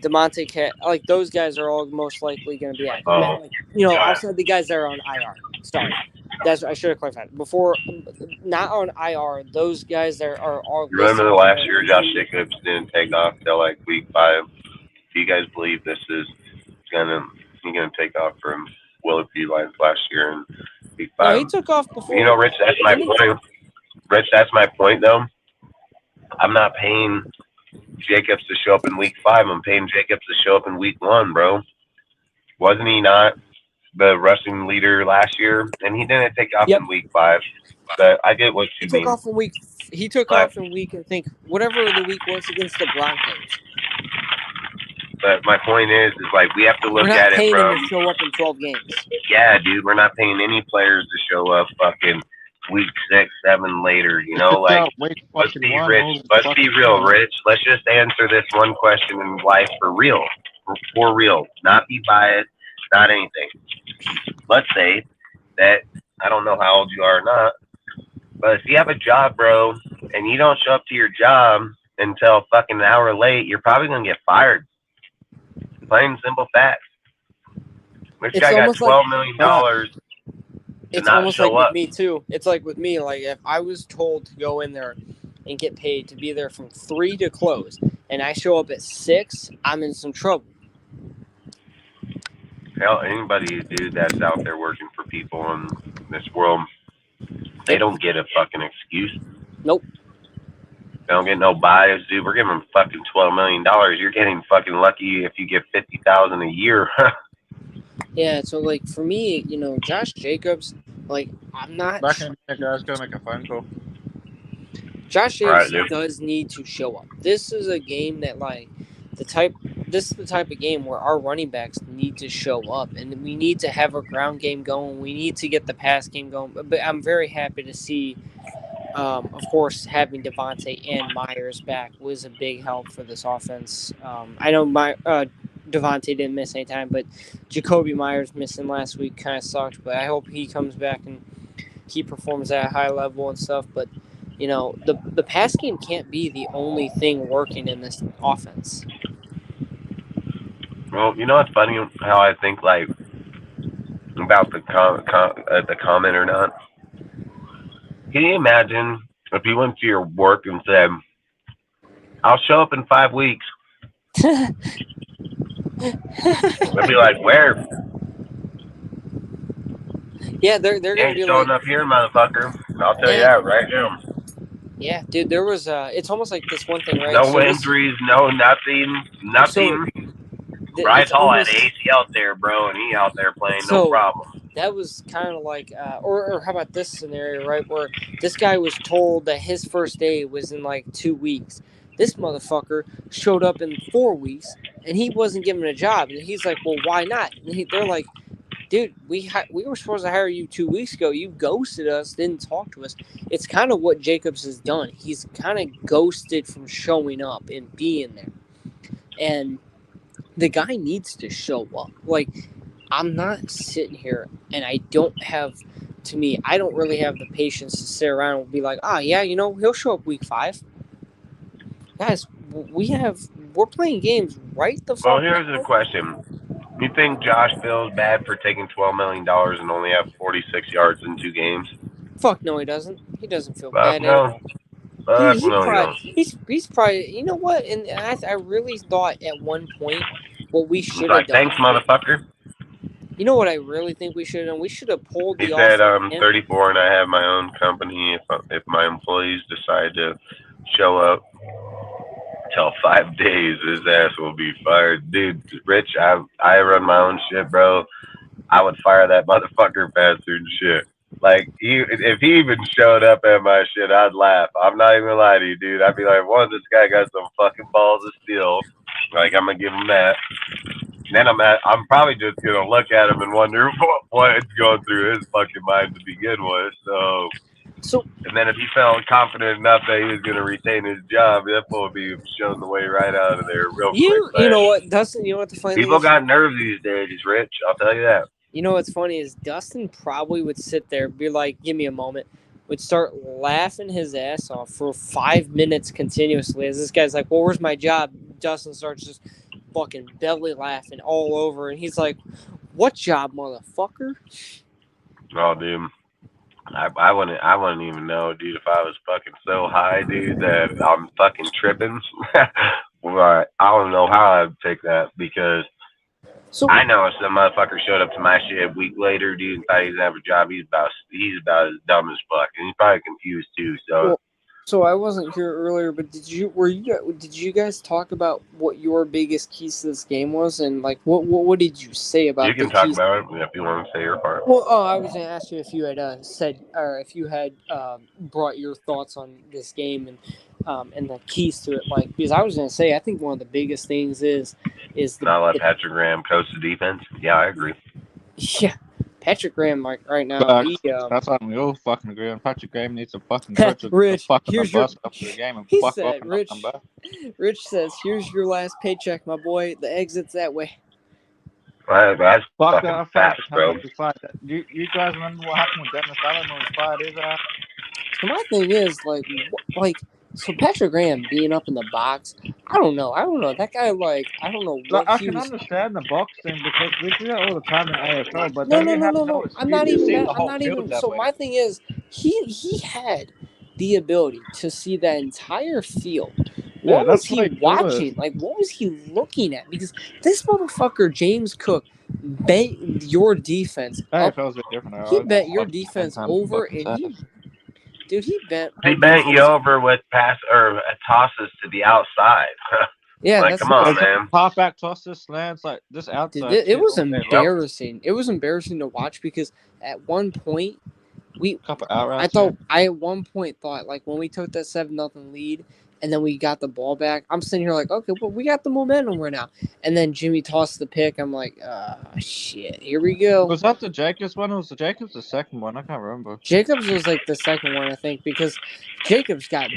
DeMonte Cat, like those guys are all most likely gonna be active. Outside the guys that are on IR. Sorry. I should have clarified before. Not on IR. Those guys that are all. Remember the last year, Josh Jacobs didn't take off till like week 5. Do you guys believe this is gonna take off from Willard Lines last year in week 5? No, he took off before. You know, Rich, that's my point. Rich, that's my point, though. I'm not paying Jacobs to show up in week 5. I'm paying Jacobs to show up in week 1, bro. Wasn't he not the rushing leader last year? And he didn't take off in week 5. But I get what you mean. He took off in week, I think, whatever the week was against the Broncos. But my point is like we have to look at it from. We're not paying him to show up in 12 games. Yeah, dude, we're not paying any players to show up fucking week 6, 7 later. You know, like let's be rich. Let's be real, Rich. Let's just answer this one question in life for real, for real. Not be biased, not anything. Let's say that I don't know how old you are or not, but if you have a job, bro, and you don't show up to your job until fucking an hour late, you're probably gonna get fired. Plain and simple facts. This It's guy got almost like $12 million to it's not almost like show with up. me too. It's like with me, like if I was told to go in there and get paid to be there from 3 to close, and I show up at 6, I'm in some trouble. Hell, anybody, dude, that's out there working for people in this world, they don't get a fucking excuse. Nope. They don't get no bias, dude. We're giving them fucking $12 million. You're getting fucking lucky if you get $50,000 a year. Yeah, so like for me, Josh Jacobs, like I'm not. Back in a minute, guys. Gotta make a phone call. Josh Right, Jacobs dude. does need to show up. This is a game that this is the type of game where our running backs need to show up, and we need to have a ground game going. We need to get the pass game going. But I'm very happy to see, of course, having Devontae and Myers back was a big help for this offense. I know Devontae didn't miss any time, but Jacoby Myers missing last week kind of sucked. But I hope he comes back and he performs at a high level and stuff. But the pass game can't be the only thing working in this offense. Well, you know what's funny? How I think, like, about the comment or not? Can you imagine if you went to your work and said, I'll show up in 5 weeks? They'd be like, where? Yeah, they're You gonna ain't be showing like, up here, motherfucker. I'll tell you Yeah. that right now. yeah, dude. There was it's almost like this one thing, right? No So this- injuries, no nothing. Bryce it's Hall had almost- AC out there, bro, and he out there playing no So- problem. That was kind of like, or how about this scenario, right? Where this guy was told that his first day was in like 2 weeks. This motherfucker showed up in 4 weeks, and he wasn't given a job. And he's like, "Well, why not?" And they're like, "Dude, we were supposed to hire you 2 weeks ago. You ghosted us, didn't talk to us." It's kind of what Jacobs has done. He's kind of ghosted from showing up and being there. And the guy needs to show up. Like, I'm not sitting here and I don't really have the patience to sit around and be like, he'll show up week 5. Guys, we're playing games right the fuck Well, here's now. the question. You think Josh feels bad for taking $12 million and only have 46 yards in 2 games? Fuck no, he doesn't. He doesn't feel Fuck bad. no. Fuck no, he don't. He's probably, you know what? And I really thought at one point what we He's should have like, done. thanks, motherfucker. You know what I really think we should have done? We should have pulled the He said, offer. I'm 34 and I have my own company. If my employees decide to show up till 5 days, his ass will be fired. Dude, Rich, I run my own shit, bro. I would fire that motherfucker faster than shit. Like, if he even showed up at my shit, I'd laugh. I'm not even gonna lie to you, dude. I'd be like, one, this guy got some fucking balls of steel. Like, I'm gonna give him that. Then I'm probably just gonna look at him and wonder what's going through his fucking mind to begin with. So, and then if he felt confident enough that he was gonna retain his job, that fool would be shown the way right out of there real quick. You know what, Dustin? You know what the funny People thing is? got nerves these days, Rich. I'll tell you that. You know what's funny is Dustin probably would sit there, be like, "Give me a moment," would start laughing his ass off for 5 minutes continuously. As this guy's like, "Well, where's my job?" Dustin starts just fucking belly laughing all over, and he's like, "What job, motherfucker?" Oh, dude. I wouldn't even know, dude, if I was fucking so high, dude, that I'm fucking tripping. Well, I don't know how I'd take that, because I know if some motherfucker showed up to my shit a week later, dude, and thought he was gonna have a job, he's about as dumb as fuck, and he's probably confused too. So I wasn't here earlier, but did you guys talk about what your biggest keys to this game was, and like what did you say about? You can the talk keys? about it if you want to say your part. Well, I was going to ask you if you had said, or if you had brought your thoughts on this game and the keys to it, like, because I was going to say I think one of the biggest things is not let Patrick Graham coach the defense. Yeah, I agree. Yeah, Patrick Graham, like right now, that's something we all fucking agree on. Patrick Graham needs to fucking coach Rich, the fucking here's bus after the game and he fuck said, off and Rich, not come back. Rich says, "Here's your last paycheck, my boy. The exit's that way." That's Fuck fucking that facts, bro. You guys remember what happened with Dennis Allen when he fired his ass? So my thing is, like, So Patrick Graham being up in the box, I don't know. That guy, like, I don't know Like, what I he can was. understand the boxing because we do that all the time in AFL, but No, then no, you no, have no, no no. I'm excuse not to even see that. the I'm whole not field even. that So way. my thing is, he had the ability to see that entire field. Yeah, What was that's he why he threw it. watching? Like, what was he looking at? Because this motherfucker, James Cook, bent your defense up. AFL's a bit different. He I bent just your fucking defense time over, fucking and sad. he bent He our bent you defense. over with pass or tosses to the outside. Yeah, like, that's come on, It's like man. halfback tosses, slants, like just outside it shit was all day long. embarrassing. It was embarrassing to watch because at one point Couple out I routes. thought I at one point thought like when we took that 7-0 lead and then we got the ball back, I'm sitting here like, okay, well we got the momentum right now. And then Jimmy tossed the pick. I'm like, shit, here we go. Was that the Jacobs one? Or was the Jacobs the second one? I can't remember. Jacobs was like the second one, I think, because Jacobs got.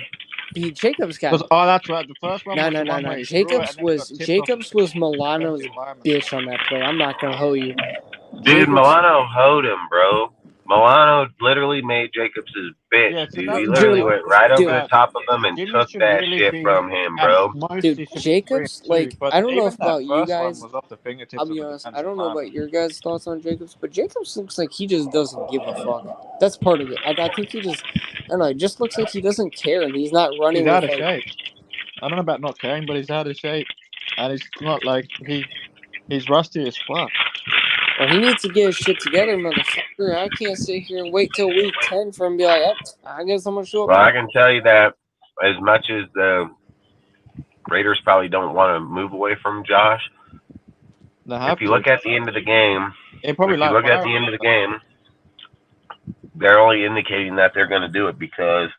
Oh, that's right. The first one was the one No. where he threw it and then got tipped off Jacobs the was defensive Milano's lineman. bitch on that play. I'm not gonna hoe you. Dude, Jacobs, Milano hoed him, bro. Milano literally made Jacobs his bitch, Yeah, so dude. that's He what I literally like went right over the about top of him and Jimmy took should that really shit be from him, at bro. most dude, he should Jacobs, be 3 like but I don't know even about that you first one guys. was off the I'll fingertips be of the honest. I defensive don't know lineman. about your guys' thoughts on Jacobs, but Jacobs looks like he just doesn't give a fuck. That's part of it. I think he just, I don't know. It just looks like he doesn't care, and he's not running He's with out of like. shape. I don't know about not caring, but he's out of shape, and he's not like he's rusty as fuck. Well, he needs to get his shit together, motherfucker. I can't sit here and wait till week 10 for him to be like, I guess I'm gonna show up. Well, I can tell you that as much as the Raiders probably don't want to move away from Josh, They have if you to. look at the end of the game, They probably they're only indicating that they're going to do it because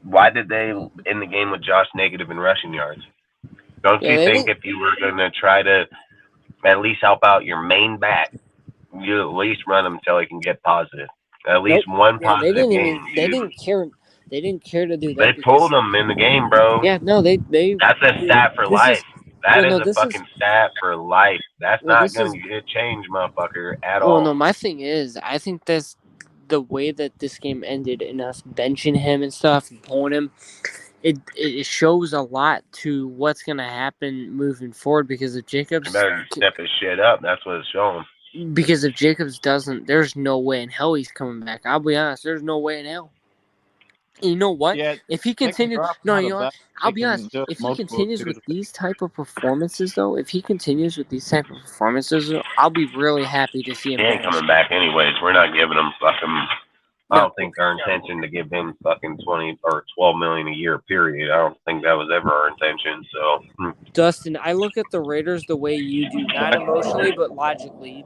why did they end the game with Josh negative in rushing yards? Don't you think if you were going to try to at least help out your main back, you at least run him until he can get positive? At least one positive game. They didn't care. They didn't care to do that. They pulled him in the game, bro. Yeah, no, they. That's a stat for life. That is a fucking stat for life. That's not going to change, motherfucker, at all. Well, no, my thing is, I think that's the way that this game ended, and us benching him and stuff, and pulling him. It shows a lot to what's going to happen moving forward because if Jacobs. You better step his shit up. That's what it's showing. Because if Jacobs doesn't, there's no way in hell he's coming back. I'll be honest, there's no way in hell. And you know what? Yeah, if he continues, I'll be honest. do If he continues with seasons. these type of performances, though, I'll be really happy to see him. He ain't coming back anyways. We're not giving him fucking. I don't think our intention to give him fucking 20 or 12 million a year. Period. I don't think that was ever our intention. So, Dustin, I look at the Raiders the way you do, not emotionally but logically.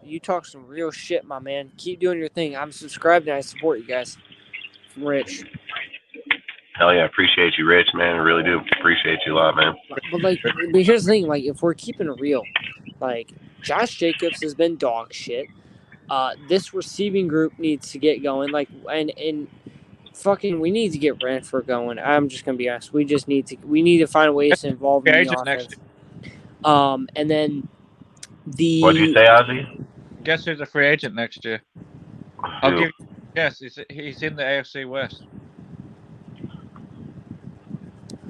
You talk some real shit, my man. Keep doing your thing. I'm subscribed and I support you guys. From Rich. Hell yeah, appreciate you, Rich, man. I really do appreciate you a lot, man. But here's the thing, like if we're keeping it real, like Josh Jacobs has been dog shit. This receiving group needs to get going. Like and fucking we need to get Ranford going. I'm just gonna be honest. We need to find ways to involve him in the offense. And then What'd you say, Ozzy? Guess who's a free agent next year? I'll give you a guess. He's in the AFC West.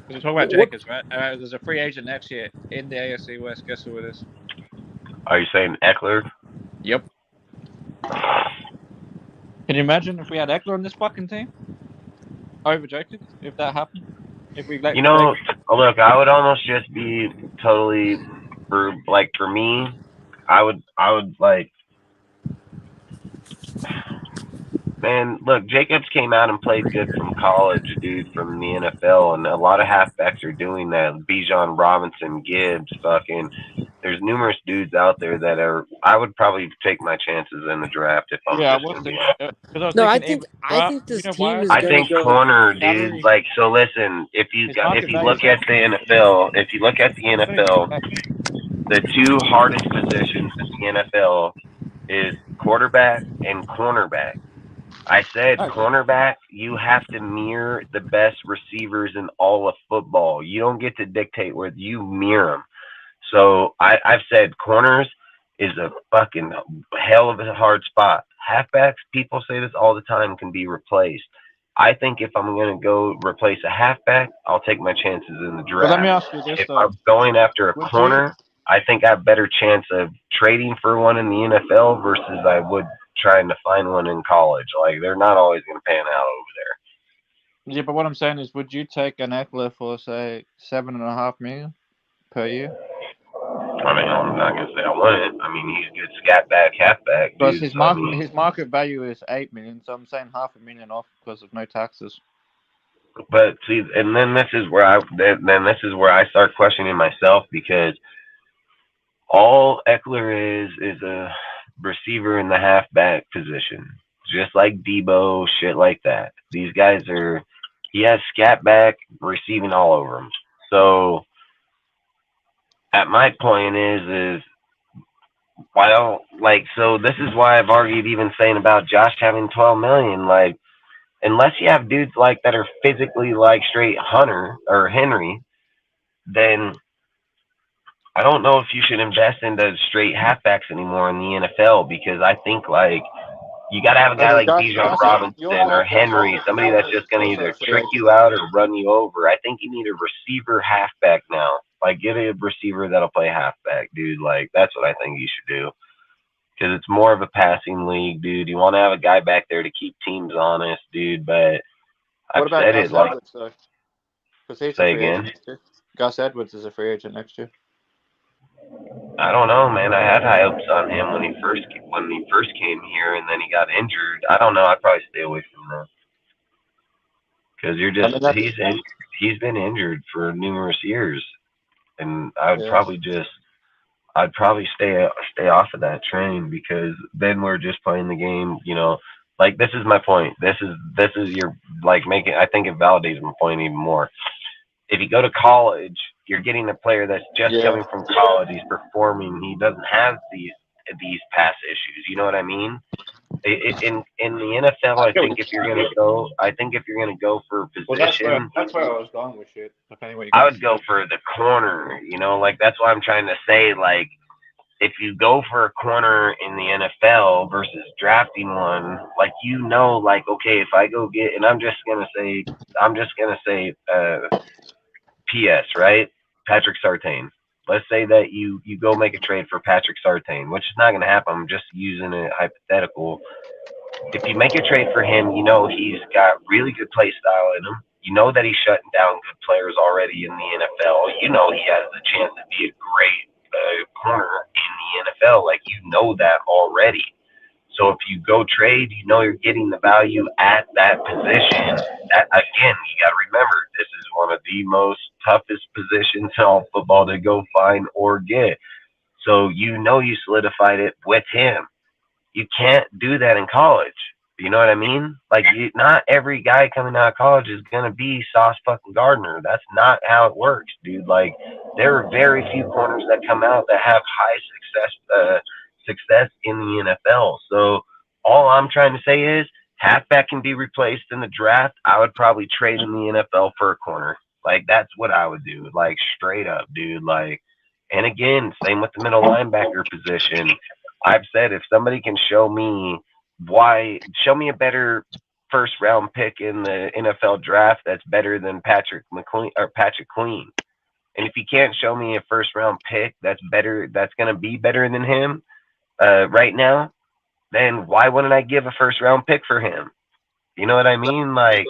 We're talking about Jacobs, right? There's a free agent next year in the AFC West. Guess who it is? Are you saying Eckler? Yep. Can you imagine if we had Eckler on this fucking team over Jacobs? If that happened, if we let look, I would almost just be totally for me. I would like. Man, look, Jacobs came out and played good from college, dude, from the NFL, and a lot of halfbacks are doing that. Bijan Robinson, Gibbs, fucking. There's numerous dudes out there that are. I would probably take my chances in the draft if I'm. I think this team is. I think corner, dude. Like, so listen, if you look at the NFL, the two hardest positions in the NFL is quarterback and cornerback. I said cornerback, you have to mirror the best receivers in all of football. You don't get to dictate where you mirror them. So I've said corners is a fucking hell of a hard spot. Halfbacks, people say this all the time, can be replaced. I think if I'm going to go replace a halfback, I'll take my chances in the But let me draft. ask you this If though: I'm going after a Would you? corner, I think I have better chance of trading for one in the NFL versus I would trying to find one in college. Like they're not always going to pan out over there. Yeah, but what I'm saying is, would you take an Eckler for say $7.5 million per year? I mean, I'm not going to say I want it. I mean, he's a good scat back, halfback Because dude. his So I market mean, his market value is $8 million, so I'm saying $500,000 off because of no taxes. but see, and then this is where I start questioning myself because all Eckler is a receiver in the halfback position, just like Debo, shit like that. These guys are, he has scat back receiving all over him. So, at my point is why don't like so this is why I've argued even saying about Josh having 12 million. Like, unless you have dudes like that are physically like straight Hunter or Henry, then I don't know if you should invest into straight halfbacks anymore in the NFL because I think like you got to have a guy like Bijan Robinson or Henry, somebody that's just going to either trick you out or run you over. I think you need a receiver halfback now. Like, get a receiver that'll play halfback, dude. Like, that's what I think you should do because it's more of a passing league, dude. You want to have a guy back there to keep teams honest, dude. But I've What about said Gus it like, Edwards though? Because he's a say free agent again. next year. Gus Edwards is a free agent next year. I don't know, man. I had high hopes on him when he first came here, and then he got injured. I don't know. I'd probably stay away from that because I mean, that's he's been injured for numerous years, and I'd yeah. probably stay off of that train because then we're just playing the game. You know, like this is my point. This is your like making. I think it validates my point even more. If you go to college, you're getting a player that's just coming from college. He's performing. He doesn't have these pass issues. You know what I mean? In the NFL, I think if you're gonna go for Well, position, that's where I was going with shit. Depending what you I guys would go for the corner. You know, like that's what I'm trying to say. Like if you go for a corner in the NFL versus drafting one, like like okay, if I go get, and I'm just gonna say, P.S. Right? Patrick Surtain. Let's say that you go make a trade for Patrick Surtain, which is not going to happen. I'm just using a hypothetical. If you make a trade for him, you know he's got really good play style in him. You know that he's shutting down good players already in the NFL. You know he has the chance to be a great corner in the NFL. Like, you know that already. So if you go trade, you know you're getting the value at that position. Again, you got to remember, this is one of the most toughest positions in all football to go find or get. So you know you solidified it with him. You can't do that in college. You know what I mean? Like, not every guy coming out of college is going to be Sauce fucking Gardner. That's not how it works, dude. Like, there are very few corners that come out that have high success in the NFL. So all I'm trying to say is halfback can be replaced in the draft. I would probably trade in the NFL for a corner. Like, that's what I would do. Like, straight up, dude. Like, and again, same with the middle linebacker position. I've said if somebody can show me a better first round pick in the NFL draft that's better than Patrick Queen. And if you can't show me a first round pick that's going to be better than him right now, then why wouldn't I give a first round pick for him? You know what I mean? Like,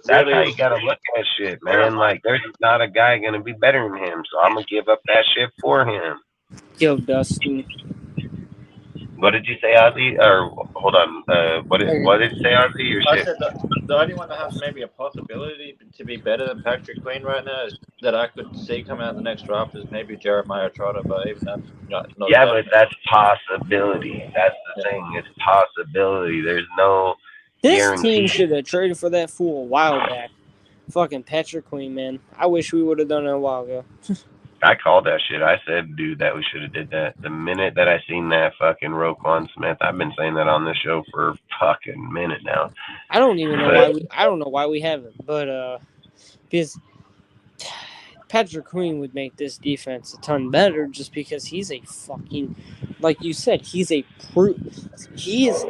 that's how you got to look at shit, man. Like, there's not a guy going to be better than him, so I'm going to give up that shit for him. Yo, Dustin. What did you say, Ozzy? Or hold on, what did you say, Ozzy? Your I shit. said the only one that has maybe a possibility to be better than Patrick Queen right now is that I could see come out in the next draft is maybe Jeremiah Trotter, but even that's not Yeah, but that's possibility. That's the thing. It's possibility. There's no This team guarantee. should have traded for that fool a while back. Fucking Patrick Queen, man. I wish we would have done it a while ago. I called that shit. I said, dude, that we should have did that. The minute that I seen that fucking Roquan Smith, I've been saying that on this show for a fucking minute now. I don't even know why I don't know why we haven't, but because Patrick Queen would make this defense a ton better just because he's a fucking, like you said, he is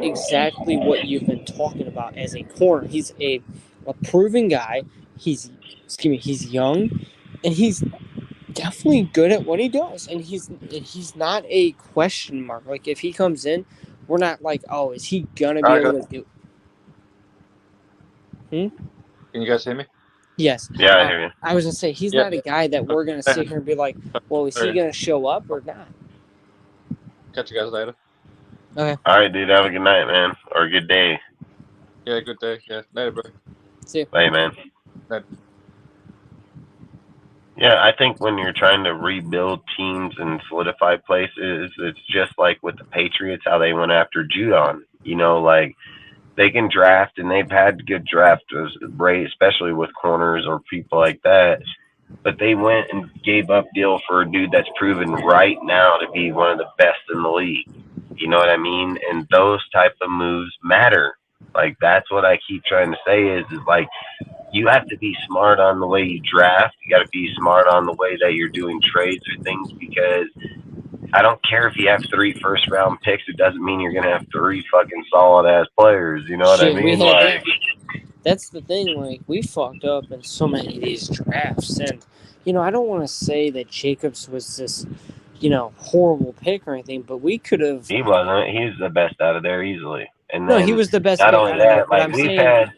exactly what you've been talking about as a corner. He's a a proven guy. He's young, and he's definitely good at what he does. And he's not a question mark. Like if he comes in, we're not like, oh, is he gonna be able to do? Can you guys hear me? Yes. Yeah, I hear you. I was gonna say he's Yeah. not a guy that we're gonna sit here and be like, well, is he gonna show up or not? Catch you guys later. Okay. All right, dude. Have a good night, man, or a good day. Yeah, good day. Yeah, later, bro. See you. Bye, man. Later. Yeah, I think when you're trying to rebuild teams and solidify places, it's just like with the Patriots, how they went after Judon. You know, like they can draft, and they've had good drafts, especially with corners or people like that. But they went and gave up deal for a dude that's proven right now to be one of the best in the league. You know what I mean? And those type of moves matter. Like that's what I keep trying to say is like you have to be smart on the way you draft. You got to be smart on the way that you're doing trades or things because I don't care if you have 3 first-round picks. It doesn't mean you're gonna have 3 fucking solid-ass players. You know what I Shit, we mean? had Like, that's the thing. Like we fucked up in so many of these drafts, and I don't want to say that Jacobs was this, horrible pick or anything, but we could have. he wasn't. He's the best out of there easily. And No, then he was the best not pick only out of there. that, But like I'm we've saying, had.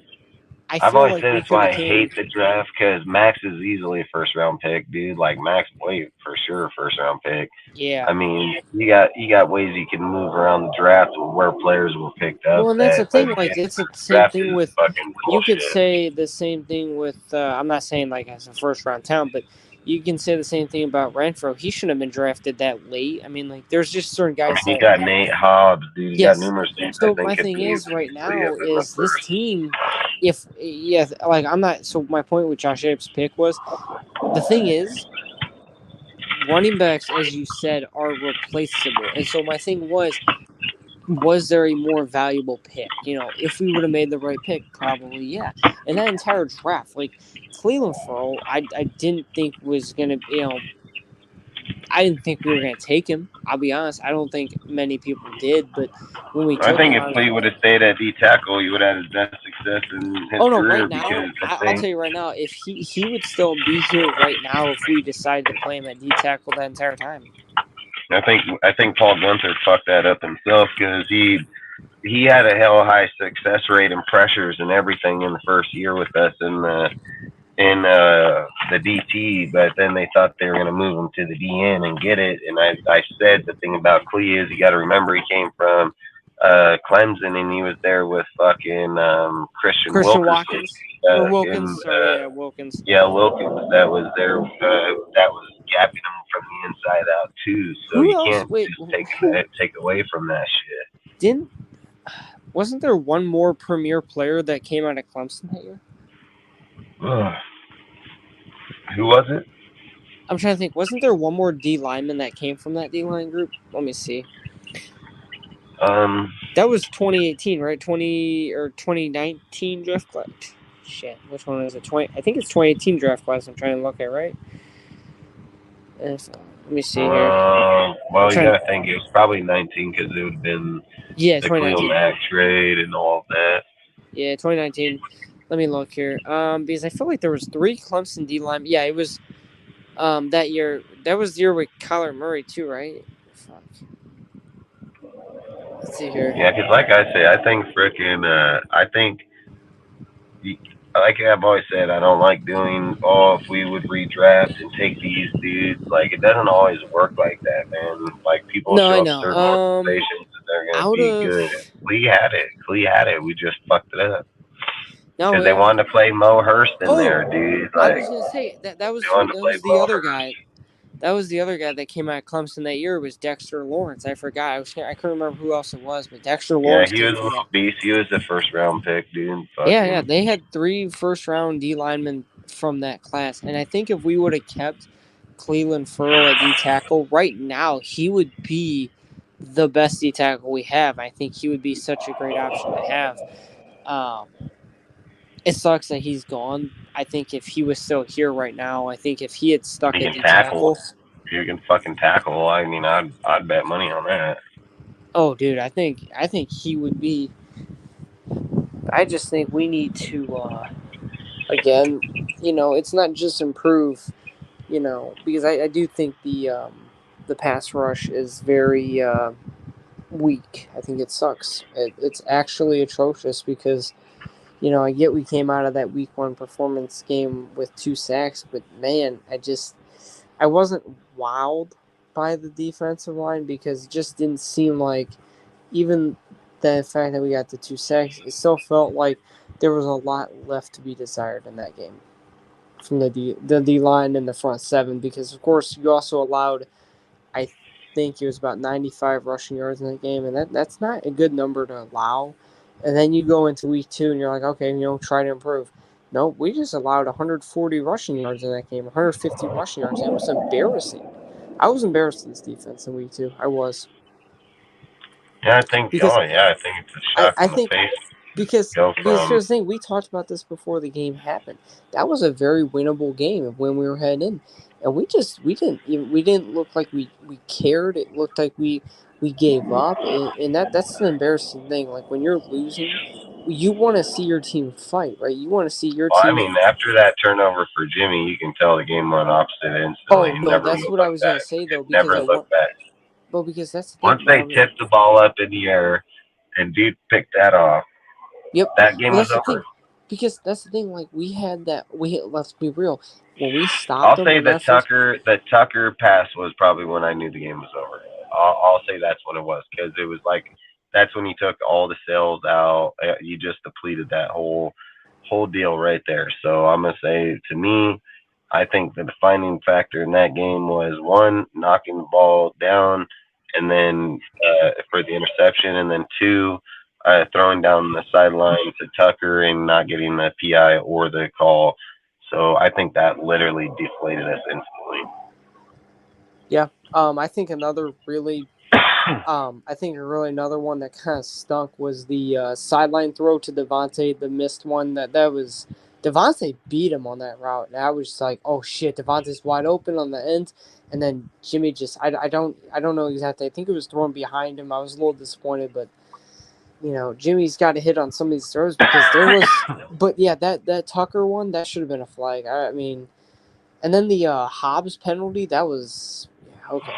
I've feel always like said we it's could why I have hate the draft because Max is easily a first round pick, dude. Like Max Wade for sure, first round pick. Yeah. I mean, you got ways you can move around the draft where players were picked up. Well, and that's the But thing. Like it's the same draft thing is with. fucking You bullshit. could say the same thing with. I'm not saying like as a first round talent, but you can say the same thing about Renfro. He shouldn't have been drafted that late. I mean, like there's just certain guys You that. got Nate Hobbs, dude. You Yes. got numerous dudes. So I think my could thing be is right easily now up in the is this first. team. Like I'm not. So my point with Josh Jacobs' pick was, the thing is, running backs, as you said, are replaceable, and so my thing was there a more valuable pick? If we would have made the right pick, probably yeah. And that entire draft, like Cleveland Farrell, I didn't think was gonna, I didn't think we were gonna take him. I'll be honest, I don't think many people did, but when we I took think him, if Lee would have stayed at D tackle, he would have had his best success in his oh no, career right now, because I I'll think tell you right now, if he would still be here right now if we decided to play him at D tackle that entire time. I think Paul Gunther fucked that up himself because he had a hell high success rate and pressures and everything in the first year with us in the DT, but then they thought they were going to move him to the DN and get it. And I said the thing about Clee is you got to remember he came from Clemson and he was there with fucking Christian Watkins. Or Wilkins, Wilkins. Yeah, Wilkins. That was there. That was gapping him from the inside out too. So Who you else? can't Wait, just take away from that shit. Wasn't there one more premier player that came out of Clemson that year? Who was it? I'm trying to think. Wasn't there one more D lineman that came from that D line group? Let me see. That was 2018, right? 2019 draft class. Shit, which one is it? I think it's 2018 draft class. I'm trying to look at, right? Let me see here. Well, you gotta think it was probably 19 because it would have been the Khalil Mack trade and all of that. Yeah, 2019. Let me look here. Because I feel like there was 3 Clemson D line. Yeah, it was that year. That was the year with Kyler Murray too, right? Fuck. Let's see here. Yeah, because like I say, I think like I've always said, I don't like doing, if we would redraft and take these dudes. Like, it doesn't always work like that, man. Like, people show up certain organizations and they're going to be good. Clee had it. We just fucked it up. Because they wanted to play Mo Hurst in there, dude. Like, I was going to say, that was the other guy. That was the other guy that came out of Clemson that year was Dexter Lawrence. I forgot. I couldn't remember who else it was, but Dexter Lawrence. Yeah, he was a little beast. He was the first round pick, dude. Yeah. They had 3 first round D linemen from that class, and I think if we would have kept Cleveland Farrell at D tackle right now, he would be the best D tackle we have. I think he would be such a great option to have. It sucks that he's gone. I think if he was still here right now, I think if he had stuck at D tackle. If you can fucking tackle, I mean, I'd bet money on that. Oh, dude, I think he would be. I just think we need to again, it's not just improve, because I do think the pass rush is very weak. I think it sucks. It's actually atrocious because I get we came out of that week 1 performance game with 2 sacks, but man, I wasn't wowed by the defensive line because it just didn't seem like, even the fact that we got the 2 sacks, it still felt like there was a lot left to be desired in that game from the D line and the front 7, because of course you also allowed, I think it was about 95 rushing yards in that game, and that's not a good number to allow. And then you go into week 2 and you're like, okay, try to improve. No, we just allowed 140 rushing yards in that game, 150 rushing yards. It was embarrassing. I was embarrassed of this defense in week 2. I was. Yeah, I think. Because Oh, yeah, I think it's a shot I in the think face. because Go here's from the thing, we talked about this before the game happened. That was a very winnable game when we were heading in, and we didn't look like we cared. It looked like we gave up, and that's an embarrassing thing. Like when you're losing, you want to see your team fight, right? You want to see your Well, I team. mean, after that turnover for Jimmy, you can tell the game went opposite instantly. Oh It no, never that's looked what I like was gonna that. say though, It because never at one, looked back. well, because that's the Once thing, they Marvin. tipped the ball up in the air and Duke picked that off, Yep. that game Well, was that's the over. thing, because that's the thing. Like we had that. Let's be real. When we stopped I'll them say in that first. The Tucker pass was probably when I knew the game was over. I'll say that's when it was, because it was like that's when you took all the sails out. You just depleted that whole deal right there. So I'm gonna say, to me, I think the defining factor in that game was, one, knocking the ball down, and then for the interception, and then two, throwing down the sideline to Tucker and not getting the PI or the call. So I think that literally deflated us instantly. Yeah. I think another really. I think really another one that kind of stunk was the sideline throw to Devontae, the missed one. That was Devontae beat him on that route, and I was just like, oh shit, Devontae's wide open on the end, and then Jimmy just I don't know exactly. I think it was thrown behind him. I was a little disappointed, but Jimmy's got to hit on some of these throws because there was. But yeah, that Tucker one, that should have been a flag. I mean, and then the Hobbs penalty, that was okay.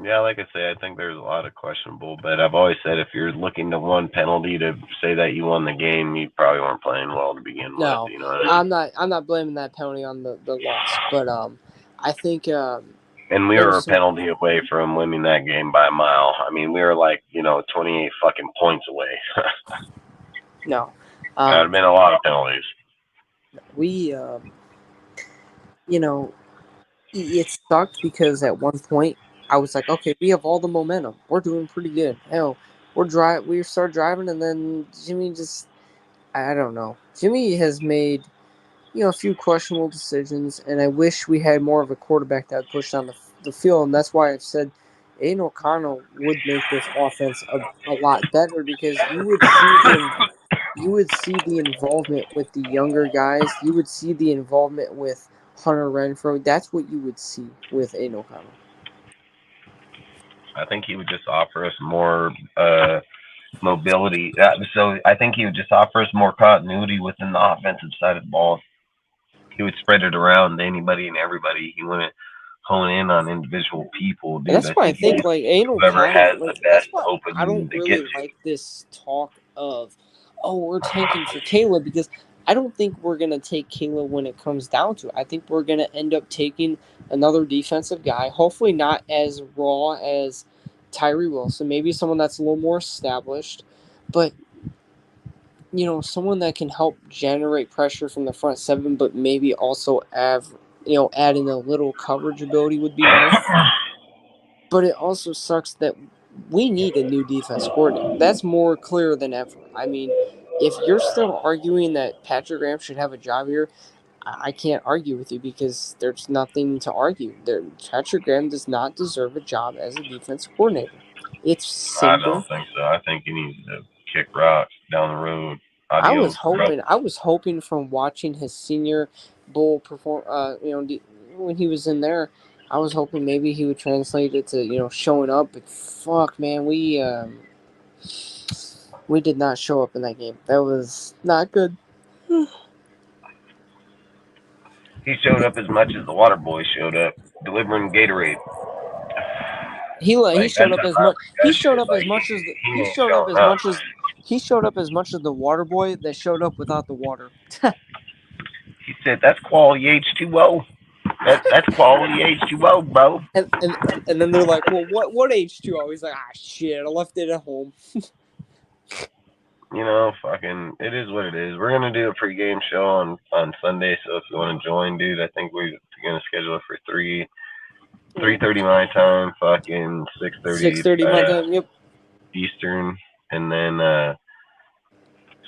Yeah, like I say, I think there's a lot of questionable, but I've always said if you're looking to one penalty to say that you won the game, you probably weren't playing well to begin with. No, You know what I mean? I'm not blaming that penalty on the loss, but I think And we there were was a some penalty away from winning that game by a mile. I mean, we were like, 28 fucking points away. no. That would have been a lot of penalties. We you know it sucked because at one point I was like, okay, we have all the momentum, we're doing pretty good. Hell, we start driving, and then Jimmy just I don't know. Jimmy has made a few questionable decisions, and I wish we had more of a quarterback that would push down the field, and that's why I've said Aiden O'Connell would make this offense a lot better because you would see the involvement with the younger guys, you would see the involvement with Hunter Renfro. That's what you would see with Aiden O'Connell. I think he would just offer us more mobility. So I think he would just offer us more continuity within the offensive side of the ball. He would spread it around to anybody and everybody. He wouldn't hone in on individual people, And dude. that's I why I think he think needs like Aiden whoever O'Connell, has like the that's best why I opening don't to get really to. like this talk of, oh, we're tanking for Caleb, because I don't think we're gonna take Caleb when it comes down to it. I think we're gonna end up taking another defensive guy, hopefully not as raw as Tyree Wilson, maybe someone that's a little more established, but someone that can help generate pressure from the front 7, but maybe also add in a little coverage ability would be nice. But it also sucks that we need a new defense coordinator. That's more clear than ever. I mean, if you're still arguing that Patrick Graham should have a job here, I can't argue with you because there's nothing to argue. Patrick Graham does not deserve a job as a defense coordinator. It's I simple. don't think so. I think he needs to kick rocks down the road. I was Adios, bro. hoping. I was hoping from watching his Senior Bowl perform. When he was in there, I was hoping maybe he would translate it to showing up. But fuck, man, We did not show up in that game. That was not good. He showed up as much as the water boy showed up, delivering Gatorade. He showed up as much. He showed up as much as he showed up. he showed up as much as the water boy that showed up without the water. He said, "That's quality H2O. That's quality H2O, bro." And then they're like, "Well, what H2O?" He's like, "Ah, shit, I left it at home." You know, fucking, it is what it is. We're gonna do a pregame show on Sunday, so if you want to join, dude, I think we're gonna schedule it for 3:30 my time, fucking 6:30 my time. Yep. Eastern, and then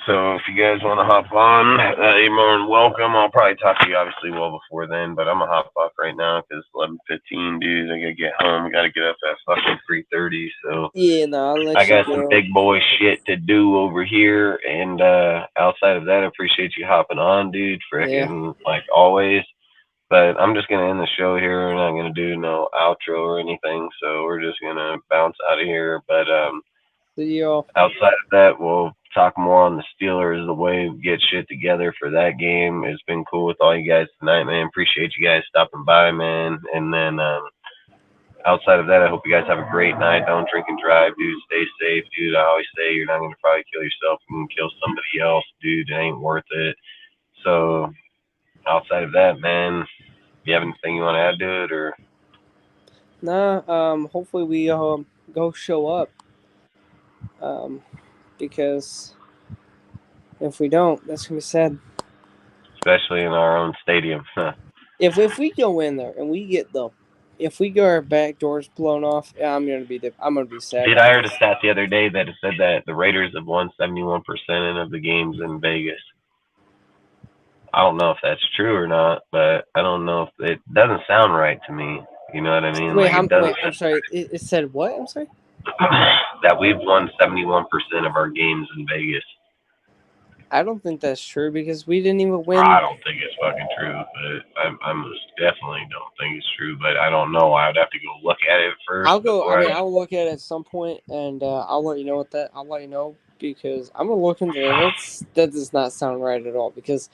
so if you guys want to hop on, you're more than welcome. I'll probably talk to you obviously well before then, but I'm gonna hop off right now because 11:15, dude. I gotta get home. I gotta get up at fucking 3:30. So Yeah, no, I'll let I you got go. some big boy shit to do over here, and outside of that, I appreciate you hopping on, dude. Freaking like always. But I'm just gonna end the show here. We're not gonna do no outro or anything, so we're just gonna bounce out of here. But See y'all. outside of that, we'll talk more on the Steelers, the way we get shit together for that game. It's been cool with all you guys tonight, man. Appreciate you guys stopping by, man. And then outside of that, I hope you guys have a great night. Don't drink and drive, dude. Stay safe, dude. I always say you're not gonna probably kill yourself. You can kill somebody else, dude. It ain't worth it. So outside of that, man, you have anything you want to add to it, or? Nah. Hopefully we go show up. Because if we don't, that's gonna be sad. Especially in our own stadium. If we go in there and we get if we get our back doors blown off, I'm gonna be sad. Dude, I heard a stat the other day that it said that the Raiders have won 71% of the games in Vegas. I don't know if that's true or not, but I don't know if it doesn't sound right to me. You know what I mean? Wait, like I'm sorry. It said what? I'm sorry. That we've won 71% of our games in Vegas. I don't think that's true because we didn't even win. I don't think it's fucking true, but I most definitely don't think it's true. But I don't know. I would have to go look at it first. I'll look at it at some point, and I'll let you know I'll let you know because I'm gonna look into that. That does not sound right at all because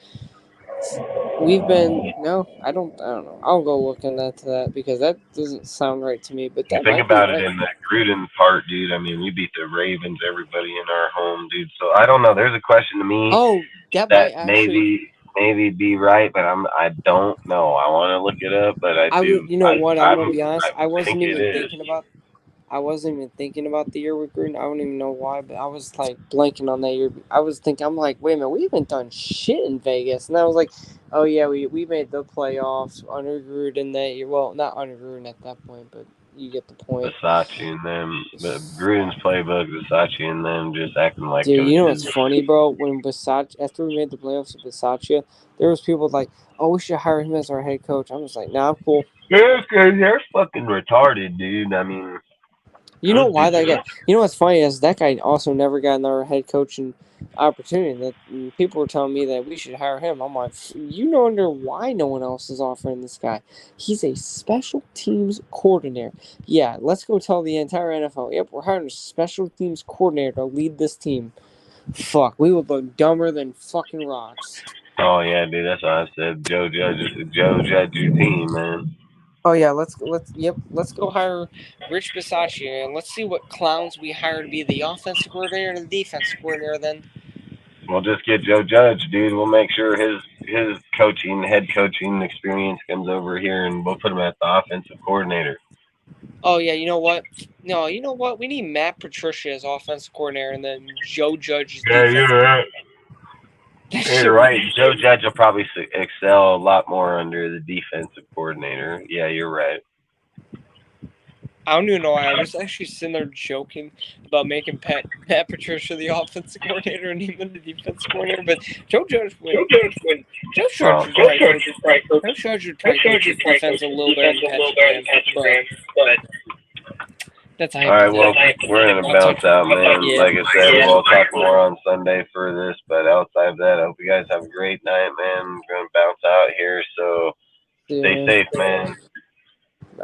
we've been I don't know. I'll go look into that because that doesn't sound right to me. But that think about it in that Gruden part, dude. I mean, we beat the Ravens, everybody in our home, dude. So I don't know. There's a question to me. Oh, that might actually maybe be right, but I don't know. I want to look it up, but I do. You know what? I'm gonna be honest. I wasn't think even it is. thinking about. I wasn't even thinking about the year with Gruden. I don't even know why, but I was like blanking on that year. I was thinking, I'm like, wait a minute, we haven't done shit in Vegas, and I was like, oh yeah, we made the playoffs under Gruden that year. Well, not under Gruden at that point, but you get the point. Versace and them, the Gruden's playbook, Versace and them just acting like. Dude, you know what's funny, bro? When Versace, after we made the playoffs with Versace, there was people like, oh, we should hire him as our head coach. I was like, nah, I'm cool. Yeah, because they're fucking retarded, dude. I mean. You know why that guy? You know what's funny is that guy also never got another head coaching opportunity. That people were telling me that we should hire him. I'm like, you wonder why no one else is offering this guy? He's a special teams coordinator. Yeah, let's go tell the entire NFL. Yep, we're hiring a special teams coordinator to lead this team. Fuck, we would look dumber than fucking rocks. Oh yeah, dude. That's what I said. Joe Judge your team, man. Oh yeah, let's go hire Rich Bisaccia and let's see what clowns we hire to be the offensive coordinator and the defensive coordinator then. We'll just get Joe Judge, dude. We'll make sure his head coaching experience comes over here, and we'll put him at the offensive coordinator. Oh yeah, you know what? No, you know what? We need Matt Patricia as offensive coordinator, and then Joe Judge as defensive. Yeah, you're right. You're right. Joe Judge will probably excel a lot more under the defensive coordinator. Yeah, you're right. I don't even know why. I was actually sitting there joking about making Matt Patricia the offensive coordinator and him the defensive coordinator, but Joe Judge would. Joe Judge would probably coach his defense a little better than Patrick, but that's all right. Well, we're gonna bounce out, man. Yeah. Like I said, we'll talk more on Sunday for this. But outside of that, I hope you guys have a great night, man. We're gonna bounce out here, so stay safe, man.